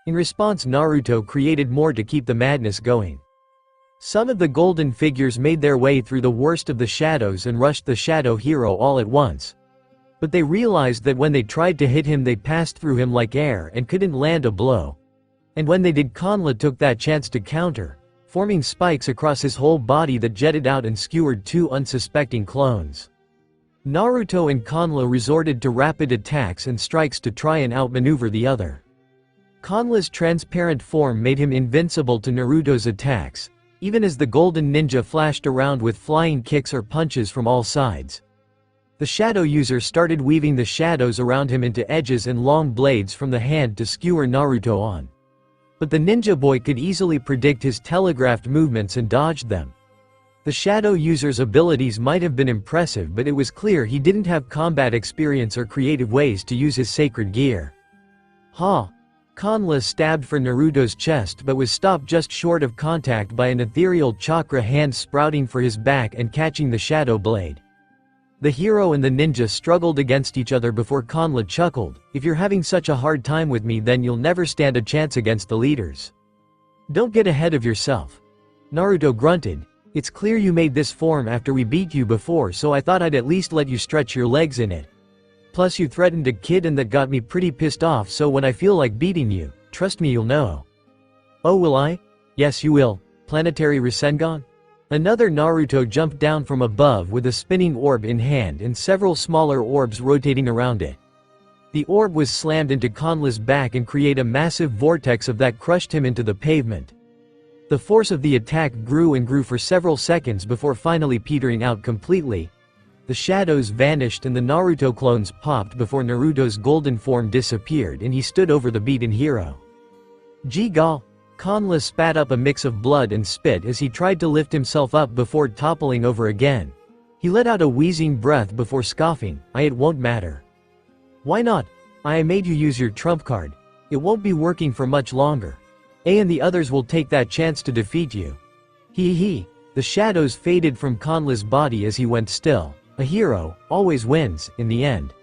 In response, Naruto created more to keep the madness going. Some of the golden figures made their way through the worst of the shadows and rushed the shadow hero all at once. But they realized that when they tried to hit him, they passed through him like air and couldn't land a blow. And when they did, Kanla took that chance to counter, forming spikes across his whole body that jetted out and skewered two unsuspecting clones. Naruto and Kanla resorted to rapid attacks and strikes to try and outmaneuver the other. Kanla's transparent form made him invincible to Naruto's attacks, even as the golden ninja flashed around with flying kicks or punches from all sides. The shadow user started weaving the shadows around him into edges and long blades from the hand to skewer Naruto on. But the ninja boy could easily predict his telegraphed movements and dodged them. The shadow user's abilities might have been impressive, but it was clear he didn't have combat experience or creative ways to use his sacred gear. Ha! Kanla stabbed for Naruto's chest but was stopped just short of contact by an ethereal chakra hand sprouting for his back and catching the shadow blade. The hero and the ninja struggled against each other before Kanla chuckled, "If you're having such a hard time with me, then you'll never stand a chance against the leaders. Don't get ahead of yourself." Naruto grunted, "It's clear you made this form after we beat you before, so I thought I'd at least let you stretch your legs in it. Plus you threatened a kid and that got me pretty pissed off, so when I feel like beating you, trust me, you'll know." "Oh, will I?" "Yes, you will. Planetary Rasengan?" Another Naruto jumped down from above with a spinning orb in hand and several smaller orbs rotating around it. The orb was slammed into Kanla's back and created a massive vortex of that crushed him into the pavement. The force of the attack grew and grew for several seconds before finally petering out completely. The shadows vanished and the Naruto clones popped before Naruto's golden form disappeared and he stood over the beaten hero. Jigal! Kanla spat up a mix of blood and spit as he tried to lift himself up before toppling over again. He let out a wheezing breath before scoffing, "It won't matter." "Why not? I made you use your trump card. It won't be working for much longer. And the others will take that chance to defeat you." Hee hee. The shadows faded from Kanla's body as he went still. A hero always wins, in the end.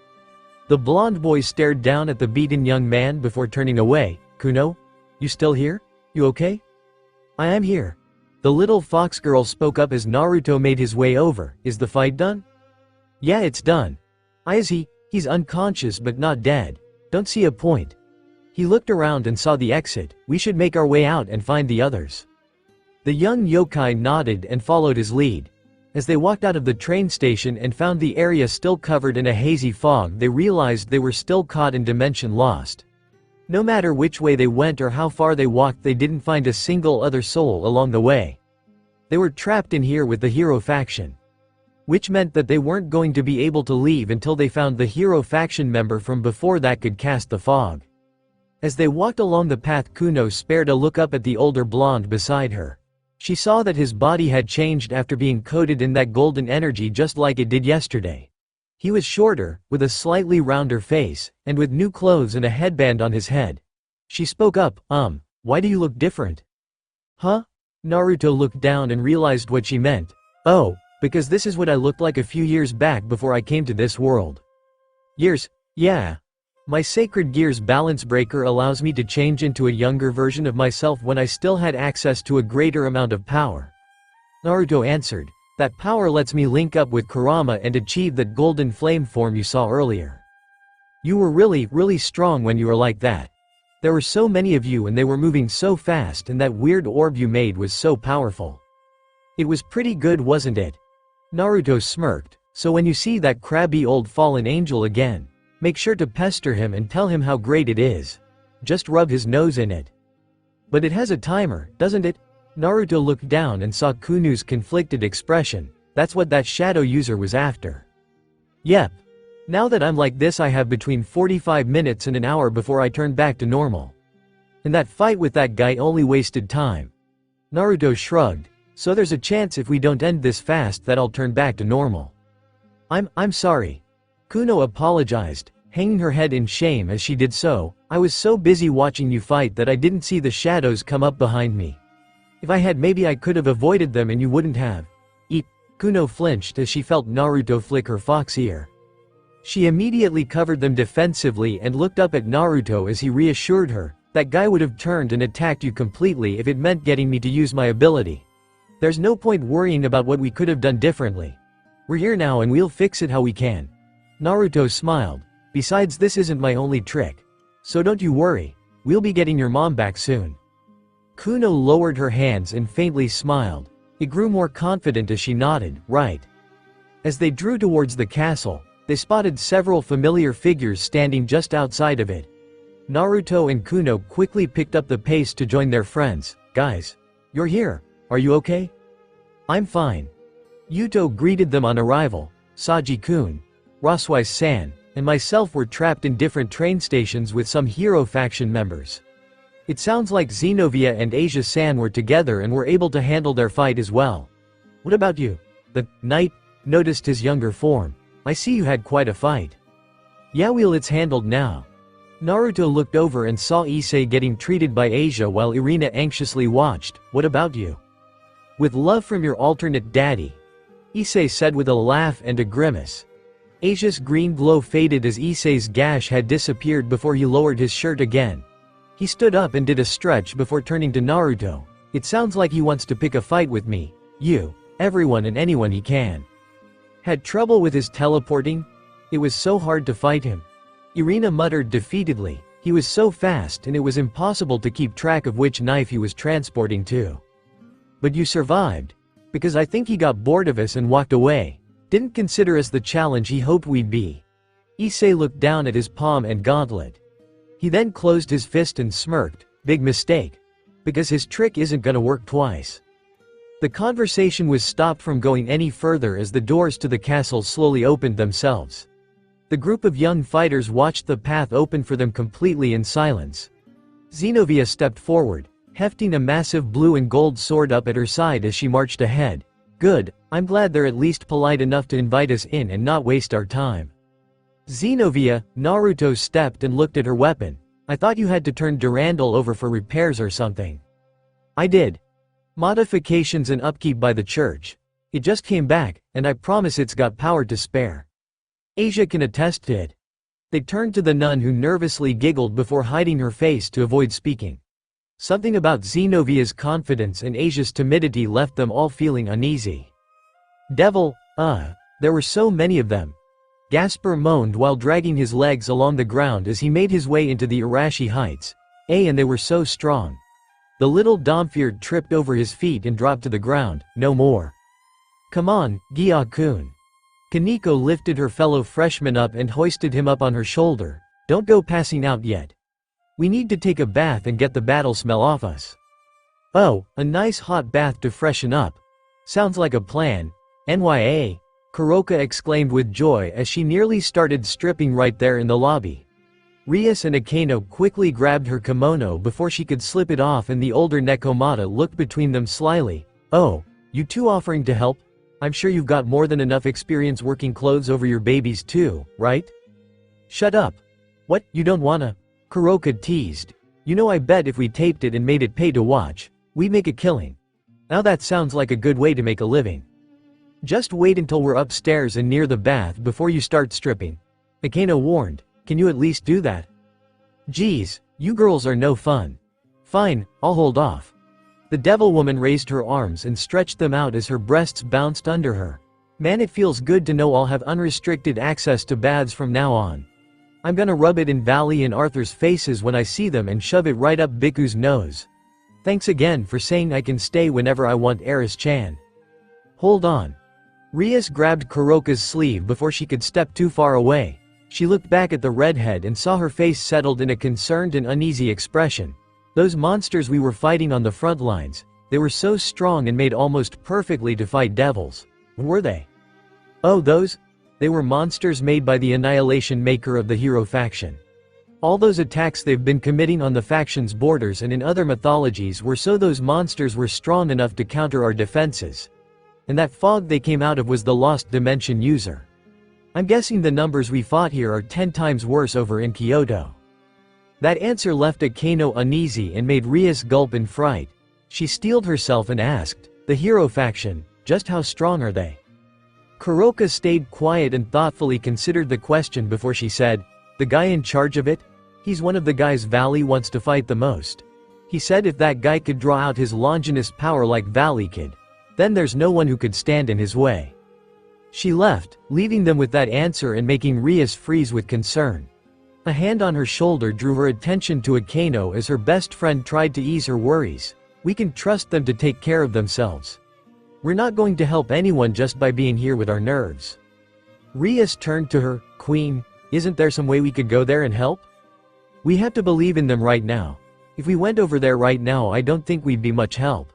The blonde boy stared down at the beaten young man before turning away. Kuno? You still here? You okay? I am here. The little fox girl spoke up as Naruto made his way over. Is the fight done? Yeah, it's done. He's unconscious but not dead. Don't see a point. He looked around and saw the exit. We should make our way out and find the others. The young yokai nodded and followed his lead. As they walked out of the train station and found the area still covered in a hazy fog, they realized they were still caught in dimension lost. No matter which way they went or how far they walked, they didn't find a single other soul along the way. They were trapped in here with the hero faction. Which meant that they weren't going to be able to leave until they found the hero faction member from before that could cast the fog. As they walked along the path, Kuno spared a look up at the older blonde beside her. She saw that his body had changed after being coated in that golden energy just like it did yesterday. He was shorter, with a slightly rounder face, and with new clothes and a headband on his head. She spoke up, why do you look different? Huh? Naruto looked down and realized what she meant. Oh, because this is what I looked like a few years back before I came to this world. Years? Yeah. My sacred gears balance breaker allows me to change into a younger version of myself when I still had access to a greater amount of power. Naruto answered. That power lets me link up with Kurama and achieve that golden flame form you saw earlier. You were really strong when you were like that. There were so many of you and they were moving so fast, and that weird orb you made was so powerful. It was pretty good, wasn't it? Naruto smirked. So when you see that crabby old fallen angel again, make sure to pester him and tell him how great it is. Just rub his nose in it. But it has a timer, doesn't it? Naruto looked down and saw Kuno's conflicted expression. That's what that shadow user was after. Yep. Now that I'm like this, I have between 45 minutes and an hour before I turn back to normal. And that fight with that guy only wasted time. Naruto shrugged. So there's a chance if we don't end this fast that I'll turn back to normal. I'm sorry. Kuno apologized, hanging her head in shame as she did so. I was so busy watching you fight that I didn't see the shadows come up behind me. If I had, maybe I could have avoided them and you wouldn't have. Eep. Kuno flinched as she felt Naruto flick her fox ear. She immediately covered them defensively and looked up at Naruto as he reassured her. That guy would have turned and attacked you completely if it meant getting me to use my ability. There's no point worrying about what we could have done differently. We're here now and we'll fix it how we can. Naruto smiled. Besides, this isn't my only trick. So don't you worry. We'll be getting your mom back soon. Kuno lowered her hands and faintly smiled. It grew more confident as she nodded, right. As they drew towards the castle, they spotted several familiar figures standing just outside of it. Naruto and Kuno quickly picked up the pace to join their friends. Guys, you're here. Are you okay? I'm fine. Yuto greeted them on arrival. Saji-kun, Raswise-san, and myself were trapped in different train stations with some hero faction members. It sounds like Xenovia and Asia-san were together and were able to handle their fight as well. What about you? The knight noticed his younger form. I see you had quite a fight. Yeah, well, it's handled now. Naruto looked over and saw Issei getting treated by Asia while Irina anxiously watched. What about you? With love from your alternate daddy, Issei said with a laugh and a grimace. Asia's green glow faded as Issei's gash had disappeared before he lowered his shirt again. He stood up and did a stretch before turning to Naruto. It sounds like he wants to pick a fight with me. You, everyone and anyone he can. Had trouble with his teleporting? It was so hard to fight him. Irina muttered defeatedly. He was so fast and it was impossible to keep track of which knife he was transporting to. But you survived. Because I think he got bored of us and walked away. Didn't consider us the challenge he hoped we'd be. Issei looked down at his palm and gauntlet. He then closed his fist and smirked. Big mistake. Because his trick isn't gonna work twice. The conversation was stopped from going any further as the doors to the castle slowly opened themselves. The group of young fighters watched the path open for them completely in silence. Xenovia stepped forward, hefting a massive blue and gold sword up at her side as she marched ahead. Good, I'm glad they're at least polite enough to invite us in and not waste our time. Xenovia, Naruto stepped and looked at her weapon. I thought you had to turn Durandal over for repairs or something. I did. Modifications and upkeep by the church. It just came back, and I promise it's got power to spare. Asia can attest to it. They turned to the nun who nervously giggled before hiding her face to avoid speaking. Something about Zenovia's confidence and Asia's timidity left them all feeling uneasy. Devil, there were so many of them. Gasper moaned while dragging his legs along the ground as he made his way into the Arashi Heights. And they were so strong. The little Domfeared tripped over his feet and dropped to the ground, no more. Come on, Gia-kun. Kaneko lifted her fellow freshman up and hoisted him up on her shoulder. Don't go passing out yet. We need to take a bath and get the battle smell off us. Oh, a nice hot bath to freshen up. Sounds like a plan. NYA. Kuroka exclaimed with joy as she nearly started stripping right there in the lobby. Rias and Akeno quickly grabbed her kimono before she could slip it off, and the older Nekomata looked between them slyly. Oh, you two offering to help? I'm sure you've got more than enough experience working clothes over your babies too, right? Shut up. What, you don't wanna? Kuroka teased. You know, I bet if we taped it and made it pay to watch, we'd make a killing. Now that sounds like a good way to make a living. Just wait until we're upstairs and near the bath before you start stripping. Akeno warned. Can you at least do that? Geez, you girls are no fun. Fine, I'll hold off. The devil woman raised her arms and stretched them out as her breasts bounced under her. Man, it feels good to know I'll have unrestricted access to baths from now on. I'm gonna rub it in Valley and Arthur's faces when I see them and shove it right up Biku's nose. Thanks again for saying I can stay whenever I want, Eris-chan. Hold on. Rias grabbed Kuroka's sleeve before she could step too far away. She looked back at the redhead and saw her face settled in a concerned and uneasy expression. Those monsters we were fighting on the front lines, they were so strong and made almost perfectly to fight devils. Were they? Oh, those? They were monsters made by the Annihilation Maker of the hero faction. All those attacks they've been committing on the faction's borders and in other mythologies were so those monsters were strong enough to counter our defenses. And that fog they came out of was the Lost Dimension user. I'm guessing the numbers we fought here are 10 times worse over in Kyoto. That answer left Akeno uneasy and made Rias gulp in fright. She steeled herself and asked, the hero faction, just how strong are they? Kuroka stayed quiet and thoughtfully considered the question before she said, the guy in charge of it? He's one of the guys Valley wants to fight the most. He said if that guy could draw out his Longinus power like Valley could, then there's no one who could stand in his way. She left, leaving them with that answer and making Rias freeze with concern. A hand on her shoulder drew her attention to Akeno as her best friend tried to ease her worries. We can trust them to take care of themselves. We're not going to help anyone just by being here with our nerves. Rias turned to her. Queen, isn't there some way we could go there and help? We have to believe in them right now. If we went over there right now, I don't think we'd be much help.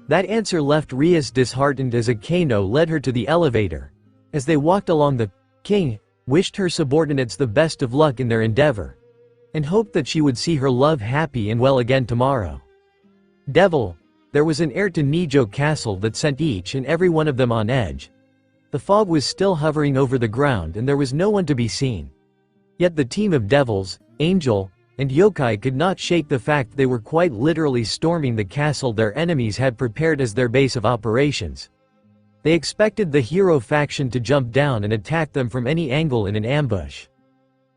That answer left Rias disheartened as Akeno led her to the elevator. As they walked along, the king wished her subordinates the best of luck in their endeavor, and hoped that she would see her love happy and well again tomorrow. Devil, there was an air to Nijo Castle that sent each and every one of them on edge. The fog was still hovering over the ground and there was no one to be seen. Yet the team of devils, angel, and yokai could not shake the fact they were quite literally storming the castle their enemies had prepared as their base of operations. They expected the hero faction to jump down and attack them from any angle in an ambush.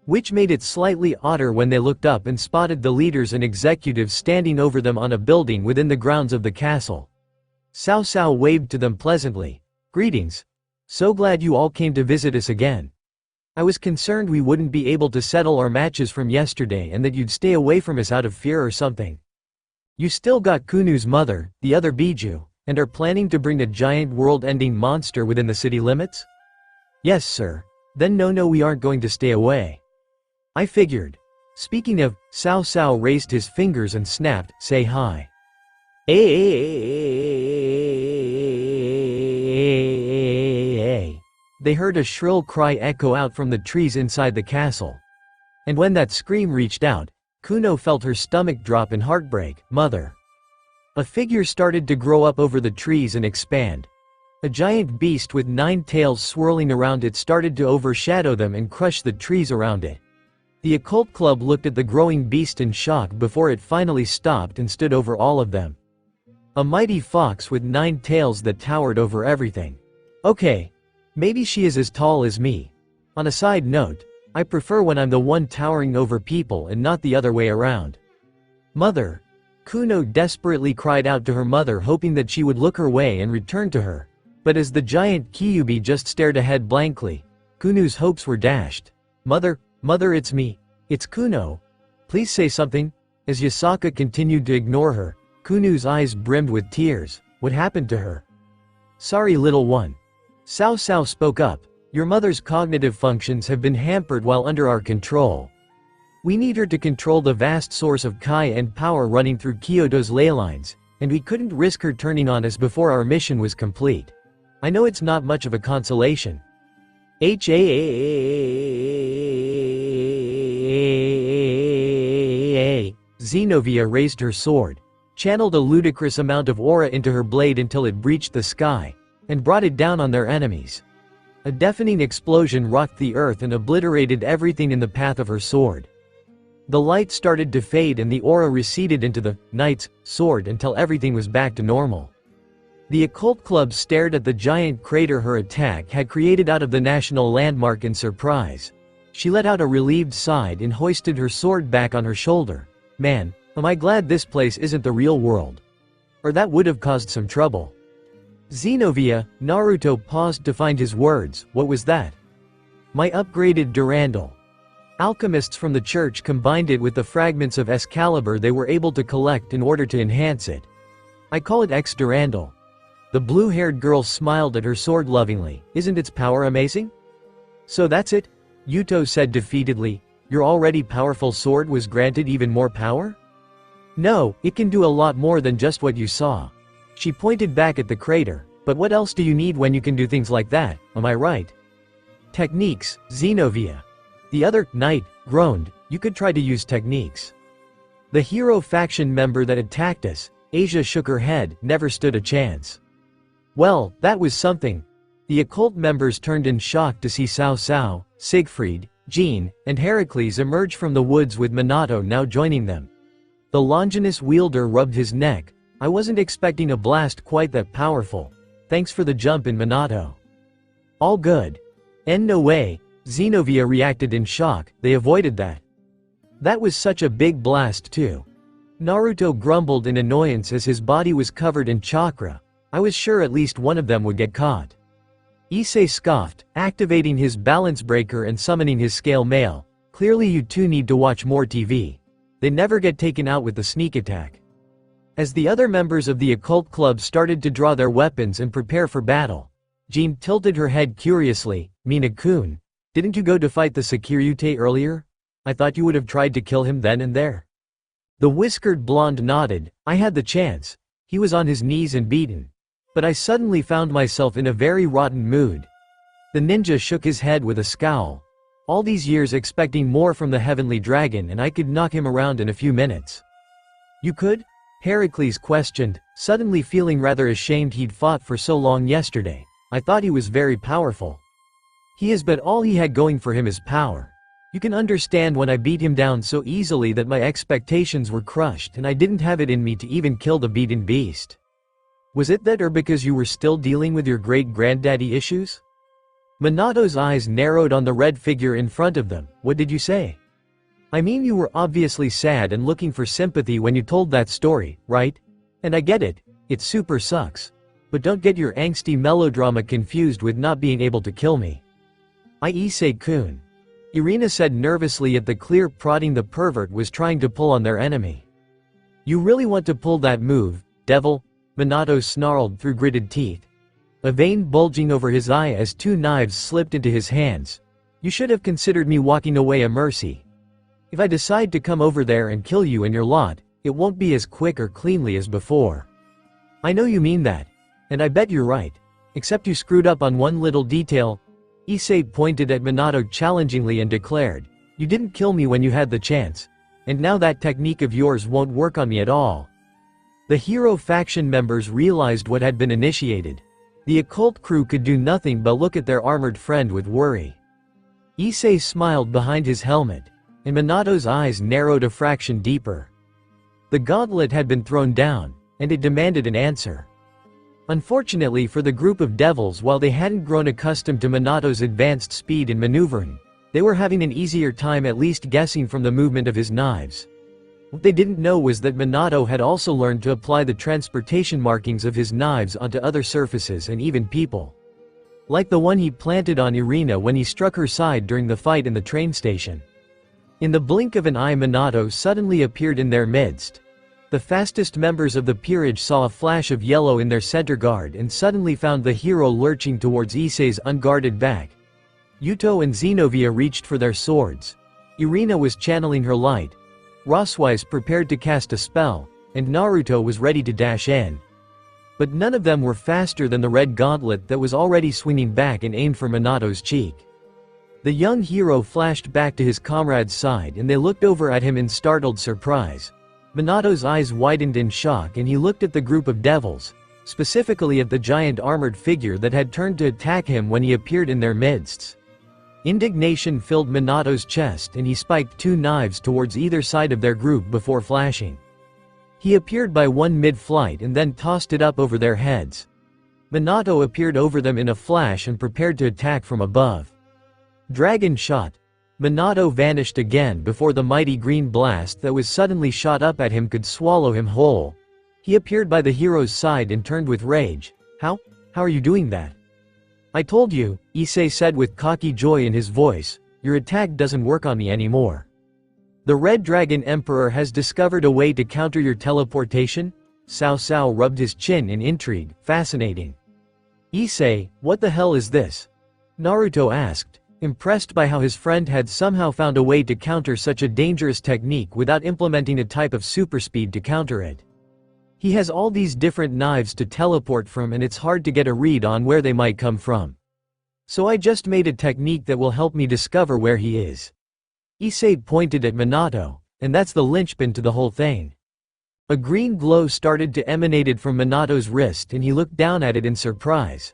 Which made it slightly odder when they looked up and spotted the leaders and executives standing over them on a building within the grounds of the castle. Cao Cao waved to them pleasantly. Greetings. So glad you all came to visit us again. I was concerned we wouldn't be able to settle our matches from yesterday and that you'd stay away from us out of fear or something. You still got Kunu's mother, the other Biju, and are planning to bring a giant world-ending monster within the city limits? Yes, sir. Then no, we aren't going to stay away. I figured. Speaking of, Cao Cao raised his fingers and snapped, say hi. They heard a shrill cry echo out from the trees inside the castle. And when that scream reached out, Kuno felt her stomach drop in heartbreak. Mother. A figure started to grow up over the trees and expand. A giant beast with 9 tails swirling around it started to overshadow them and crush the trees around it. The occult club looked at the growing beast in shock before it finally stopped and stood over all of them. A mighty fox with 9 tails that towered over everything. Okay. Maybe she is as tall as me. On a side note, I prefer when I'm the one towering over people and not the other way around. Mother. Kuno desperately cried out to her mother, hoping that she would look her way and return to her. But as the giant Kyuubi just stared ahead blankly, Kuno's hopes were dashed. Mother, it's me. It's Kuno. Please say something. As Yasaka continued to ignore her, Kuno's eyes brimmed with tears. What happened to her? Sorry, little one. Cao Cao spoke up. Your mother's cognitive functions have been hampered while under our control. We need her to control the vast source of Kai and power running through Kyoto's ley lines, and we couldn't risk her turning on us before our mission was complete. I know it's not much of a consolation. Xenovia raised her sword, channeled a ludicrous amount of aura into her blade until it breached the sky, and brought it down on their enemies. A deafening explosion rocked the earth and obliterated everything in the path of her sword. The light started to fade and the aura receded into the knight's sword until everything was back to normal. The occult club stared at the giant crater her attack had created out of the national landmark in surprise. She let out a relieved sigh and hoisted her sword back on her shoulder. Man, am I glad this place isn't the real world. Or that would have caused some trouble. Xenovia, Naruto paused to find his words. What was that? My upgraded Durandal. Alchemists from the church combined it with the fragments of Excalibur they were able to collect in order to enhance it. I call it X-Durandal. The blue-haired girl smiled at her sword lovingly. Isn't its power amazing? So that's it? Yuto said defeatedly. Your already powerful sword was granted even more power? No, it can do a lot more than just what you saw. She pointed back at the crater. But what else do you need when you can do things like that, am I right? Techniques, Xenovia. The other knight groaned. You could try to use techniques. The hero faction member that attacked us, Asia shook her head, never stood a chance. Well, that was something. The occult members turned in shock to see Cao Cao, Siegfried, Jean, and Heracles emerge from the woods with Minato now joining them. The Longinus wielder rubbed his neck. I wasn't expecting a blast quite that powerful. Thanks for the jump in, Minato. All good. No way. Xenovia reacted in shock. They avoided that. That was such a big blast too. Naruto grumbled in annoyance as his body was covered in chakra. I was sure at least one of them would get caught. Issei scoffed, activating his balance breaker and summoning his scale mail. Clearly you two need to watch more TV. They never get taken out with the sneak attack. As the other members of the occult club started to draw their weapons and prepare for battle, Jean tilted her head curiously. Mina-kun, didn't you go to fight the Sekiryute earlier? I thought you would have tried to kill him then and there. The whiskered blonde nodded. I had the chance. He was on his knees and beaten. But I suddenly found myself in a very rotten mood. The ninja shook his head with a scowl. All these years expecting more from the heavenly dragon and I could knock him around in a few minutes. You could? Heracles questioned, suddenly feeling rather ashamed he'd fought for so long yesterday. I thought he was very powerful. He is, but all he had going for him is power. You can understand when I beat him down so easily that my expectations were crushed and I didn't have it in me to even kill the beaten beast. Was it that, or because you were still dealing with your great-granddaddy issues? Minato's eyes narrowed on the red figure in front of them. What did you say? I mean, you were obviously sad and looking for sympathy when you told that story, right? And I get it. It super sucks. But don't get your angsty melodrama confused with not being able to kill me. Issei-kun. Irina said nervously at the clear prodding the pervert was trying to pull on their enemy. You really want to pull that move, devil? Minato snarled through gritted teeth. A vein bulging over his eye as 2 knives slipped into his hands. You should have considered me walking away a mercy. If I decide to come over there and kill you and your lot, it won't be as quick or cleanly as before. I know you mean that. And I bet you're right. Except you screwed up on one little detail. Issei pointed at Minato challengingly and declared, you didn't kill me when you had the chance. And now that technique of yours won't work on me at all. The hero faction members realized what had been initiated. The occult crew could do nothing but look at their armored friend with worry. Issei smiled behind his helmet, and Minato's eyes narrowed a fraction deeper. The gauntlet had been thrown down, and it demanded an answer. Unfortunately for the group of devils, while they hadn't grown accustomed to Minato's advanced speed in maneuvering, they were having an easier time at least guessing from the movement of his knives. What they didn't know was that Minato had also learned to apply the transportation markings of his knives onto other surfaces and even people. Like the one he planted on Irina when he struck her side during the fight in the train station. In the blink of an eye, Minato suddenly appeared in their midst. The fastest members of the peerage saw a flash of yellow in their center guard and suddenly found the hero lurching towards Issei's unguarded back. Yuto and Zenobia reached for their swords. Irina was channeling her light. Roswise prepared to cast a spell, and Naruto was ready to dash in. But none of them were faster than the red gauntlet that was already swinging back and aimed for Minato's cheek. The young hero flashed back to his comrade's side and they looked over at him in startled surprise. Minato's eyes widened in shock and he looked at the group of devils, specifically at the giant armored figure that had turned to attack him when he appeared in their midst. Indignation filled Minato's chest and he spiked two knives towards either side of their group before flashing. He appeared by one mid-flight and then tossed it up over their heads. Minato appeared over them in a flash and prepared to attack from above. Dragon shot. Minato vanished again before the mighty green blast that was suddenly shot up at him could swallow him whole. He appeared by the hero's side and turned with rage. How are you doing that? I told you, Issei said with cocky joy in his voice, your attack doesn't work on me anymore. The Red Dragon Emperor has discovered a way to counter your teleportation? Cao Cao rubbed his chin in intrigue. Fascinating. Issei, what the hell is this? Naruto asked, impressed by how his friend had somehow found a way to counter such a dangerous technique without implementing a type of super speed to counter it. He has all these different knives to teleport from and it's hard to get a read on where they might come from. So I just made a technique that will help me discover where he is. Issei pointed at Minato, and that's the linchpin to the whole thing. A green glow started to emanate from Minato's wrist and he looked down at it in surprise.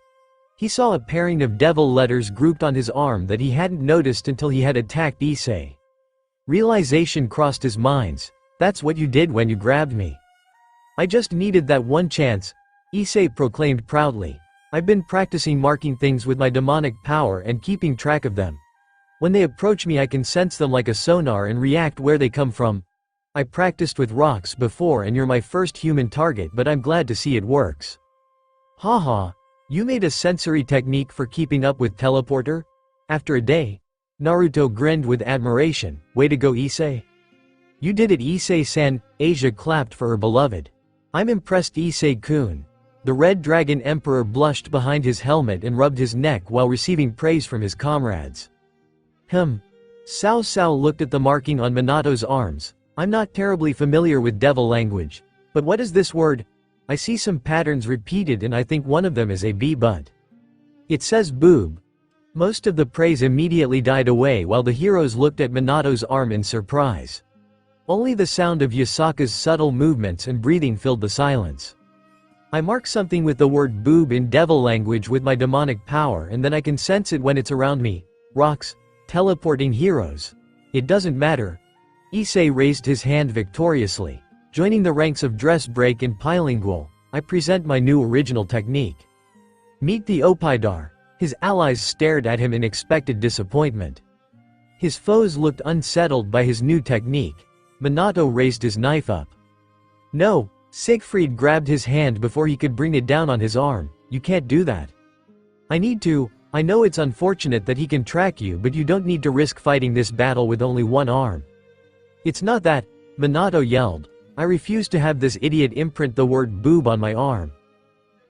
He saw a pairing of devil letters grouped on his arm that he hadn't noticed until he had attacked Issei. Realization crossed his mind. That's what you did when you grabbed me. I just needed that one chance, Issei proclaimed proudly. I've been practicing marking things with my demonic power and keeping track of them. When they approach me I can sense them like a sonar and react where they come from. I practiced with rocks before and you're my first human target, but I'm glad to see it works. Haha, you made a sensory technique for keeping up with teleporter? After a day? Naruto grinned with admiration. Way to go, Issei. You did it, Issei-san. Asia clapped for her beloved. I'm impressed, Issei-kun. The Red Dragon Emperor blushed behind his helmet and rubbed his neck while receiving praise from his comrades. Cao Cao looked at the marking on Minato's arms. I'm not terribly familiar with devil language. But what is this word? I see some patterns repeated and I think one of them is a B, but it says boob. Most of the praise immediately died away while the heroes looked at Minato's arm in surprise. Only the sound of Yasaka's subtle movements and breathing filled the silence. I mark something with the word boob in devil language with my demonic power and then I can sense it when it's around me. Rocks. Teleporting heroes. It doesn't matter. Issei raised his hand victoriously. Joining the ranks of dress break and bilingual, I present my new original technique. Meet the Opidar. His allies stared at him in expected disappointment. His foes looked unsettled by his new technique. Minato raised his knife up. No, Siegfried grabbed his hand before he could bring it down on his arm. You can't do that. I need to. I know it's unfortunate that he can track you, but you don't need to risk fighting this battle with only one arm. It's not that, Minato yelled. I refuse to have this idiot imprint the word boob on my arm.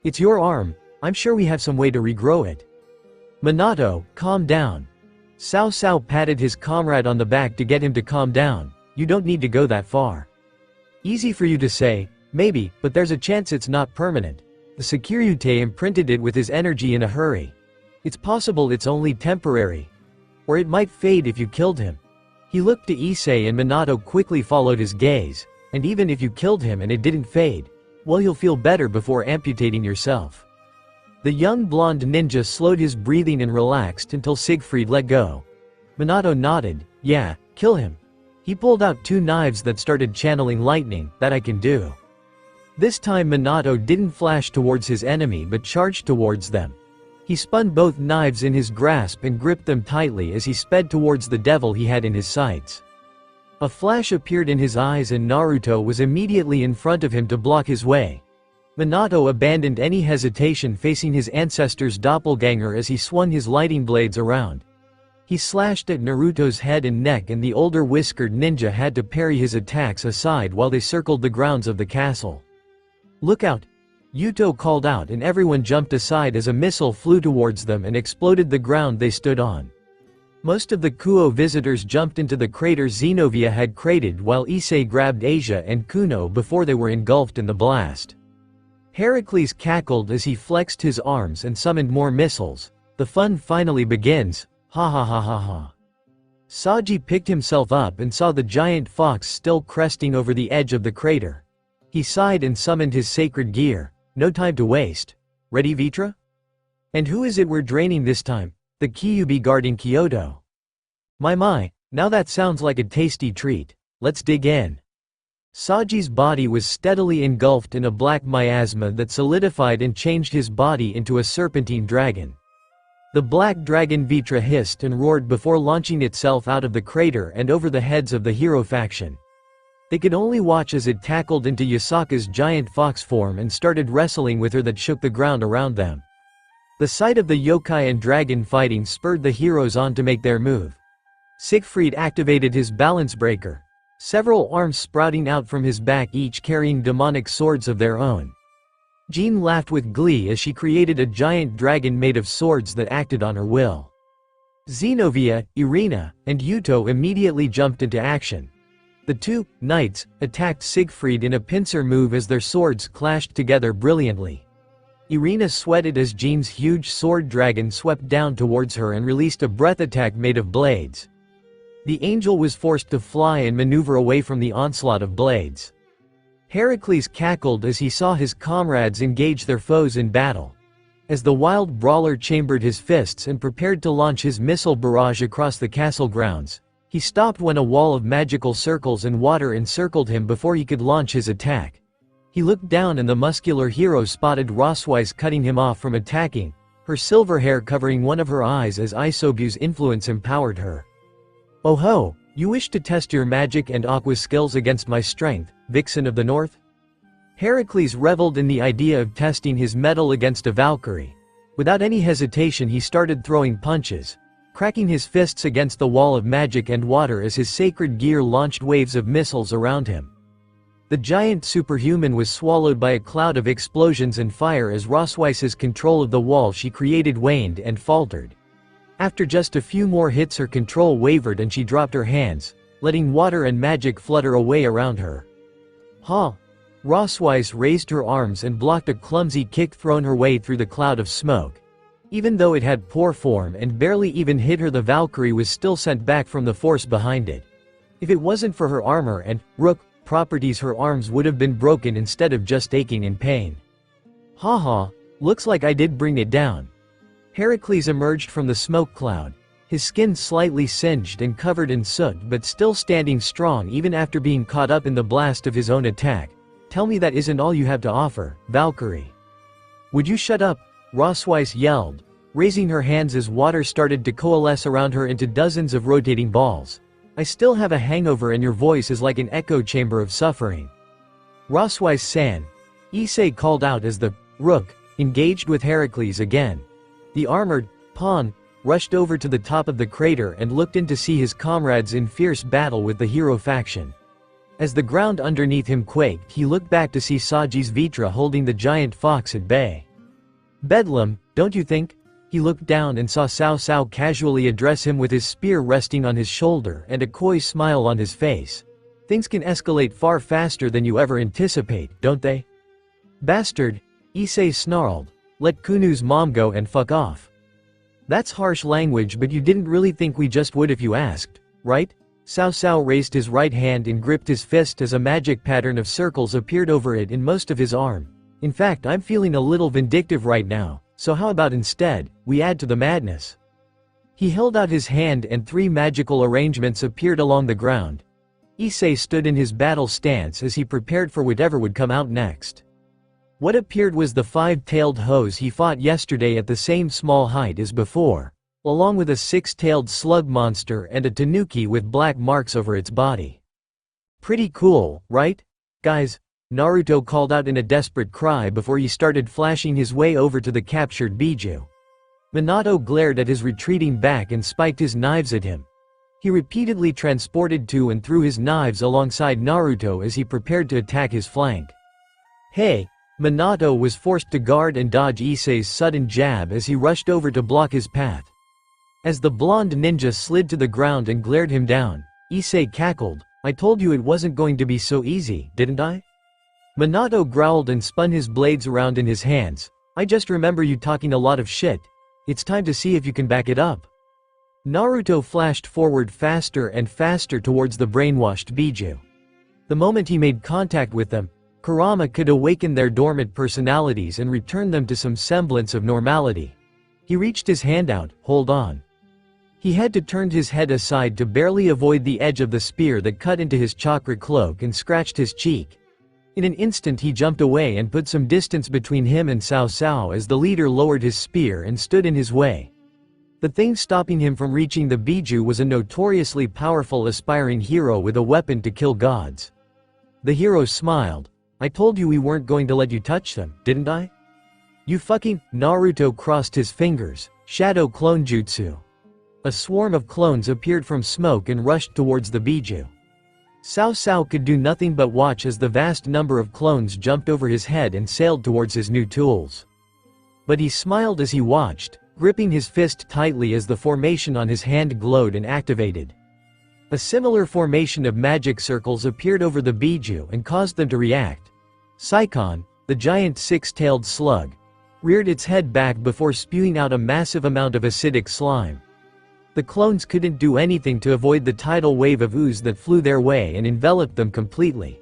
It's your arm. I'm sure we have some way to regrow it. Minato, calm down. Cao Cao patted his comrade on the back to get him to calm down. You don't need to go that far. Easy for you to say, maybe, but there's a chance it's not permanent. The Securite imprinted it with his energy in a hurry. It's possible it's only temporary. Or it might fade if you killed him. He looked to Issei and Minato quickly followed his gaze, and even if you killed him and it didn't fade, well, you'll feel better before amputating yourself. The young blonde ninja slowed his breathing and relaxed until Siegfried let go. Minato nodded. Yeah, kill him. He pulled out two knives that started channeling lightning. That I can do. This time Minato didn't flash towards his enemy but charged towards them. He spun both knives in his grasp and gripped them tightly as he sped towards the devil he had in his sights. A flash appeared in his eyes and Naruto was immediately in front of him to block his way. Minato abandoned any hesitation facing his ancestor's doppelganger as he swung his lighting blades around. He slashed at Naruto's head and neck and the older whiskered ninja had to parry his attacks aside while they circled the grounds of the castle. "Look out!" Yuto called out and everyone jumped aside as a missile flew towards them and exploded the ground they stood on. Most of the Kuo visitors jumped into the crater Xenovia had created while Issei grabbed Asia and Kuno before they were engulfed in the blast. Heracles cackled as he flexed his arms and summoned more missiles. The fun finally begins, ha ha ha ha ha. Saji picked himself up and saw the giant fox still cresting over the edge of the crater. He sighed and summoned his sacred gear. No time to waste. Ready, Vitra? And who is it we're draining this time? The Kyuubi guarding Kyoto. My, now that sounds like a tasty treat. Let's dig in. Saji's body was steadily engulfed in a black miasma that solidified and changed his body into a serpentine dragon. The black dragon Vitra hissed and roared before launching itself out of the crater and over the heads of the hero faction. They could only watch as it tackled into Yasaka's giant fox form and started wrestling with her that shook the ground around them. The sight of the yokai and dragon fighting spurred the heroes on to make their move. Siegfried activated his balance breaker. Several arms sprouting out from his back, each carrying demonic swords of their own. Jean laughed with glee as she created a giant dragon made of swords that acted on her will. Xenovia, Irina, and Yuto immediately jumped into action. The two knights attacked Siegfried in a pincer move as their swords clashed together brilliantly. Irina sweated as Jean's huge sword dragon swept down towards her and released a breath attack made of blades. The angel was forced to fly and maneuver away from the onslaught of blades. Heracles cackled as he saw his comrades engage their foes in battle. As the wild brawler chambered his fists and prepared to launch his missile barrage across the castle grounds, he stopped when a wall of magical circles and water encircled him before he could launch his attack. He looked down and the muscular hero spotted Roswise cutting him off from attacking, her silver hair covering one of her eyes as Isobu's influence empowered her. "Oh ho, you wish to test your magic and aqua skills against my strength, Vixen of the North?" Heracles reveled in the idea of testing his mettle against a Valkyrie. Without any hesitation he started throwing punches, cracking his fists against the wall of magic and water as his sacred gear launched waves of missiles around him. The giant superhuman was swallowed by a cloud of explosions and fire as Roswice's control of the wall she created waned and faltered. After just a few more hits her control wavered and she dropped her hands, letting water and magic flutter away around her. "Ha!" Roswise raised her arms and blocked a clumsy kick thrown her way through the cloud of smoke. Even though it had poor form and barely even hit her, the Valkyrie was still sent back from the force behind it. If it wasn't for her armor and rook properties, her arms would have been broken instead of just aching in pain. "Haha, looks like I did bring it down." Heracles emerged from the smoke cloud, his skin slightly singed and covered in soot but still standing strong even after being caught up in the blast of his own attack. "Tell me that isn't all you have to offer, Valkyrie." "Would you shut up?" Roswise yelled, raising her hands as water started to coalesce around her into dozens of rotating balls. "I still have a hangover and your voice is like an echo chamber of suffering." "Roswise-san," Issei called out as the rook engaged with Heracles again. The armored pawn rushed over to the top of the crater and looked in to see his comrades in fierce battle with the hero faction. As the ground underneath him quaked, he looked back to see Saji's Vitra holding the giant fox at bay. "Bedlam, don't you think?" He looked down and saw Cao Cao casually address him with his spear resting on his shoulder and a coy smile on his face. "Things can escalate far faster than you ever anticipate, don't they?" "Bastard," Issei snarled, "let Kunu's mom go and fuck off." "That's harsh language, but you didn't really think we just would if you asked, right?" Cao Cao raised his right hand and gripped his fist as a magic pattern of circles appeared over it in most of his arm. "In fact, I'm feeling a little vindictive right now, so how about instead, we add to the madness?" He held out his hand and 3 magical arrangements appeared along the ground. Issei stood in his battle stance as he prepared for whatever would come out next. What appeared was the five-tailed hose he fought yesterday at the same small height as before, along with a six-tailed slug monster and a tanuki with black marks over its body. Pretty cool, right? Guys, Naruto called out in a desperate cry before he started flashing his way over to the captured Biju. Minato glared at his retreating back and spiked his knives at him. He repeatedly transported to and threw his knives alongside Naruto as he prepared to attack his flank. Hey! Minato was forced to guard and dodge Issei's sudden jab as he rushed over to block his path. As the blonde ninja slid to the ground and glared him down, Issei cackled, "I told you it wasn't going to be so easy, didn't I?" Minato growled and spun his blades around in his hands. "I just remember you talking a lot of shit. It's time to see if you can back it up." Naruto flashed forward faster and faster towards the brainwashed Biju. The moment he made contact with them, Kurama could awaken their dormant personalities and return them to some semblance of normality. He reached his hand out, "Hold on." He had to turn his head aside to barely avoid the edge of the spear that cut into his chakra cloak and scratched his cheek. In an instant he jumped away and put some distance between him and Cao Cao as the leader lowered his spear and stood in his way. The thing stopping him from reaching the Biju was a notoriously powerful aspiring hero with a weapon to kill gods. The hero smiled. "I told you we weren't going to let you touch them, didn't I? You fucking—" Naruto crossed his fingers. Shadow clone jutsu. A swarm of clones appeared from smoke and rushed towards the Biju. Cao Cao could do nothing but watch as the vast number of clones jumped over his head and sailed towards his new tools. But he smiled as he watched, gripping his fist tightly as the formation on his hand glowed and activated. A similar formation of magic circles appeared over the Biju and caused them to react. Saikon, the giant six-tailed slug, reared its head back before spewing out a massive amount of acidic slime. The clones couldn't do anything to avoid the tidal wave of ooze that flew their way and enveloped them completely.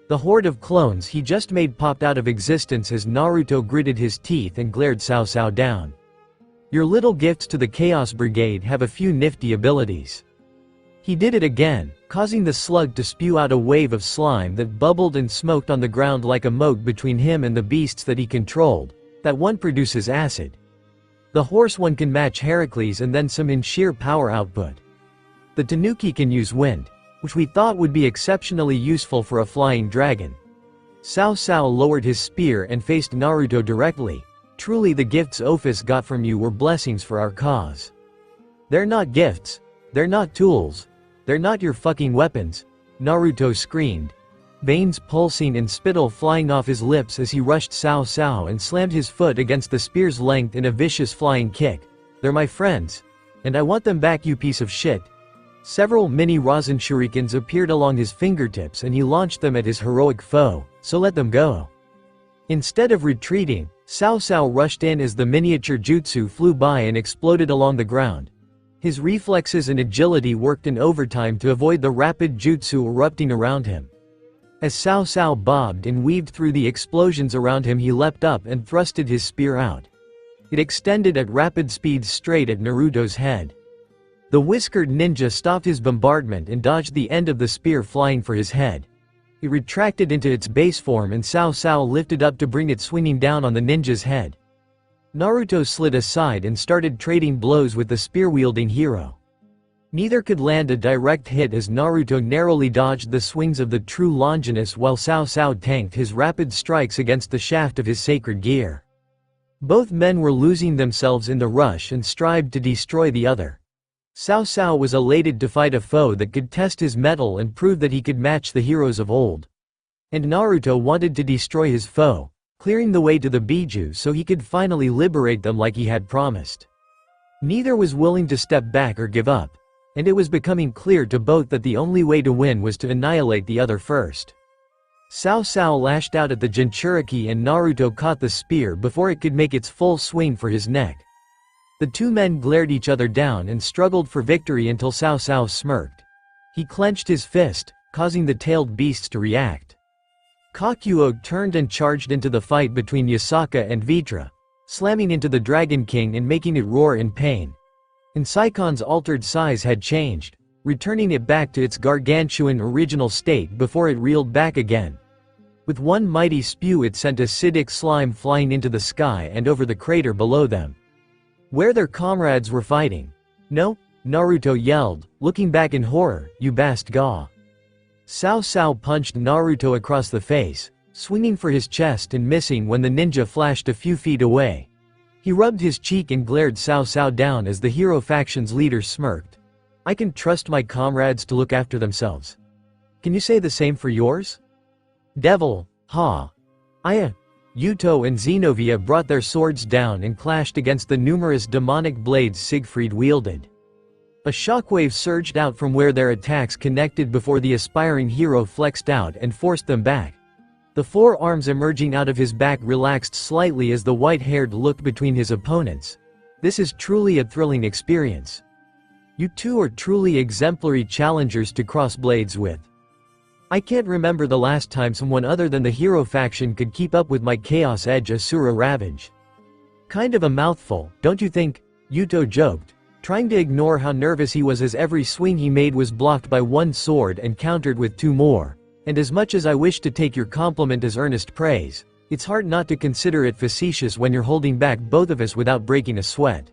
The horde of clones he just made popped out of existence as Naruto gritted his teeth and glared Cao Cao down. "Your little gifts to the Chaos Brigade have a few nifty abilities." He did it again, causing the slug to spew out a wave of slime that bubbled and smoked on the ground like a moat between him and the beasts that he controlled. That one produces acid. The horse one can match Heracles and then some in sheer power output. The tanuki can use wind, which we thought would be exceptionally useful for a flying dragon. Cao Cao lowered his spear and faced Naruto directly. "Truly the gifts Ophis got from you were blessings for our cause." "They're not gifts. They're not tools. They're not your fucking weapons," Naruto screamed. Veins pulsing and spittle flying off his lips as he rushed Cao Cao and slammed his foot against the spear's length in a vicious flying kick. "They're my friends. And I want them back, you piece of shit." Several mini Rasen shurikens appeared along his fingertips and he launched them at his heroic foe, "So let them go." Instead of retreating, Cao Cao rushed in as the miniature jutsu flew by and exploded along the ground. His reflexes and agility worked in overtime to avoid the rapid jutsu erupting around him. As Cao Cao bobbed and weaved through the explosions around him, he leapt up and thrusted his spear out. It extended at rapid speed straight at Naruto's head. The whiskered ninja stopped his bombardment and dodged the end of the spear flying for his head. It retracted into its base form and Cao Cao lifted up to bring it swinging down on the ninja's head. Naruto slid aside and started trading blows with the spear-wielding hero. Neither could land a direct hit as Naruto narrowly dodged the swings of the true Longinus while Cao Cao tanked his rapid strikes against the shaft of his sacred gear. Both men were losing themselves in the rush and strived to destroy the other. Cao Cao was elated to fight a foe that could test his mettle and prove that he could match the heroes of old. And Naruto wanted to destroy his foe, clearing the way to the Biju so he could finally liberate them like he had promised. Neither was willing to step back or give up, and it was becoming clear to both that the only way to win was to annihilate the other first. Cao Cao lashed out at the Jinchuriki and Naruto caught the spear before it could make its full swing for his neck. The two men glared each other down and struggled for victory until Cao Cao smirked. He clenched his fist, causing the tailed beasts to react. Kakuo turned and charged into the fight between Yasaka and Vitra, slamming into the Dragon King and making it roar in pain. And Saikon's altered size had changed, returning it back to its gargantuan original state before it reeled back again. With one mighty spew it sent acidic slime flying into the sky and over the crater below them, where their comrades were fighting. "No!" Naruto yelled, looking back in horror, "You bast ga!" Cao Cao punched Naruto across the face, swinging for his chest and missing when the ninja flashed a few feet away. He rubbed his cheek and glared Cao Cao down as the hero faction's leader smirked. "I can trust my comrades to look after themselves. Can you say the same for yours?" "Devil, ha! Aya!" Yuto and Xenovia brought their swords down and clashed against the numerous demonic blades Siegfried wielded. A shockwave surged out from where their attacks connected before the aspiring hero flexed out and forced them back. The four arms emerging out of his back relaxed slightly as the white-haired looked between his opponents. This is truly a thrilling experience. You two are truly exemplary challengers to cross blades with. I can't remember the last time someone other than the hero faction could keep up with my Chaos Edge Asura Ravage. Kind of a mouthful, don't you think? Yuto joked, trying to ignore how nervous he was as every swing he made was blocked by one sword and countered with two more. And as much as I wish to take your compliment as earnest praise, it's hard not to consider it facetious when you're holding back both of us without breaking a sweat.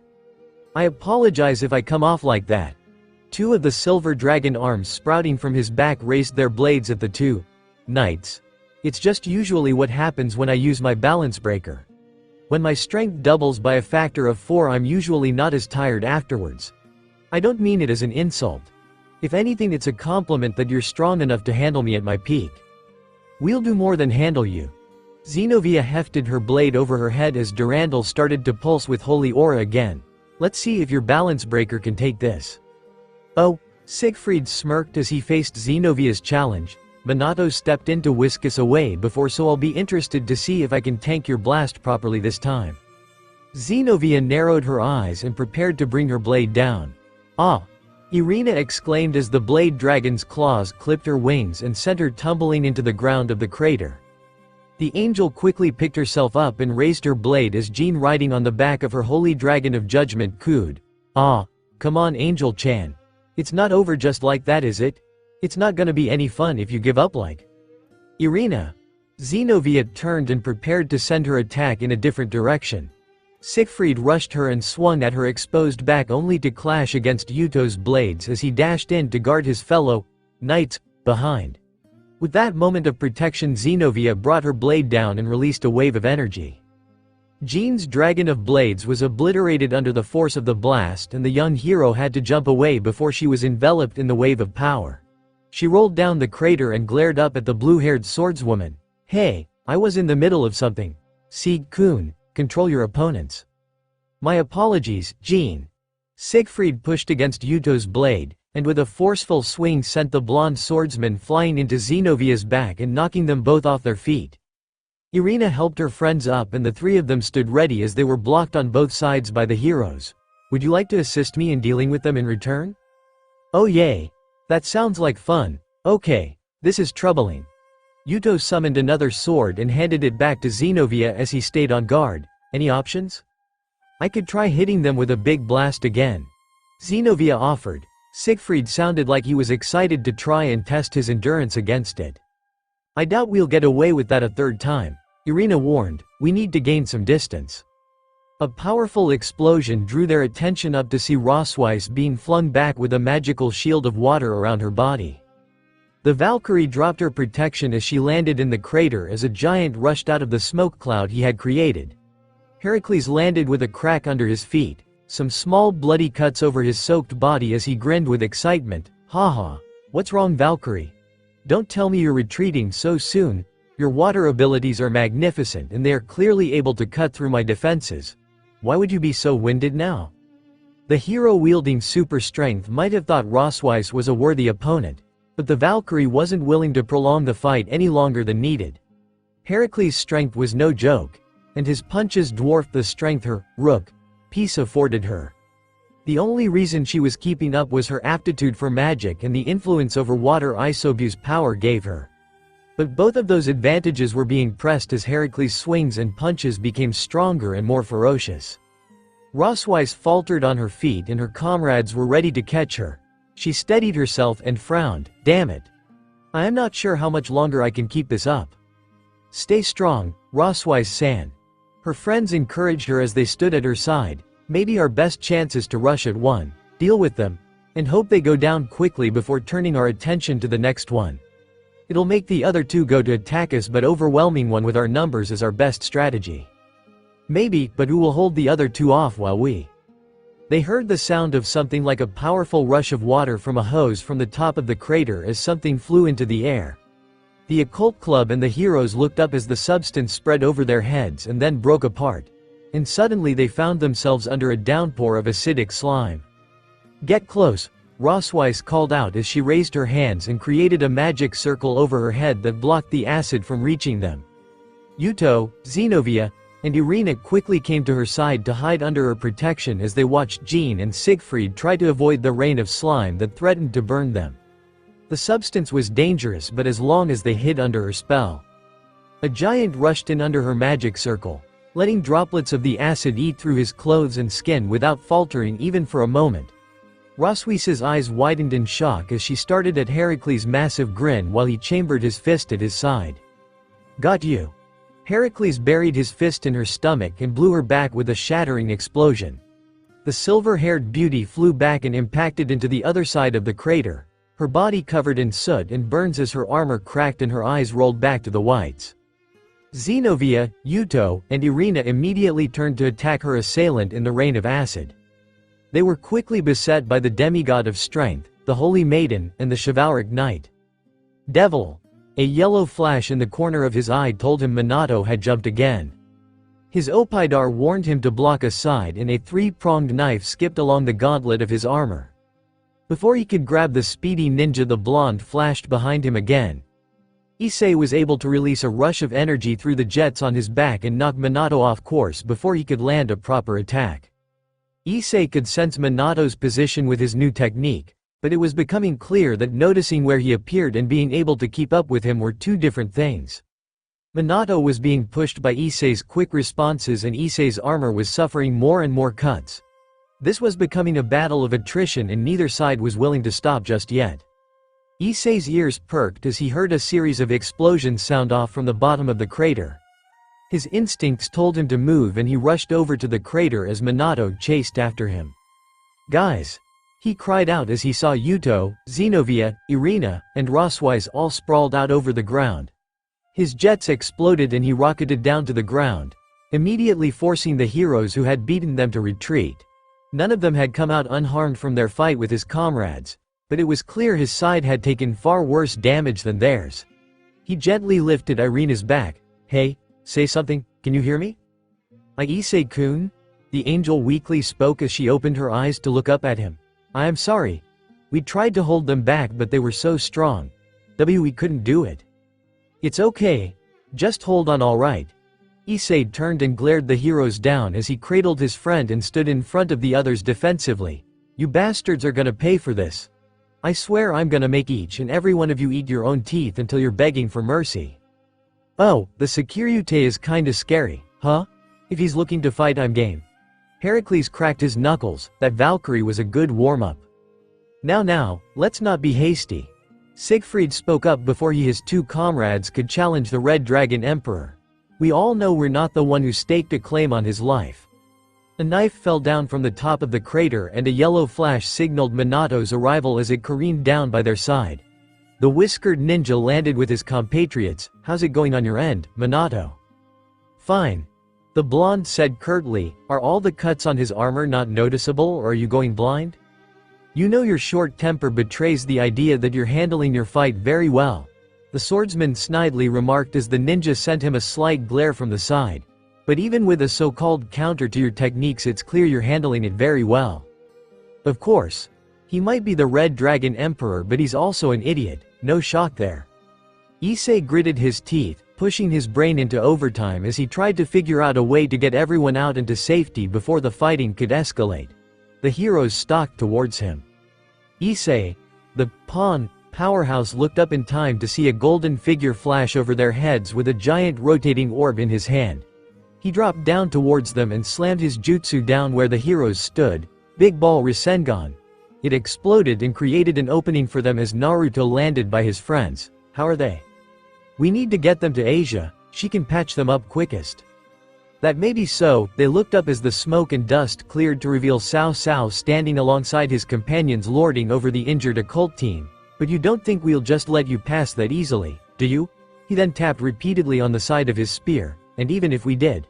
I apologize if I come off like that. Two of the silver dragon arms sprouting from his back raised their blades at the two knights. It's just usually what happens when I use my balance breaker. When my strength doubles by a factor of 4, I'm usually not as tired afterwards. I don't mean it as an insult. If anything, it's a compliment that you're strong enough to handle me at my peak. We'll do more than handle you. Xenovia hefted her blade over her head as Durandal started to pulse with holy aura again. Let's see if your balance breaker can take this. Oh, Siegfried smirked as he faced Xenovia's challenge. Minato stepped in to whisk us away before, so I'll be interested to see if I can tank your blast properly this time. Xenovia narrowed her eyes and prepared to bring her blade down. Ah! Irina exclaimed as the blade dragon's claws clipped her wings and sent her tumbling into the ground of the crater. The angel quickly picked herself up and raised her blade as Jean, riding on the back of her holy dragon of judgment, cooed. Ah! Come on, Angel-chan. It's not over just like that, is it? It's not gonna be any fun if you give up like Irina. Xenovia turned and prepared to send her attack in a different direction. Siegfried rushed her and swung at her exposed back only to clash against Yuto's blades as he dashed in to guard his fellow knights behind. With that moment of protection, Xenovia brought her blade down and released a wave of energy. Jean's dragon of blades was obliterated under the force of the blast, and the young hero had to jump away before she was enveloped in the wave of power. She rolled down the crater and glared up at the blue-haired swordswoman. Hey, I was in the middle of something. Sieg-kun, control your opponents. My apologies, Jean. Siegfried pushed against Yuto's blade, and with a forceful swing sent the blonde swordsman flying into Xenovia's back and knocking them both off their feet. Irina helped her friends up and the three of them stood ready as they were blocked on both sides by the heroes. Would you like to assist me in dealing with them in return? Oh yay. That sounds like fun. Okay, this is troubling. Yuto summoned another sword and handed it back to Xenovia as he stayed on guard. Any options? I could try hitting them with a big blast again. Xenovia offered. Siegfried sounded like he was excited to try and test his endurance against it. I doubt we'll get away with that a third time. Irina warned, we need to gain some distance. A powerful explosion drew their attention up to see Rosweiss being flung back with a magical shield of water around her body. The Valkyrie dropped her protection as she landed in the crater as a giant rushed out of the smoke cloud he had created. Heracles landed with a crack under his feet, some small bloody cuts over his soaked body as he grinned with excitement. Haha, what's wrong, Valkyrie? Don't tell me you're retreating so soon. Your water abilities are magnificent and they are clearly able to cut through my defenses. Why would you be so winded now? The hero wielding super strength might have thought Rosweiss was a worthy opponent, but the Valkyrie wasn't willing to prolong the fight any longer than needed. Heracles' strength was no joke, and his punches dwarfed the strength her rook piece afforded her. The only reason she was keeping up was her aptitude for magic and the influence over water Isobu's power gave her. But both of those advantages were being pressed as Heracles' swings and punches became stronger and more ferocious. Rosweiss faltered on her feet and her comrades were ready to catch her. She steadied herself and frowned. Damn it. I am not sure how much longer I can keep this up. Stay strong, Roswise-san. Her friends encouraged her as they stood at her side. Maybe our best chance is to rush at one, deal with them, and hope they go down quickly before turning our attention to the next one. It'll make the other two go to attack us, but overwhelming one with our numbers is our best strategy. Maybe, but who will hold the other two off while we? They heard the sound of something like a powerful rush of water from a hose from the top of the crater as something flew into the air. The occult club and the heroes looked up as the substance spread over their heads and then broke apart. And suddenly they found themselves under a downpour of acidic slime. "Get close," Roswise called out as she raised her hands and created a magic circle over her head that blocked the acid from reaching them. Yuto, Xenovia, and Irina quickly came to her side to hide under her protection as they watched Jean and Siegfried try to avoid the rain of slime that threatened to burn them. The substance was dangerous, but as long as they hid under her spell. A giant rushed in under her magic circle, letting droplets of the acid eat through his clothes and skin without faltering even for a moment. Roswise's eyes widened in shock as she started at Heracles' massive grin while he chambered his fist at his side. "Got you." Heracles buried his fist in her stomach and blew her back with a shattering explosion. The silver-haired beauty flew back and impacted into the other side of the crater, her body covered in soot and burns as her armor cracked and her eyes rolled back to the whites. Xenovia, Yuto, and Irina immediately turned to attack her assailant in the rain of acid. They were quickly beset by the demigod of strength, the holy maiden, and the chivalric knight. "Devil!" A yellow flash in the corner of his eye told him Minato had jumped again. His Opidar warned him to block aside, and a three-pronged knife skipped along the gauntlet of his armor. Before he could grab the speedy ninja, the blonde flashed behind him again. Issei was able to release a rush of energy through the jets on his back and knock Minato off course before he could land a proper attack. Issei could sense Minato's position with his new technique, but it was becoming clear that noticing where he appeared and being able to keep up with him were two different things. Minato was being pushed by Issei's quick responses, and Issei's armor was suffering more and more cuts. This was becoming a battle of attrition, and neither side was willing to stop just yet. Issei's ears perked as he heard a series of explosions sound off from the bottom of the crater. His instincts told him to move, and he rushed over to the crater as Minato chased after him. "Guys!" he cried out as he saw Yuto, Xenovia, Irina, and Roswise all sprawled out over the ground. His jets exploded and he rocketed down to the ground, immediately forcing the heroes who had beaten them to retreat. None of them had come out unharmed from their fight with his comrades, but it was clear his side had taken far worse damage than theirs. He gently lifted Irina's back. "Hey, say something, can you hear me?" "Issei-kun?" the angel weakly spoke as she opened her eyes to look up at him. "I am sorry. We tried to hold them back, but they were so strong. We couldn't do it." "It's okay. Just hold on, all right." Issei turned and glared the heroes down as he cradled his friend and stood in front of the others defensively. "You bastards are gonna pay for this. I swear I'm gonna make each and every one of you eat your own teeth until you're begging for mercy." "Oh, the Securite is kinda scary, huh? If he's looking to fight, I'm game." Heracles cracked his knuckles. That Valkyrie was a good warm-up. Now, let's not be hasty." Siegfried spoke up before his two comrades could challenge the Red Dragon Emperor. "We all know we're not the one who staked a claim on his life." A knife fell down from the top of the crater and a yellow flash signaled Minato's arrival as it careened down by their side. The whiskered ninja landed with his compatriots. "How's it going on your end, Minato?" "Fine," the blonde said curtly. "Are all the cuts on his armor not noticeable, or are you going blind? You know your short temper betrays the idea that you're handling your fight very well," the swordsman snidely remarked as the ninja sent him a slight glare from the side. "But even with a so-called counter to your techniques, it's clear you're handling it very well." Of course. He might be the Red Dragon Emperor, but he's also an idiot. No shock there. Issei gritted his teeth, pushing his brain into overtime as he tried to figure out a way to get everyone out into safety before the fighting could escalate. The heroes stalked towards him. Issei, the pawn powerhouse, looked up in time to see a golden figure flash over their heads with a giant rotating orb in his hand. He dropped down towards them and slammed his jutsu down where the heroes stood. Big Ball Rasengan. It exploded and created an opening for them as Naruto landed by his friends. "How are they?" "We need to get them to Asia," She can patch them up quickest. That may be so. They looked up as the smoke and dust cleared to reveal Cao Cao standing alongside his companions lording over the injured occult team. But you don't think we'll just let you pass that easily, do you? He then tapped repeatedly on the side of his spear, and even if we did.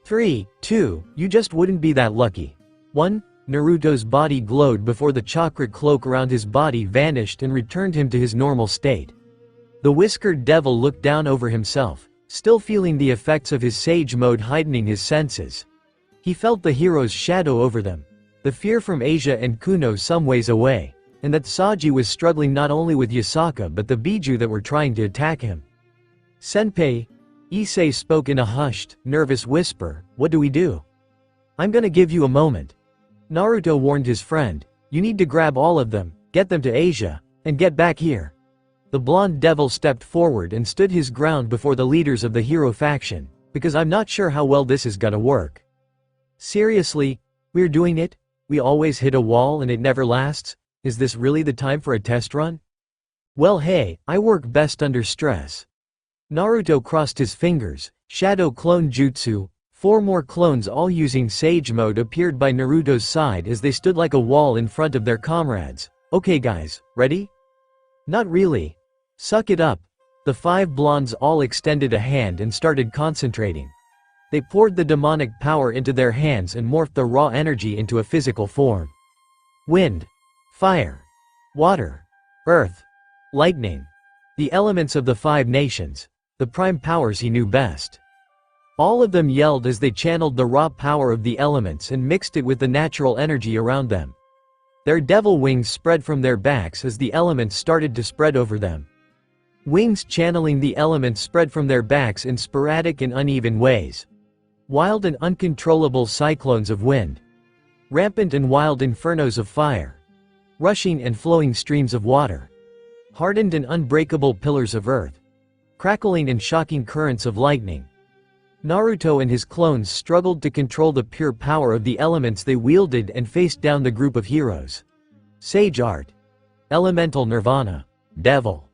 3, 2, you just wouldn't be that lucky. 1. Naruto's body glowed before the chakra cloak around his body vanished and returned him to his normal state. The whiskered devil looked down over himself, still feeling the effects of his sage mode heightening his senses. He felt the hero's shadow over them, the fear from Asia and Kuno some ways away, and that Saji was struggling not only with Yasaka but the Biju that were trying to attack him. Senpai, Issei spoke in a hushed, nervous whisper, what do we do? I'm gonna give you a moment. Naruto warned his friend, you need to grab all of them, get them to Asia, and get back here. The blonde devil stepped forward and stood his ground before the leaders of the hero faction, because I'm not sure how well this is gonna work. Seriously, we're doing it? We always hit a wall and it never lasts? Is this really the time for a test run? Well hey, I work best under stress. Naruto crossed his fingers, shadow clone jutsu, 4 more clones all using sage mode appeared by Naruto's side as they stood like a wall in front of their comrades. Okay guys, ready? Not really. Suck it up. The 5 blondes all extended a hand and started concentrating. They poured the demonic power into their hands and morphed the raw energy into a physical form. Wind, fire, water, earth, lightning. The elements of the 5 nations, the prime powers he knew best. All of them yelled as they channeled the raw power of the elements and mixed it with the natural energy around them. Their devil wings spread from their backs as the elements started to spread over them. Wings channeling the elements spread from their backs in sporadic and uneven ways. Wild and uncontrollable cyclones of wind. Rampant and wild infernos of fire. Rushing and flowing streams of water. Hardened and unbreakable pillars of earth. Crackling and shocking currents of lightning. Naruto and his clones struggled to control the pure power of the elements they wielded and faced down the group of heroes. Sage art. Elemental nirvana. Devil.